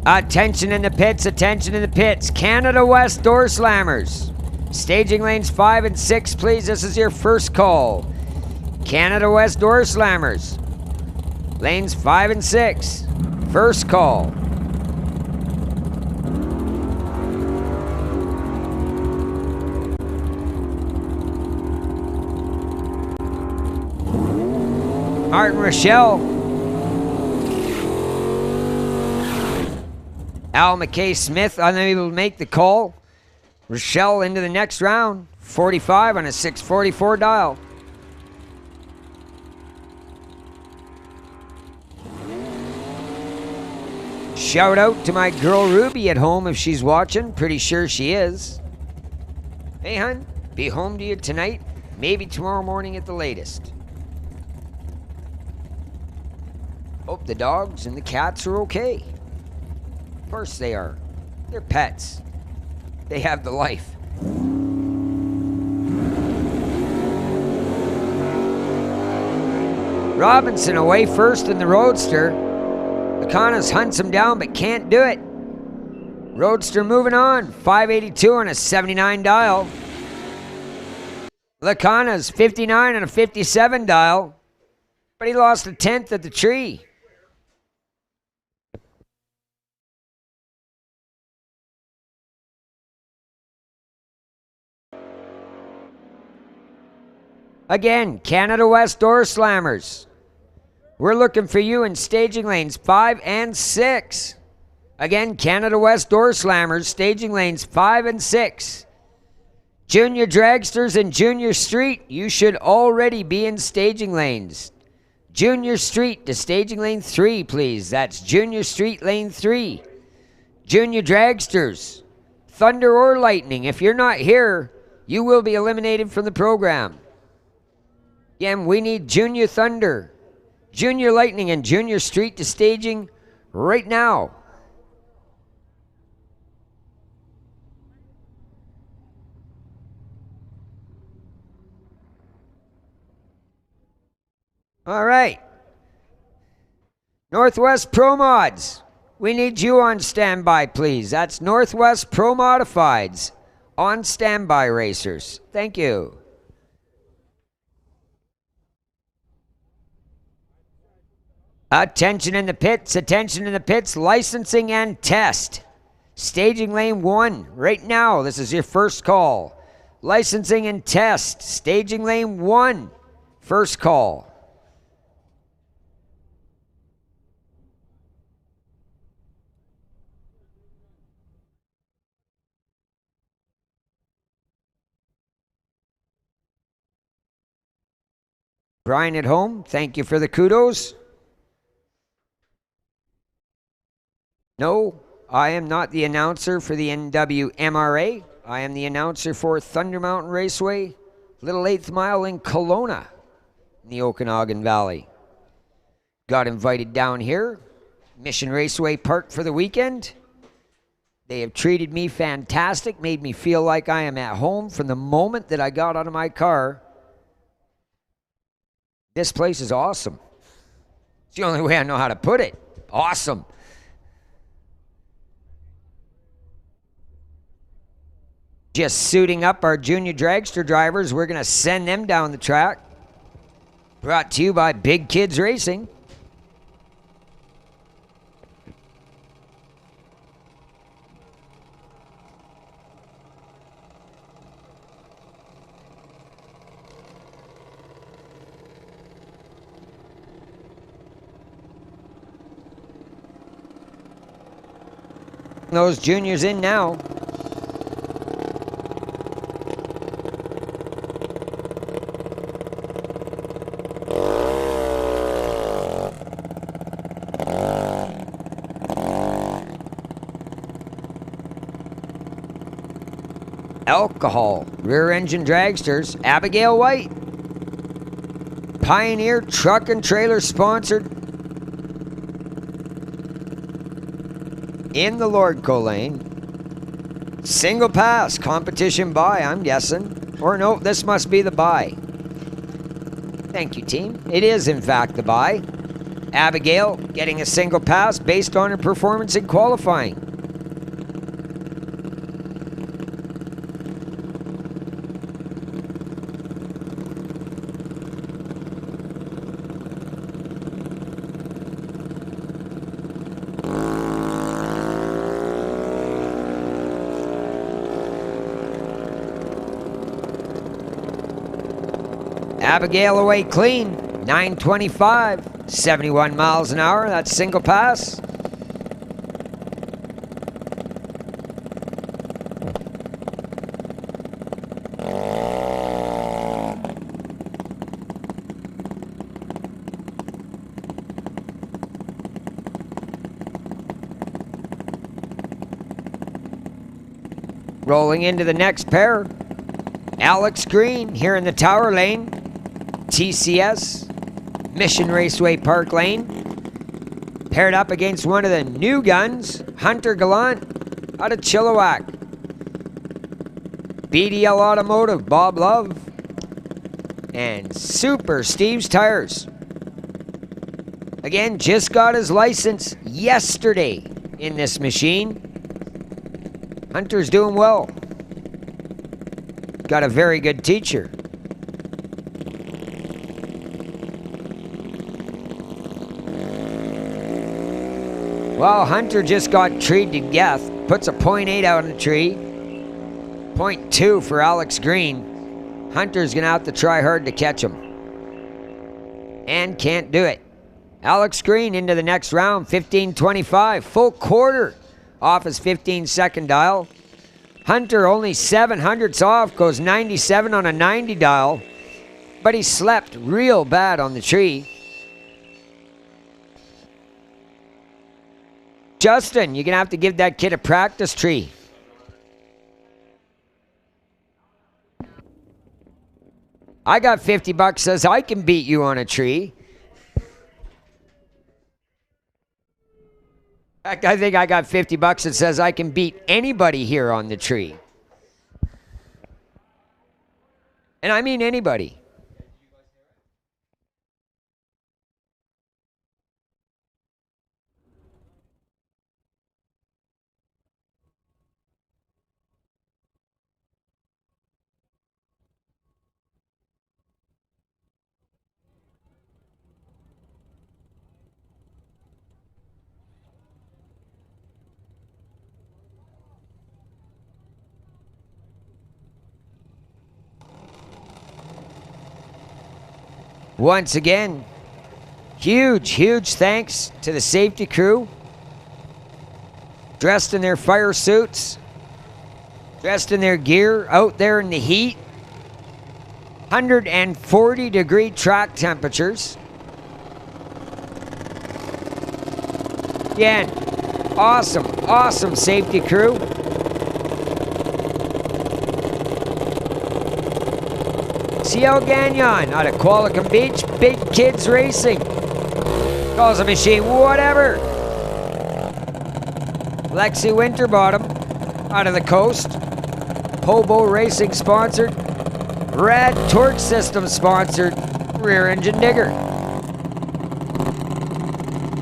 Attention in the pits, attention in the pits. Canada West door slammers. Staging lanes 5 and 6, please. This is your first call. Canada West door slammers. Lanes 5 and 6. First call. Martin Rochelle. Al McKay Smith unable to make the call. Rochelle into the next round. 45 on a 644 dial. Shout out to my girl Ruby at home if she's watching. Pretty sure she is. Hey, hun, be home to you tonight, maybe tomorrow morning at the latest. Hope the dogs and the cats are okay. Of course they are. They're pets. They have the life. Robinson away first in the Roadster. Lacanas hunts him down but can't do it. Roadster moving on. 582 on a 79 dial. Lacanas 59 on a 57 dial. But he lost a 10th at the tree. Again, Canada West Door Slammers. We're looking for you in staging lanes 5 and 6. Again, Canada West Door Slammers, staging lanes 5 and 6. Junior Dragsters and Junior Street, you should already be in staging lanes. Junior Street to staging lane 3, please. That's Junior Street lane 3. Junior Dragsters, Thunder or Lightning. If you're not here, you will be eliminated from the program. Again, we need Junior Thunder, Junior Lightning, and Junior Street to staging right now. All right. Northwest Pro Mods. We need you on standby, please. That's Northwest Pro Modifieds. On standby, racers. Thank you. Attention in the pits, attention in the pits, licensing and test. Staging lane 1, right now, this is your first call. Licensing and test, staging lane 1, first call. Brian at home, thank you for the kudos. No, I am not the announcer for the NWMRA. I am the announcer for Thunder Mountain Raceway, Little 8th Mile in Kelowna, in the Okanagan Valley. Got invited down here, Mission Raceway Park for the weekend. They have treated me fantastic, made me feel like I am at home from the moment that I got out of my car. This place is awesome. It's the only way I know how to put it. Awesome. Just suiting up our junior dragster drivers. We're going to send them down the track. Brought to you by Big Kids Racing. Those juniors in now. Alcohol, rear engine dragsters, Abigail White. Pioneer Truck and Trailer sponsored. In the Lordco lane. Single pass, competition buy, I'm guessing. Or no, this must be the buy. Thank you, team. It is, in fact, the buy. Abigail getting a single pass based on her performance in qualifying. Abigail away clean. 925, 71 miles an hour. That's single pass. Rolling into the next pair. Alex Green here in the Tower Lane. TCS, Mission Raceway Park Lane. Paired up against one of the new guns, Hunter Gallant out of Chilliwack. BDL Automotive, Bob Love. And Super Steve's Tires. Again, just got his license yesterday in this machine. Hunter's doing well. Got a very good teacher. Well, Hunter just got treed to death. Puts a .8 out on the tree. .2 for Alex Green. Hunter's going to have to try hard to catch him. And can't do it. Alex Green into the next round, 15.25. Full quarter off his 15-second dial. Hunter only 700ths off, goes 97 on a 90 dial. But he slept real bad on the tree. Justin, you're going to have to give that kid a practice tree. I got $50 says I can beat you on a tree. I think I got $50 that says I can beat anybody here on the tree. And I mean anybody. Once again, huge thanks to the safety crew. Dressed in their fire suits, dressed in their gear, out there in the heat. 140-degree track temperatures. Again, awesome safety crew. CL Gagnon out of Qualicum Beach, Big Kids Racing. Calls the machine whatever. Lexi Winterbottom out of the coast. Hobo Racing sponsored. Rad Torque System sponsored. Rear Engine Digger.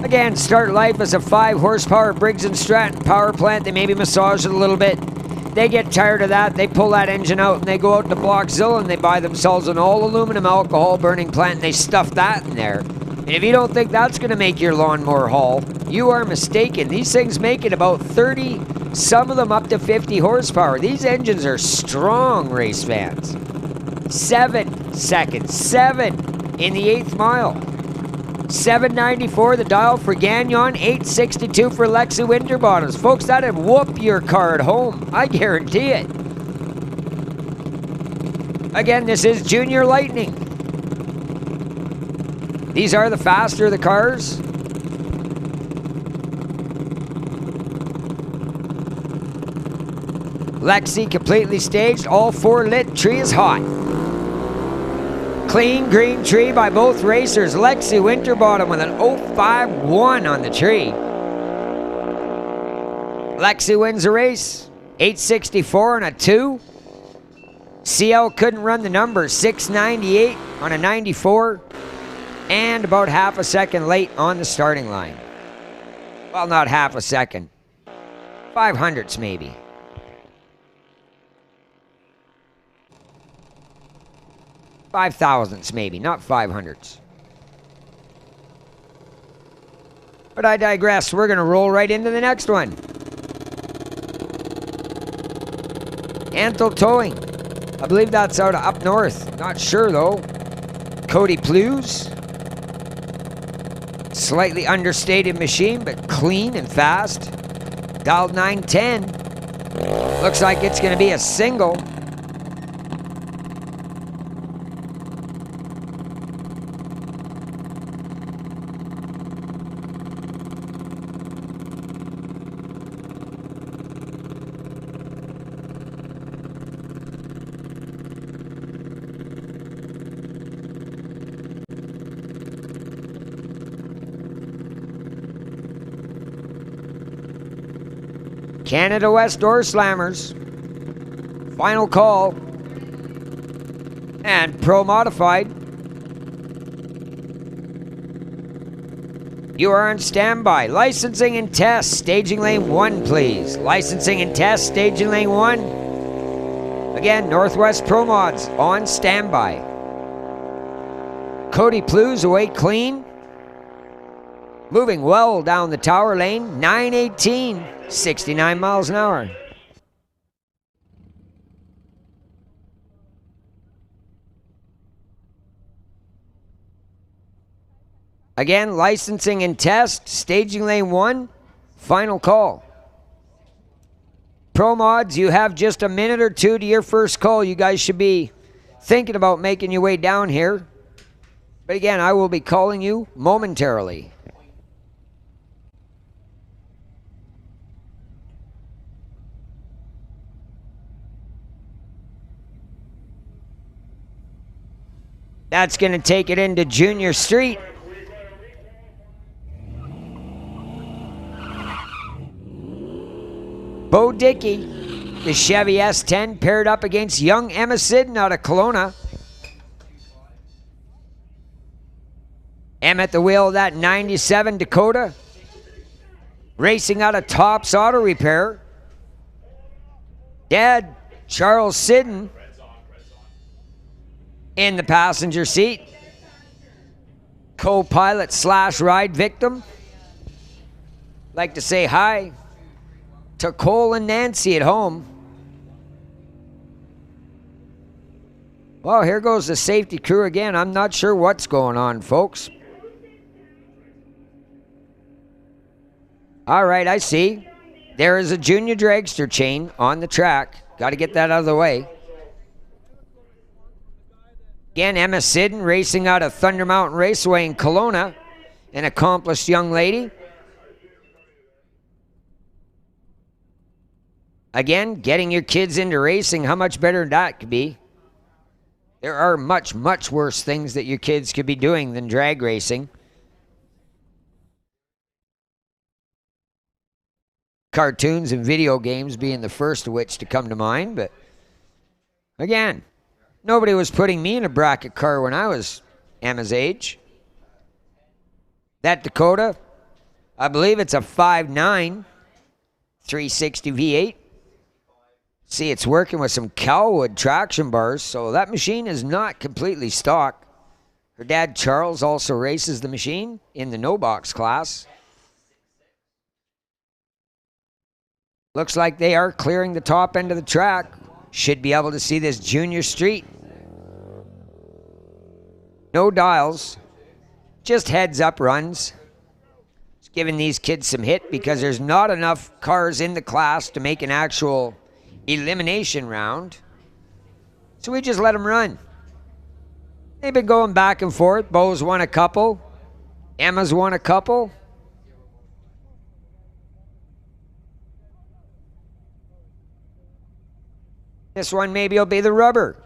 Again, start life as a 5-horsepower Briggs & Stratton power plant. They maybe massage it a little bit. They get tired of that, they pull that engine out and they go out to Blockzilla and they buy themselves an all-aluminum alcohol burning plant and they stuff that in there. And if you don't think that's going to make your lawnmower haul, you are mistaken. These things make it about 30, some of them up to 50 horsepower. These engines are strong, race fans. 7 seconds, 7 in the 8th mile. 794 the dial for Gagnon, 862 for Lexi Winterbottoms. Folks, that'd whoop your car at home. I guarantee it. Again, this is Junior Lightning. These are the faster of the cars. Lexi completely staged, all 4 lit, tree is hot. Clean green tree by both racers. Lexi Winterbottom with an 051 on the tree. Lexi wins the race. 864 on a 2. CL couldn't run the numbers. 698 on a 94. And about half a second late on the starting line. Well, not half a second. 500ths maybe. 5,000ths maybe, not 500ths. But I digress. We're going to roll right into the next one. Antle Towing. I believe that's out of up north. Not sure though. Cody Plews. Slightly understated machine, but clean and fast. Dialed 910. Looks like it's going to be a single. Canada West Door Slammers. Final call. And Pro Modified. You are on standby. Licensing and test. Staging lane 1, please. Licensing and test. Staging lane 1. Again, Northwest Pro Mods on standby. Cody Plews away clean. Moving well down the tower lane. 918. 69 miles an hour. Again, licensing and test, staging lane 1, final call. Pro Mods, you have just a minute or two to your first call. You guys should be thinking about making your way down here. But again, I will be calling you momentarily. That's going to take it into Junior Street. Bo Dickey, the Chevy S10 paired up against young Emma Sidden out of Kelowna. Em at the wheel of that 97 Dakota. Racing out of Tops Auto Repair. Dad, Charles Sidden, in the passenger seat. Co-pilot / ride victim. Like to say hi to Cole and Nancy at home. Well, here goes the safety crew again. I'm not sure what's going on, folks. All right, I see. There is a junior dragster chain on the track. Got to get that out of the way. Again, Emma Sidden racing out of Thunder Mountain Raceway in Kelowna. An accomplished young lady. Again, getting your kids into racing, how much better that could be. There are much, much worse things that your kids could be doing than drag racing. Cartoons and video games being the first of which to come to mind, but again, nobody was putting me in a bracket car when I was Emma's age. That Dakota, I believe it's a 5.9 360 V8. See, it's working with some Calwood traction bars, so that machine is not completely stock. Her dad, Charles, also races the machine in the no-box class. Looks like they are clearing the top end of the track. Should be able to see this Junior Street. No dials, just heads-up runs. Just giving these kids some hit because there's not enough cars in the class to make an actual elimination round. So we just let them run. They've been going back and forth. Bo's won a couple. Emma's won a couple. This one maybe will be the rubber.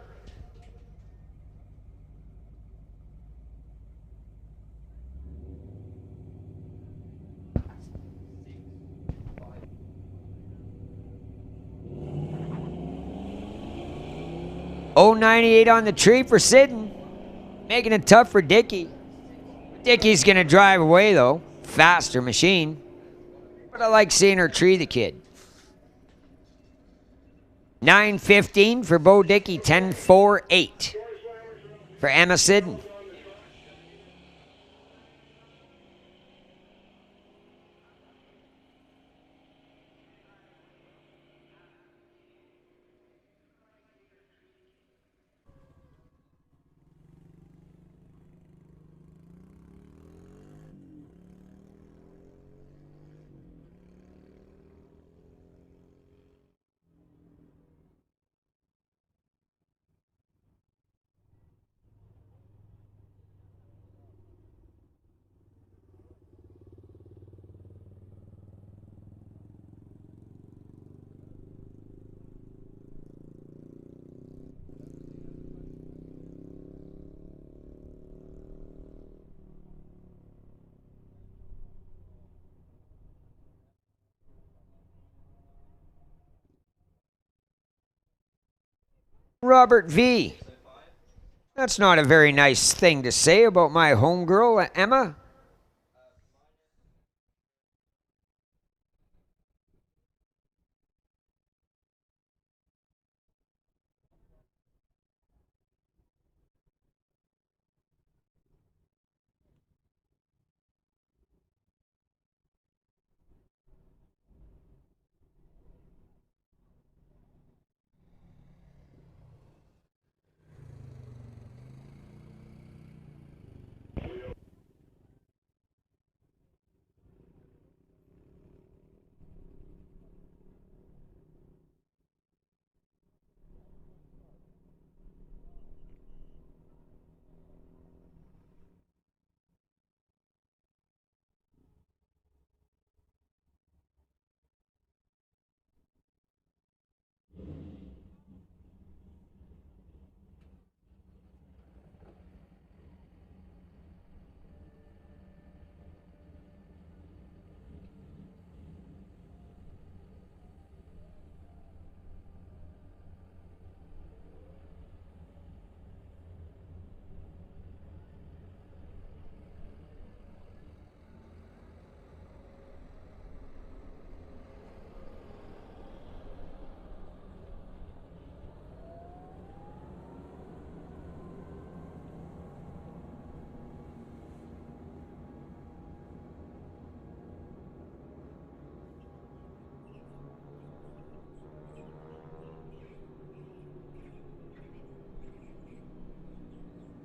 .098 on the tree for Sidden. Making it tough for Dickey. Dickey's going to drive away, though. Faster machine. But I like seeing her tree the kid. 9:15 for Bo Dickey. 10:48 for Emma Sidden. Robert V. That's not a very nice thing to say about my homegirl, Emma.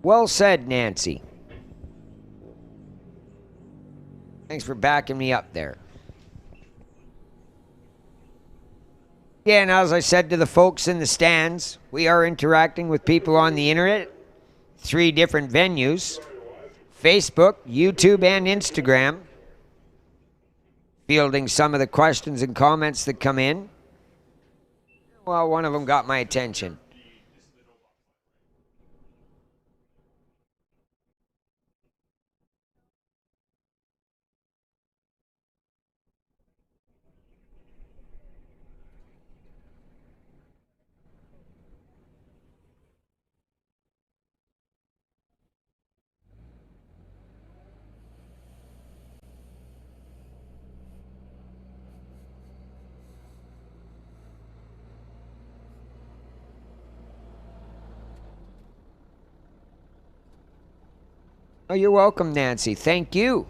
Well said, Nancy. Thanks for backing me up there. Yeah, and as I said to the folks in the stands, we are interacting with people on the internet, 3 different venues, Facebook, YouTube, and Instagram, fielding some of the questions and comments that come in. Well, one of them got my attention. Oh, you're welcome, Nancy. Thank you.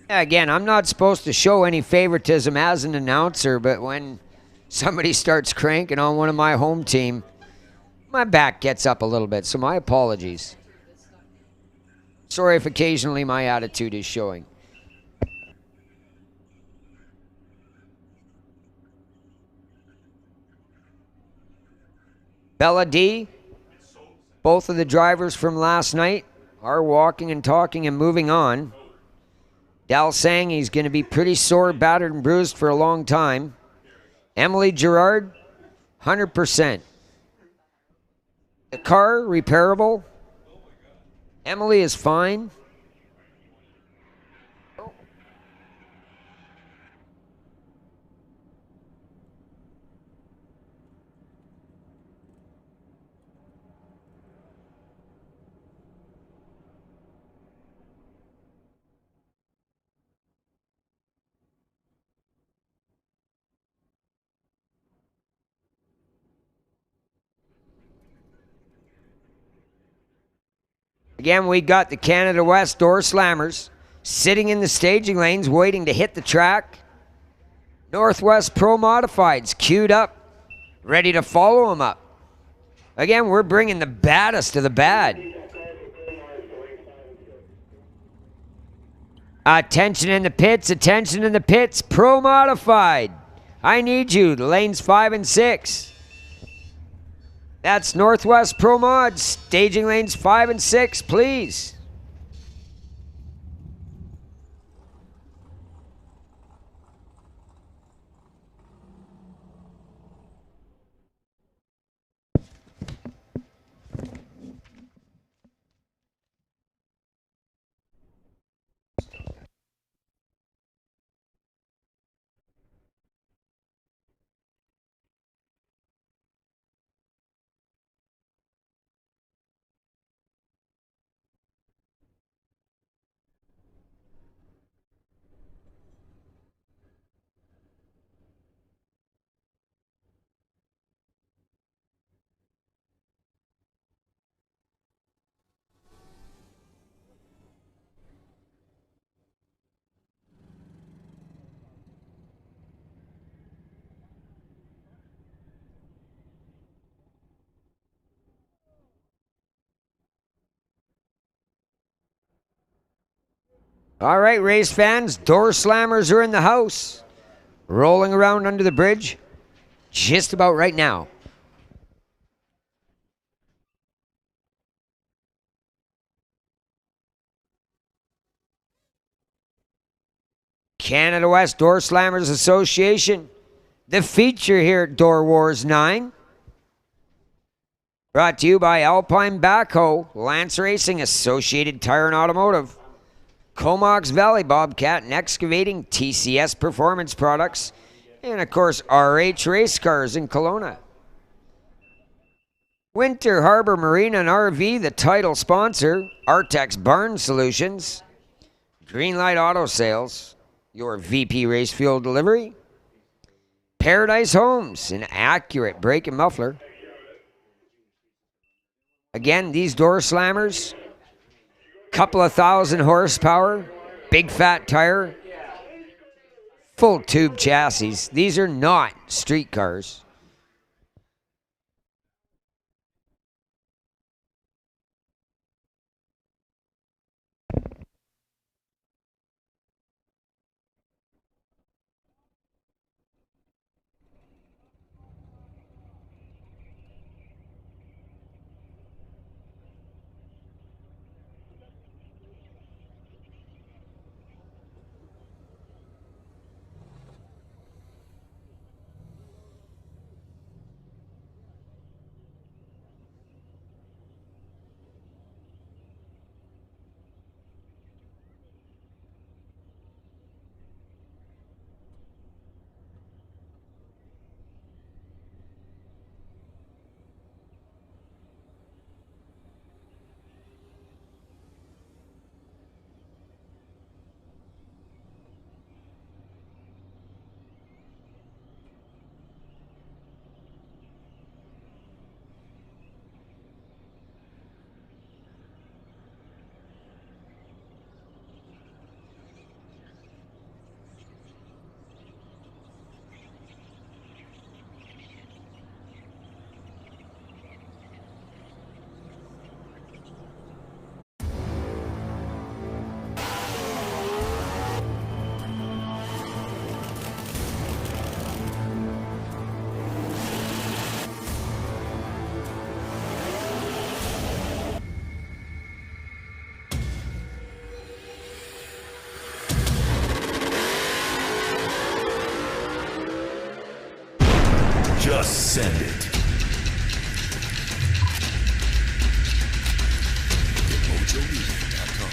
Again, I'm not supposed to show any favoritism as an announcer, but when somebody starts cranking on one of my home team, my back gets up a little bit, so my apologies. Sorry if occasionally my attitude is showing. Bella D, both of the drivers from last night are walking and talking and moving on. Dal saying he's going to be pretty sore, battered, and bruised for a long time. Emily Gerard, 100%. The car, repairable. Emily is fine. Again, we got the Canada West door slammers sitting in the staging lanes waiting to hit the track. Northwest Pro Modifieds queued up, ready to follow them up. Again, we're bringing the baddest of the bad. Attention in the pits, attention in the pits. Pro Modified. I need you, lanes 5 and 6. That's Northwest Pro Mods, staging lanes 5 and 6, please. All right, race fans, door slammers are in the house. Rolling around under the bridge just about right now. Canada West Door Slammers Association, the feature here at Doorwarz 9. Brought to you by Alpine Backhoe, Lance Racing, Associated Tire and Automotive, Comox Valley Bobcat and Excavating, TCS Performance Products, and of course RH Race Cars in Kelowna. Winter Harbor Marine and RV, the title sponsor, Artex Barn Solutions, Greenlight Auto Sales, your VP Race Fuel Delivery, Paradise Homes, an accurate brake and muffler. Again, these door slammers, couple of 1,000 horsepower, big fat tire, full tube chassis. These are not street cars. Just send it. GetMojoMedia.com.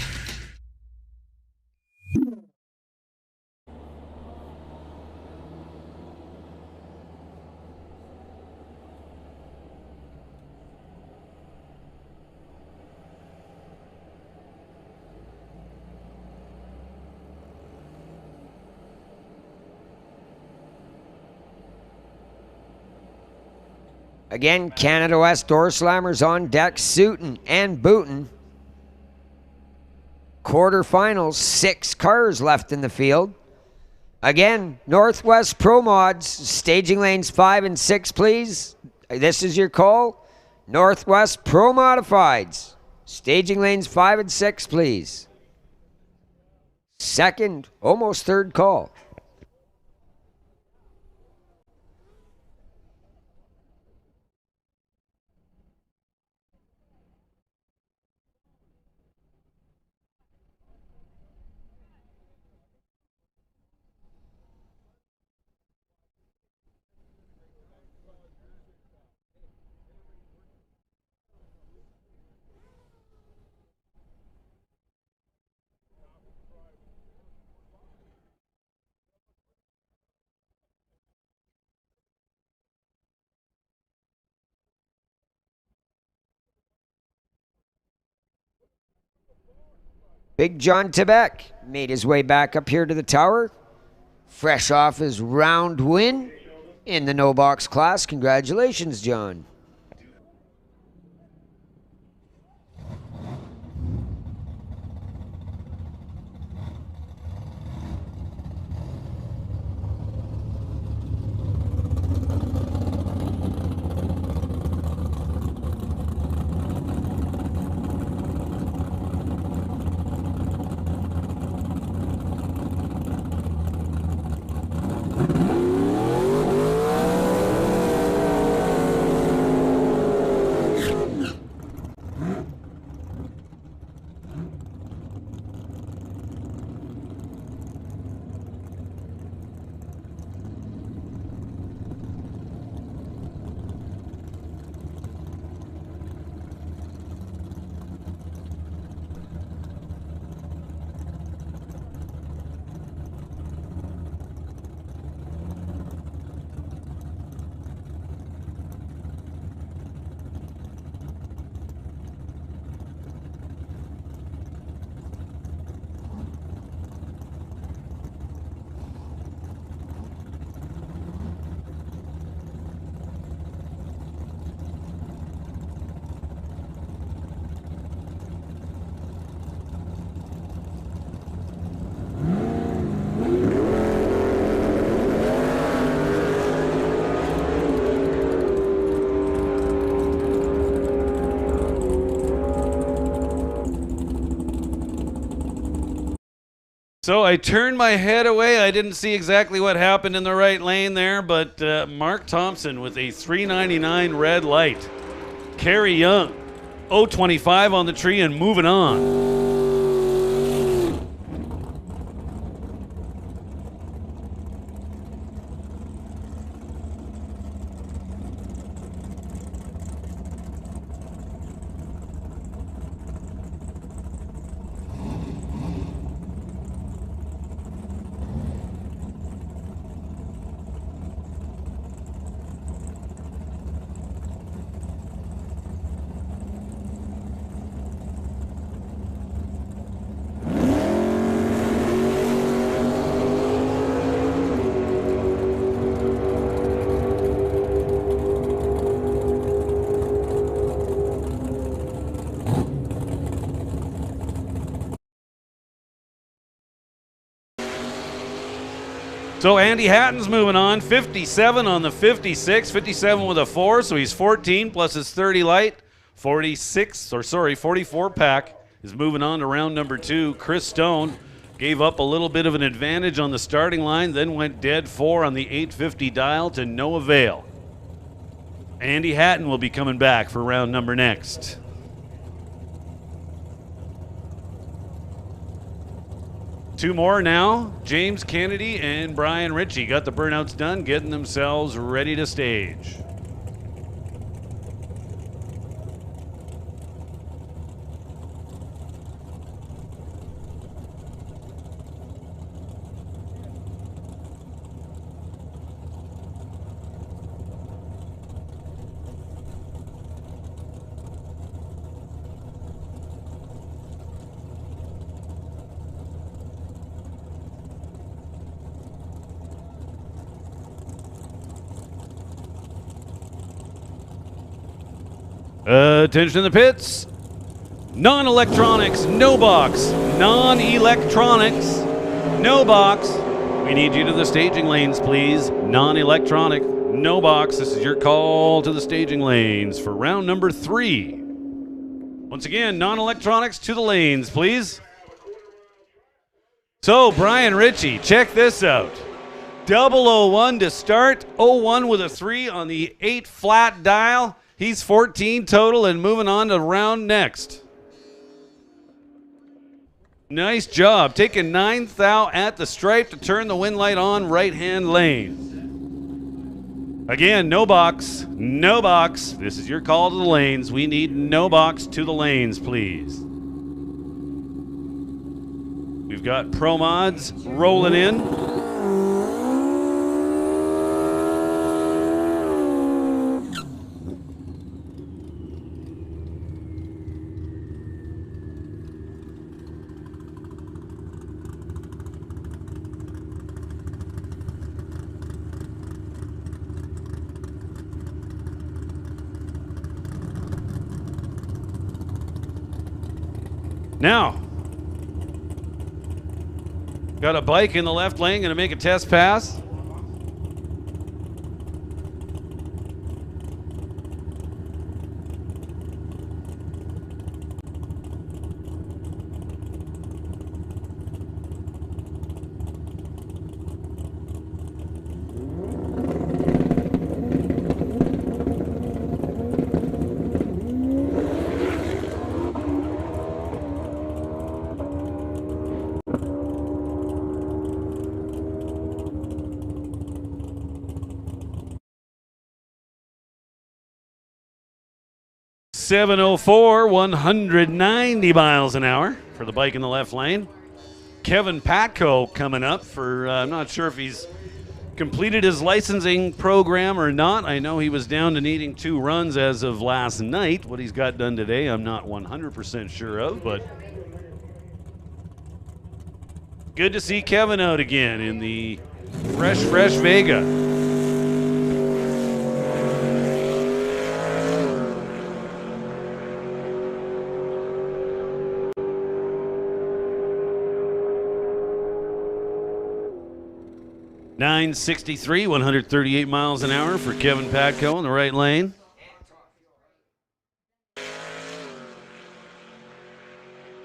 Again, Canada West Door Slammers on deck, suitin' and bootin'. Quarterfinals, 6 cars left in the field. Again, Northwest Pro Mods, staging lanes 5 and 6, please. This is your call. Northwest Pro Modifieds, staging lanes 5 and 6, please. Second, almost third call. Big John Tebek made his way back up here to the tower, fresh off his round win in the no box class. Congratulations, John. So I turned my head away. I didn't see exactly what happened in the right lane there, but Mark Thompson with a 399 red light. Kerry Young, 025 on the tree and moving on. So Andy Hatton's moving on, 57 on the 56, 57 with a 4, so he's 14 plus his 30 light, 44 pack is moving on to round number 2. Chris Stone gave up a little bit of an advantage on the starting line, then went dead 4 on the 850 dial to no avail. Andy Hatton will be coming back for round number next. Two more now. James Kennedy and Brian Ritchie got the burnouts done, getting themselves ready to stage. Attention in the pits. Non-electronics, no box. Non-electronics, no box. We need you to the staging lanes, please. Non-electronic, no box. This is your call to the staging lanes for round number 3. Once again, non-electronics to the lanes, please. So, Brian Ritchie, check this out. 001 to start, 01 with a 3 on the 8 flat dial. He's 14 total and moving on to round next. Nice job. Taking 9th thou at the stripe to turn the wind light on right-hand lane. Again, no box. No box. This is your call to the lanes. We need no box to the lanes, please. We've got Pro Mods rolling in. Now, got a bike in the left lane, gonna make a test pass. .704, 190 miles an hour for the bike in the left lane. Kevin Patko coming up for, I'm not sure if he's completed his licensing program or not. I know he was down to needing 2 runs as of last night. What he's got done today, I'm not 100% sure of, but good to see Kevin out again in the fresh Vega. .963, 138 miles an hour for Kevin Patko in the right lane.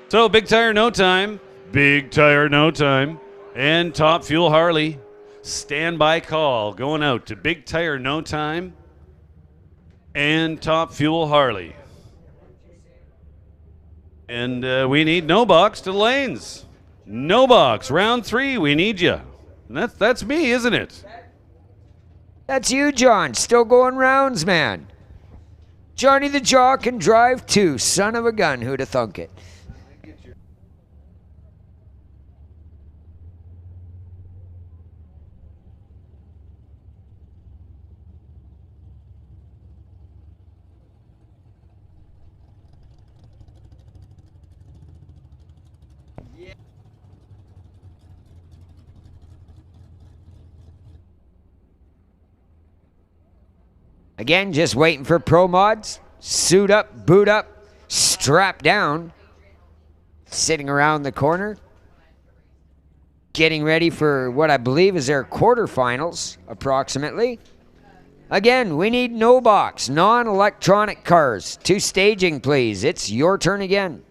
So, big tire, no time. Big Tire No Time and Top Fuel Harley. Standby call going out to Big Tire No Time and Top Fuel Harley. And we need no box to the lanes. No box. Round 3, we need you. And that's me, isn't it? That's you, John. Still going rounds, man. Johnny the Jaw can drive too. Son of a gun. Who'd have thunk it? Again, just waiting for pro mods. Suit up, boot up, strap down. Sitting around the corner. Getting ready for what I believe is their quarterfinals, approximately. Again, we need no box, non-electronic cars. To staging, please. It's your turn again.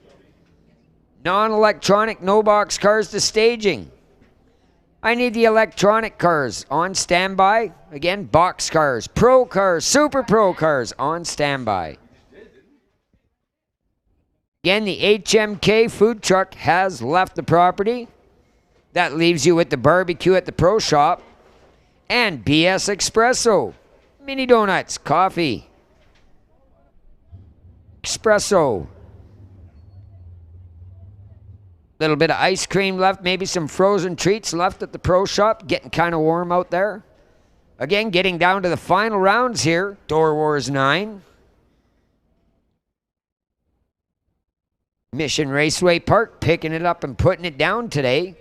Non-electronic, no box cars to staging. I need the electronic cars on standby. Again, box cars, pro cars, super pro cars on standby. Again, the HMK food truck has left the property. That leaves you with the barbecue at the pro shop and BS Espresso. Mini donuts, coffee, espresso. Little bit of ice cream left, maybe some frozen treats left at the pro shop. Getting kind of warm out there. Again, getting down to the final rounds here. Doorwarz 9. Mission Raceway Park picking it up and putting it down today.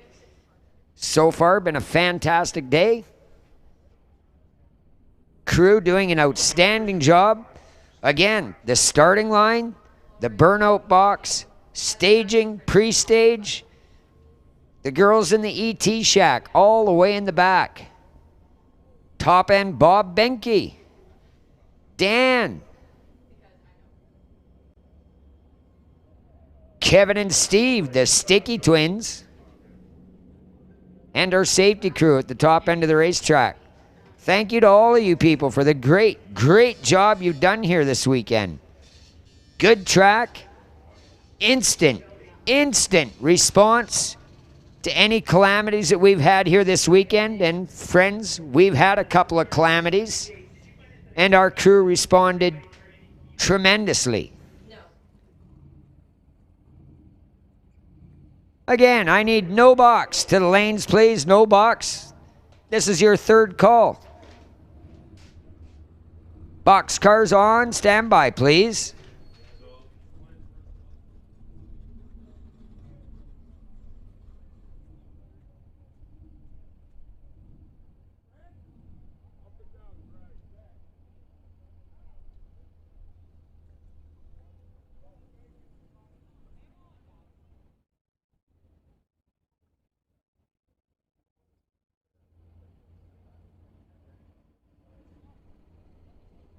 So far, been a fantastic day. Crew doing an outstanding job. Again, the starting line, the burnout box, staging, pre-stage, the girls in the ET shack, all the way in the back. Top end Bob Benke, Dan, Kevin and Steve, the Sticky Twins, and our safety crew at the top end of the racetrack. Thank you to all of you people for the great job you've done here this weekend. Good track. Instant response to any calamities that we've had here this weekend. And friends, we've had a couple of calamities, and our crew responded tremendously. Again, I need no box to the lanes, please. No box. This is your third call. Box cars on standby, please.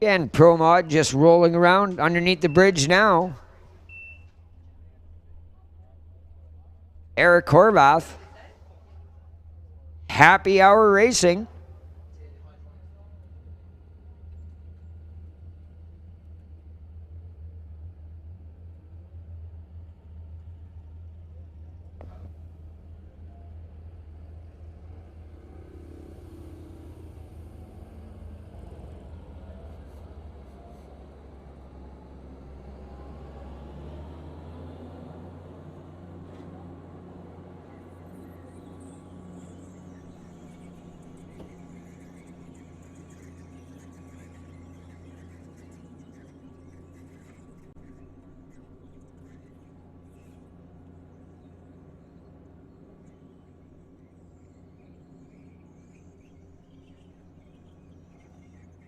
Again, Pro Mod just rolling around underneath the bridge now. Eric Horvath. Happy Hour Racing.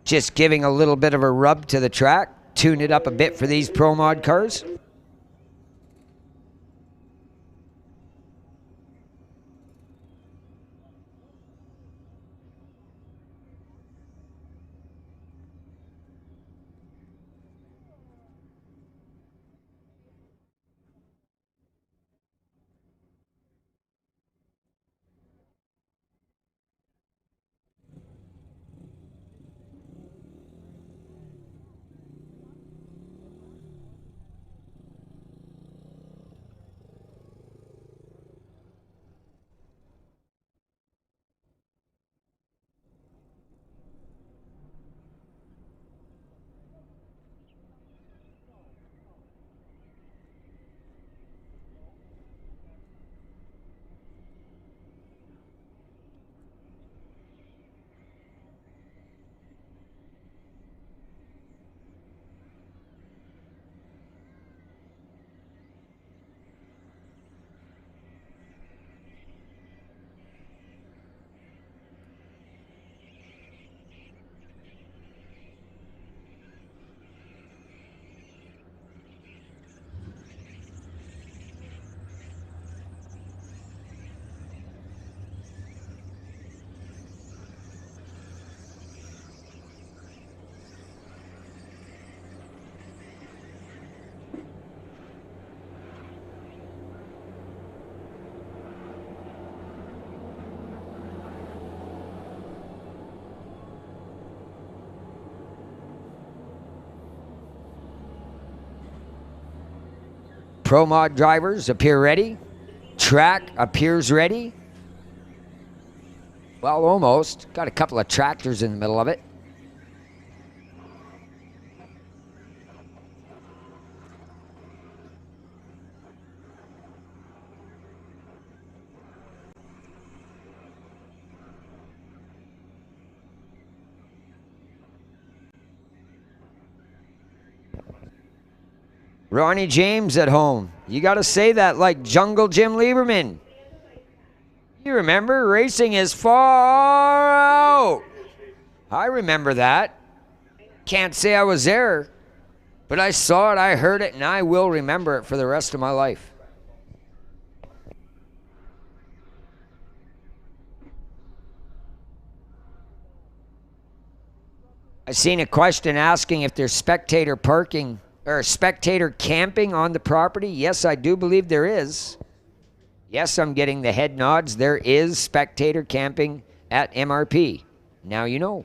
Just giving a little bit of a rub to the track, tune it up a bit for these Pro Mod cars. Pro Mod drivers appear ready. Track appears ready. Well, almost. Got a couple of tractors in the middle of it. Ronnie James at home. You got to say that like Jungle Jim Lieberman. You remember, racing is far out. I remember that. Can't say I was there, but I saw it, I heard it, and I will remember it for the rest of my life. I seen a question asking if there's spectator parking or spectator camping on the property. Yes, I do believe there is. Yes, I'm getting the head nods. There is spectator camping at MRP. Now you know.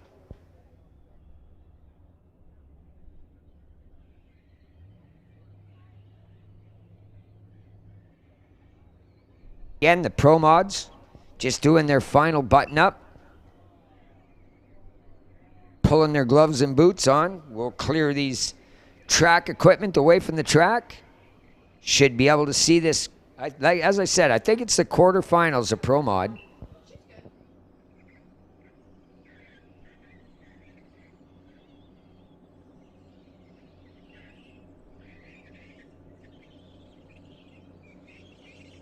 Again, the Pro Mods just doing their final button up. Pulling their gloves and boots on. We'll clear these track equipment away from the track. Should be able to see this. As I said, I think it's the quarterfinals of Pro Mod.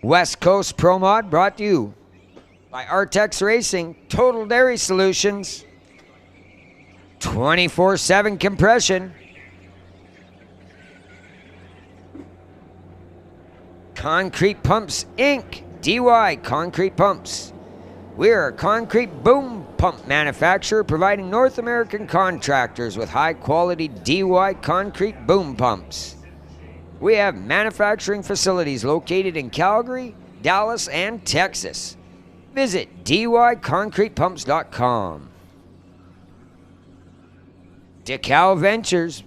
West Coast Pro Mod brought to you by Artex Racing, Total Dairy Solutions, 24/7 compression. Concrete Pumps Inc. DY Concrete Pumps. We're a concrete boom pump manufacturer providing North American contractors with high quality DY concrete boom pumps. We have manufacturing facilities located in Calgary, Dallas, and Texas. Visit dyconcretepumps.com. DeKalb Ventures.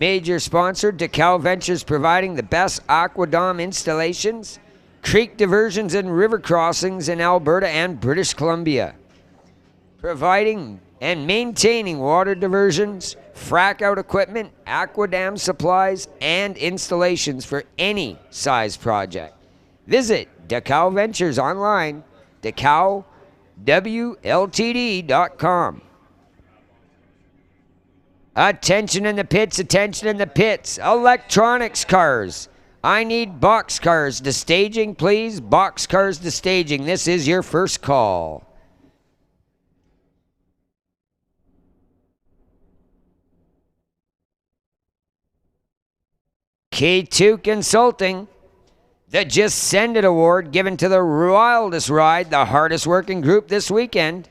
Major sponsor, DeKalb Ventures, providing the best aquadom installations, creek diversions, and river crossings in Alberta and British Columbia. Providing and maintaining water diversions, frack out equipment, aquadam supplies, and installations for any size project. Visit DeKalb Ventures online, DeKalbWLTD.com. Attention in the pits, attention in the pits. Electronics cars. I need box cars to staging, please. Box cars to staging. This is your first call. K2 Consulting. The Just Send It Award given to the wildest ride, the hardest working group this weekend.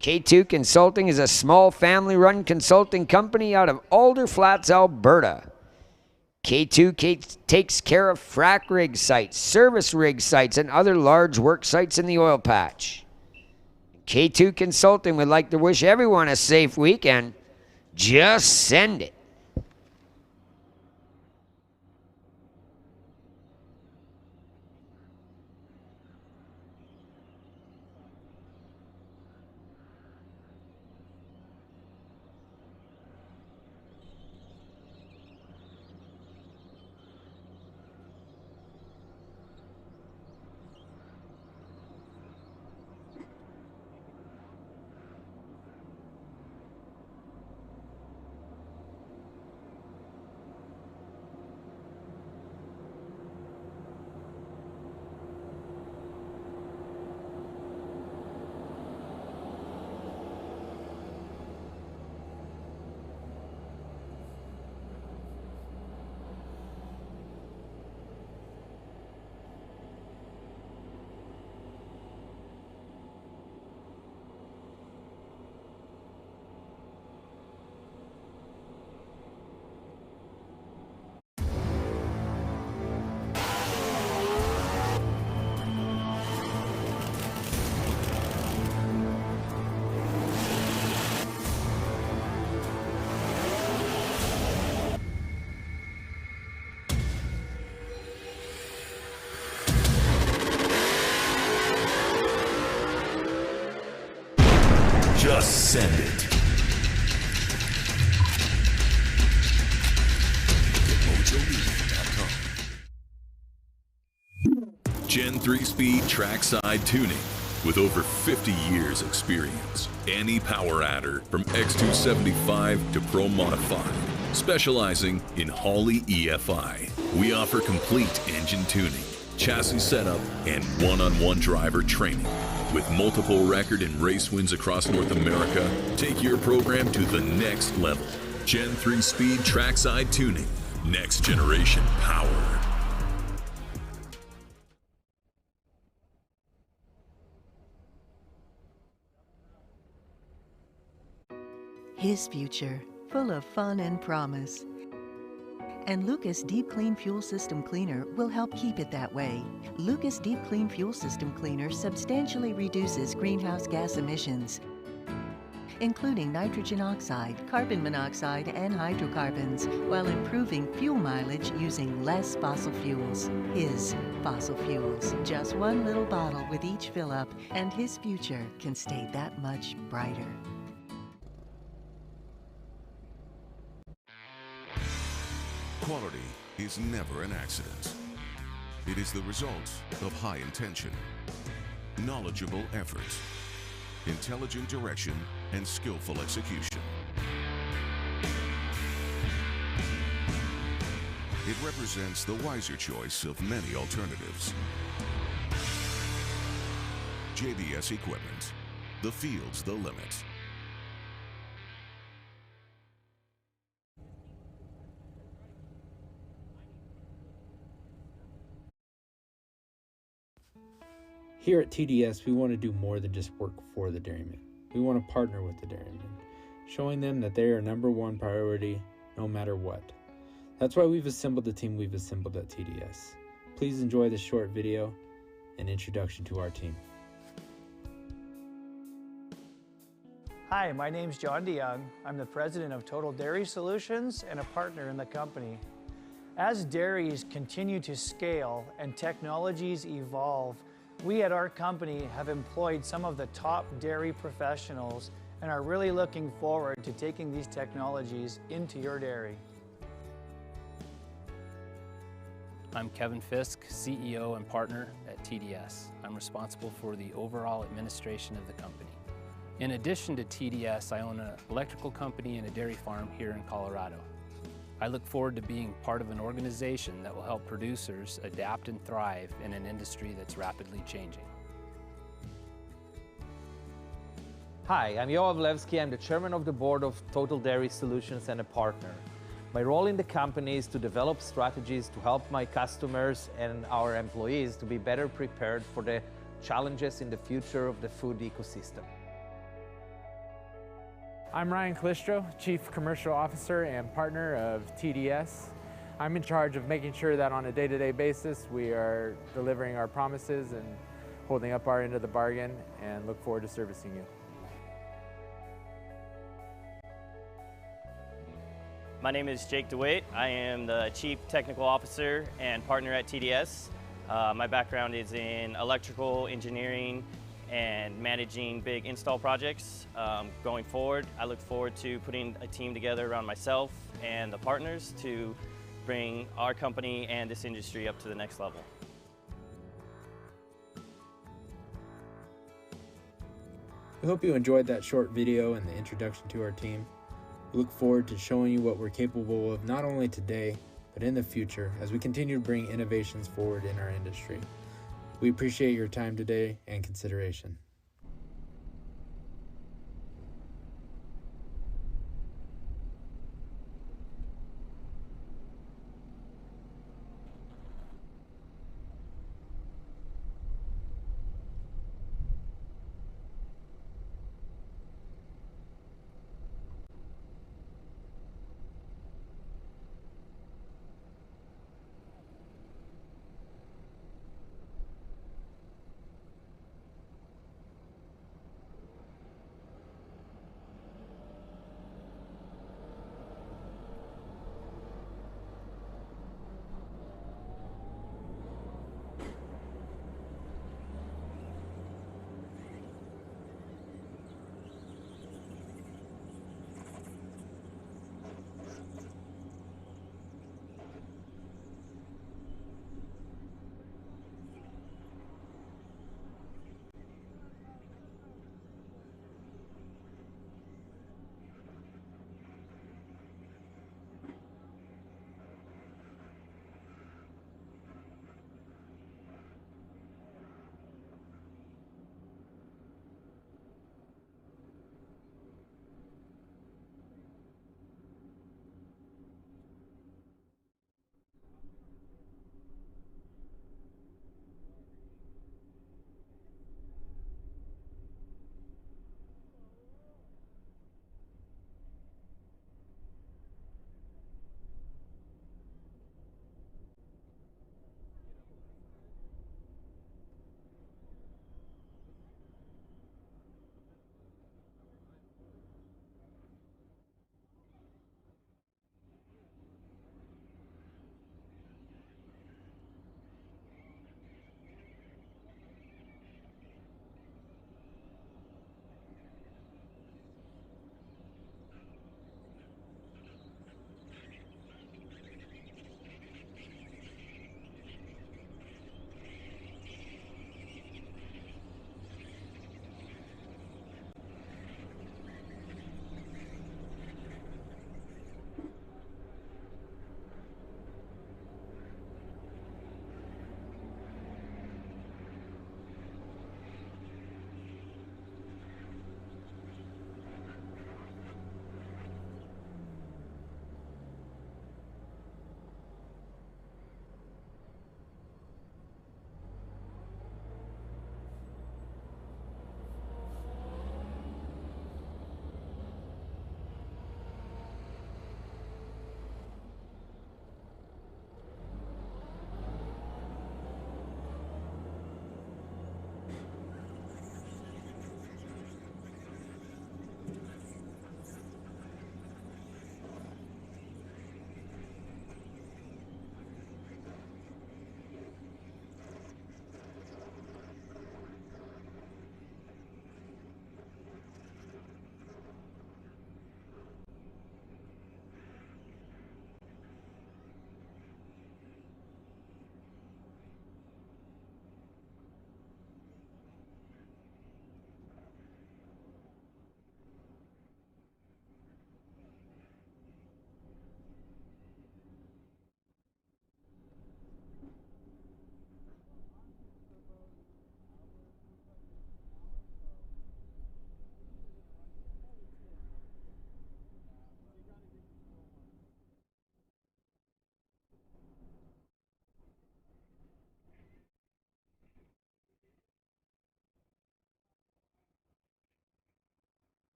K2 Consulting is a small family-run consulting company out of Alder Flats, Alberta. K2 takes care of frac rig sites, service rig sites, and other large work sites in the oil patch. K2 Consulting would like to wish everyone a safe weekend. Just send it. Just send it. Gen 3 Speed Trackside Tuning. With over 50 years experience, any power adder from X275 to Pro Modified, specializing in Holley EFI. We offer complete engine tuning, chassis setup, and one-on-one driver training. With multiple record and race wins across North America, take your program to the next level. Gen 3 Speed Trackside Tuning. Next generation power. His future, full of fun and promise. And Lucas Deep Clean Fuel System Cleaner will help keep it that way. Lucas Deep Clean Fuel System Cleaner substantially reduces greenhouse gas emissions, including nitrogen oxide, carbon monoxide, and hydrocarbons, while improving fuel mileage using less fossil fuels. His fossil fuels. Just one little bottle with each fill-up, and his future can stay that much brighter. Quality is never an accident. It is the result of high intention, knowledgeable effort, intelligent direction, and skillful execution. It represents the wiser choice of many alternatives. JBS Equipment. The field's the limit. Here at TDS, we want to do more than just work for the dairymen. We want to partner with the dairymen, showing them that they are number one priority no matter what. That's why we've assembled the team we've assembled at TDS. Please enjoy this short video and introduction to our team. Hi, my name's John DeYoung. I'm the president of Total Dairy Solutions and a partner in the company. As dairies continue to scale and technologies evolve, we at our company have employed some of the top dairy professionals and are really looking forward to taking these technologies into your dairy. I'm Kevin Fisk, CEO and partner at TDS. I'm responsible for the overall administration of the company. In addition to TDS, I own an electrical company and a dairy farm here in Colorado. I look forward to being part of an organization that will help producers adapt and thrive in an industry that's rapidly changing. Hi, I'm Yoav Levski. I'm the chairman of the board of Total Dairy Solutions and a partner. My role in the company is to develop strategies to help my customers and our employees to be better prepared for the challenges in the future of the food ecosystem. I'm Ryan Calistro, Chief Commercial Officer and partner of TDS. I'm in charge of making sure that on a day-to-day basis we are delivering our promises and holding up our end of the bargain, and look forward to servicing you. My name is Jake DeWitt. I am the Chief Technical Officer and partner at TDS. My background is in electrical engineering and managing big install projects. Going forward, I look forward to putting a team together around myself and the partners to bring our company and this industry up to the next level. We hope you enjoyed that short video and the introduction to our team. We look forward to showing you what we're capable of not only today, but in the future as we continue to bring innovations forward in our industry. We appreciate your time today and consideration.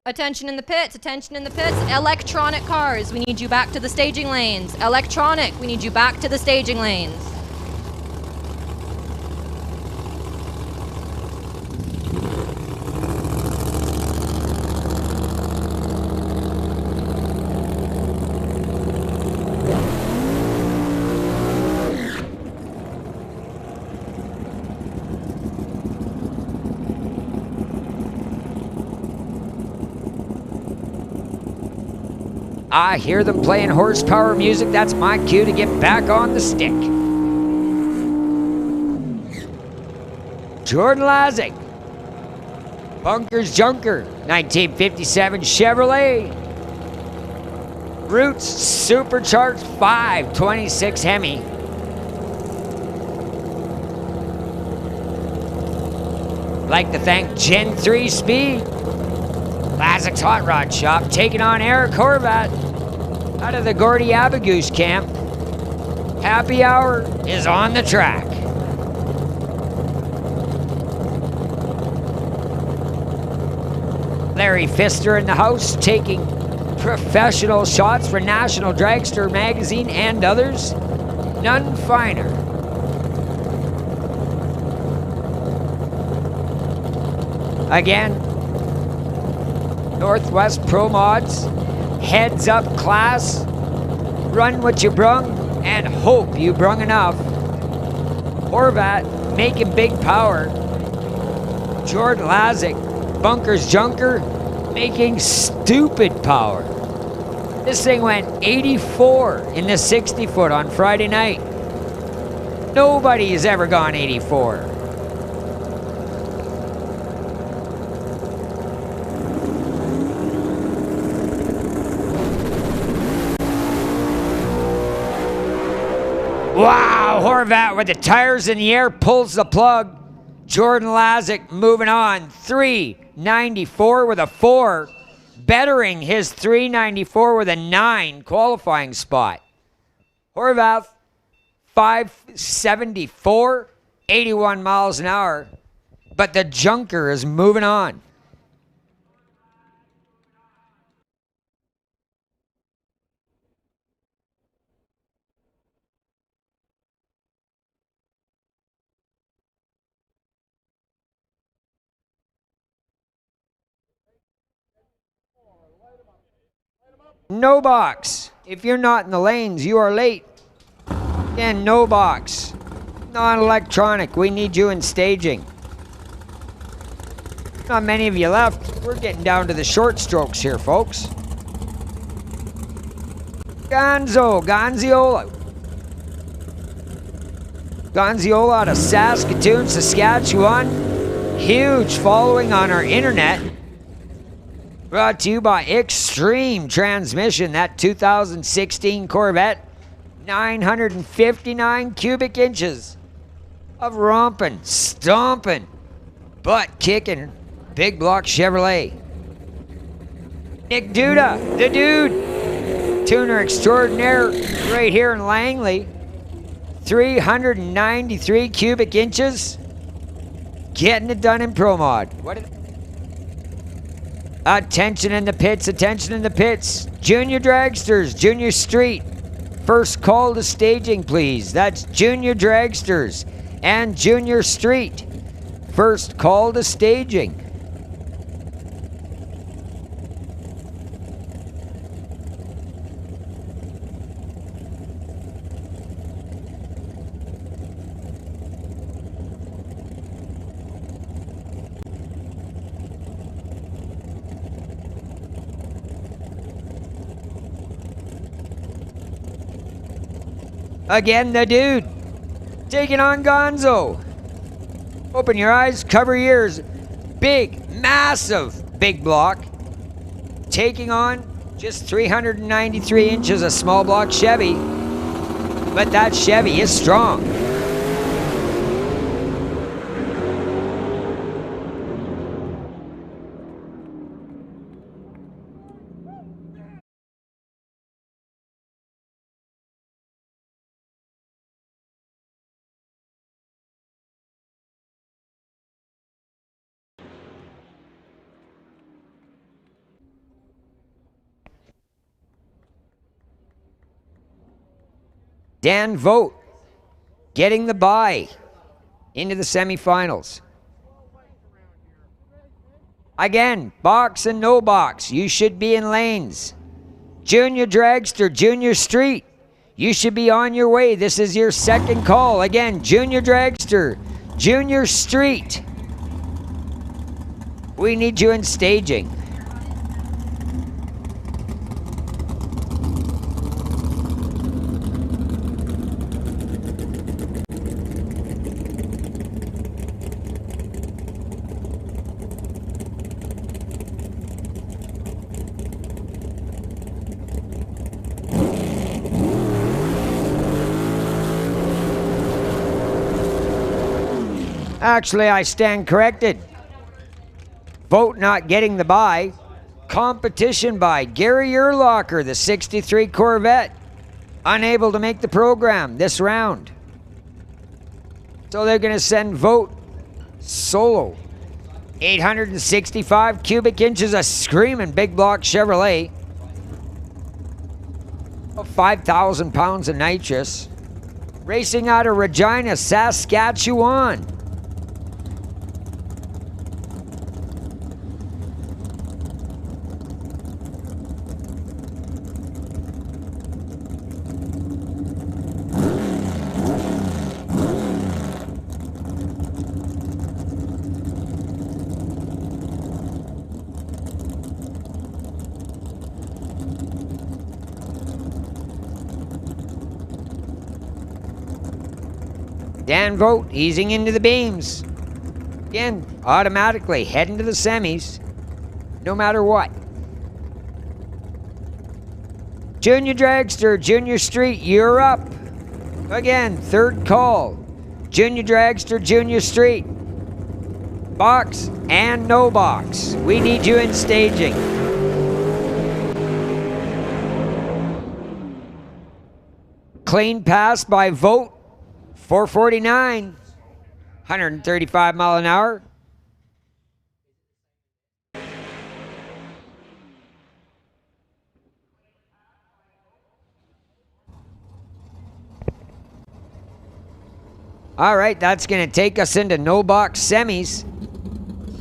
Attention in the pits, attention in the pits. Electronic cars, we need you back to the staging lanes. Electronic, we need you back to the staging lanes. I hear them playing horsepower music. That's my cue to get back on the stick. Jordan Lazick. Bunkers Junker, 1957 Chevrolet. Roots Supercharged 526 Hemi. Like to thank Gen 3 Speed. Lazick's Hot Rod Shop taking on Eric Horvat out of the Gordy Abagoose camp. Happy Hour is on the track. Larry Pfister in the house taking professional shots for National Dragster Magazine and others. None finer. Again, Northwest Pro Mods, heads up class, run what you brung, and hope you brung enough. Horvat making big power. Jordan Lazick, Bunkers Junker, making stupid power. This thing went 84 in the 60 foot on Friday night. Nobody has ever gone 84. Wow, Horvat with the tires in the air pulls the plug. Jordan Lazick moving on. 394 with a 4. Bettering his 394 with a 9 qualifying spot. Horvat 574, 81 miles an hour. But the Junker is moving on. No box. If you're not in the lanes, you are late. Again, no box. Non-electronic. We need you in staging. Not many of you left. We're getting down to the short strokes here, folks. Gonziola. Gonziola out of Saskatoon, Saskatchewan. Huge following on our internet. Brought to you by Extreme Transmission, that 2016 Corvette. 959 cubic inches of romping, stomping, butt-kicking big block Chevrolet. Nick Duda, the dude. Tuner extraordinaire right here in Langley. 393 cubic inches. Getting it done in Pro Mod. Attention in the pits, attention in the pits. Junior Dragsters, Junior Street. First call to staging, please. That's Junior Dragsters and Junior Street. First call to staging. Again, the dude taking on Gonzo. Open your eyes, cover your ears. Big, massive, big block. Taking on just 393 inches of small block Chevy. But that Chevy is strong. Dan Vogt getting the bye into the semifinals. Again, box and no box. You should be in lanes. Junior Dragster, Junior Street. You should be on your way. This is your second call. Again, Junior Dragster, Junior Street. We need you in staging. Actually, I stand corrected. Vote not getting the bye. Competition by Gary Urlacher, the 63 Corvette. Unable to make the program this round. So they're going to send Vote solo. 865 cubic inches of screaming big block Chevrolet. 5,000 pounds of nitrous. Racing out of Regina, Saskatchewan. Dan Vogt easing into the beams. Again, automatically heading to the semis, no matter what. Junior Dragster, Junior Street, you're up. Again, third call. Junior Dragster, Junior Street. Box and no box. We need you in staging. Clean pass by Vogt. 449, 135 mile an hour. All right, that's going to take us into no box semis.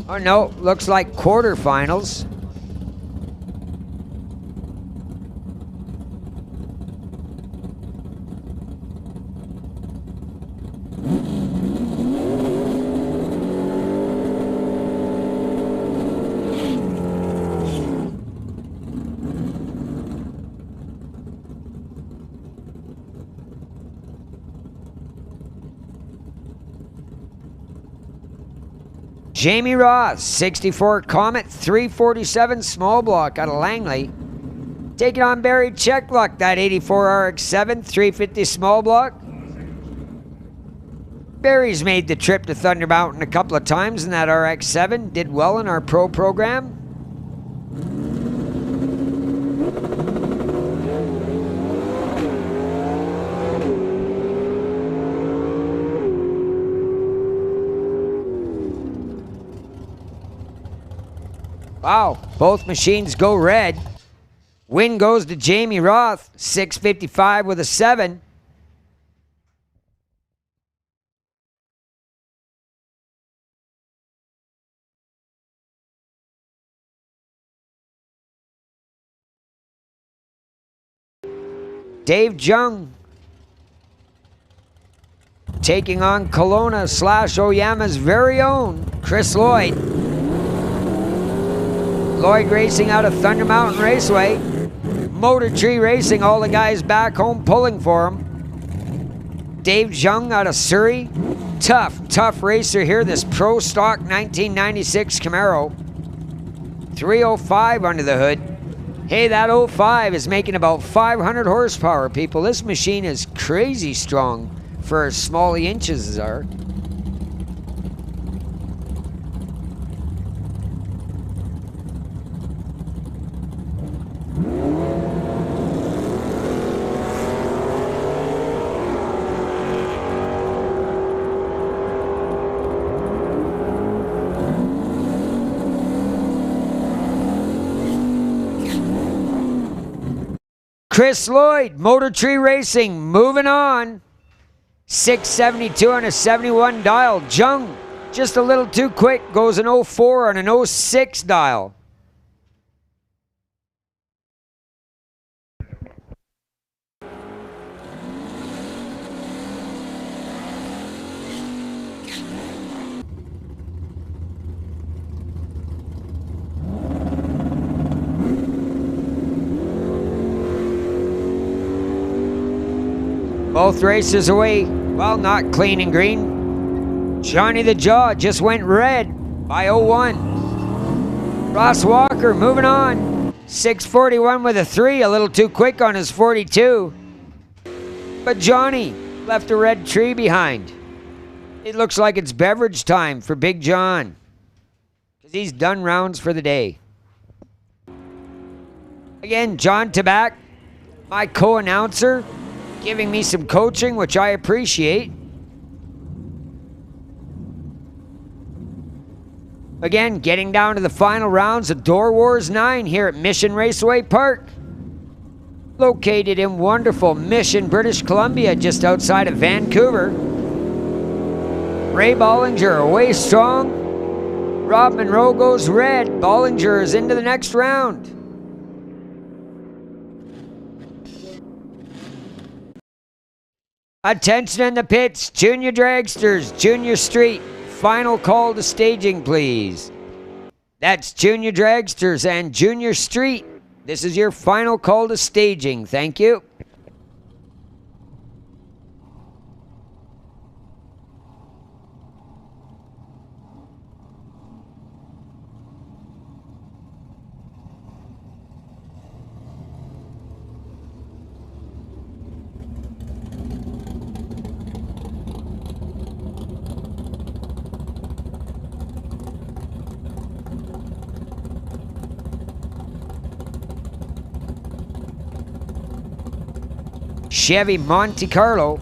Oh no, looks like quarterfinals. Jamie Ross, 64 Comet, 347 small block out of Langley. Taking on Barry Checkluck, that 84 RX-7, 350 small block. Barry's made the trip to Thunder Mountain a couple of times in that RX-7. Did well in our pro program. Wow, both machines go red. Win goes to Jamie Roth, 655 with a 7. Dave Jung taking on Kelowna / Oyama's very own Chris Lloyd. Lloyd racing out of Thunder Mountain Raceway. Motor Tree Racing, all the guys back home pulling for him. Dave Jung out of Surrey. Tough racer here, this Pro Stock 1996 Camaro. 305 under the hood. Hey, that 05 is making about 500 horsepower, people. This machine is crazy strong for as small the inches are. Chris Lloyd, Motor Tree Racing, moving on. 672 on a 71 dial. Jung, just a little too quick, goes an 04 on an 06 dial. Both races away, well, not clean and green. Johnny the Jaw just went red by 01. Ross Walker moving on. 641 with a 3, a little too quick on his 42. But Johnny left a red tree behind. It looks like it's beverage time for Big John, because he's done rounds for the day. Again, John Tabak, my co-announcer, giving me some coaching, which I appreciate. Again, getting down to the final rounds of Doorwarz 9 here at Mission Raceway Park. Located in wonderful Mission, British Columbia, just outside of Vancouver. Ray Bollinger away strong. Rob Monroe goes red. Bollinger is into the next round. Attention in the pits, Junior Dragsters, Junior Street. Final call to staging, please. That's Junior Dragsters and Junior Street. This is your final call to staging. Thank you. Chevy Monte Carlo.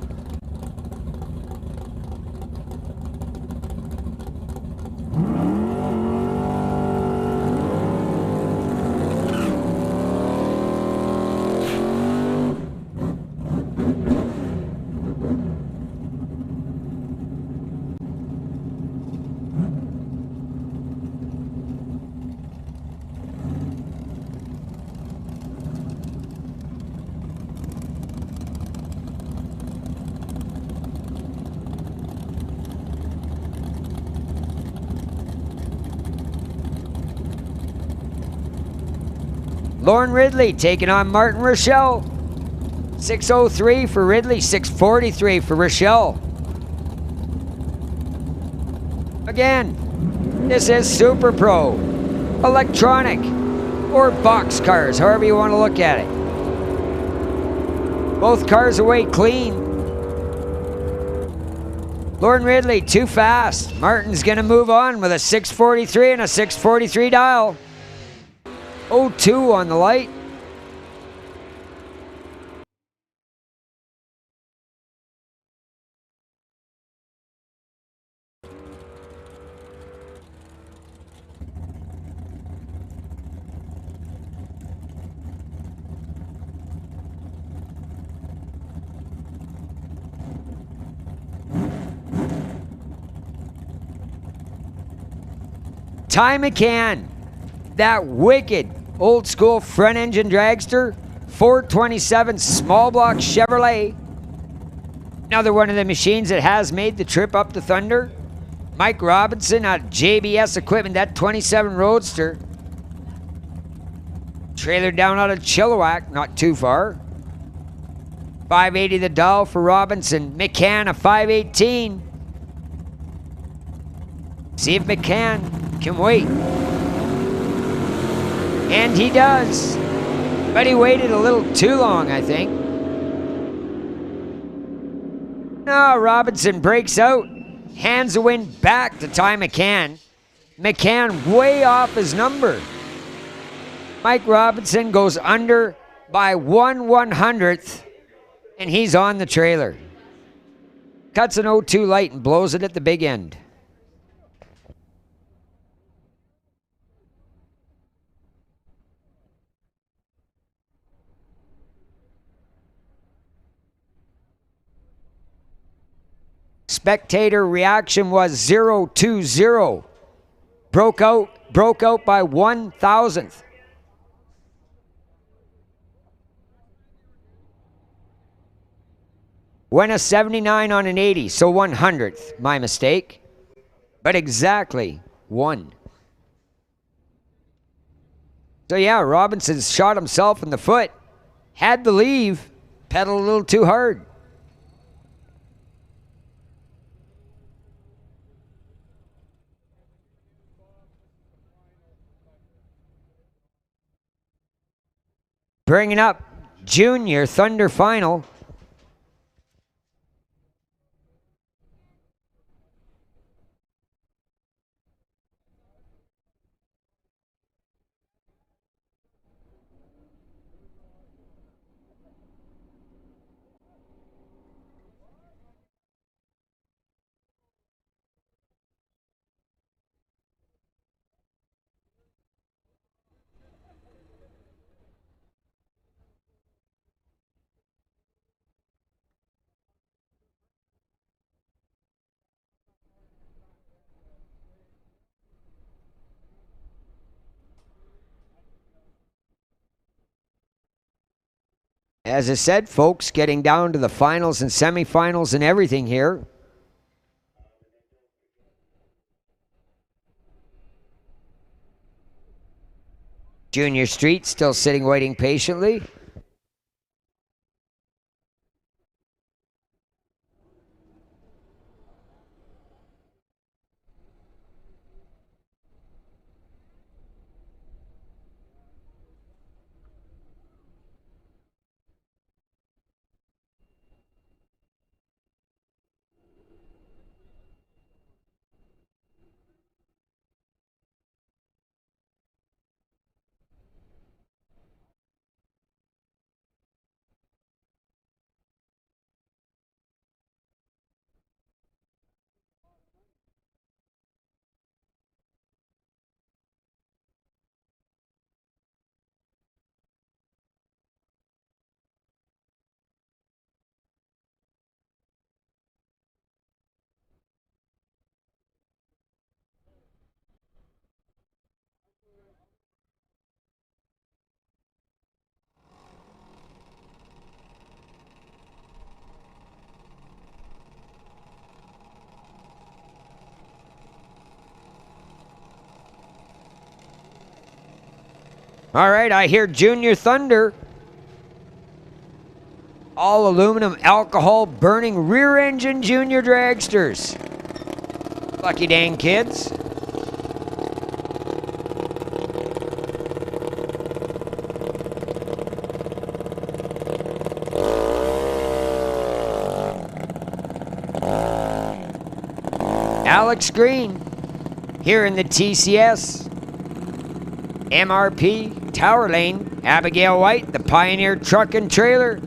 Lauren Ridley taking on Martin Rochelle. 603 for Ridley, 643 for Rochelle. Again, this is Super Pro, electronic, or box cars, however you want to look at it. Both cars away clean. Lauren Ridley, too fast. Martin's going to move on with a 643 and a 643 dial. 02 on the light. Ty McCann, that wicked old school front engine dragster, 427 small block Chevrolet. Another one of the machines that has made the trip up to Thunder. Mike Robinson out of JBS Equipment, that 27 Roadster. Trailer down out of Chilliwack, not too far. 580 the dial for Robinson. McCann a 518. See if McCann can wait. And he does. But he waited a little too long, I think. No, Robinson breaks out. Hands the win back to Ty McCann. McCann way off his number. Mike Robinson goes under by 1/100th. And he's on the trailer. Cuts an 02 light and blows it at the big end. spectator reaction was 0-2-0. Broke out by 1,000th. Went a 79 on an 80, so 100th, my mistake. But exactly one. So yeah, Robinson shot himself in the foot. Had to leave, pedaled a little too hard. Bringing up Junior Thunder Final. As I said, folks, getting down to the finals and semifinals and everything here. Junior Street still sitting, waiting patiently. All right, I hear Junior Thunder. All aluminum, alcohol burning rear engine junior dragsters. Lucky dang kids. Alex Green here in the TCS. MRP, Tower Lane, Abigail White, the Pioneer Truck and Trailer,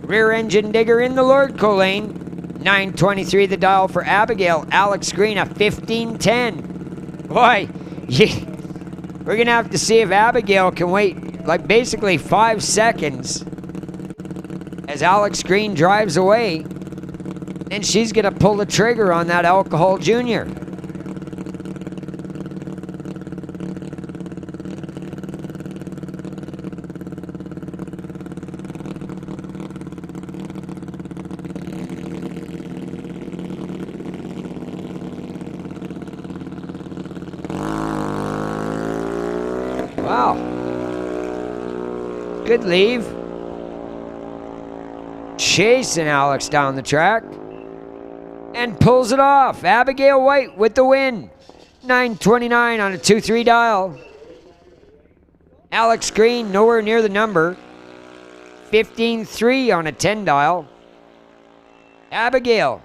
Rear Engine Digger in the Lordco Lane, 923 the dial for Abigail, Alex Green, a 1510. Boy, we're going to have to see if Abigail can wait like basically 5 seconds as Alex Green drives away. Then she's going to pull the trigger on that Alcohol Junior. Wow. Good leave. Chasing Alex down the track. And pulls it off. Abigail White with the win. 929 on a 2-3 dial. Alex Green nowhere near the number. 15-3 on a 10 dial. Abigail,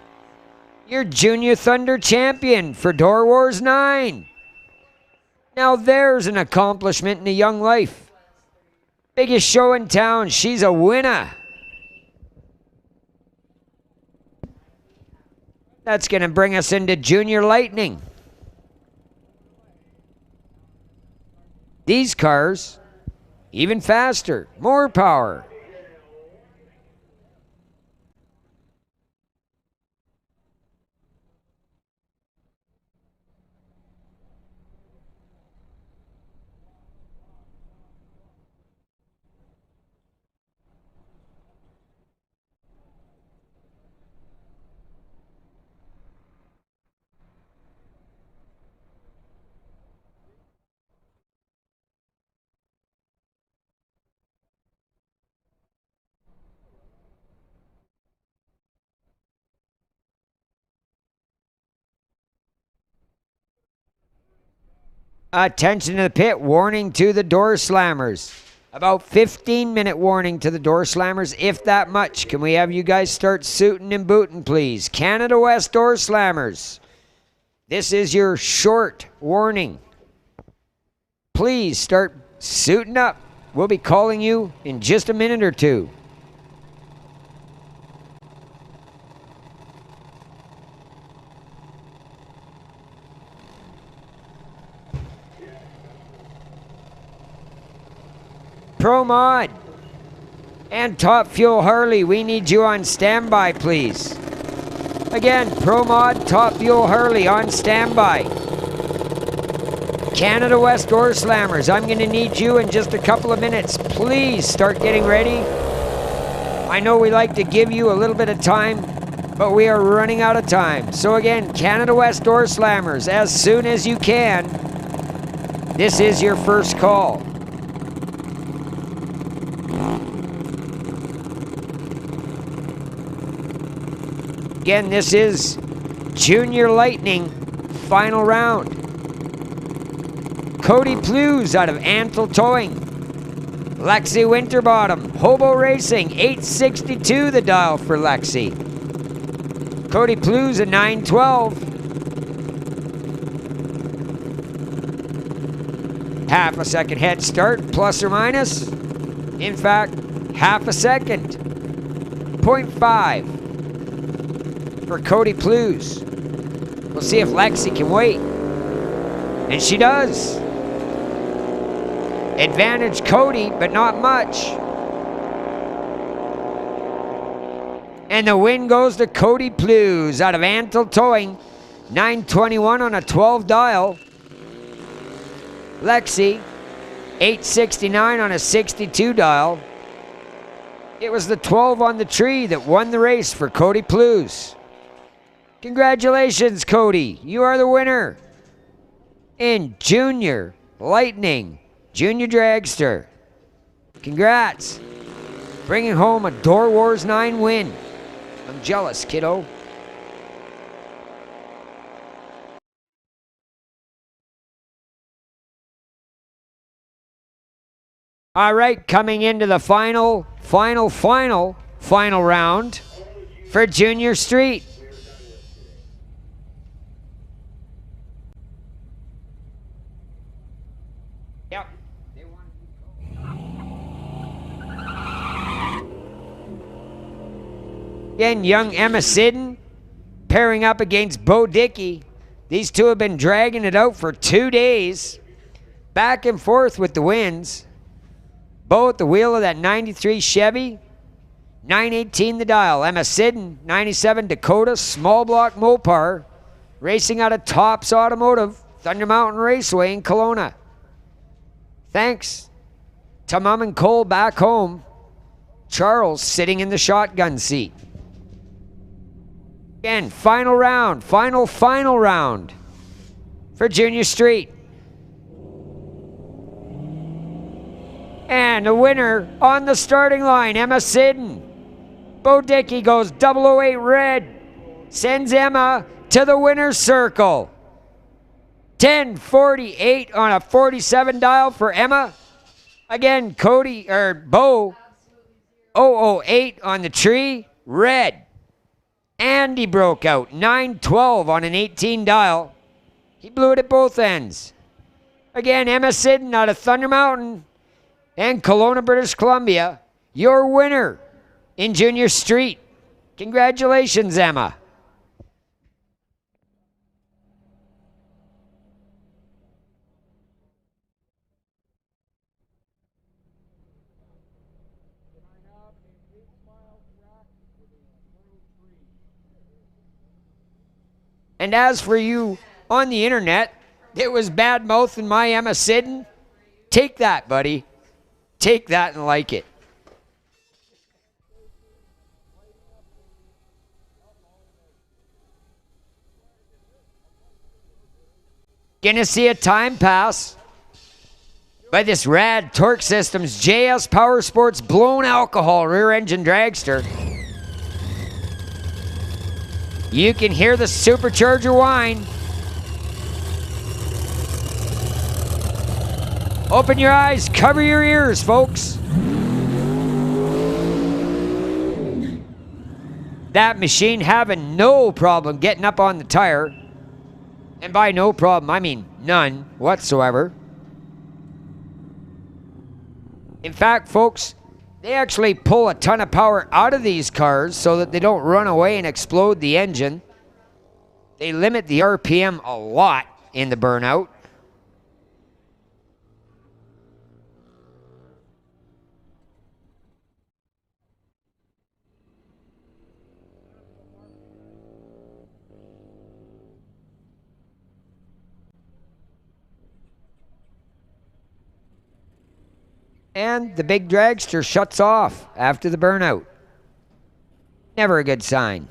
your Junior Thunder champion for Doorwarz 9. Now there's an accomplishment in a young life. Biggest show in town, she's a winner. That's going to bring us into Junior Lightning. These cars, even faster, more power. Attention to the pit. Warning to the door slammers. About 15-minute warning to the door slammers, if that much. Can we have you guys start suiting and booting, please? Canada West door slammers. This is your short warning. Please start suiting up. We'll be calling you in just a minute or two. Pro Mod and Top Fuel Harley, we need you on standby, please. Again, Pro Mod, Top Fuel Harley on standby. Canada West door slammers, I'm going to need you in just a couple of minutes. Please start getting ready. I know we like to give you a little bit of time, but we are running out of time. So again, Canada West door slammers, as soon as you can. This is your first call. Again, this is Junior Lightning final round. Cody Plews out of Antle Towing. Lexi Winterbottom, Hobo Racing, 862 the dial for Lexi. Cody Plews at 912. Half a second head start, plus or minus. In fact, half a second. 0.5 for Cody Plews. We'll see if Lexi can wait. And she does. Advantage Cody, but not much. And the win goes to Cody Plews out of Antle Towing. 921 on a 12 dial. Lexi, 869 on a 62 dial. It was the 12 on the tree that won the race for Cody Plews. Congratulations, Cody. You are the winner in Junior Lightning Junior Dragster. Congrats. Bringing home a Doorwarz 9 win. I'm jealous, kiddo. All right, coming into the final round for Junior Street. Yep. Again, young Emma Sidden pairing up against Bo Dickey. These two have been dragging it out for 2 days. Back and forth with the wins. Bo at the wheel of that 93 Chevy. 918 the dial. Emma Sidden, 97 Dakota Small Block Mopar. Racing out of Tops Automotive, Thunder Mountain Raceway in Kelowna. Thanks to Mom and Cole back home. Charles sitting in the shotgun seat. Again, final round, final round for Junior Street. And the winner on the starting line, Emma Sidden. Bo Dickey goes 008 red. Sends Emma to the winner's circle. 1048 on a 47 dial for Emma. Again, Bo 008 on the tree, red. Andy broke out, 912 on an 18 dial. He blew it at both ends. Again, Emma Sidden out of Thunder Mountain and Kelowna, British Columbia, your winner in Junior Street. Congratulations, Emma. And as for you on the internet, it was bad mouthing my Emma Sidden. Take that, buddy. Take that and like it. Gonna see a time pass by this rad Torque Systems JS Power Sports blown alcohol rear engine dragster. You can hear the supercharger whine. Open your eyes, cover your ears, folks. That machine having no problem getting up on the tire. And by no problem, I mean none whatsoever. In fact, folks, they actually pull a ton of power out of these cars so that they don't run away and explode the engine. They limit the RPM a lot in the burnout. And the big dragster shuts off after the burnout. Never a good sign.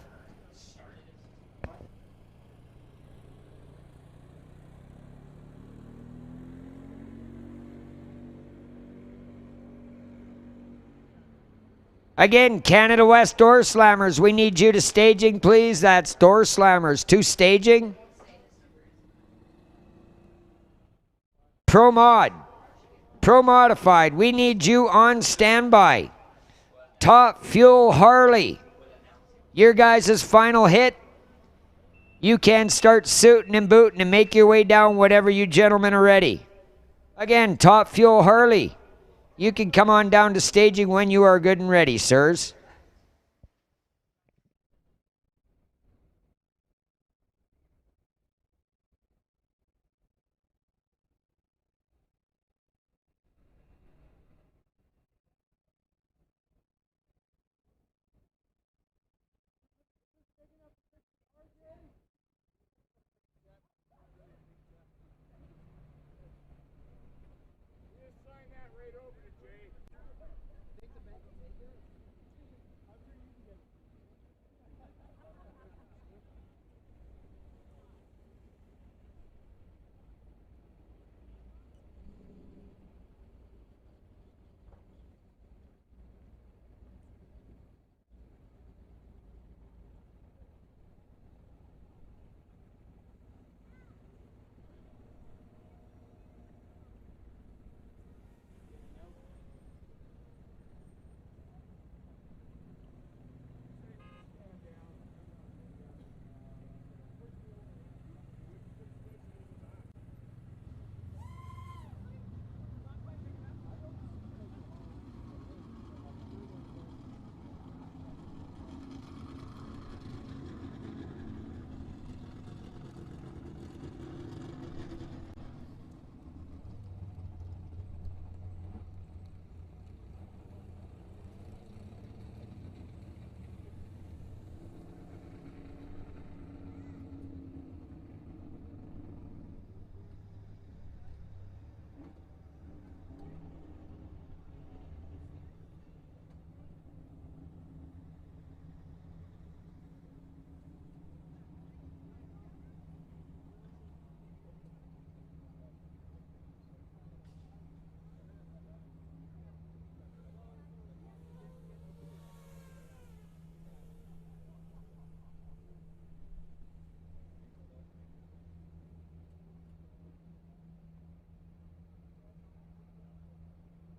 Again, Canada West door slammers, we need you to staging, please. That's door slammers to staging. Pro Mod. Pro Modified, we need you on standby. Top Fuel Harley, your guys' final hit. You can start suiting and booting and make your way down whatever you gentlemen are ready. Again, Top Fuel Harley, you can come on down to staging when you are good and ready, sirs.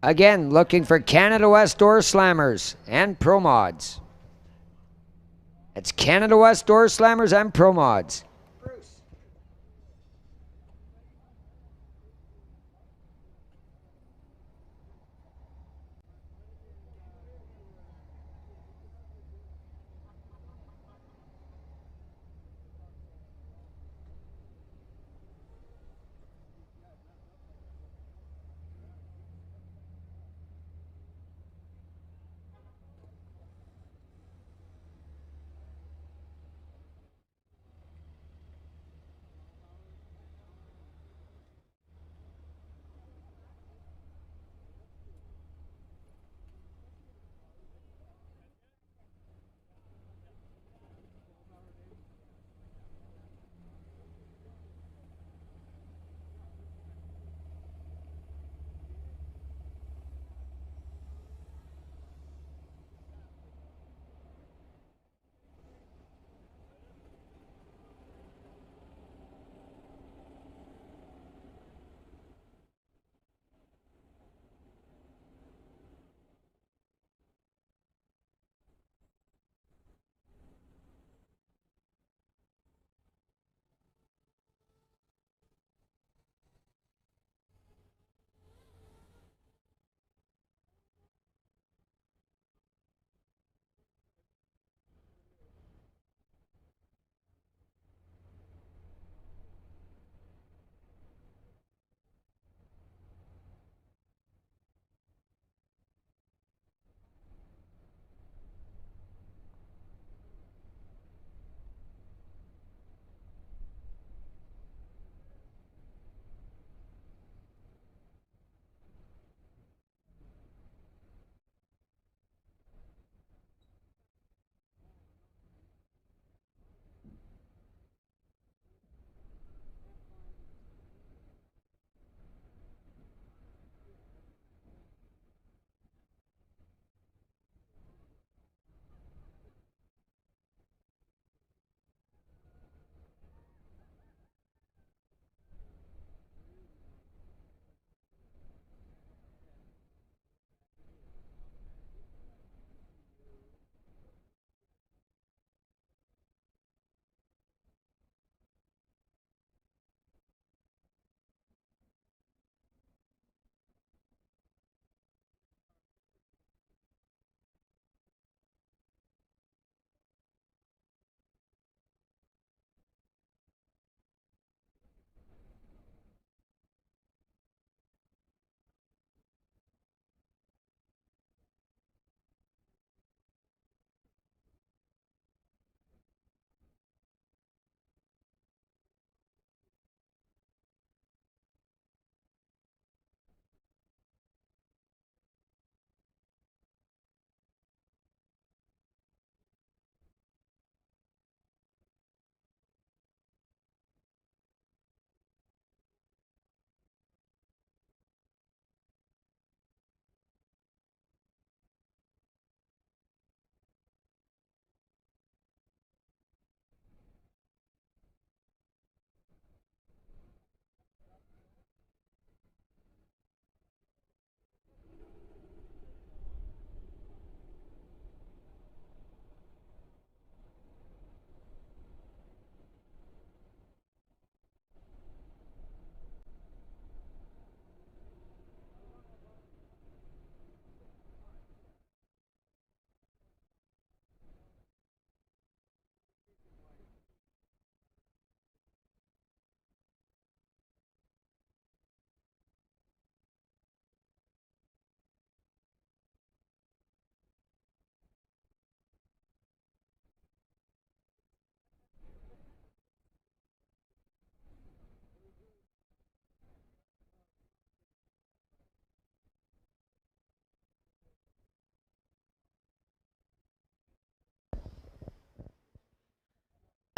Again, looking for Canada West door slammers and pro mods. It's Canada West door slammers and pro mods.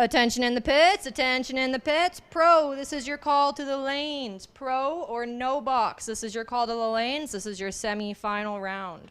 Attention in the pits, attention in the pits. Pro, this is your call to the lanes. Pro or no box, this is your call to the lanes. This is your semi-final round.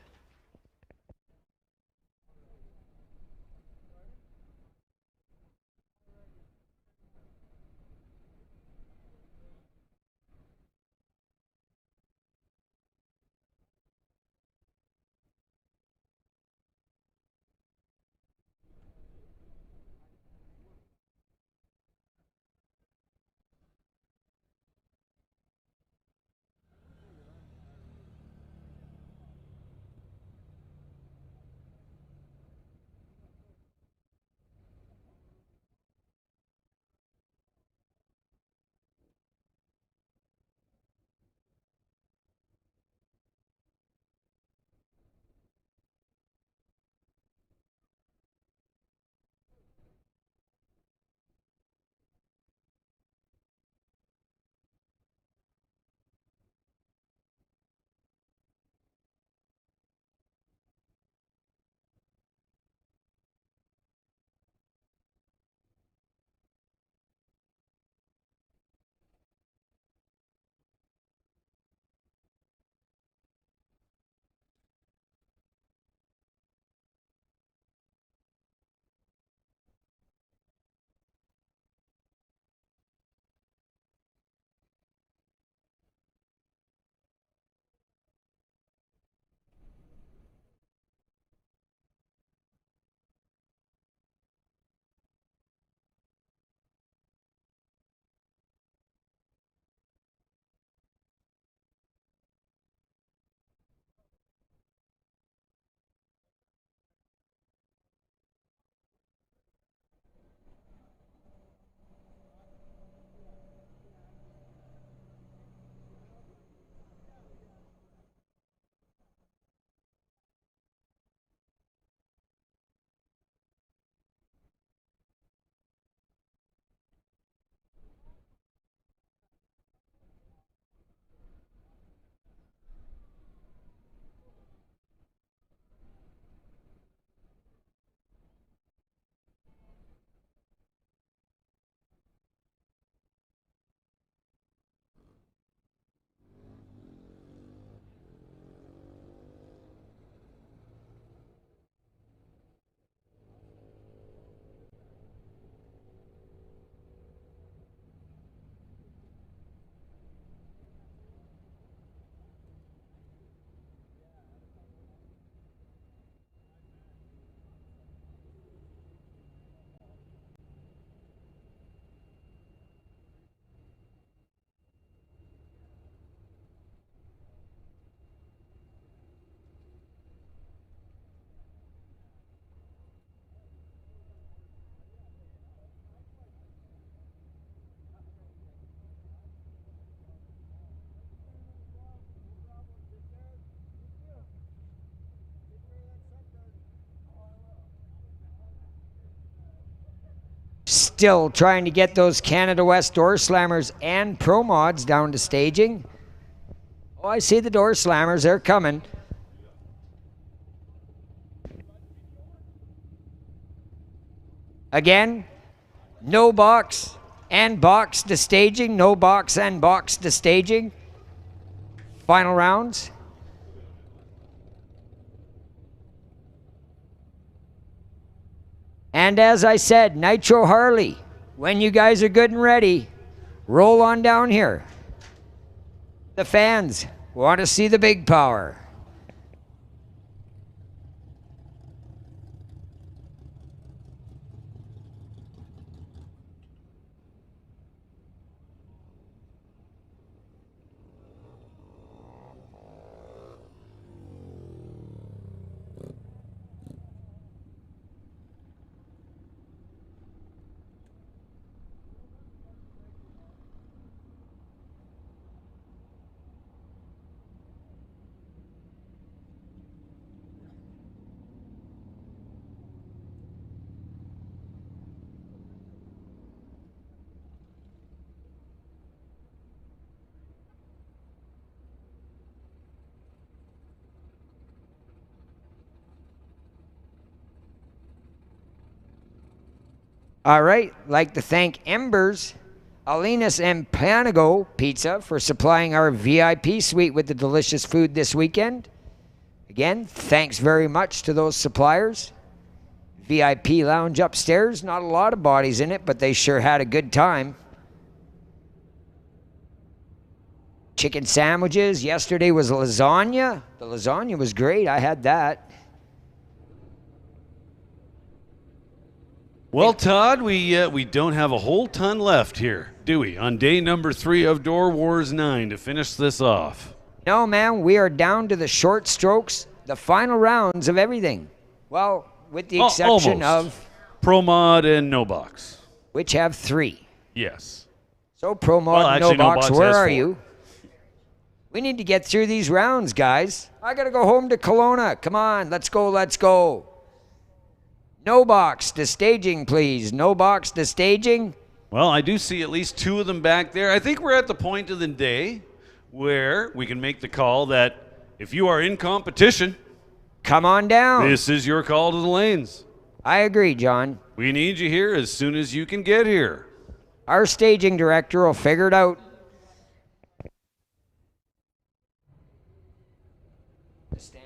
Still trying to get those Canada West door slammers and Pro Mods down to staging. Oh, I see the door slammers. They're coming. Again, no box and box to staging. No box and box to staging. Final rounds. And as I said, Nitro Harley, when you guys are good and ready, roll on down here. The fans want to see the big power. All right, like to thank Embers, Alinas and Panago Pizza for supplying our VIP suite with the delicious food this weekend. Again, thanks very much to those suppliers. VIP lounge upstairs, not a lot of bodies in it, but they sure had a good time. Chicken sandwiches. Yesterday was lasagna. The lasagna was great. I had that. Well, Todd, we don't have a whole ton left here, do we? On day number 3 of Doorwarz 9 to finish this off. No, man, we are down to the short strokes, the final rounds of everything. Well, with the exception of Pro Mod and No Box, which have 3. Yes. So Pro Mod and No Box, where are you? We need to get through these rounds, guys. I gotta go home to Kelowna. Come on, let's go, let's go. No Box to staging, please. No Box to staging. Well, I do see at least 2 of them back there. I think we're at the point of the day where we can make the call that if you are in competition, come on down. This is your call to the lanes. I agree, John. We need you here as soon as you can get here. Our staging director will figure it out. The stands.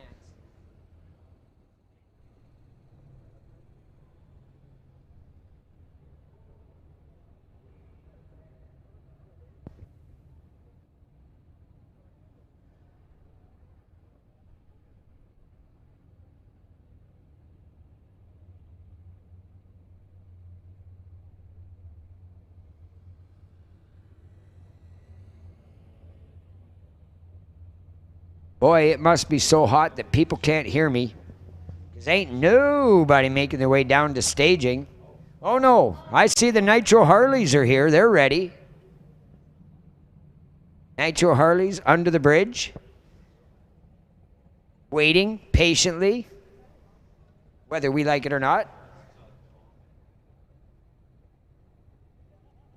Boy, it must be so hot that people can't hear me. Because ain't nobody making their way down to staging. Oh no, I see the Nitro Harleys are here. They're ready. Nitro Harleys under the bridge. Waiting patiently. Whether we like it or not.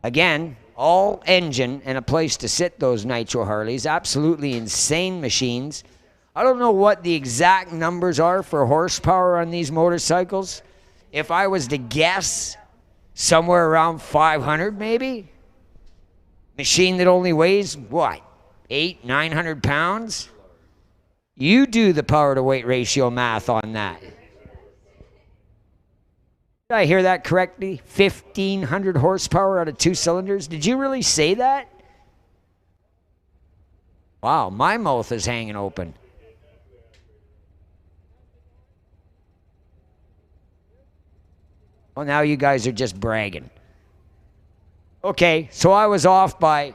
Again, all engine and a place to sit those Nitro Harleys. Absolutely insane machines. I don't know what the exact numbers are for horsepower on these motorcycles. If I was to guess, somewhere around 500 maybe. Machine that only weighs, what, 800-900 pounds? You do the power to weight ratio math on that. Did I hear that correctly? 1,500 horsepower out of 2 cylinders? Did you really say that? Wow, my mouth is hanging open. Well, now you guys are just bragging. Okay, so I was off by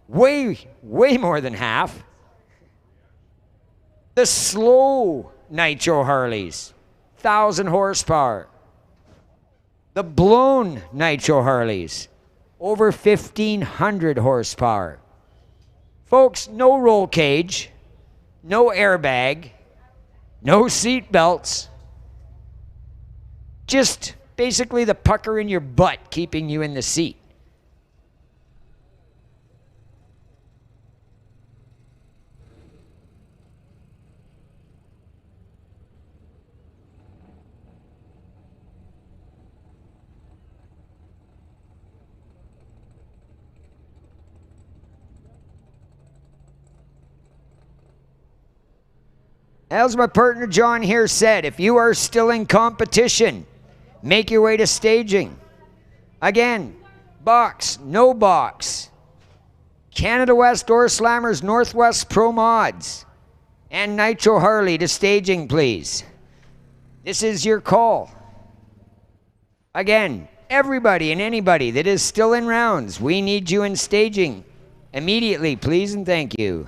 way more than half. The slow Nitro Harleys, 1,000 horsepower. The blown Nitro Harleys, over 1,500 horsepower. Folks, no roll cage, no airbag, no seat belts. Just basically the pucker in your butt keeping you in the seat. As my partner John here said, if you are still in competition, make your way to staging. Again, box, no box. Canada West Door Slammers, Northwest Pro Mods, and Nitro Harley to staging, please. This is your call. Again, everybody and anybody that is still in rounds, we need you in staging immediately, please and thank you.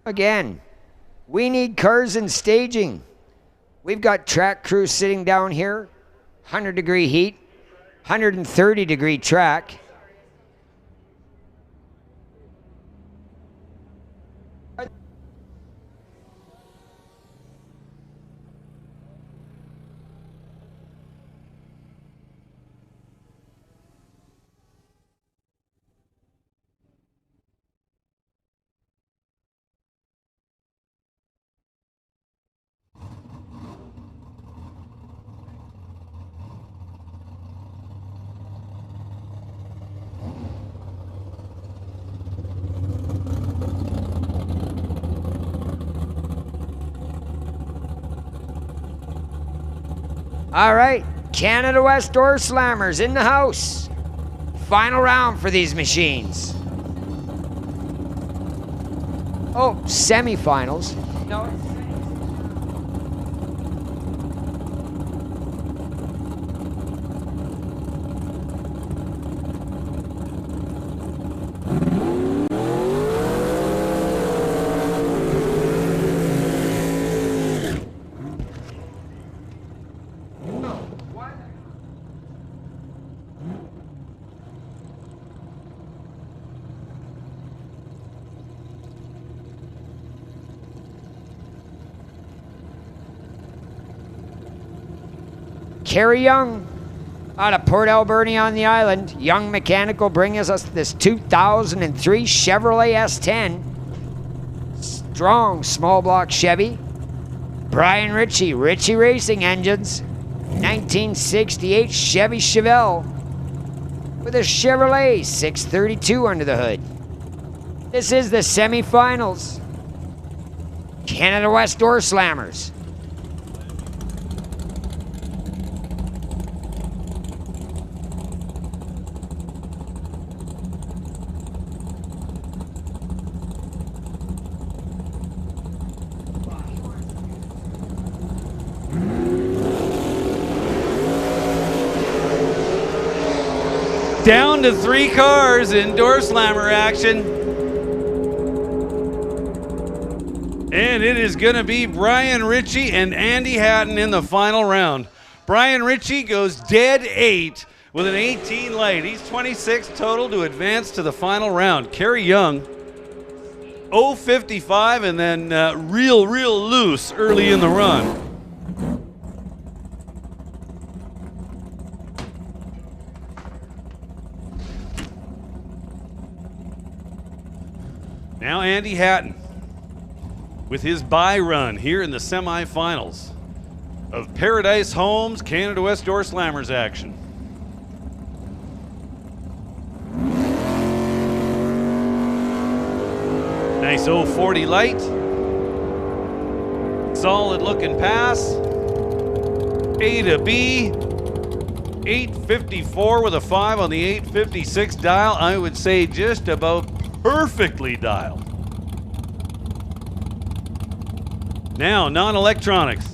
Again, we need cars and staging. We've got track crews sitting down here, 100-degree heat, 130-degree track. All right, Canada West Door Slammers in the house. Final round for these machines. Oh, semifinals. No, it's Kerry Young out of Port Alberni on the island. Young Mechanic will bring us this 2003 Chevrolet S10. Strong small block Chevy. Brian Ritchie, Ritchie Racing Engines. 1968 Chevy Chevelle with a Chevrolet 632 under the hood. This is the semifinals. Canada West Door Slammers. Down to 3 cars in Door Slammer action. And it is going to be Brian Ritchie and Andy Hatton in the final round. Brian Ritchie goes dead 8 with an 18 light. He's 26 total to advance to the final round. Kerry Young, 0.55 and then real loose early in the run. Now Andy Hatton with his bye run here in the semifinals of Paradise Homes Canada West Door Slammers action. Nice 040 light. Solid looking pass. A to B. 854 with a 5 on the 856 dial. I would say just about perfectly dialed. Now, non-electronics.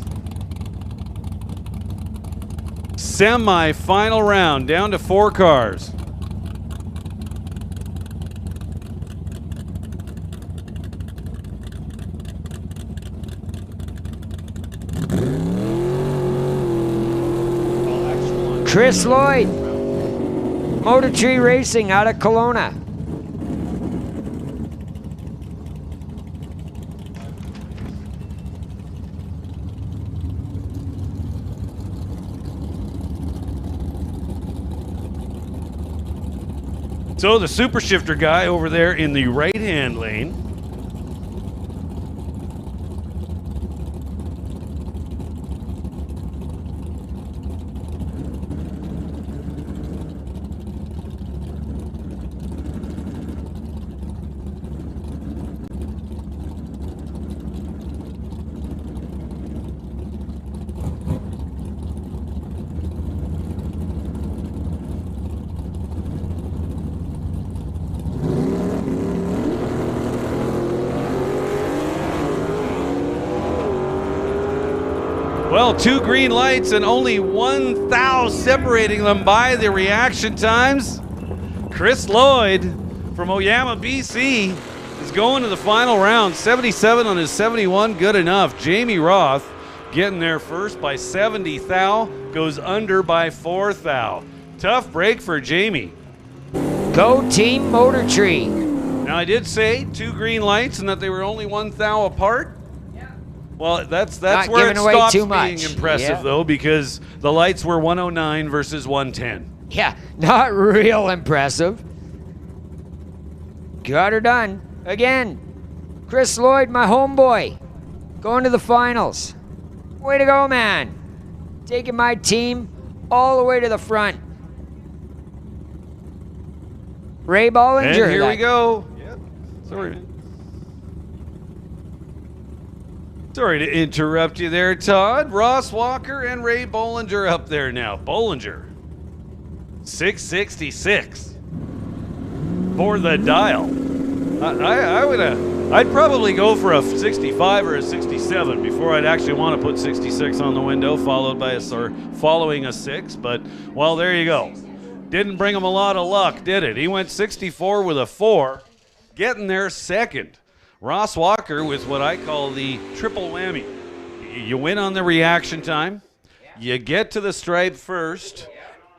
Semi-final round, down to 4 cars. Chris Lloyd, Motor Tree Racing out of Kelowna. So the super shifter guy over there in the right-hand lane. Well, 2 green lights and only 1 thou separating them by the reaction times. Chris Lloyd from Oyama, BC is going to the final round. 77 on his 71, good enough. Jamie Roth getting there first by 70 thou, goes under by 4 thou. Tough break for Jamie. Go Team Motor Tree. Now I did say 2 green lights and that they were only 1 thou apart. Yeah. Well, that's Not where it giving away stops too being much. impressive Yeah. though, because the lights were 109 versus 110. Yeah, not real impressive. Got her done. Again, Chris Lloyd, my homeboy, going to the finals. Way to go, man. Taking my team all the way to the front. Ray Bollinger. And here we go. Yep. Sorry to interrupt you there, Todd. Ross Walker and Ray Bollinger up there now. Bollinger, 666 for the dial. I'd probably go for a 65 or a 67 before I'd actually want to put 66 on the window, following a 6. But, well, there you go. Didn't bring him a lot of luck, did it? He went 64 with a 4, getting there second. Ross Walker with what I call the triple whammy. You win on the reaction time, you get to the stripe first,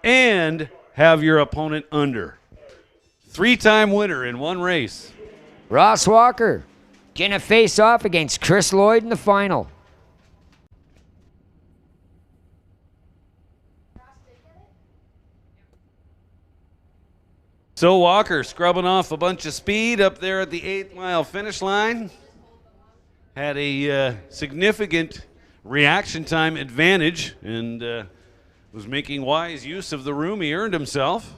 and have your opponent under. 3-time winner in one race. Ross Walker gonna face off against Chris Lloyd in the final. So Walker scrubbing off a bunch of speed up there at the 8-mile finish line. Had a significant reaction time advantage and was making wise use of the room he earned himself.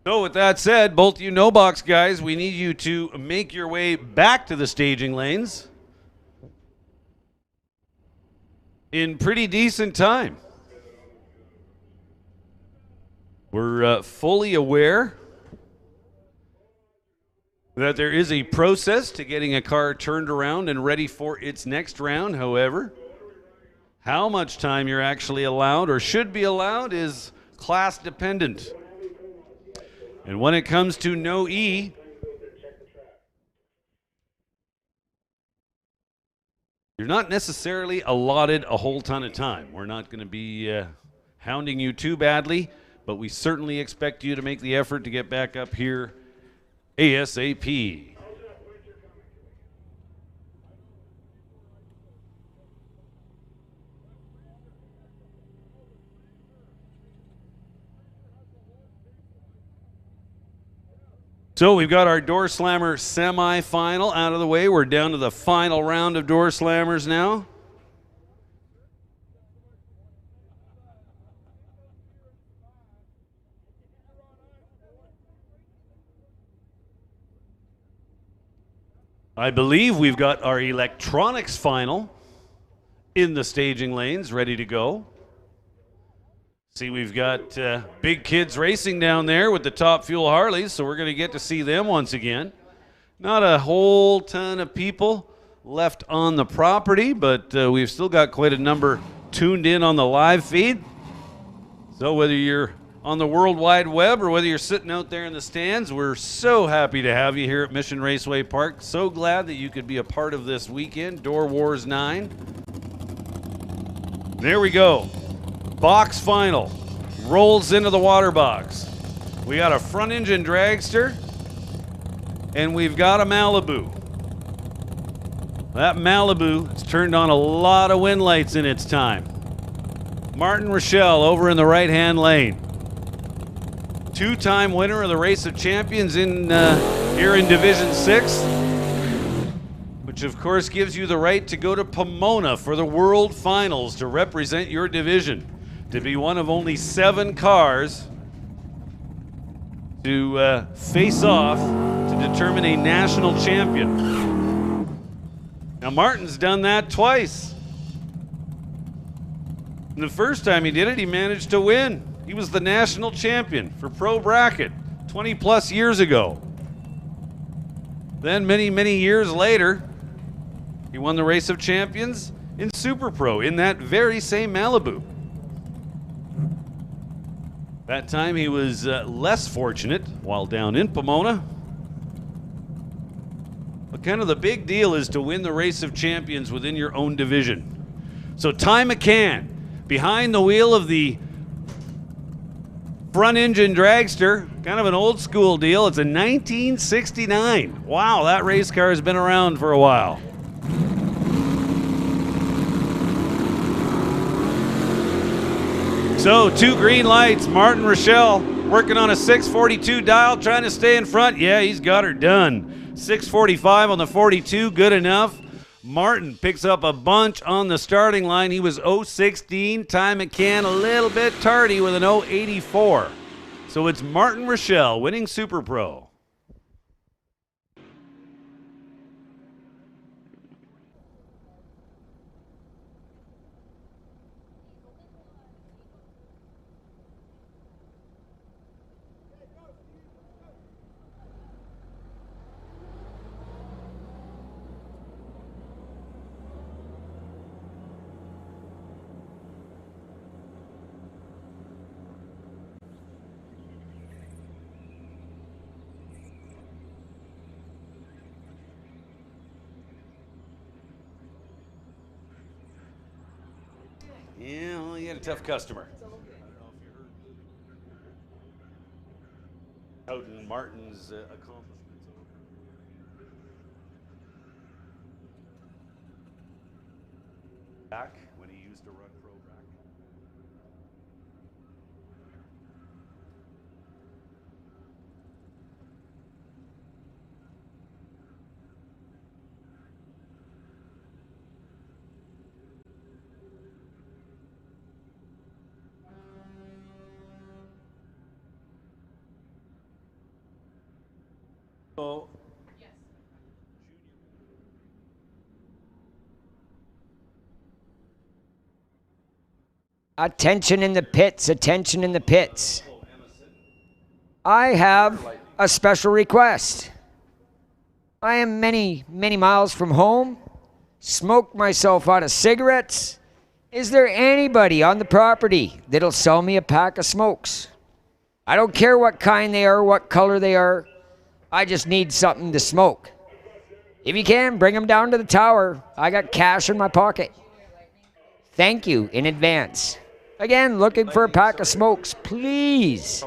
So with that said, both you no-box guys, we need you to make your way back to the staging lanes in pretty decent time. We're fully aware that there is a process to getting a car turned around and ready for its next round. However, how much time you're actually allowed or should be allowed is class dependent. And when it comes to no E, you're not necessarily allotted a whole ton of time. We're not going to be hounding you too badly, but we certainly expect you to make the effort to get back up here ASAP. So we've got our Door Slammer semi-final out of the way. We're down to the final round of Door Slammers now. I believe we've got our electronics final in the staging lanes ready to go. See, we've got big kids racing down there with the Top Fuel Harleys, so we're going to get to see them once again. Not a whole ton of people left on the property, but we've still got quite a number tuned in on the live feed. So whether you're on the World Wide Web or whether you're sitting out there in the stands, we're so happy to have you here at Mission Raceway Park. So glad that you could be a part of this weekend, Doorwarz 9. There we go. Box final rolls into the water box. We got a front engine dragster and we've got a Malibu. That Malibu has turned on a lot of wind lights in its time. Martin Rochelle over in the right hand lane. 2-time winner of the Race of Champions in here in Division 6, which of course gives you the right to go to Pomona for the World Finals to represent your division, to be one of only 7 cars to face off to determine a national champion. Now Martin's done that twice. And the first time he did it, he managed to win. He was the national champion for Pro Bracket 20 plus years ago. Then many, many years later, he won the Race of Champions in Super Pro in that very same Malibu. That time he was less fortunate while down in Pomona. But kind of the big deal is to win the race of champions within your own division. So Ty McCann, behind the wheel of the front engine dragster, kind of an old school deal. It's a 1969. Wow, that race car has been around for a while. So 2 green lights. Martin Rochelle working on a 642 dial, trying to stay in front. Yeah, he's got her done. 645 on the 42, good enough. Martin picks up a bunch on the starting line. He was 016. Ty McCann a little bit tardy with an 084. So it's Martin Rochelle winning Super Pro. Yeah, well, you had a tough customer. Houghton Martin's accomplishments. Back when he used to run pro back. So, Attention in the pits, attention in the pits. I have a special request. I am many, many miles from home, smoked myself out of cigarettes. Is there anybody on the property that'll sell me a pack of smokes? I don't care what kind they are, what color they are. I just need something to smoke. If you can, bring them down to the tower. I got cash in my pocket. Thank you in advance. Again, looking for a pack of smokes, please.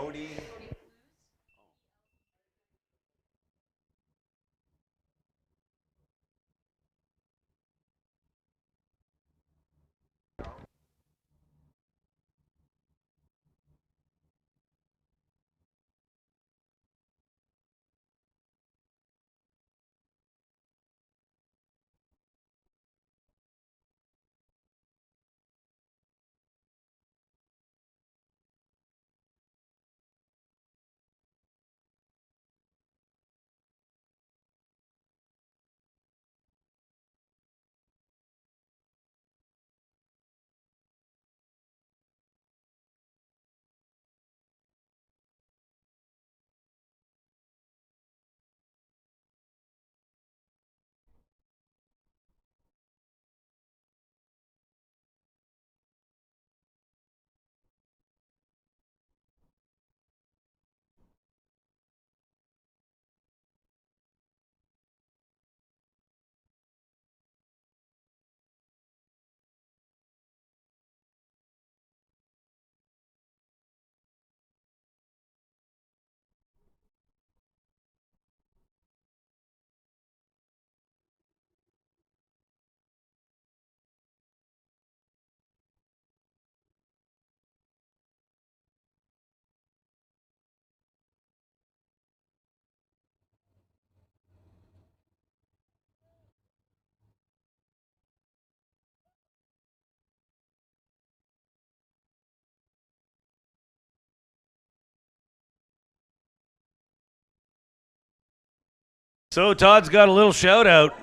So Todd's got a little shout out.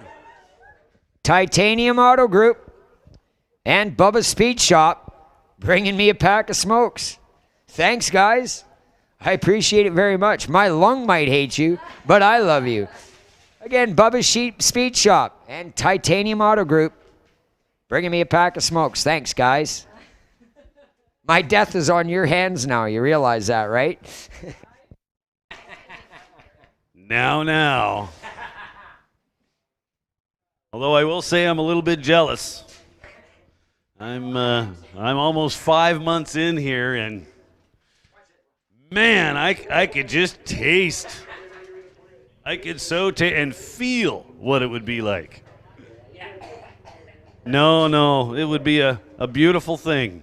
Titanium Auto Group and Bubba's Speed Shop bringing me a pack of smokes. Thanks, guys. I appreciate it very much. My lung might hate you, but I love you. Again, Bubba's Speed Shop and Titanium Auto Group bringing me a pack of smokes. Thanks, guys. My death is on your hands now. You realize that, right? Now. Although I will say I'm a little bit jealous. I'm almost 5 months in here, and man, I could just taste. I could so taste and feel what it would be like. No, it would be a beautiful thing.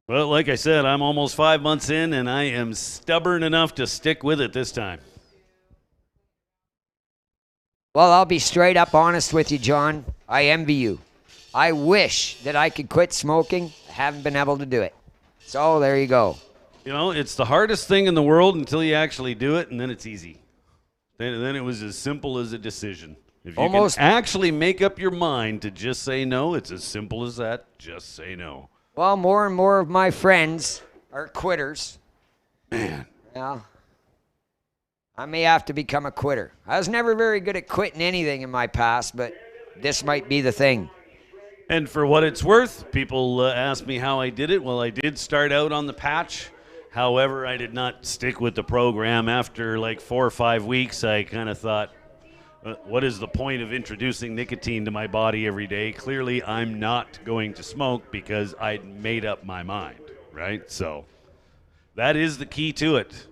Well, like I said, I'm almost 5 months in, and I am stubborn enough to stick with it this time. Well, I'll be straight up honest with you, John. I envy you. I wish that I could quit smoking. I haven't been able to do it. So there you go. You know, it's the hardest thing in the world until you actually do it, and then it's easy. Then it was as simple as a decision. If you can actually make up your mind to just say no, it's as simple as that. Just say no. Well, more and more of my friends are quitters. Man. Yeah. I may have to become a quitter. I was never very good at quitting anything in my past, but this might be the thing. And for what it's worth, people ask me how I did it. Well, I did start out on the patch. However, I did not stick with the program. After like 4 or 5 weeks, I kind of thought, what is the point of introducing nicotine to my body every day? Clearly, I'm not going to smoke because I'd made up my mind, right? So that is the key to it.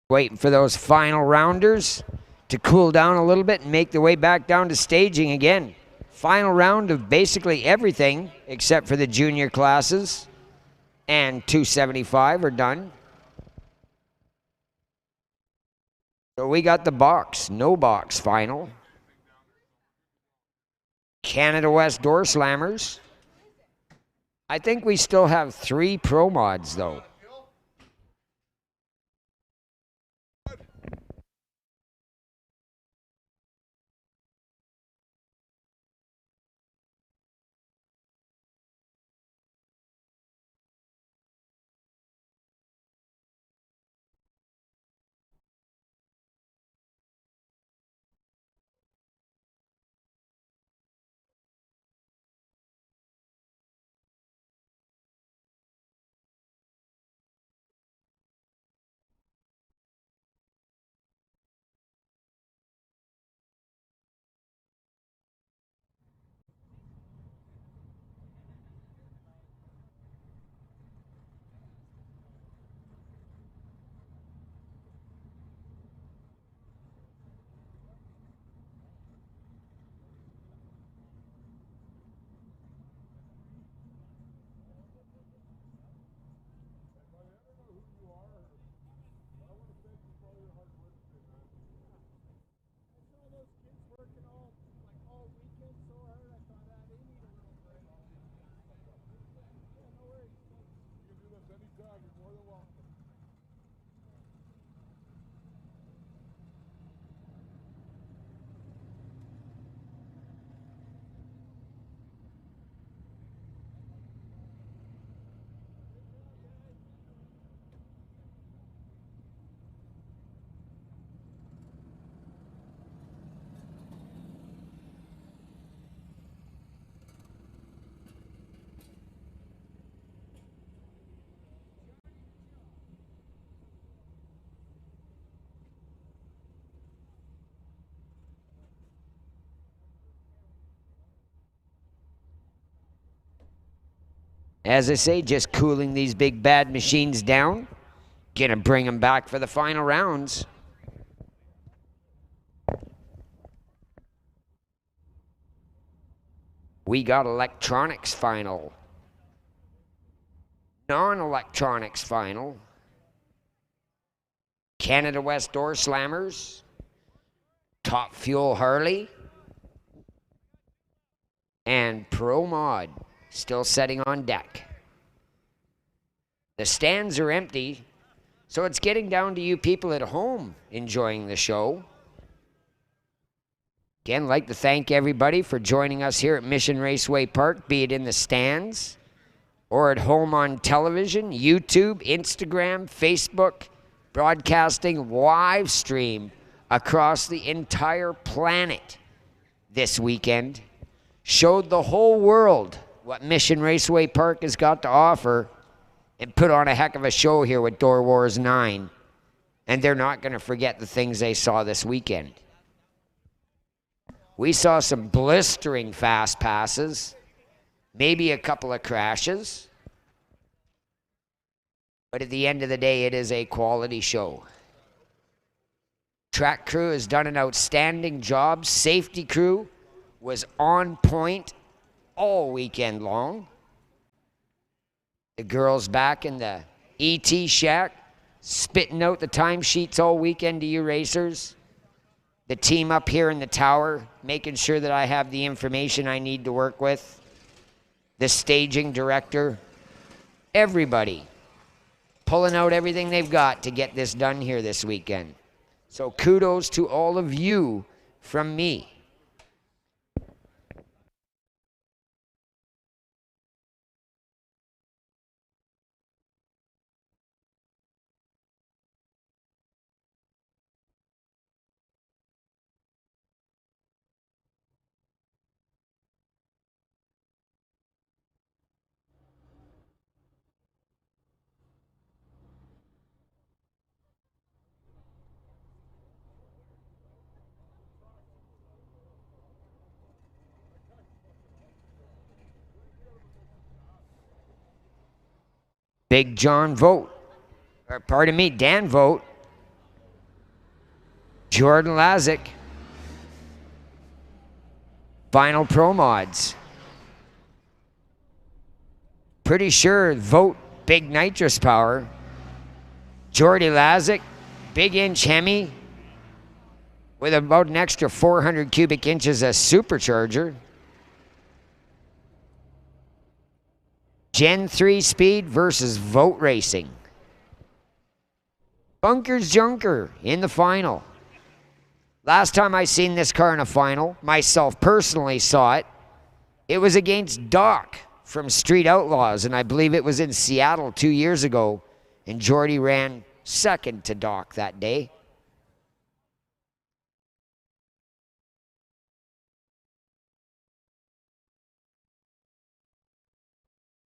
Waiting for those final rounders to cool down a little bit and make their way back down to staging again. Final round of basically everything except for the junior classes, and 275 are done. So we got the box, no box final. Canada West Door Slammers. I think we still have 3 pro mods though. as I say, just cooling these big bad machines down. Gonna bring them back for the final rounds. We got electronics final. Non-electronics final. Canada West Door Slammers. Top Fuel Harley. And Pro Mod still setting on deck. The stands are empty, so it's getting down to you people at home enjoying the show. Again, like to thank everybody for joining us here at Mission Raceway Park, be it in the stands or at home on television, YouTube, Instagram, Facebook, broadcasting live stream across the entire planet this weekend. Showed the whole world what Mission Raceway Park has got to offer and put on a heck of a show here with Doorwarz 9. And they're not going to forget the things they saw this weekend. We saw some blistering fast passes, maybe a couple of crashes. But at the end of the day, it is a quality show. Track crew has done an outstanding job. Safety crew was on point all weekend long. The girls back in the ET shack, spitting out the timesheets all weekend to you racers. The team up here in the tower, making sure that I have the information I need to work with. The staging director. Everybody pulling out everything they've got to get this done here this weekend. So kudos to all of you from me. Big John Vogt, or pardon me, Dan Vogt, Jordan Lazick, Final Pro Mods. Pretty sure Vogt, big nitrous power. Jordy Lazick, big inch Hemi, with about an extra 400 cubic inches of supercharger. Gen 3 speed versus Vogt Racing. Bunkers Junker in the final. Last time I seen this car in a final, myself personally saw it, it was against Doc from Street Outlaws, and I believe it was in Seattle 2 years ago, and Jordy ran second to Doc that day.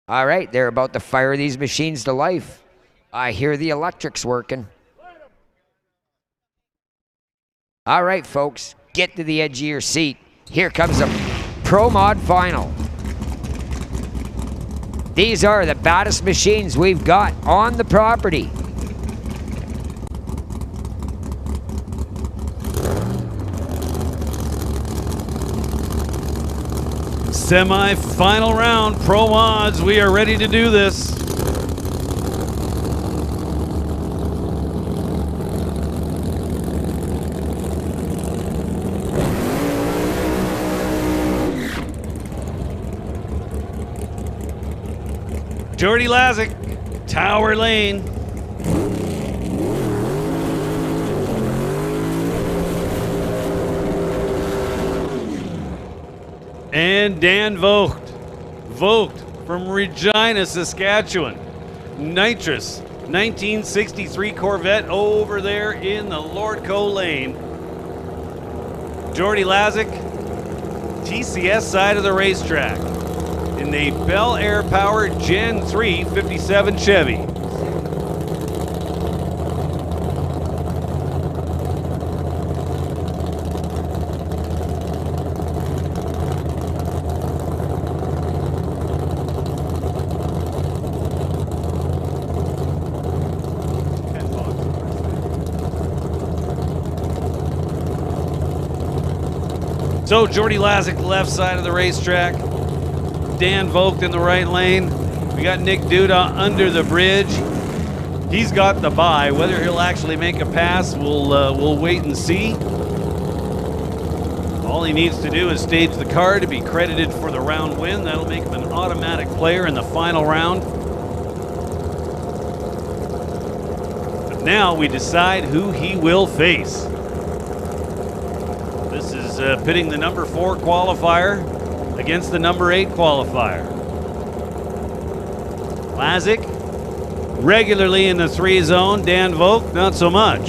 All right, they're about to fire these machines to life. I hear the electrics working. All right, folks, get to the edge of your seat. Here comes a Pro Mod final. These are the baddest machines we've got on the property. Semi-final round, Pro Mods, we are ready to do this. Jordy Lazick, Tower Lane. And Dan Vogt. Vogt from Regina, Saskatchewan. Nitrous 1963 Corvette over there in the Lordco lane. Jordy Lazick, TCS side of the racetrack in the Bel Air powered Gen 3 57 Chevy. So Jordy Lazick, left side of the racetrack. Dan Vogt in the right lane. We got Nick Duda under the bridge. He's got the bye. Whether he'll actually make a pass, we'll wait and see. All he needs to do is stage the car to be credited for the round win. That'll make him an automatic player in the final round. But now we decide who he will face. This is pitting the number 4 qualifier against the number 8 qualifier. Lazick, regularly in the 3 zone. Dan Vogt, not so much.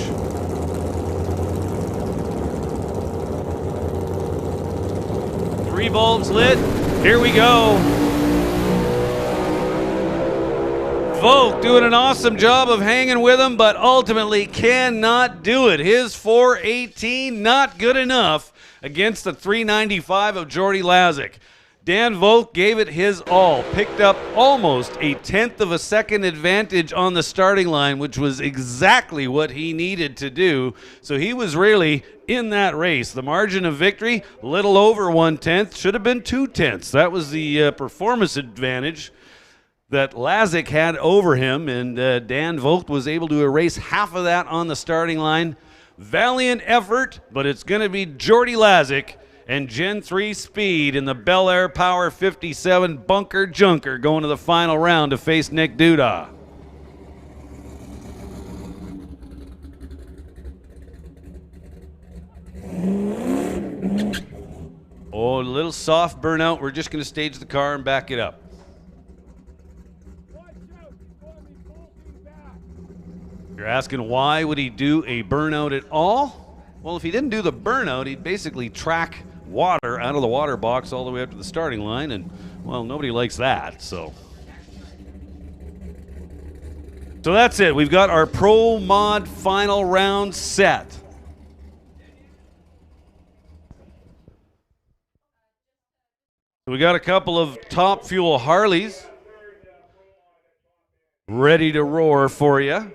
Three bulbs lit. Here we go. Vogt doing an awesome job of hanging with him, but ultimately cannot do it. His 418 not good enough against the 395 of Jordy Lazick. Dan Vogt gave it his all, picked up almost a 1/10 of a second advantage on the starting line, which was exactly what he needed to do. So he was really in that race. The margin of victory, a little over 1/10, should have been 2/10. That was the performance advantage that Lazick had over him, and Dan Vogt was able to erase half of that on the starting line. Valiant effort, but it's going to be Jordy Lazick and Gen 3 Speed in the Bel Air Power 57 Bunker Junker going to the final round to face Nick Duda. Oh, a little soft burnout. We're just going to stage the car and back it up. You're asking why would he do a burnout at all? Well, if he didn't do the burnout, he'd basically track water out of the water box all the way up to the starting line, and, well, nobody likes that, so that's it. We've got our Pro Mod final round set. We got a couple of Top Fuel Harleys ready to roar for you.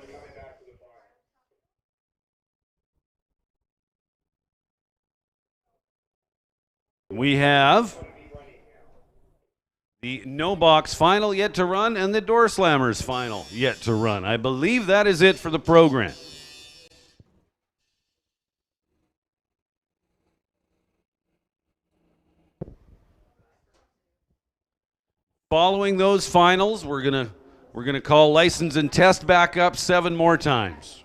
We have the No Box final yet to run and the Door Slammers final yet to run. I believe that is it for the program. Following those finals, we're gonna call license and test back up 7 more times.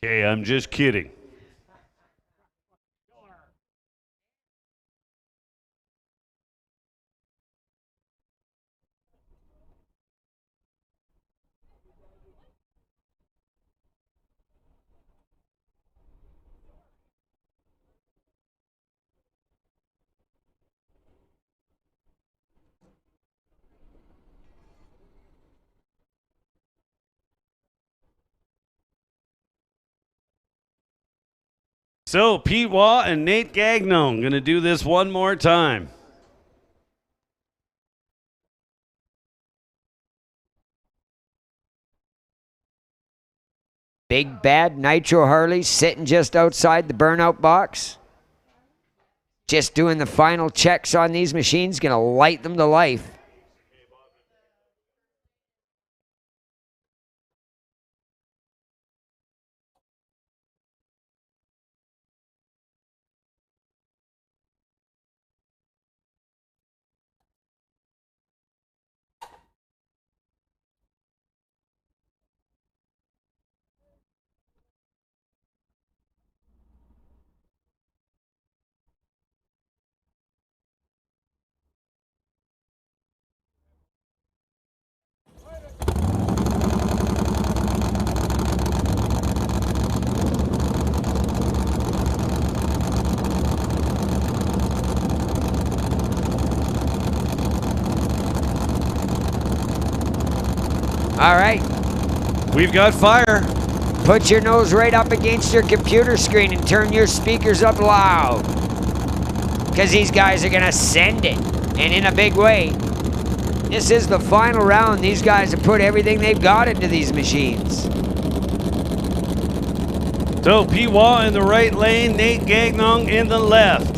Okay, I'm just kidding. So, Pete Waugh and Nate Gagnon going to do this one more time. Big Bad Nitro Harley sitting just outside the burnout box. Just doing the final checks on these machines, going to light them to life. All right. We've got fire. Put your nose right up against your computer screen and turn your speakers up loud. Because these guys are going to send it, and in a big way. This is the final round. These guys have put everything they've got into these machines. So Piwa in the right lane, Nate Gagnon in the left.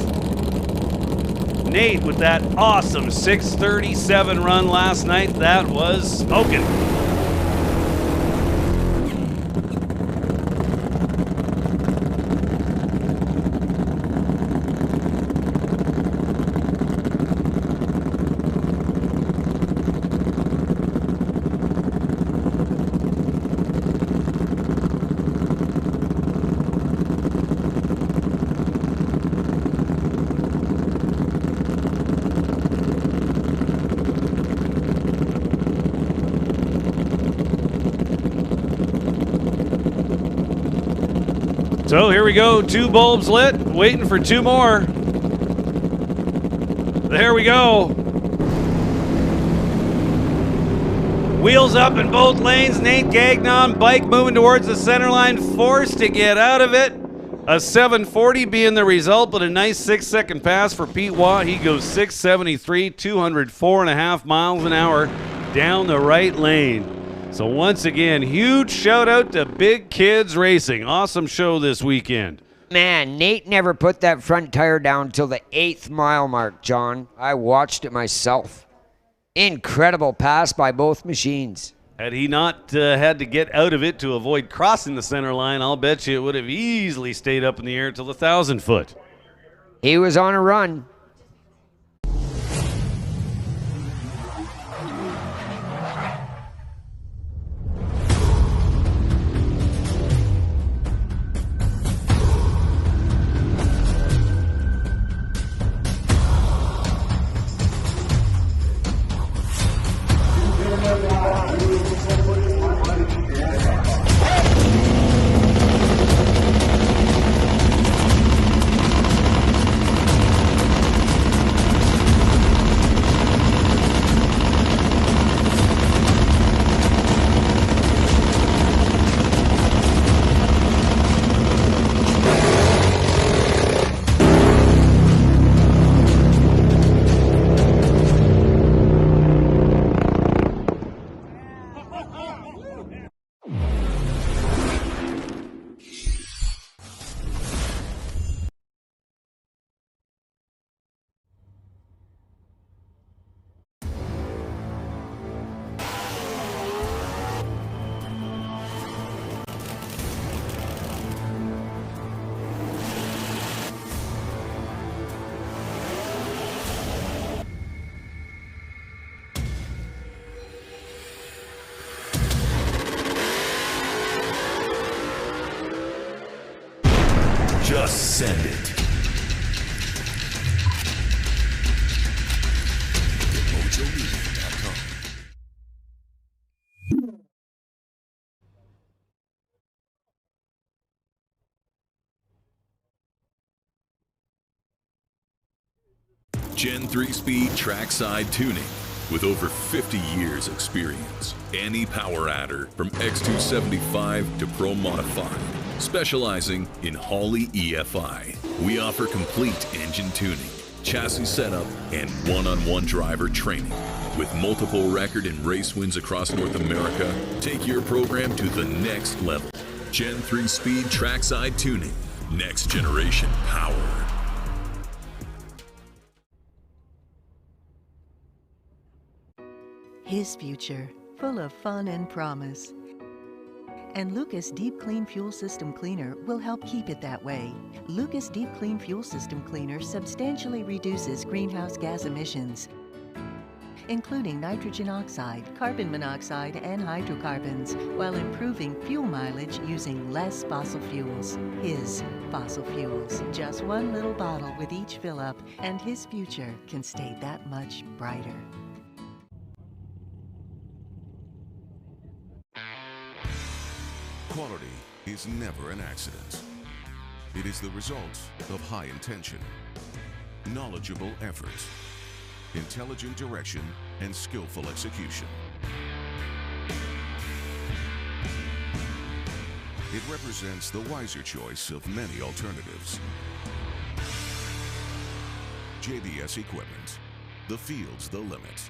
Nate with that awesome 6:37 run last night. That was smoking. So here we go, 2 bulbs lit, waiting for 2 more. There we go. Wheels up in both lanes, Nate Gagnon, bike moving towards the center line, forced to get out of it. A 740 being the result, but a nice 6-second pass for Pete Watt. He goes 673, 204.5 miles an hour down the right lane. So once again, huge shout out to Big Kids Racing. Awesome show this weekend. Man, Nate never put that front tire down till the 8th mile mark, John. I watched it myself. Incredible pass by both machines. Had he not had to get out of it to avoid crossing the center line, I'll bet you it would have easily stayed up in the air till the 1,000 foot. He was on a run. Just send it. MojoMedia.com. Gen 3 speed trackside tuning. With over 50 years experience, any power adder from X275 to Pro Modified, specializing in Holley EFI. We offer complete engine tuning, chassis setup, and one-on-one driver training. With multiple record and race wins across North America, take your program to the next level. Gen 3 speed trackside tuning. Next generation power. His future, full of fun and promise. And Lucas Deep Clean Fuel System Cleaner will help keep it that way. Lucas Deep Clean Fuel System Cleaner substantially reduces greenhouse gas emissions, including nitrogen oxide, carbon monoxide, and hydrocarbons, while improving fuel mileage using less fossil fuels. His fossil fuels. Just one little bottle with each fill-up, and his future can stay that much brighter. Quality is never an accident. It is the result of high intention, knowledgeable effort, intelligent direction, and skillful execution. It represents the wiser choice of many alternatives. JBS Equipment. The field's the limit.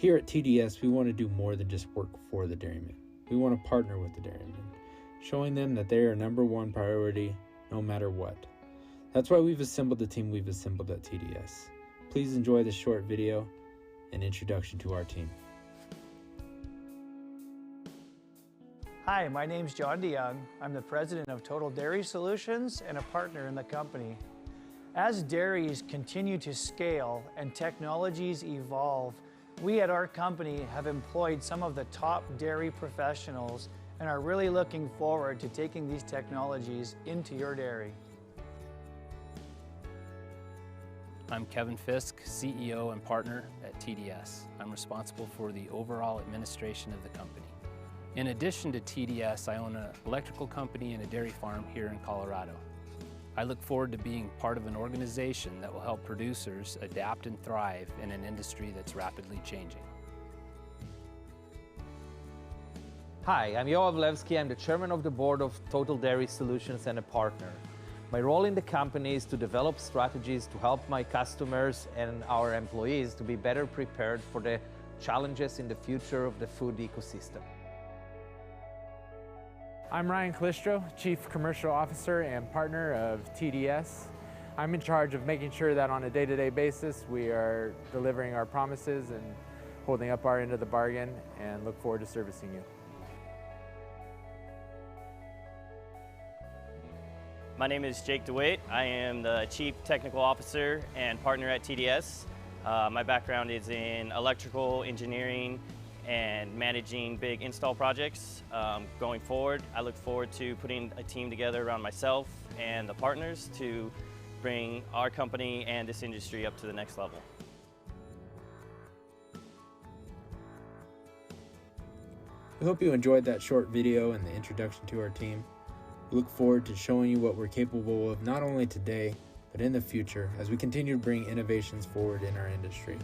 Here at TDS, we want to do more than just work for the dairymen. We want to partner with the dairymen, showing them that they are number one priority no matter what. That's why we've assembled the team we've assembled at TDS. Please enjoy this short video and introduction to our team. Hi, my name's John DeYoung. I'm the president of Total Dairy Solutions and a partner in the company. As dairies continue to scale and technologies evolve, we at our company have employed some of the top dairy professionals and are really looking forward to taking these technologies into your dairy. I'm Kevin Fisk, CEO and partner at TDS. I'm responsible for the overall administration of the company. In addition to TDS, I own an electrical company and a dairy farm here in Colorado. I look forward to being part of an organization that will help producers adapt and thrive in an industry that's rapidly changing. Hi, I'm Yoav Levski. I'm the chairman of the board of Total Dairy Solutions and a partner. My role in the company is to develop strategies to help my customers and our employees to be better prepared for the challenges in the future of the food ecosystem. I'm Ryan Calistro, Chief Commercial Officer and partner of TDS. I'm in charge of making sure that on a day-to-day basis we are delivering our promises and holding up our end of the bargain, and look forward to servicing you. My name is Jake DeWitt. I am the Chief Technical Officer and partner at TDS. My background is in electrical engineering and managing big install projects. Going forward, I look forward to putting a team together around myself and the partners to bring our company and this industry up to the next level. We hope you enjoyed that short video and the introduction to our team. We look forward to showing you what we're capable of not only today, but in the future as we continue to bring innovations forward in our industry.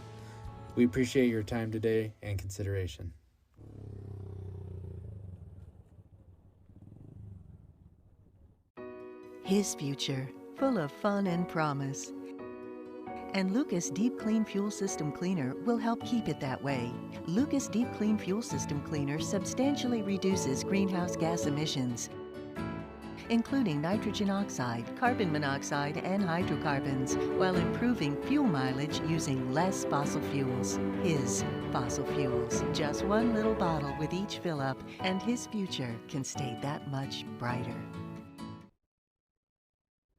We appreciate your time today and consideration. His future, full of fun and promise. And Lucas Deep Clean Fuel System Cleaner will help keep it that way. Lucas Deep Clean Fuel System Cleaner substantially reduces greenhouse gas emissions, including nitrogen oxide, carbon monoxide, and hydrocarbons, while improving fuel mileage using less fossil fuels. His fossil fuels. Just one little bottle with each fill-up, and his future can stay that much brighter.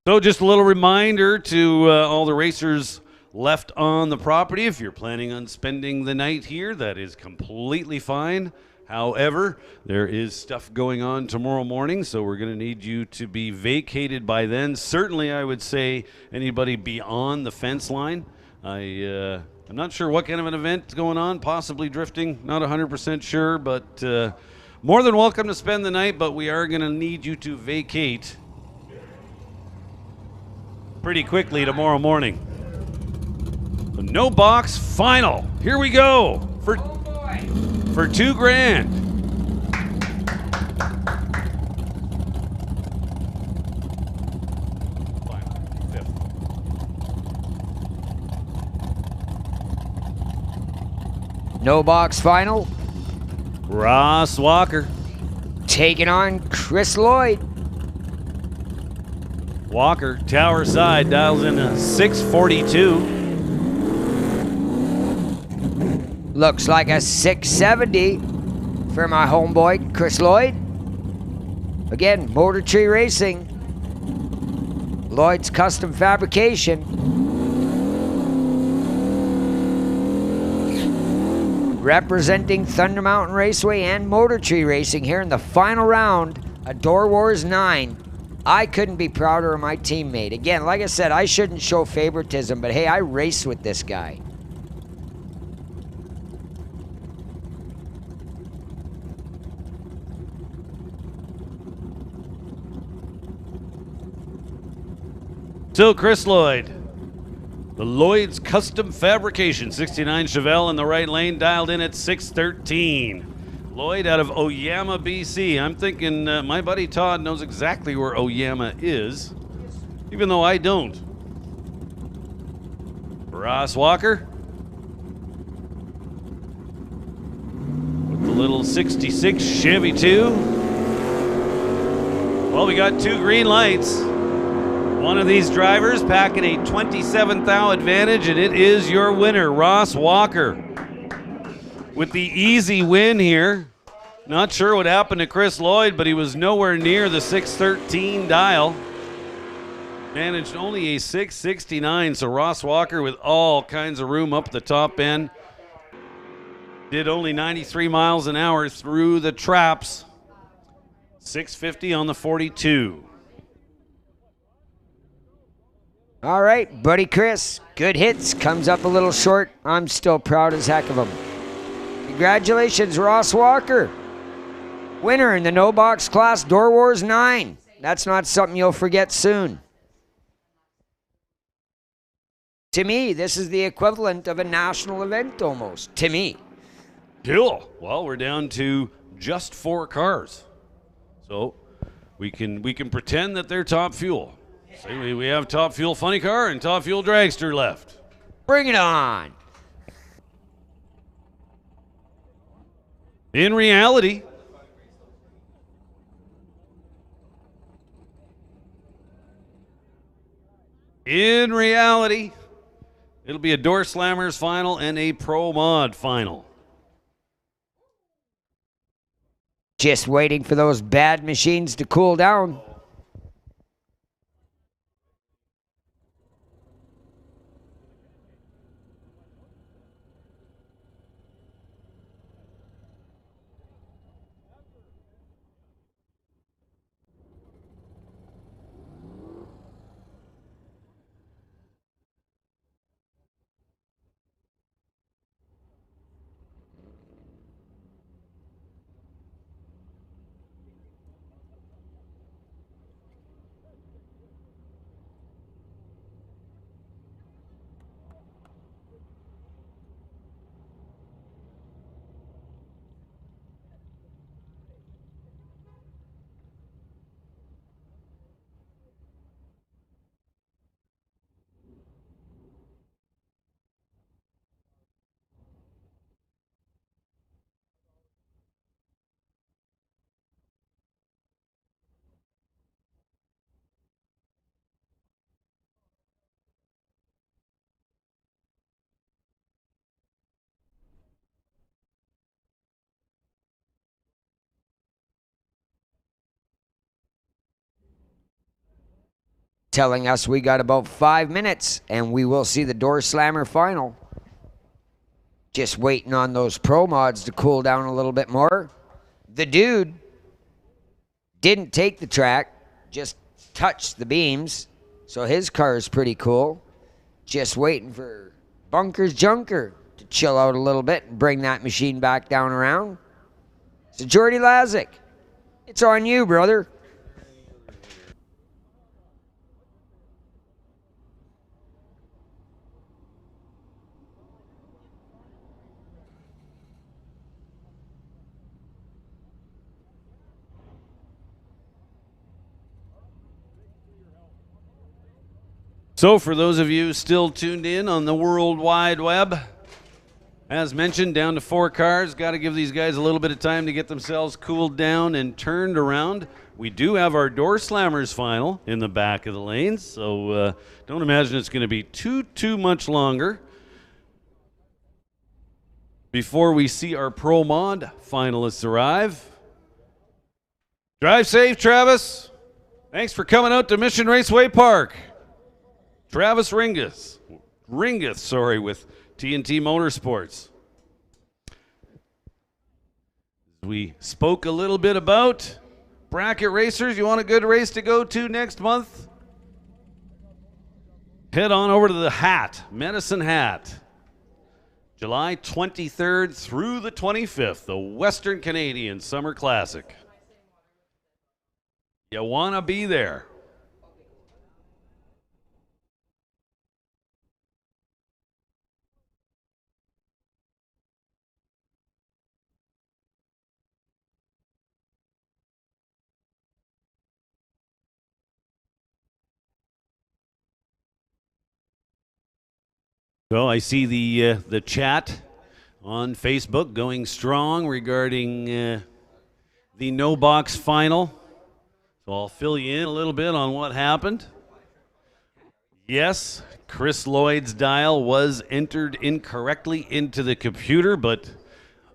So just a little reminder to all the racers left on the property, if you're planning on spending the night here, that is completely fine. However, there is stuff going on tomorrow morning, so we're going to need you to be vacated by then. Certainly, I would say anybody beyond the fence line. I'm not sure what kind of an event is going on, possibly drifting, not 100% sure, but more than welcome to spend the night, but we are going to need you to vacate pretty quickly tomorrow morning. So no box final. Here we go for $2,000. No box final. Ross Walker taking on Chris Lloyd. Walker, tower side, dials in a 642. Looks like a 670 for my homeboy, Chris Lloyd. Again, Motor Tree Racing. Lloyd's Custom Fabrication. Representing Thunder Mountain Raceway and Motor Tree Racing here in the final round of Doorwarz 9. I couldn't be prouder of my teammate. Again, like I said, I shouldn't show favoritism, but hey, I raced with this guy. So Chris Lloyd, the Lloyd's Custom Fabrication, 69 Chevelle in the right lane, dialed in at 613. Lloyd out of Oyama, BC. I'm thinking my buddy Todd knows exactly where Oyama is, even though I don't. Ross Walker. little 66 Chevy 2. Well, we got 2 green lights. One of these drivers packing a 27 thou advantage, and it is your winner, Ross Walker. With the easy win here. Not sure what happened to Chris Lloyd, but he was nowhere near the 613 dial. Managed only a 669, so Ross Walker with all kinds of room up the top end. Did only 93 miles an hour through the traps. 650 on the 42. All right, buddy Chris. Good hits. Comes up a little short. I'm still proud as heck of him. Congratulations, Ross Walker. Winner in the no box class, Doorwarz 9. That's not something you'll forget soon. To me, this is the equivalent of a national event almost. To me. Cool. Well, we're down to just 4 cars. So we can pretend that they're Top Fuel. See, we have Top Fuel Funny Car and Top Fuel Dragster left. Bring it on. In reality, it'll be a Door Slammers final and a Pro Mod final. Just waiting for those bad machines to cool down. Telling us we got about 5 minutes and we will see the Door Slammer final. Just waiting on those Pro Mods to cool down a little bit more. The dude didn't take the track, just touched the beams, so his car is pretty cool. Just waiting for Bunker's Junker to chill out a little bit and bring that machine back down around. So Jordy Lazick, it's on you, brother. So for those of you still tuned in on the World Wide Web, as mentioned, down to 4 cars. Got to give these guys a little bit of time to get themselves cooled down and turned around. We do have our Door Slammers final in the back of the lanes, so don't imagine it's going to be too much longer before we see our Pro Mod finalists arrive. Drive safe, Travis. Thanks for coming out to Mission Raceway Park. Travis Ringeth, with TNT Motorsports. We spoke a little bit about bracket racers. You want a good race to go to next month? Head on over to the Hat, Medicine Hat. July 23rd through the 25th, the Western Canadian Summer Classic. You want to be there. So I see the chat on Facebook going strong regarding the no box final. So I'll fill you in a little bit on what happened. Yes, Chris Lloyd's dial was entered incorrectly into the computer, but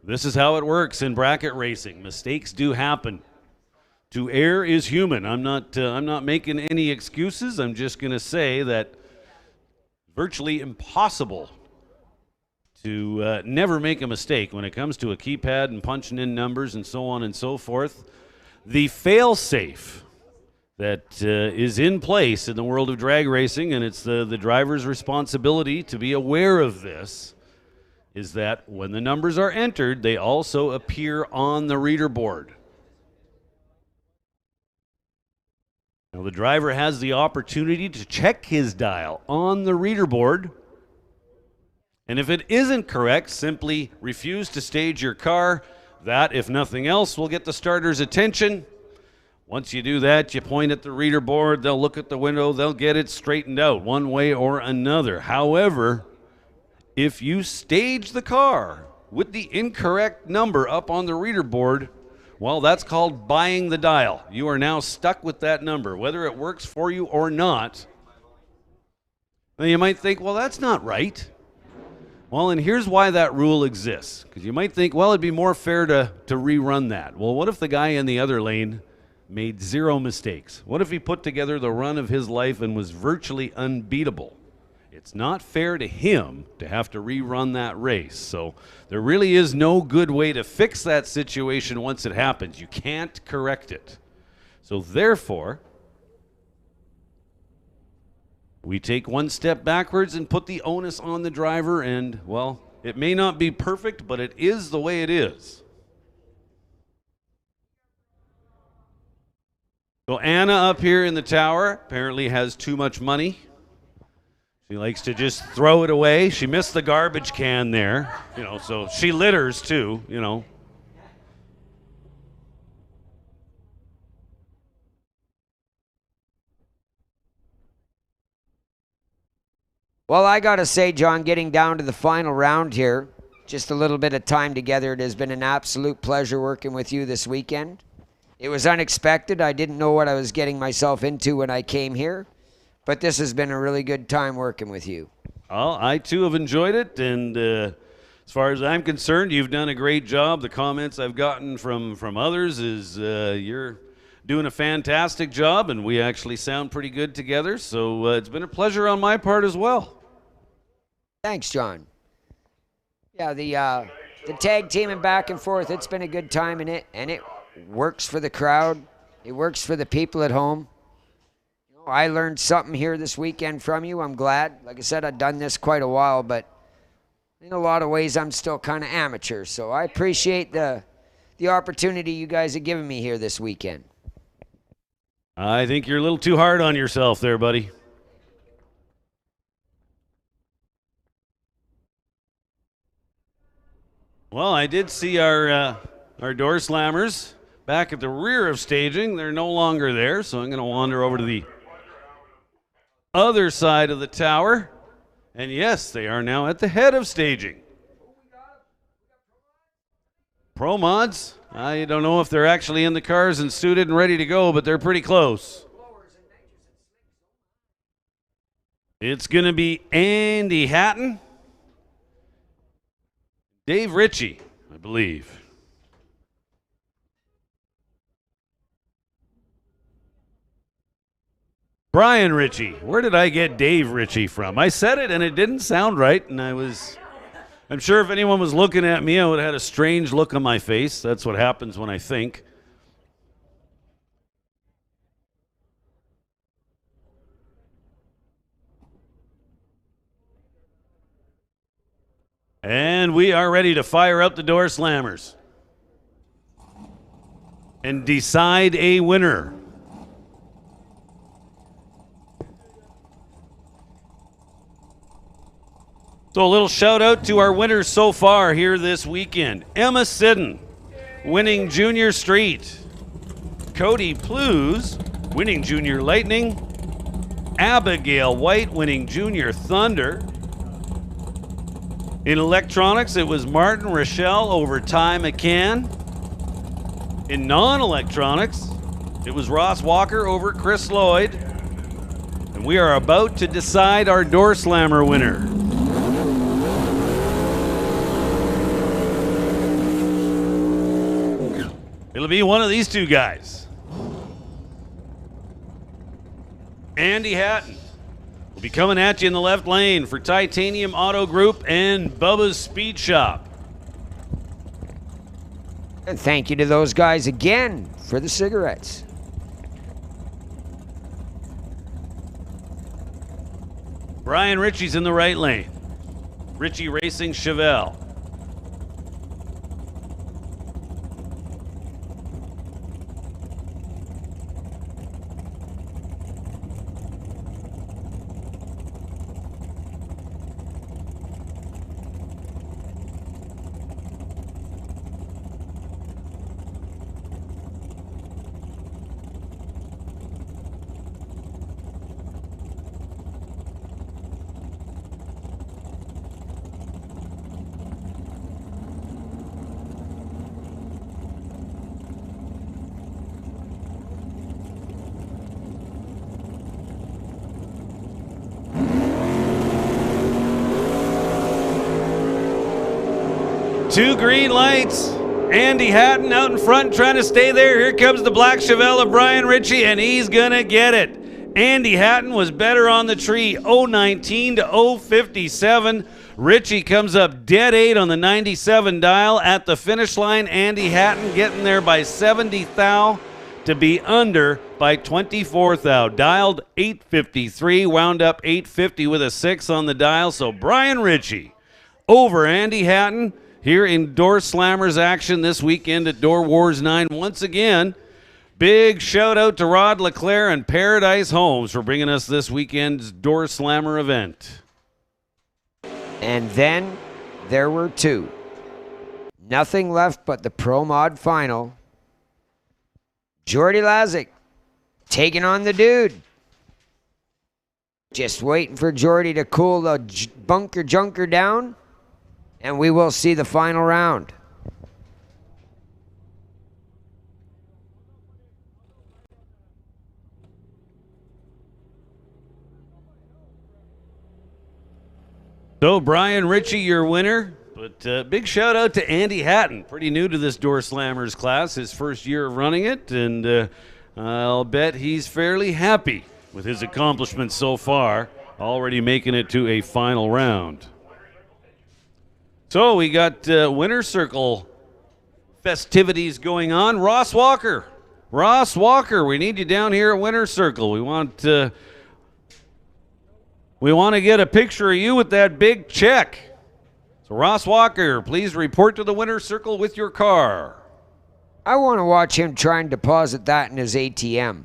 this is how it works in bracket racing. Mistakes do happen. To err is human. I'm not making any excuses. I'm just going to say that virtually impossible to never make a mistake when it comes to a keypad and punching in numbers and so on and so forth. The fail-safe that is in place in the world of drag racing, and it's the driver's responsibility to be aware of this, is that when the numbers are entered, they also appear on the reader board. Now, the driver has the opportunity to check his dial on the reader board, and if it isn't correct, simply refuse to stage your car. That, if nothing else, will get the starter's attention. Once you do that, you point at the reader board, they'll look at the window, they'll get it straightened out one way or another. However, if you stage the car with the incorrect number up on the reader board, well, that's called buying the dial. You are now stuck with that number, whether it works for you or not. Now you might think, well, that's not right. Well, and here's why that rule exists. Because you might think, well, it'd be more fair to rerun that. Well, what if the guy in the other lane made 0 mistakes? What if he put together the run of his life and was virtually unbeatable? It's not fair to him to have to rerun that race. So there really is no good way to fix that situation once it happens. You can't correct it. So therefore, we take one step backwards and put the onus on the driver, and, well, it may not be perfect, but it is the way it is. So Anna up here in the tower apparently has too much money. She likes to just throw it away. She missed the garbage can there, so she litters too, Well, I got to say, John, getting down to the final round here, just a little bit of time together, it has been an absolute pleasure working with you this weekend. It was unexpected. I didn't know what I was getting myself into when I came here, but this has been a really good time working with you. Well, I too have enjoyed it, and as far as I'm concerned, you've done a great job. The comments I've gotten from others is you're doing a fantastic job, and we actually sound pretty good together, so it's been a pleasure on my part as well. Thanks, John. Yeah, the tag teaming back and forth, it's been a good time in it, and it works for the crowd. It works for the people at home. I learned something here this weekend from you. I'm glad. Like I said, I've done this quite a while, but in a lot of ways, I'm still kind of amateur, so I appreciate the opportunity you guys have given me here this weekend. I think you're a little too hard on yourself there, buddy. Well, I did see our door slammers back at the rear of staging. They're no longer there, so I'm going to wander over to the other side of the tower. And yes, they are now at the head of staging. Pro mods? I don't know if they're actually in the cars and suited and ready to go, but they're pretty close. It's going to be Andy Hatton, Dave Ritchie, I believe. Brian Ritchie. Where did I get Dave Ritchie from? I said it and it didn't sound right, and I'm sure if anyone was looking at me, I would have had a strange look on my face. That's what happens when I think. And we are ready to fire up the door slammers and decide a winner. So a little shout out to our winners so far here this weekend. Emma Sidden winning Junior Street. Cody Plews winning Junior Lightning. Abigail White winning Junior Thunder. In electronics, it was Martin Rochelle over Ty McCann. In non-electronics, it was Ross Walker over Chris Lloyd. And we are about to decide our door slammer winner. It'll be one of these two guys. Andy Hatton will be coming at you in the left lane for Titanium Auto Group and Bubba's Speed Shop. And thank you to those guys again for the cigarettes. Brian Ritchie's in the right lane. Ritchie Racing Chevelle. Two green lights. Andy Hatton out in front trying to stay there. Here comes the black Chevelle of Brian Ritchie, and he's going to get it. Andy Hatton was better on the tree, 019 to 057. Ritchie comes up dead 8 on the 97 dial at the finish line. Andy Hatton getting there by 70 thou to be under by 24 thou. Dialed 853, wound up 850 with a 6 on the dial. So Brian Ritchie over Andy Hatton here in Door Slammers action this weekend at Doorwarz 9. Once again, big shout out to Rod LeClaire and Paradise Homes for bringing us this weekend's Door Slammer event. And then there were two. Nothing left but the Pro Mod final. Jordy Lazic taking on the dude. Just waiting for Jordy to cool the bunker junker down, and we will see the final round. So Brian Ritchie, your winner, but big shout out to Andy Hatton, pretty new to this Door Slammers class, his first year of running it, and I'll bet he's fairly happy with his accomplishments so far, already making it to a final round. So we got winner circle festivities going on. Ross Walker, we need you down here at winner circle. We want to get a picture of you with that big check. So Ross Walker, please report to the winner circle with your car. I want to watch him try and deposit that in his ATM.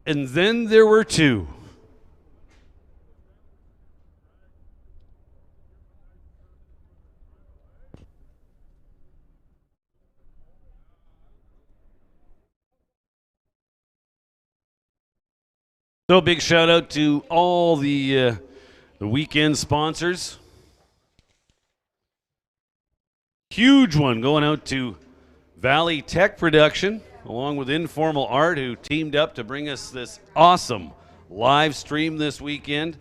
And then there were two. So big shout out to all the weekend sponsors. Huge one going out to Valley Tech Production, along with Informal Art, who teamed up to bring us this awesome live stream this weekend.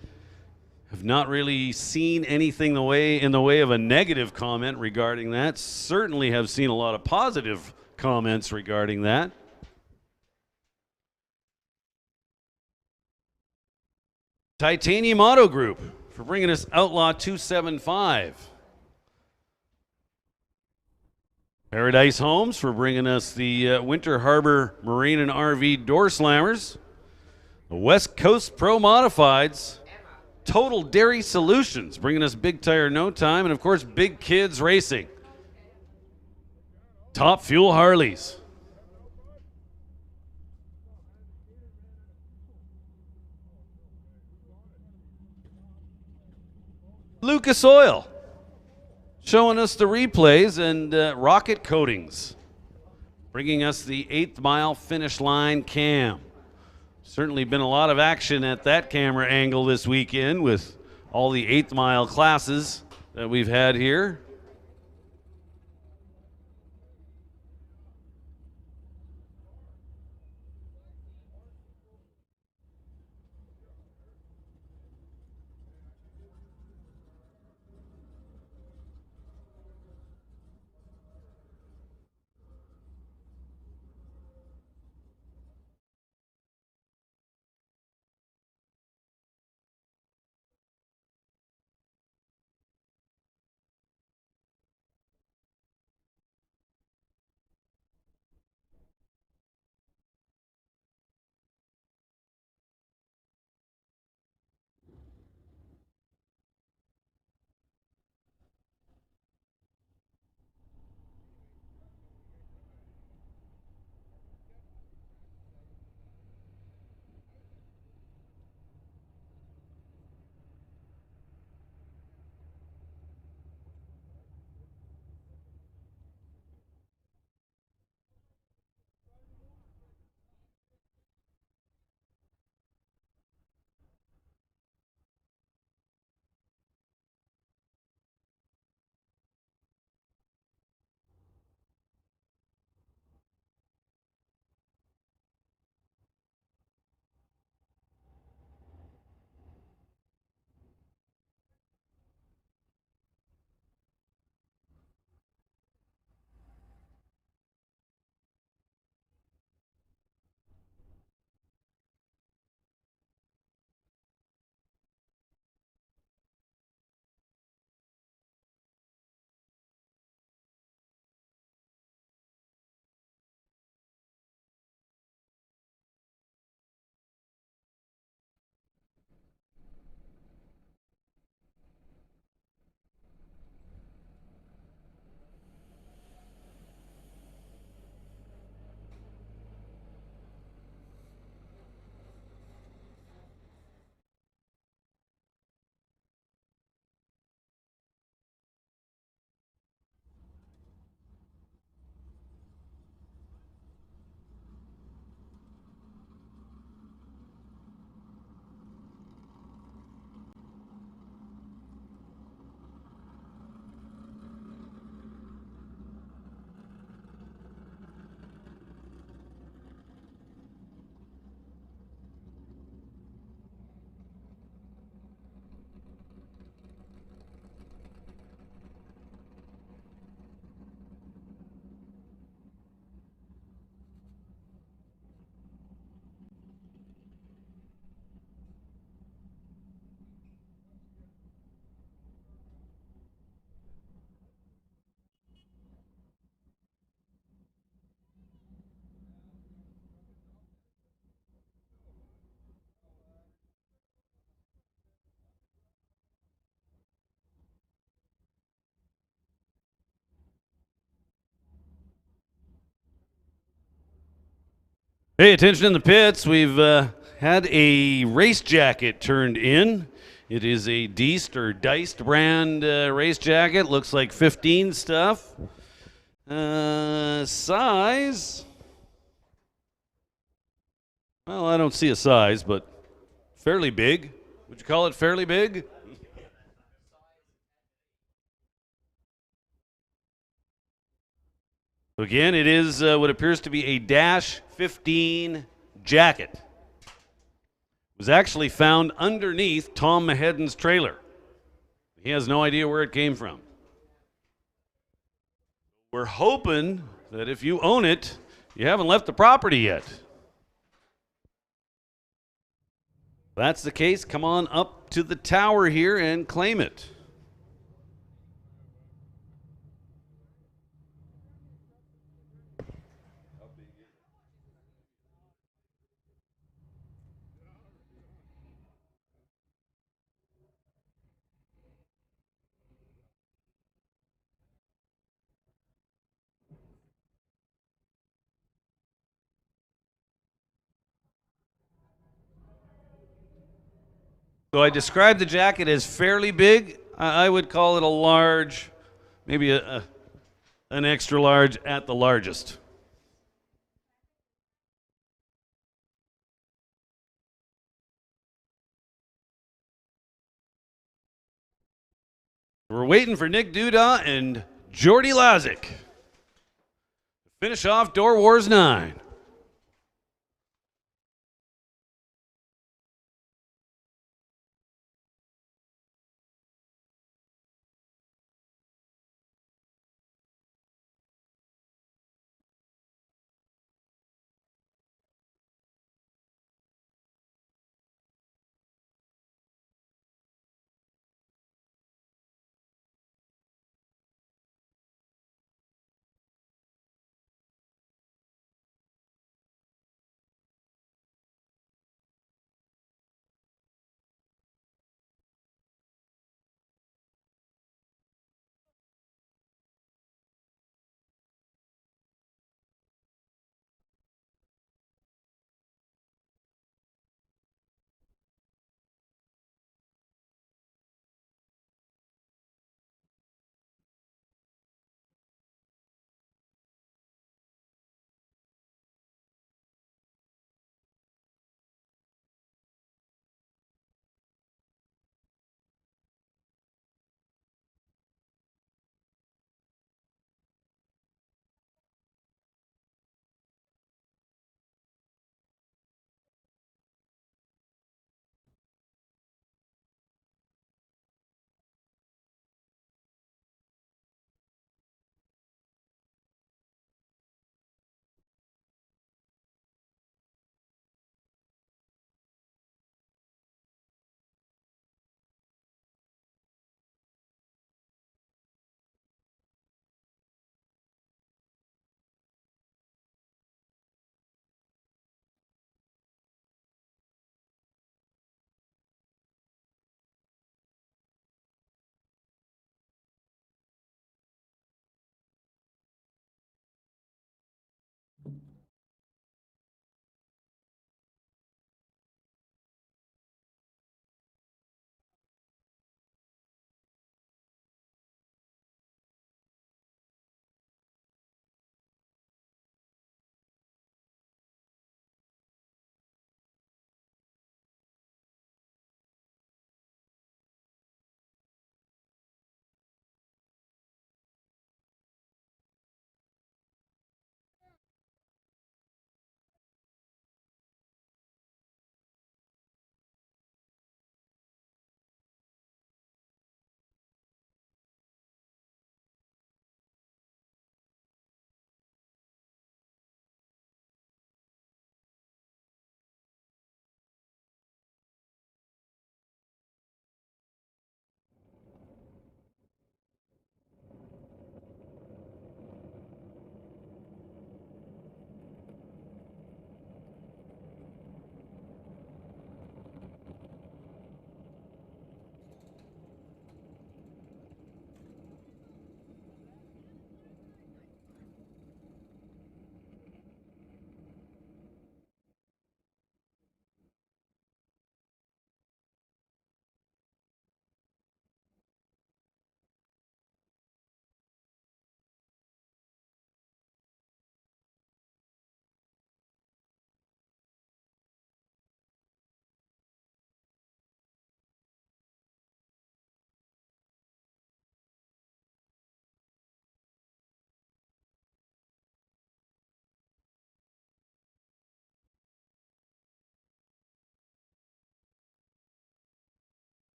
Have not really seen anything in the way of a negative comment regarding that. Certainly have seen a lot of positive comments regarding that. Titanium Auto Group for bringing us Outlaw 275. Paradise Homes for bringing us the Winter Harbor Marine and RV Door Slammers. The West Coast Pro Modifieds. Total Dairy Solutions bringing us Big Tire No Time. And of course, Big Kids Racing. Top Fuel Harleys. Lucas Oil Showing us the replays and rocket coatings. Bringing us the 8th mile finish line cam. Certainly been a lot of action at that camera angle this weekend with all the 8th mile classes that we've had here. Hey, attention in the pits. We've had a race jacket turned in. It is a Deist or Deist brand race jacket. Looks like 15 stuff. Size. Well, I don't see a size, but fairly big. Would you call it fairly big? Again, it is what appears to be a Dash 15 jacket. It was actually found underneath Tom Mahedon's trailer. He has no idea where it came from. We're hoping that if you own it, you haven't left the property yet. If that's the case, come on up to the tower here and claim it. So I described the jacket as fairly big. I would call it a large maybe an extra large at the largest. We're waiting for Nick Duda and Jordy Lazick to finish off Doorwarz 9.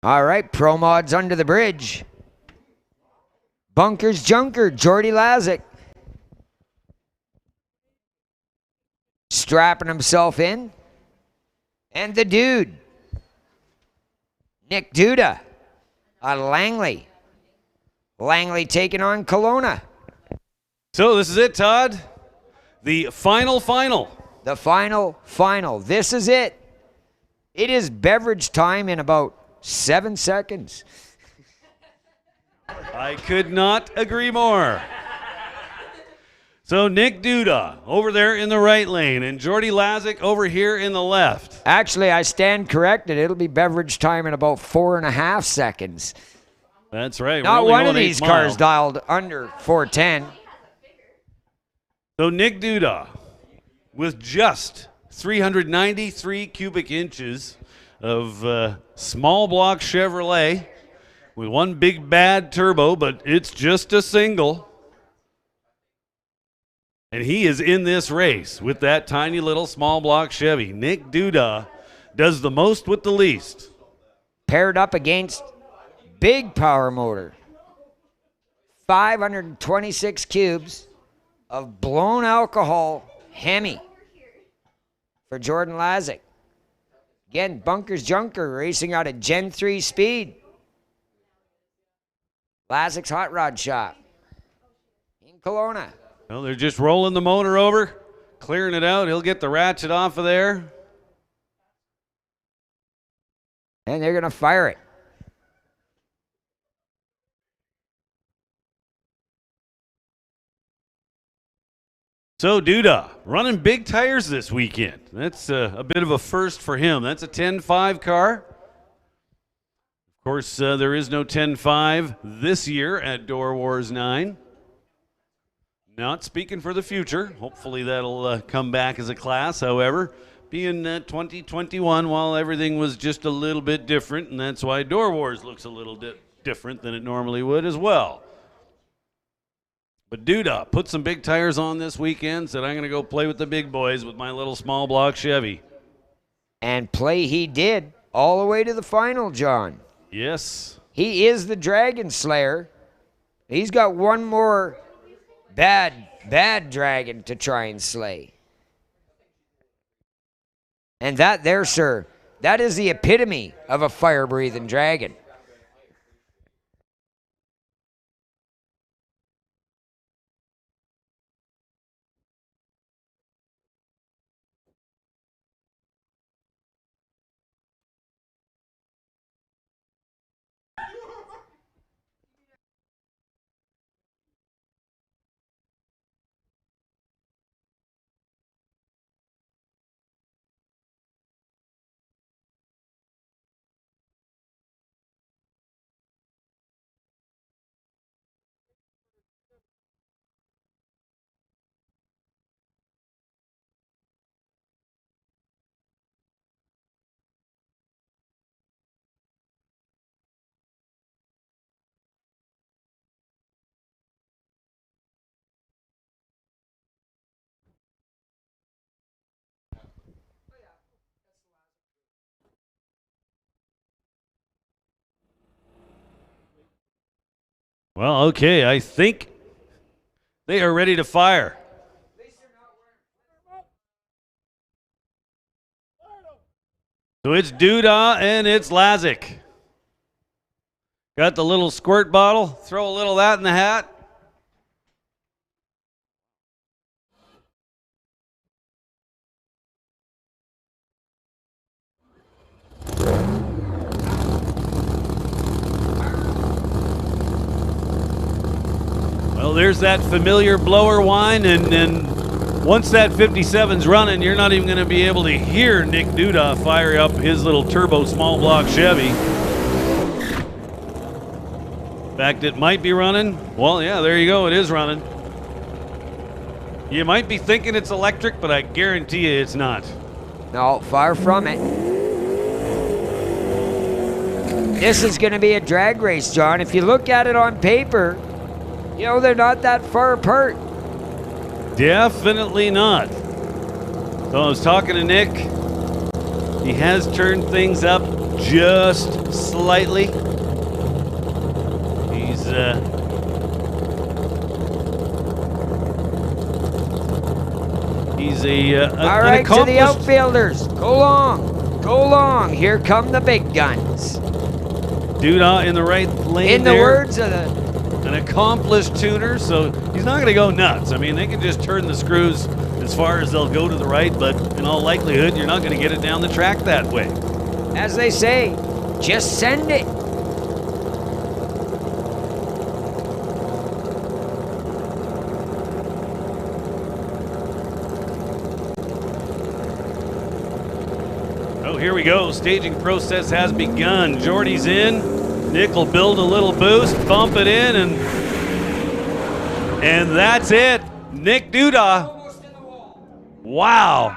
All right, Pro Mods under the bridge. Bunkers Junker, Jordy Lazic. Strapping himself in. And the dude, Nick Duda out of Langley. Langley taking on Kelowna. So this is it, Todd. The final. The final. This is it. It is beverage time in about 7 seconds. I could not agree more. So Nick Duda over there in the right lane and Jordy Lazic over here in the left. Actually, I stand corrected. It'll be beverage time in about 4.5 seconds. That's right. Not one of these cars dialed under 410. So Nick Duda with just 393 cubic inches of small block Chevrolet with one big bad turbo, but it's just a single. And he is in this race with that tiny little small block Chevy. Nick Duda does the most with the least. Paired up against big power motor. 526 cubes of blown alcohol Hemi for Jordan Lazic. Again, Bunkers Junker racing out of Gen 3 speed. Lazic's Hot Rod Shop in Kelowna. Well, they're just rolling the motor over, clearing it out. He'll get the ratchet off of there. And they're going to fire it. So Duda running big tires this weekend. That's a bit of a first for him. That's a 10.5 car. Of course, there is no 10.5 this year at Doorwarz 9. Not speaking for the future. Hopefully that'll come back as a class. However, being 2021, while everything was just a little bit different, and that's why Doorwarz looks a little bit different than it normally would as well. But Duda put some big tires on this weekend, said I'm going to go play with the big boys with my little small block Chevy. And play he did all the way to the final, John. Yes. He is the Dragon Slayer. He's got one more bad dragon to try and slay. And that there, sir, that is the epitome of a fire-breathing dragon. Well, okay, I think they are ready to fire. So it's Duda and it's Lazic. Got the little squirt bottle. Throw a little of that in the hat. Well, there's that familiar blower whine, and once that 57's running, you're not even going to be able to hear Nick Duda fire up his little turbo small block Chevy. In fact, it might be running. Well, yeah, there you go. It is running. You might be thinking it's electric, but I guarantee you it's not. No, far from it. This is going to be a drag race, John. If you look at it on paper, you know, they're not that far apart. Definitely not. So I was talking to Nick. He has turned things up just slightly. He's all right, to the outfielders. Go long. Go long. Here come the big guns. Doodah in the right lane. In the there. words of An accomplished tuner, so he's not going to go nuts. I mean, they can just turn the screws as far as they'll go to the right, but in all likelihood, you're not going to get it down the track that way. As they say, just send it. Oh, here we go. Staging process has begun. Jordy's in. Nick will build a little boost, bump it in, and that's it. Nick Doodah. Wow.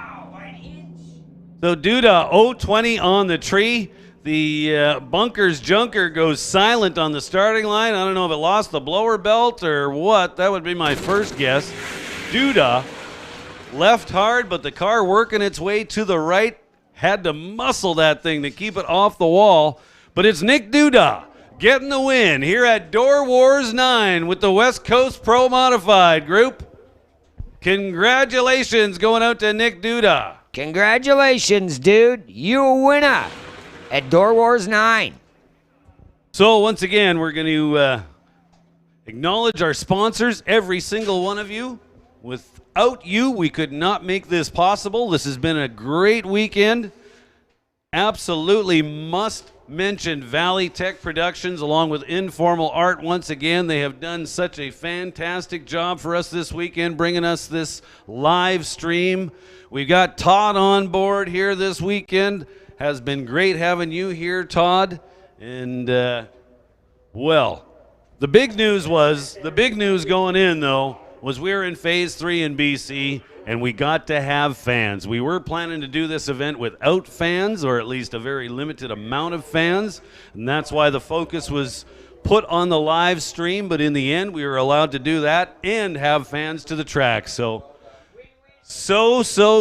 So Doodah 0-20 on the tree. The bunker's junker goes silent on the starting line. I don't know if it lost the blower belt or what. That would be my first guess. Doodah left hard, but the car working its way to the right. Had to muscle that thing to keep it off the wall. But it's Nick Doodah getting the win here at Doorwarz 9 with the West Coast Pro Modified Group. Congratulations going out to Nick Doodah. Congratulations, dude. You a winner at Doorwarz 9. So once again, we're going to acknowledge our sponsors, every single one of you. Without you, we could not make this possible. This has been a great weekend. Absolutely must mention Valley Tech Productions along with Informal Art. Once again, they have done such a fantastic job for us this weekend, bringing us this live stream. We've got Todd on board here this weekend. Has been great having you here, Todd. And, well, the big news going in, though, was we were in Phase 3 in BC, and we got to have fans. We were planning to do this event without fans, or at least a very limited amount of fans, and that's why the focus was put on the live stream, but in the end, we were allowed to do that and have fans to the track. So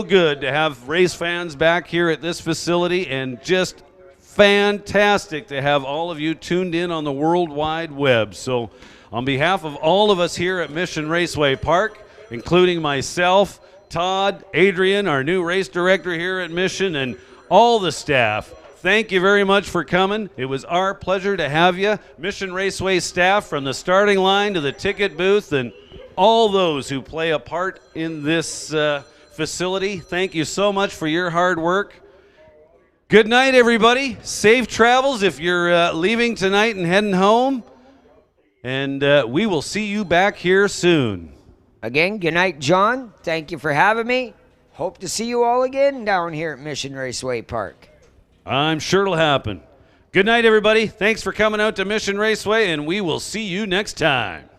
good to have race fans back here at this facility, and just fantastic to have all of you tuned in on the World Wide Web. So on behalf of all of us here at Mission Raceway Park, including myself, Todd, Adrian, our new race director here at Mission, and all the staff, thank you very much for coming. It was our pleasure to have you. Mission Raceway staff from the starting line to the ticket booth and all those who play a part in this facility, thank you so much for your hard work. Good night, everybody. Safe travels if you're leaving tonight and heading home. And we will see you back here soon. Again, good night, John. Thank you for having me. Hope to see you all again down here at Mission Raceway Park. I'm sure it'll happen. Good night, everybody. Thanks for coming out to Mission Raceway, and we will see you next time.